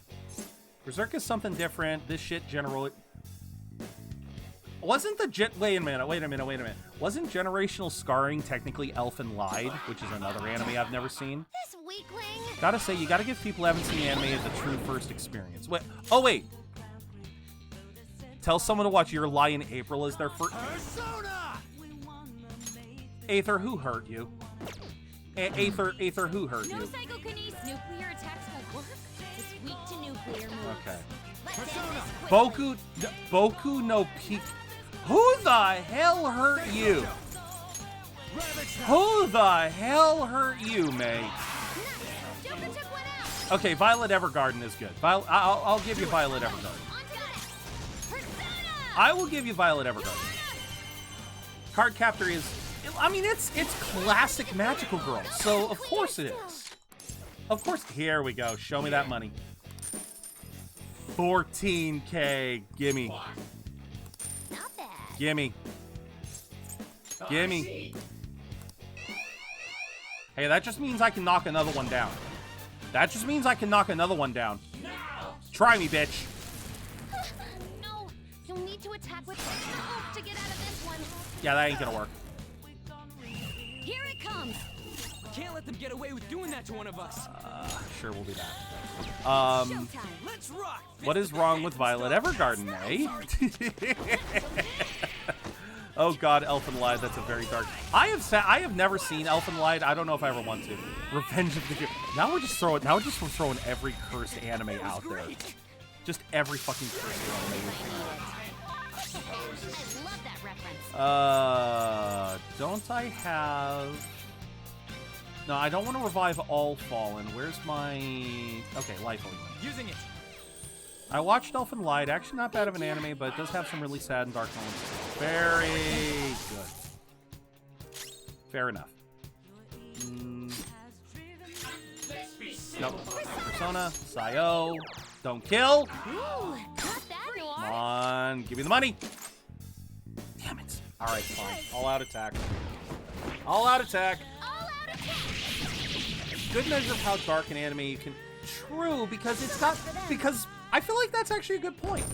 Berserk is something different. This shit generally... Wasn't the wait a minute. Wasn't Generational Scarring technically Elfen Lied, which is another anime I've never seen? This weakling. Gotta say, you gotta give people who haven't seen anime the true first experience. Wait. Oh, wait. Tell someone to watch Your Lie in April as their first... Persona! Aether, who hurt you? Aether, who hurt No you? psychokinesis. Nuclear attacks won't work. It's weak to nuclear moves. Okay. Let's end this quickly. Boku no Pico. Who the hell hurt you? Who the hell hurt you, May? Nice. Joker took one out. Okay, Violet Evergarden is good. I'll give you Violet Evergarden. I will give you Violet Evergarden. Cardcaptor is, I mean, it's classic Magical Girl, so of course it is. Of course. Here we go. Show me that money. 14K. Gimme. Not bad. Gimme. Gimme. Hey, that just means I can knock another one down. That just means I can knock another one down. Try me, bitch. No, you'll need to attack with hope to get out of this one. Yeah, that ain't gonna work. Here it comes. Can't let them get away with doing that to one of us. Sure, we'll do that. Showtime. Let's rock. What is wrong with Violet Evergarden, eh? Oh God, Elfen Lied. That's a very dark. I have never seen Elfen Lied. I don't know if I ever want to. Revenge of the. Now we're just throwing every cursed anime out there. Just every fucking cursed anime. I love that reference. Don't I have? No, I don't want to revive All Fallen. Where's my? Okay, Life Only. Using it. I watched Elfen Lied. Actually, not bad of an anime, but it does have some really sad and dark moments. Very good. Fair enough. Nope. Persona, Sci-Fi, don't kill. Ooh, not that noir. Come on, give me the money. Damn it. All right, fine. All out attack. All out attack. All out attack. Good measure of how dark an anime you can. True, because it's not. Because I feel like that's actually a good point.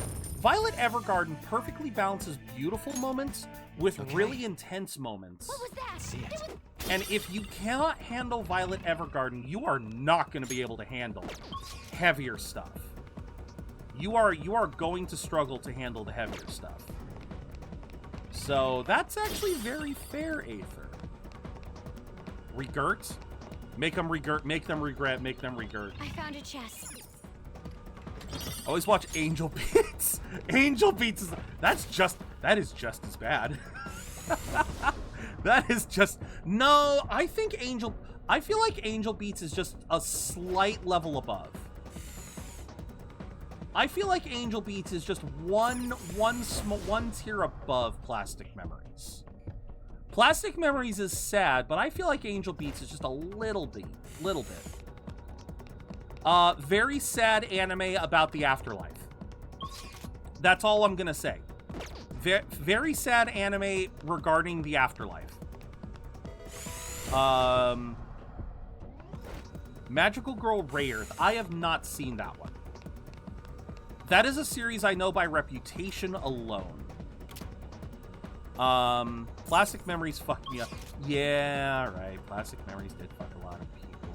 Violet Evergarden perfectly balances beautiful moments with really intense moments. What was that? And if you cannot handle Violet Evergarden, you are not going to be able to handle heavier stuff. You are going to struggle to handle the heavier stuff. So that's actually very fair, Aether. Regurt? Make them regret, make them regret, make them regurt. I found a chest. Always watch Angel Beats. Angel Beats is that is just as bad. That is just no. I feel like Angel Beats is just a slight level above. I feel like Angel Beats is just one tier above Plastic Memories. Plastic Memories is sad, but I feel like Angel Beats is just a little bit. Very sad anime about the afterlife. That's all I'm gonna say. Very sad anime regarding the afterlife. Magical Girl Rayearth. I have not seen that one. That is a series I know by reputation alone. Plastic Memories fucked me up. Yeah, right. Plastic Memories did fuck a lot of people.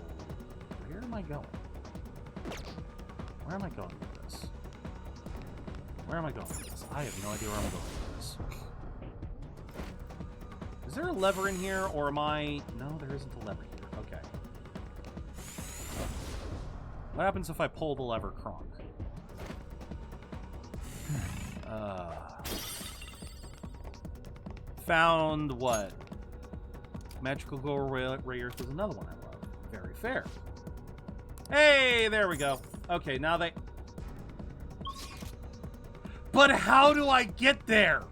Where am I going? Where am I going with this? Where am I going with this? I have no idea where I'm going with this. Is there a lever in here, or am I... No, there isn't a lever here. Okay. What happens if I pull the lever, Kronk? Found what? Magical Girl Rayearth is another one I love. Very fair. Hey, there we go. Okay, now they... But how do I get there?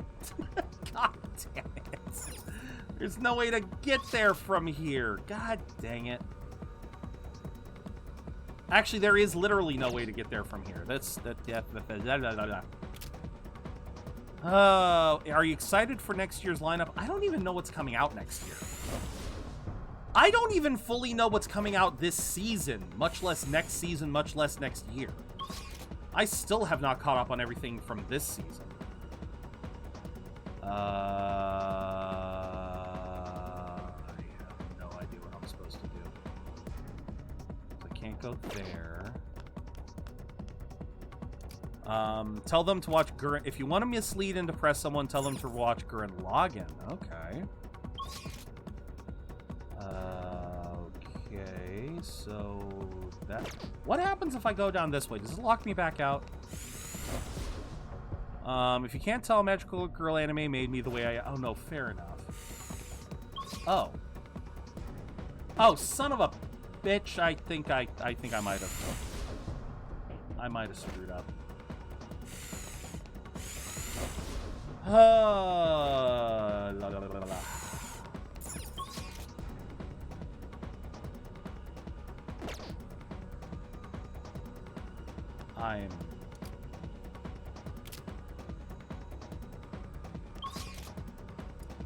God damn it. There's no way to get there from here. God dang it. Actually, there is literally no way to get there from here. Oh, are you excited for next year's lineup? I don't even know what's coming out next year. I don't even fully know what's coming out this season, much less next season, much less next year. I still have not caught up on everything from this season. I have no idea what I'm supposed to do. So I can't go there. Tell them to watch Gurren. If you want to mislead and depress someone, tell them to watch Gurren Lagann. Okay. Okay, so that... What happens if I go down this way? Does it lock me back out? If you can't tell, Magical Girl anime made me the way I... Oh, no, fair enough. Oh. Oh, son of a... bitch, I think I might have screwed up. La, la, la, la, la. I'm...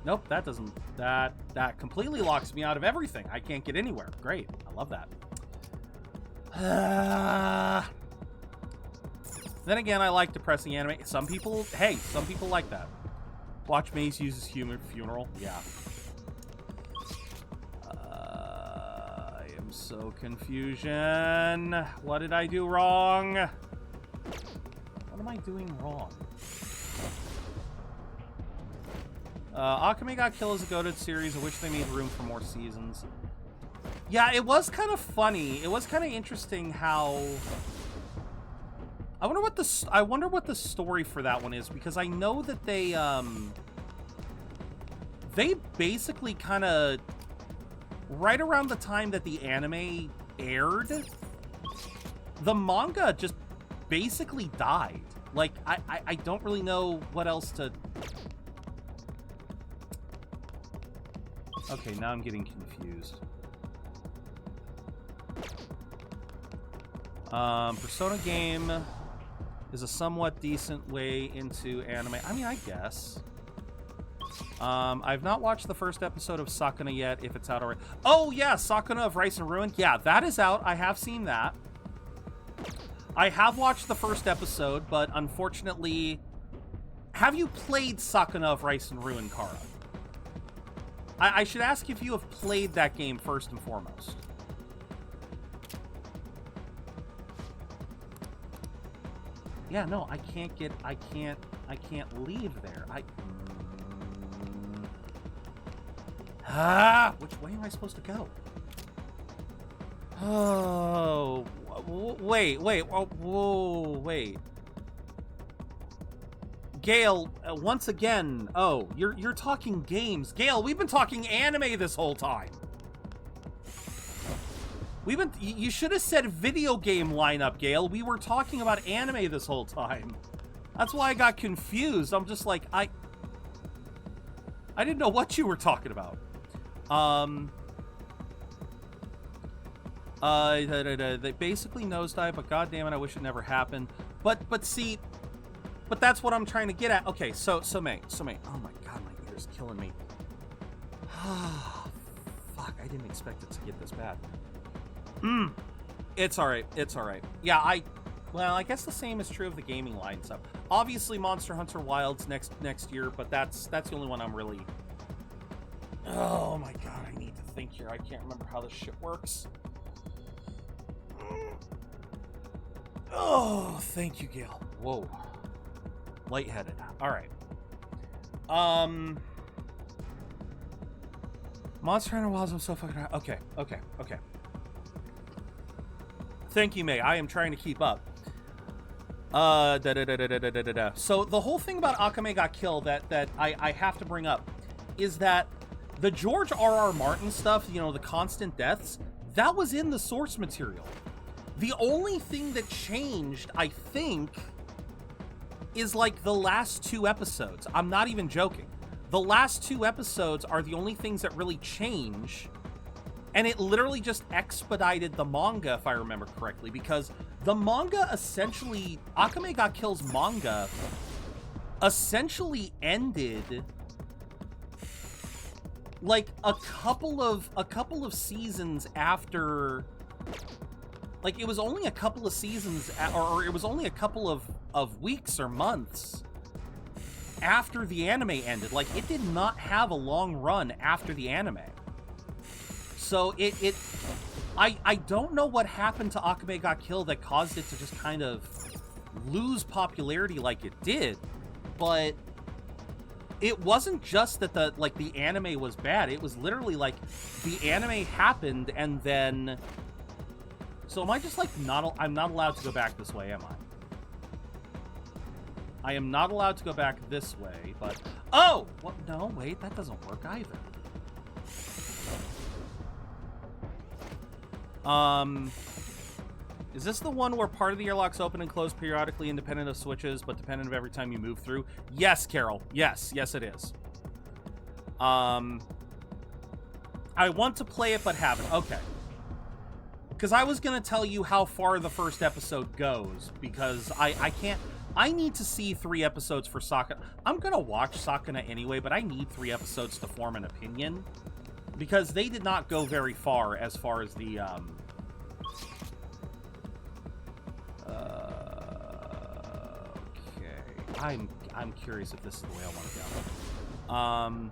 Nope, that doesn't... That completely locks me out of everything. I can't get anywhere. Great. I love that. Then again, I like depressing anime. Some people... Hey, some people like that. Watch Maze uses human funeral. Yeah. I am so confusion. What did I do wrong? What am I doing wrong? Akame Got Kill is a goated series. I wish they made room for more seasons. Yeah, it was kind of funny. It was kind of interesting how... I wonder what the story for that one is, because I know that they basically kind of right around the time that the anime aired, the manga just basically died. Like, I don't really know what else to... Okay, now I'm getting confused. Persona game is a somewhat decent way into anime. I mean, I guess. I've not watched the first episode of Sakuna yet, if it's out already. Oh, yeah, Sakuna of Rice and Ruin. Yeah, that is out. I have seen that. I have watched the first episode, but unfortunately... Have you played Sakuna of Rice and Ruin, Kara? I should ask if you have played that game first and foremost. Yeah, no, I can't leave there. Which way am I supposed to go? Oh, wait. Whoa, wait. Gale, once again, oh, you're talking games. Gale, we've been talking anime this whole time. You should have said video game lineup, Gale. We were talking about anime this whole time. That's why I got confused. I'm just like, I didn't know what you were talking about. They basically nosedive, but goddamn it, I wish it never happened. But see, but that's what I'm trying to get at. Okay, so May. Oh my god, my ear's killing me. Fuck, I didn't expect it to get this bad. It's alright. Yeah, I guess the same is true of the gaming line stuff. Obviously, Monster Hunter Wilds next year, but that's the only one I'm really... Oh my god, I need to think here. I can't remember how this shit works. Oh, thank you, Gale. Whoa. Lightheaded. Alright. Monster Hunter Wilds, I'm so fucking... Okay. Thank you, May. I am trying to keep up. So the whole thing about Akame Got Kill that I have to bring up is that the George R.R. Martin stuff, you know, the constant deaths, that was in the source material. The only thing that changed, I think, is like the last 2 episodes. I'm not even joking. The last 2 episodes are the only things that really change. And it literally just expedited the manga, if I remember correctly, because the manga essentially, Akame Got Kill's manga essentially ended like a couple of seasons after, like it was only a couple of seasons, or it was only a couple of weeks or months after the anime ended. Like it did not have a long run after the anime. So I don't know what happened to Akame Got Kill that caused it to just kind of lose popularity like it did, but it wasn't just that the anime was bad. It was literally like the anime happened and then. So am I just like I'm not allowed to go back this way, am I? I am not allowed to go back this way, but oh, what? No, wait, that doesn't work either. Is this the one where part of the airlocks open and close periodically independent of switches, but dependent of every time you move through? Yes, Carol. Yes, it is. I want to play it, but haven't. Okay. Because I was going to tell you how far the first episode goes, because I can't... I need to see 3 episodes for Sakuna. I'm going to watch Sakuna anyway, but I need 3 episodes to form an opinion, because they did not go very far as the... Okay. I'm curious if this is the way I want to go.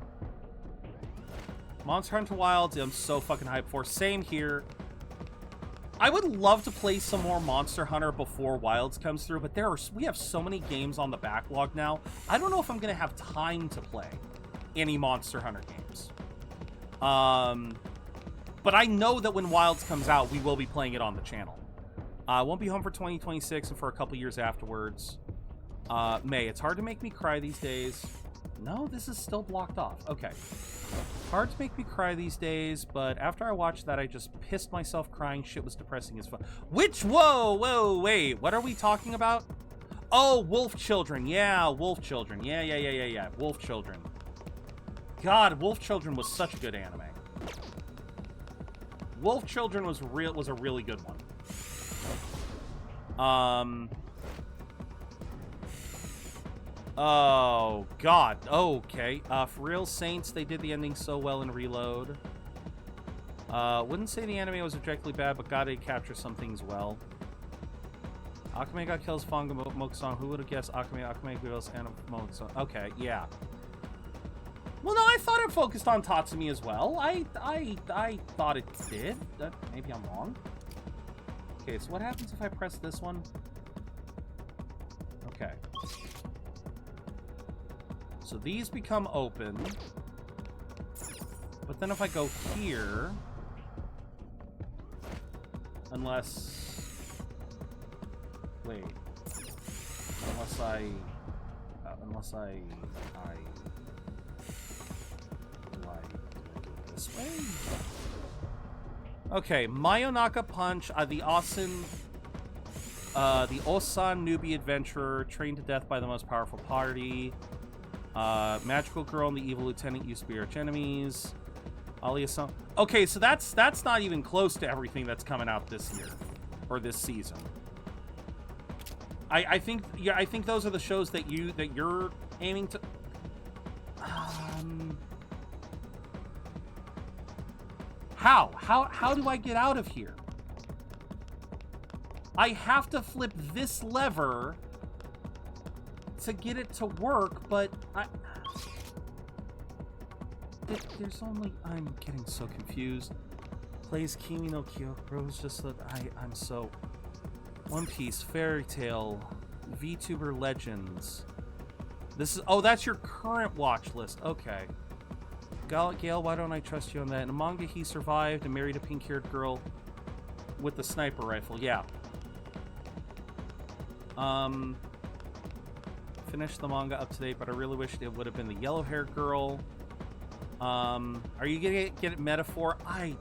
Monster Hunter Wilds, I'm so fucking hyped for. Same here. I would love to play some more Monster Hunter before Wilds comes through, but we have so many games on the backlog now. I don't know if I'm going to have time to play any Monster Hunter games. But I know that when Wilds comes out, we will be playing it on the channel. Won't be home for 2026 and for a couple years afterwards. May, it's hard to make me cry these days. No, this is still blocked off. Okay. Hard to make me cry these days, but after I watched that, I just pissed myself crying. Shit was depressing as fuck. Whoa, wait. What are we talking about? Oh, Wolf Children. Yeah, Wolf Children. Yeah. Wolf Children. God, Wolf Children was such a good anime. Wolf Children was a really good one. Oh, God. Okay. For real, Saints, they did the ending so well in Reload. Wouldn't say the anime was objectively bad, but God, it captures some things well. Akame got kills Fanga Mokusang. Who would have guessed Akame kills Anna Mokusang? Okay, yeah. Well, no, I thought it focused on Tatsumi as well. I thought it did. Maybe I'm wrong. Okay, so what happens if I press this one? Okay. So these become open. But then if I go here... Unless... Wait. Unless I... Do I go this way? Okay, Mayonaka Punch, the Osan newbie adventurer, trained to death by the most powerful party. Magical Girl and the Evil Lieutenant used to be arch enemies. Aliasan. Okay, so that's not even close to everything that's coming out this year or this season. I think those are the shows that you're aiming to. How do I get out of here? I have to flip this lever to get it to work, but there's only... I'm getting so confused. Plays Kimi no Kyokuro is just that I'm so... One Piece, Fairy Tail, VTuber Legends. This is... Oh, that's your current watch list. Okay. Gale, why don't I trust you on that? In a manga, he survived and married a pink-haired girl with the sniper rifle. Yeah. Finished the manga up to date, but I really wish it would have been the yellow-haired girl. Are you gonna get metaphor? I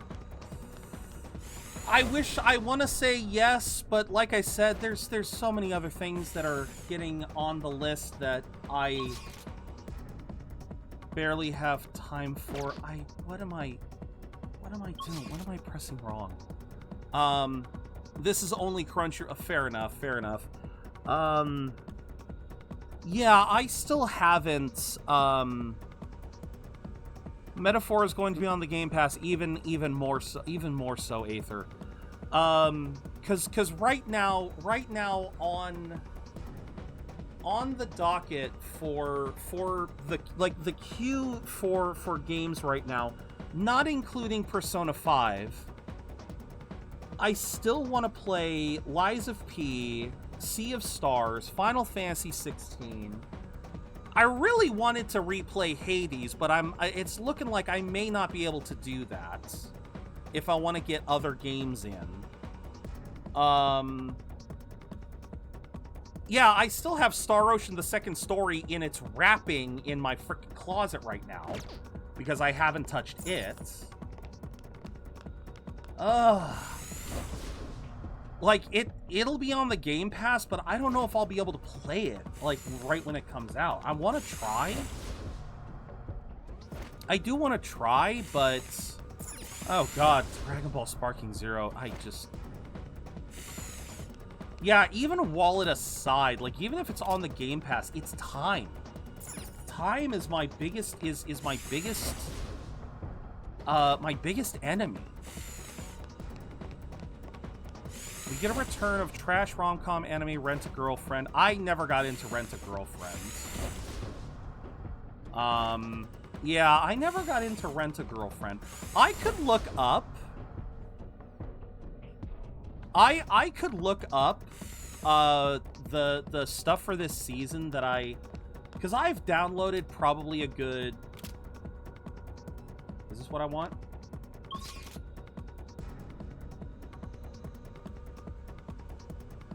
want to say yes, but like I said, there's so many other things that are getting on the list that I barely have time for. What am I doing? What am I pressing wrong? This is only Crunchyroll. Fair enough. Yeah, I still haven't. Metaphor is going to be on the Game Pass even more so, Aether. Because right now on the docket for the queue for games right now, not including Persona 5, I still want to play Lies of P, Sea of Stars, Final Fantasy 16. I really wanted to replay Hades, but it's looking like I may not be able to do that if I want to get other games in. Yeah, I still have Star Ocean the Second Story in its wrapping in my frickin' closet right now because I haven't touched it. Like, it'll be on the Game Pass, but I don't know if I'll be able to play it, like, right when it comes out. I want to try. I do want to try, but... Oh, God. Dragon Ball Sparking Zero. Yeah, my wallet aside, like, even if it's on the Game Pass, it's time. Time is my biggest... my biggest enemy. We get a return of trash rom-com anime Rent-A-Girlfriend. I never got into Rent-A-Girlfriend. Yeah, I never got into Rent-A-Girlfriend. I could look up... I could look up the stuff for this season that I... Because I've downloaded probably a good... Is this what I want?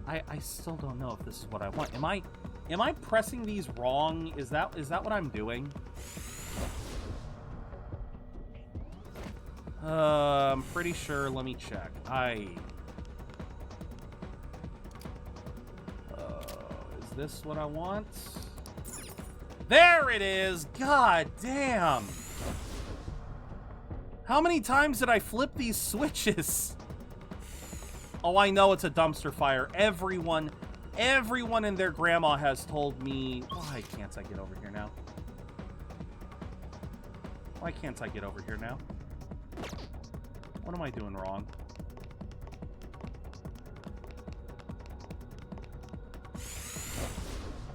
I still don't know if this is what I want. Am I pressing these wrong? Is that what I'm doing? I'm pretty sure. Let me check. Is this what I want? There it is! God damn! How many times did I flip these switches? Oh, I know it's a dumpster fire. Everyone and their grandma has told me... Why can't I get over here now? Why can't I get over here now? What am I doing wrong?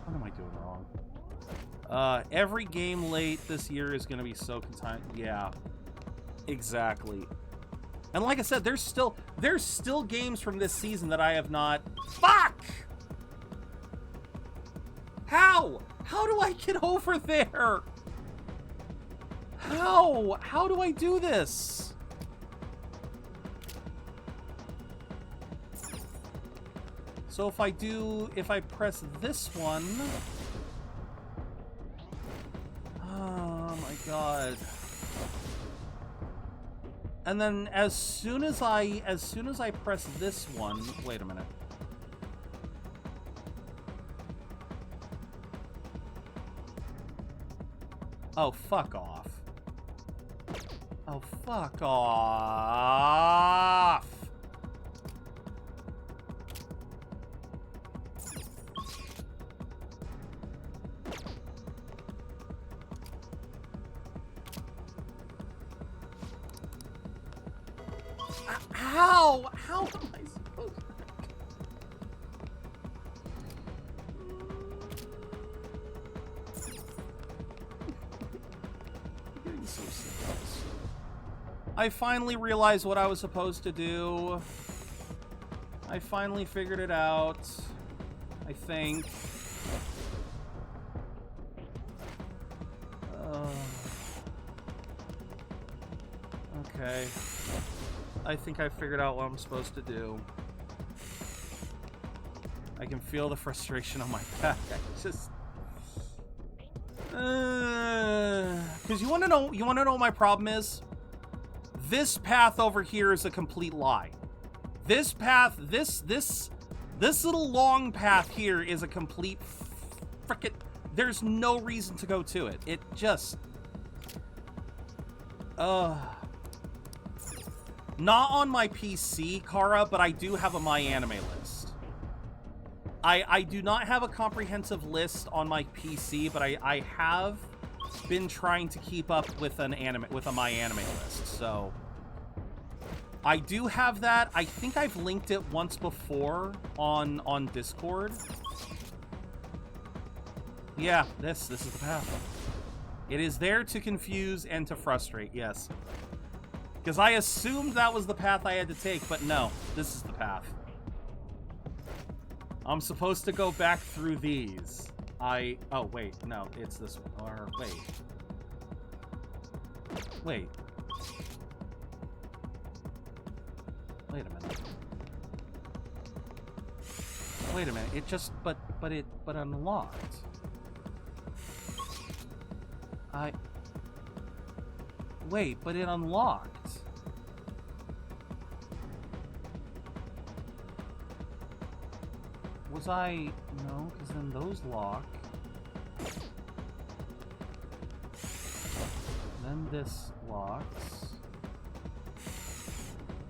What am I doing wrong? Every game late this year is going to be so content. Yeah, exactly. And like I said, there's still games from this season that I have not... Fuck! How? How do I get over there? How? How do I do this? So if I press this one... Oh my god. And then as soon as I press this one, wait a minute. Oh, fuck off. Oh, fuck off. How? How am I supposed to... I'm getting so sick of this. I finally realized what I was supposed to do. I finally figured it out. I think. Okay. I think I figured out what I'm supposed to do. I can feel the frustration on my back. I just... Because you want to know what my problem is? This path over here is a complete lie. This path, this little long path here is a complete frickin'... There's no reason to go to it. It just... Not on my PC, Kara, but I do have a My Anime list. I do not have a comprehensive list on my PC, but I have been trying to keep up with a My Anime list, so... I do have that. I think I've linked it once before on Discord. Yeah, this is the path. It is there to confuse and to frustrate, yes. Because I assumed that was the path I had to take, but no, this is the path. I'm supposed to go back through these. Oh, wait, no, it's this one. Or, wait. Wait. Wait a minute. Wait a minute, it just, but unlocked. Wait, but it unlocked. Was I... No, because then those lock. Then this locks.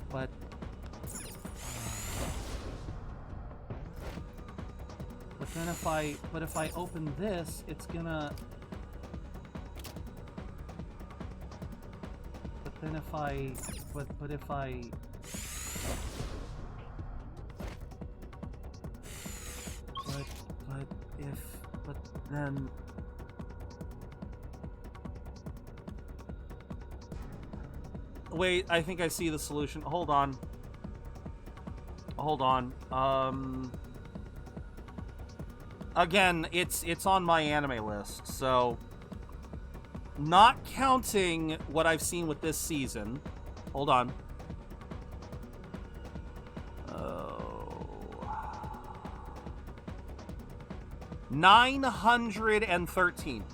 But... But then if I open this, it's gonna... But then if I... But if I... But then... Wait, I think I see the solution. Hold on. Hold on. Again, it's on my anime list, so... Not counting what I've seen with this season. Hold on. 913.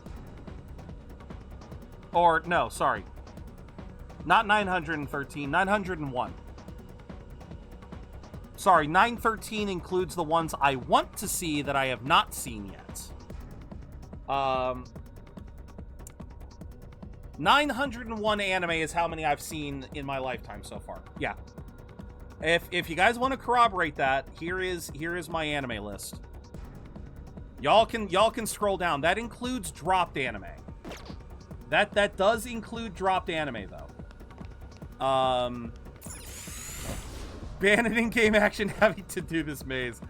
Or, no, sorry. Not 913, 901. Sorry, 913 includes the ones I want to see that I have not seen yet. 901 anime is how many I've seen in my lifetime so far. Yeah. If you guys want to corroborate that, here is my anime list. Y'all can scroll down. That includes dropped anime. That does include dropped anime though. Ban it in game action having to do this maze.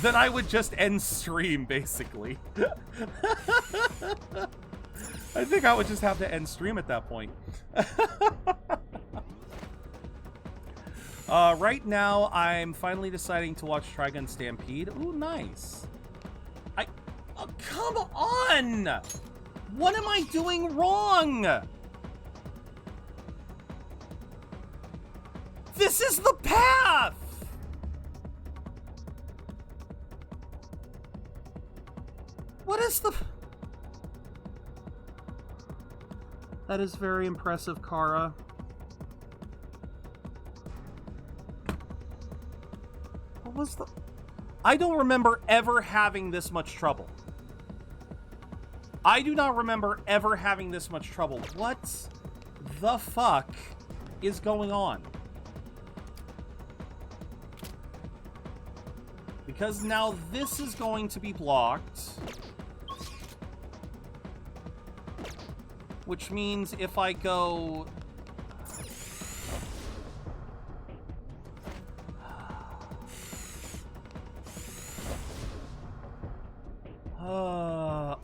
Then I would just end stream basically. I think I would just have to end stream at that point. Right now, I'm finally deciding to watch Trigun Stampede. Ooh, nice. Oh, come on! What am I doing wrong? This is the path! What is the... That is very impressive, Kara. What was the... I don't remember ever having this much trouble. I do not remember ever having this much trouble. What the fuck is going on? Because now this is going to be blocked. Which means if I go...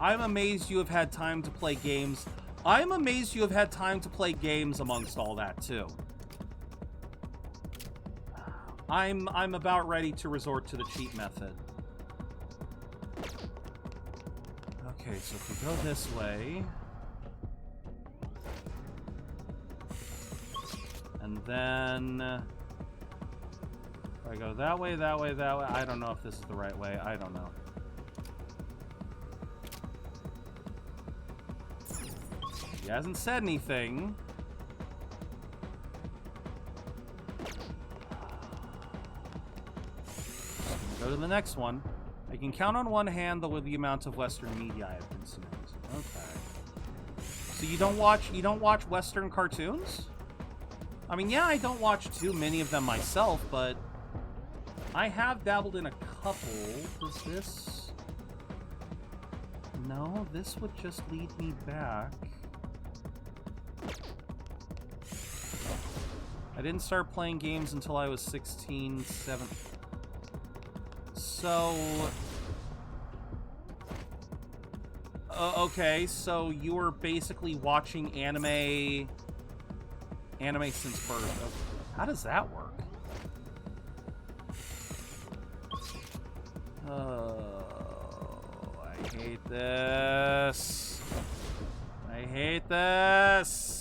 I'm amazed you have had time to play games. I'm amazed you have had time to play games amongst all that, too. I'm about ready to resort to the cheat method. Okay, so if we go this way... And then... If I go that way, that way, that way... I don't know if this is the right way. I don't know. He hasn't said anything. Go to the next one. I can count on one hand the amount of Western media I have consumed. Okay. So you don't watch Western cartoons? I mean, yeah, I don't watch too many of them myself, but I have dabbled in a couple. Does this... No, this would just lead me back. I didn't start playing games until I was 16, 17. So... okay, so you were basically watching anime since birth. How does that work? Oh, I hate this. I hate this.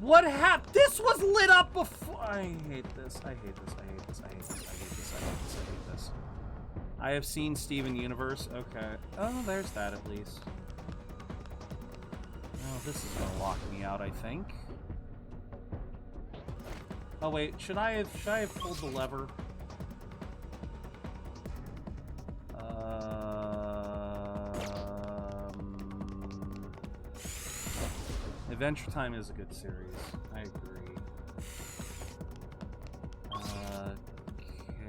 What happened? This was lit up before. I hate this. I hate this. I hate this. I hate this. I hate this. I hate this. I hate this. I have seen Steven Universe. Okay. Oh, there's that at least. Oh, this is gonna lock me out, I think. Oh wait, should I have pulled the lever? Adventure Time is a good series. I agree.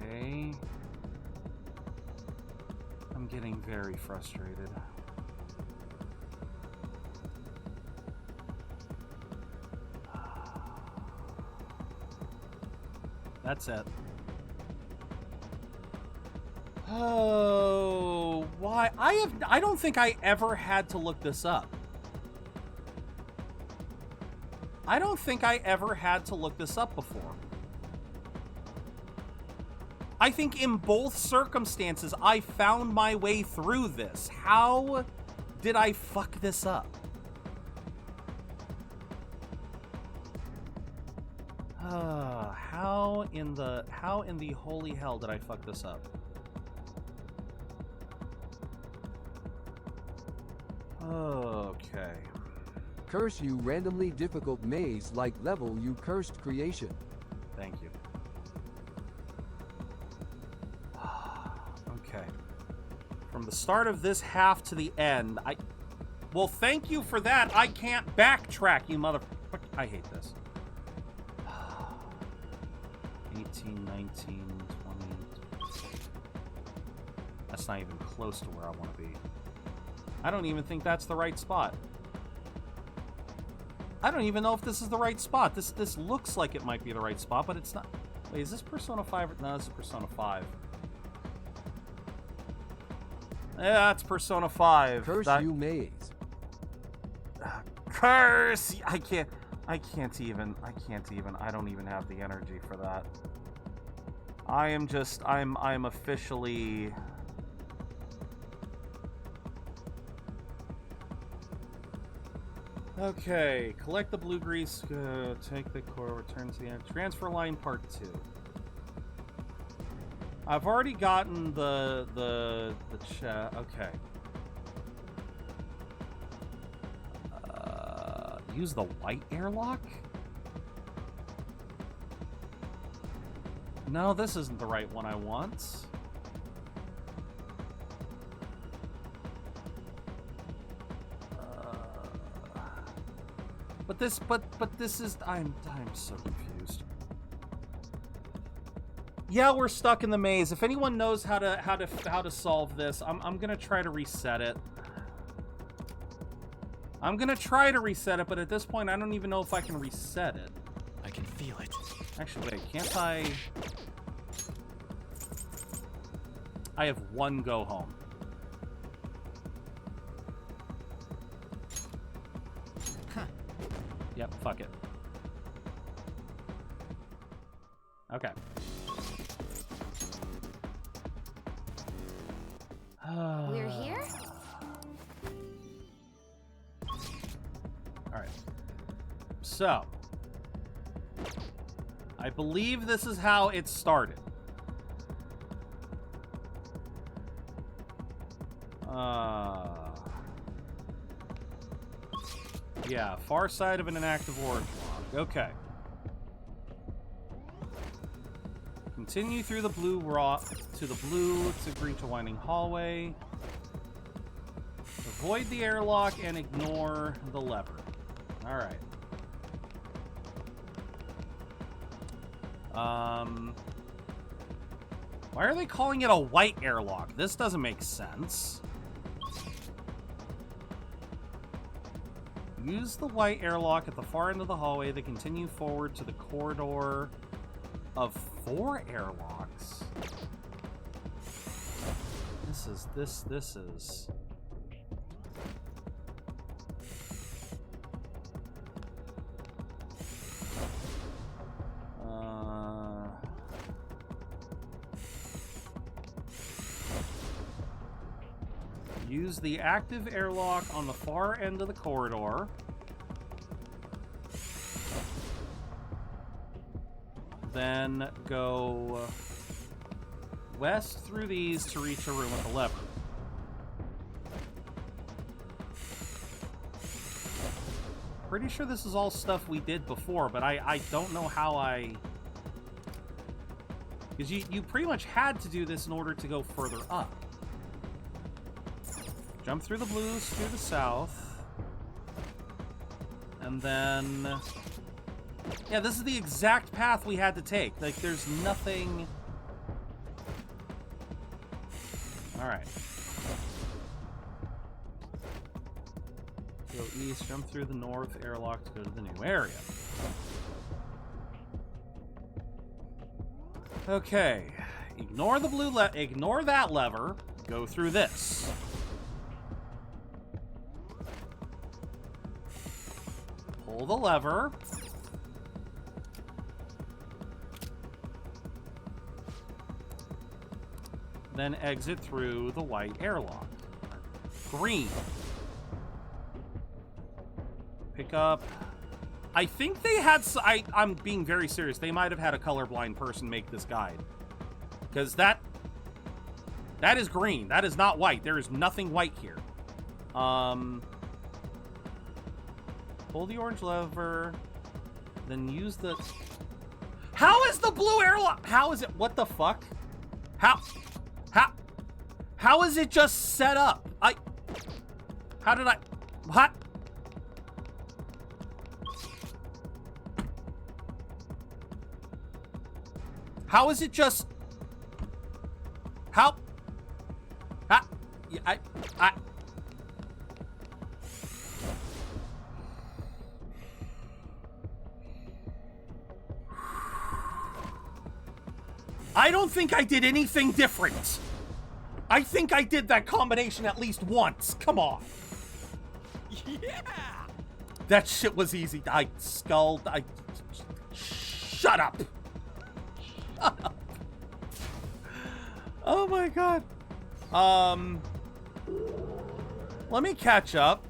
Okay. I'm getting very frustrated. That's it. Oh, why? I don't think I ever had to look this up. I don't think I ever had to look this up before. I think in both circumstances, I found my way through this. How did I fuck this up? How in the holy hell did I fuck this up? Okay. Curse you randomly difficult maze like level you cursed creation. Thank you. Okay. From the start of this half to the end, well, thank you for that. I can't backtrack, you motherfucker. I hate this. 18, 19, 20. That's not even close to where I want to be. I don't even think that's the right spot. I don't even know if this is the right spot. This looks like it might be the right spot, but it's not. Wait, is this Persona 5? No, this is Persona 5. Yeah, that's Persona 5. Curse you maze. Curse! I can't even. I don't even have the energy for that. I'm officially... Okay, collect the blue grease, take the core, return to the end. Transfer line part 2. I've already gotten the chat. Okay. Use the white airlock? No, this isn't the right one I want. But this is I'm so confused. Yeah, we're stuck in the maze. If anyone knows how to solve this, I'm gonna try to reset it. But at this point, I don't even know if I can reset it. I can feel it. Actually, wait, can't I? I have one go home. Yep, fuck it. Okay. We're here? Alright. So. I believe this is how it started. Yeah, far side of an inactive orange log. Okay. Continue through the blue rock to the blue to reach a winding hallway. Avoid the airlock and ignore the lever. Alright. Why are they calling it a white airlock? This doesn't make sense. Use the white airlock at the far end of the hallway to continue forward to the corridor of 4 airlocks. This is... Use the active airlock on the far end of the corridor. Then go west through these to reach a room with a lever. Pretty sure this is all stuff we did before, but I don't know how I Because you pretty much had to do this in order to go further up. Jump through the blues, through the south. And then... yeah, this is the exact path we had to take. Like, there's nothing... Alright. Go east, jump through the north airlock to go to the new area. Okay. Ignore the blue ignore that lever. Go through this. Pull the lever. Then exit through the white airlock. Green. Pick up. I think they had... I'm being very serious. They might have had a colorblind person make this guide. Because that is green. That is not white. There is nothing white here. Pull the orange lever. Then use the... how is the blue airlock... how is it... what the fuck? How is it just set up? How did I... what? How is it just... how... I don't think I did anything different. I think I did that combination at least once. Come on. Yeah! That shit was easy. I sculled. Shut up. Oh my god. Let me catch up.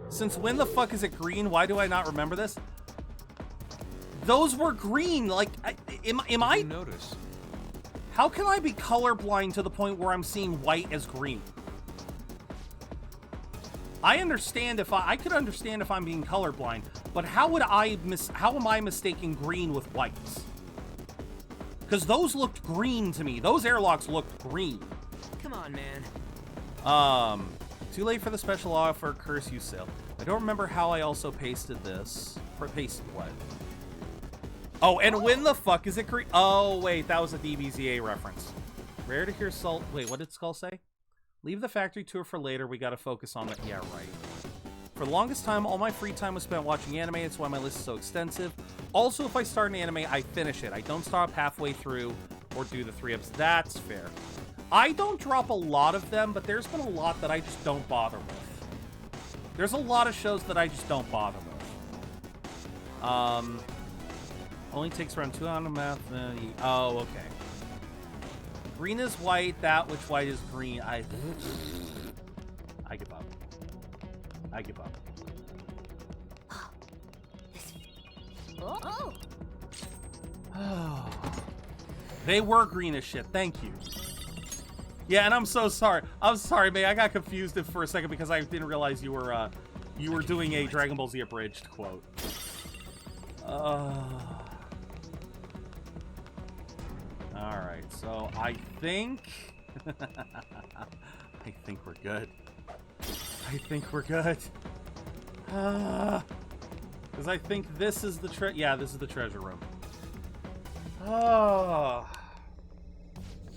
Since when the fuck is it green? Why do I not remember this? Those were green. Like, am I... notice? How can I be colorblind to the point where I'm seeing white as green? I understand if I could understand if I'm being colorblind, but how am I mistaking green with whites? Because those looked green to me. Those airlocks looked green. Come on, man. Too late for the special offer. Curse you, Sil. I don't remember how I also pasted this. Pasted what? Oh, and when the fuck is it green? Oh, wait, that was a DBZA reference. Rare to hear Salt. Wait, what did Skull say? Leave the factory tour for later. We gotta focus on that. Yeah, right. For the longest time, all my free time was spent watching anime. It's why my list is so extensive. Also, if I start an anime, I finish it. I don't stop halfway through or do the 3 episodes. That's fair. I don't drop a lot of them, but there's been a lot that I just don't bother with. There's a lot of shows that I just don't bother with. Only takes around 2 hours of math. Oh, okay. Green is white. That which white is green. I give up. I give up. Oh. They were green as shit. Thank you. Yeah, and I'm so sorry. I'm sorry, May. I got confused for a second because I didn't realize you were doing a Dragon Ball Z abridged quote. Alright, so I think... I think we're good. I think we're good. Because I think this is the yeah, this is the treasure room. Oh.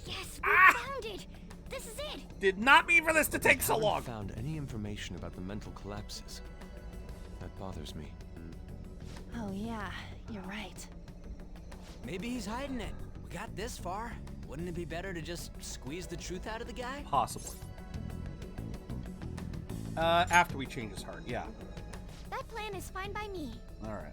Yes, we found it! This is it! Did not mean for this to take so long! I haven't found any information about the mental collapses. That bothers me. Oh yeah, you're right. Maybe he's hiding it. We got this far. Wouldn't it be better to just squeeze the truth out of the guy? Possibly. After we change his heart, yeah. That plan is fine by me. Alright.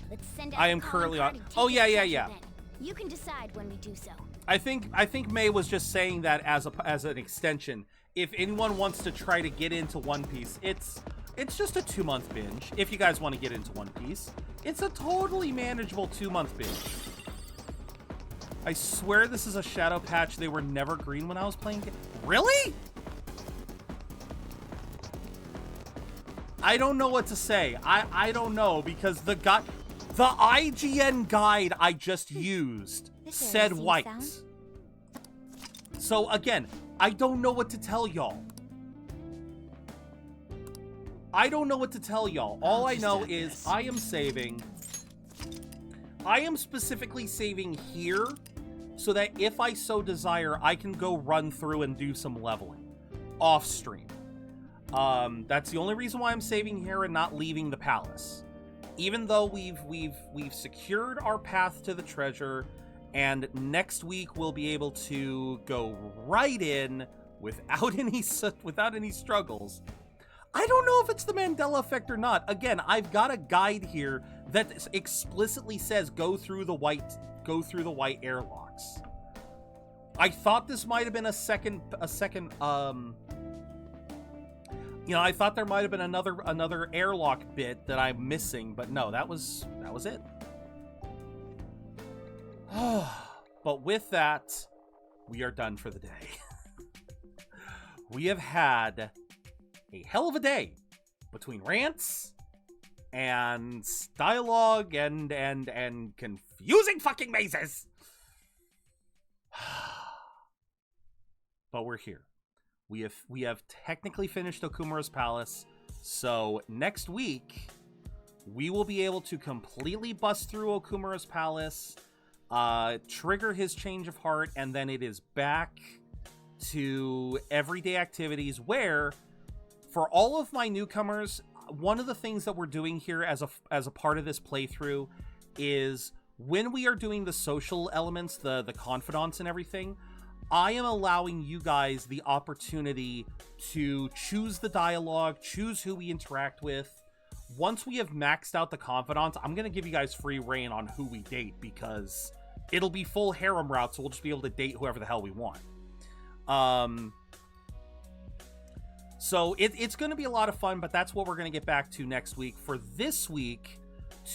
Let's send out I am a calling currently card on... and take Oh, this yeah. treasure then. You can decide when we do so. I think May was just saying that as an extension. If anyone wants to try to get into One Piece, it's just a 2-month binge. If you guys want to get into One Piece, it's a totally manageable 2-month binge. I swear this is a shadow patch. They were never green when I was playing. Really? I don't know what to say. I don't know because the IGN guide I just used said white. So again, I don't know what to tell y'all. All I know is I am saving. I am specifically saving here so that if I so desire, I can go run through and do some leveling off stream. That's the only reason why I'm saving here and not leaving the palace. Even though we've secured our path to the treasure, and next week we'll be able to go right in without any struggles. I don't know if it's the Mandela effect or not. Again, I've got a guide here that explicitly says go through the white airlocks. I thought this might have been a second I thought there might have been another airlock bit that I'm missing, but no, that was it. But with that, we are done for the day. We have had a hell of a day between rants and dialogue and confusing fucking mazes. But we're here. We have technically finished Okumura's palace, so next week we will be able to completely bust through Okumura's palace, trigger his change of heart, and then it is back to everyday activities where, for all of my newcomers, one of the things that we're doing here as a part of this playthrough is when we are doing the social elements, the confidants and everything, I am allowing you guys the opportunity to choose the dialogue, choose who we interact with. Once we have maxed out the confidants, I'm going to give you guys free reign on who we date because it'll be full harem route, so we'll just be able to date whoever the hell we want. So it's going to be a lot of fun, but that's what we're going to get back to next week. For this week,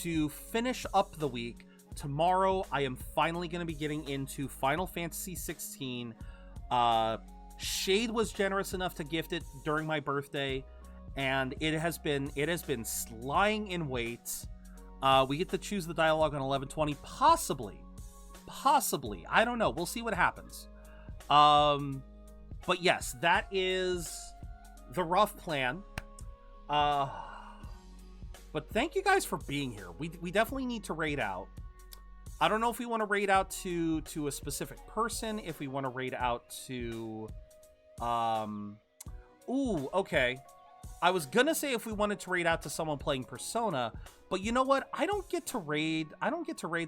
to finish up the week, tomorrow I am finally going to be getting into Final Fantasy 16. Shade was generous enough to gift it during my birthday, and it has been lying in wait. We get to choose the dialogue on 11/20, possibly. I don't know. We'll see what happens. But yes, that is the rough plan. But thank you guys for being here. We definitely need to raid out. I don't know if we want to raid out to a specific person, if we want to raid out to ooh, okay. I was gonna say if we wanted to raid out to someone playing Persona, but you know what? I don't get to raid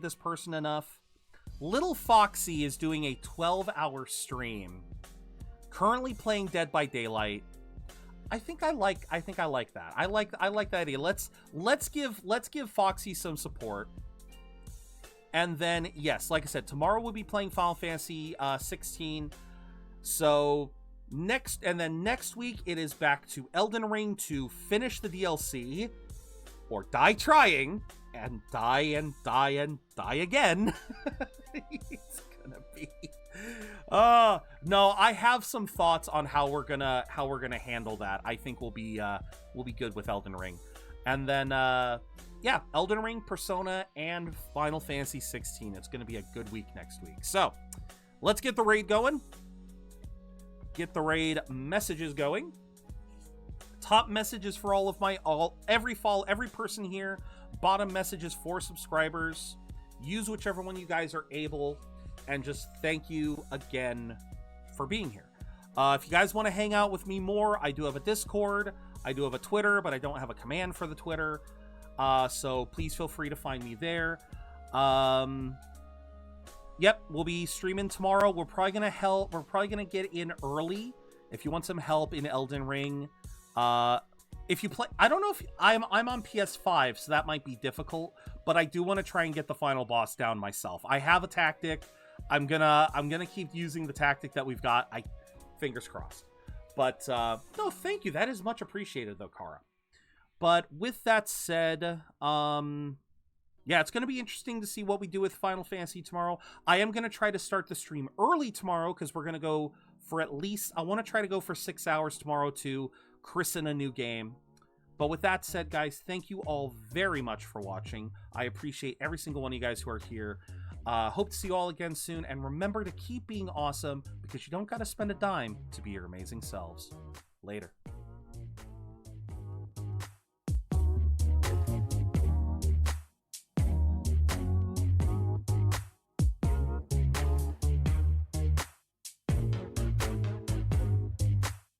this person enough. Little Foxy is doing a 12-hour stream, currently playing Dead by Daylight. I think I like that. I like that idea. Let's give Foxy some support. And then, yes, like I said, tomorrow we'll be playing Final Fantasy 16. So next week it is back to Elden Ring to finish the DLC, or die trying, and die again. It's gonna be. No, I have some thoughts on how we're gonna handle that. I think we'll be good with Elden Ring, and then yeah, Elden Ring, Persona, and Final Fantasy 16. It's going to be a good week next week. So, let's get the raid going. Get the raid messages going. Top messages for every person here. Bottom messages for subscribers. Use whichever one you guys are able. And just thank you again for being here. If you guys want to hang out with me more, I do have a Discord. I do have a Twitter, but I don't have a command for the Twitter. So please feel free to find me there. Yep, we'll be streaming tomorrow. We're probably gonna get in early if you want some help in Elden Ring. If you play, I don't know if I'm on PS5, so that might be difficult, but I do want to try and get the final boss down myself. I have a tactic. I'm gonna keep using the tactic that we've got. Fingers crossed. But no, thank you. That is much appreciated though, Kara. But with that said, yeah, it's going to be interesting to see what we do with Final Fantasy tomorrow. I am going to try to start the stream early tomorrow because we're going to go for I want to try to go for 6 hours tomorrow to christen a new game. But with that said, guys, thank you all very much for watching. I appreciate every single one of you guys who are here. Hope to see you all again soon, and remember to keep being awesome, because you don't gotta spend a dime to be your amazing selves. Later.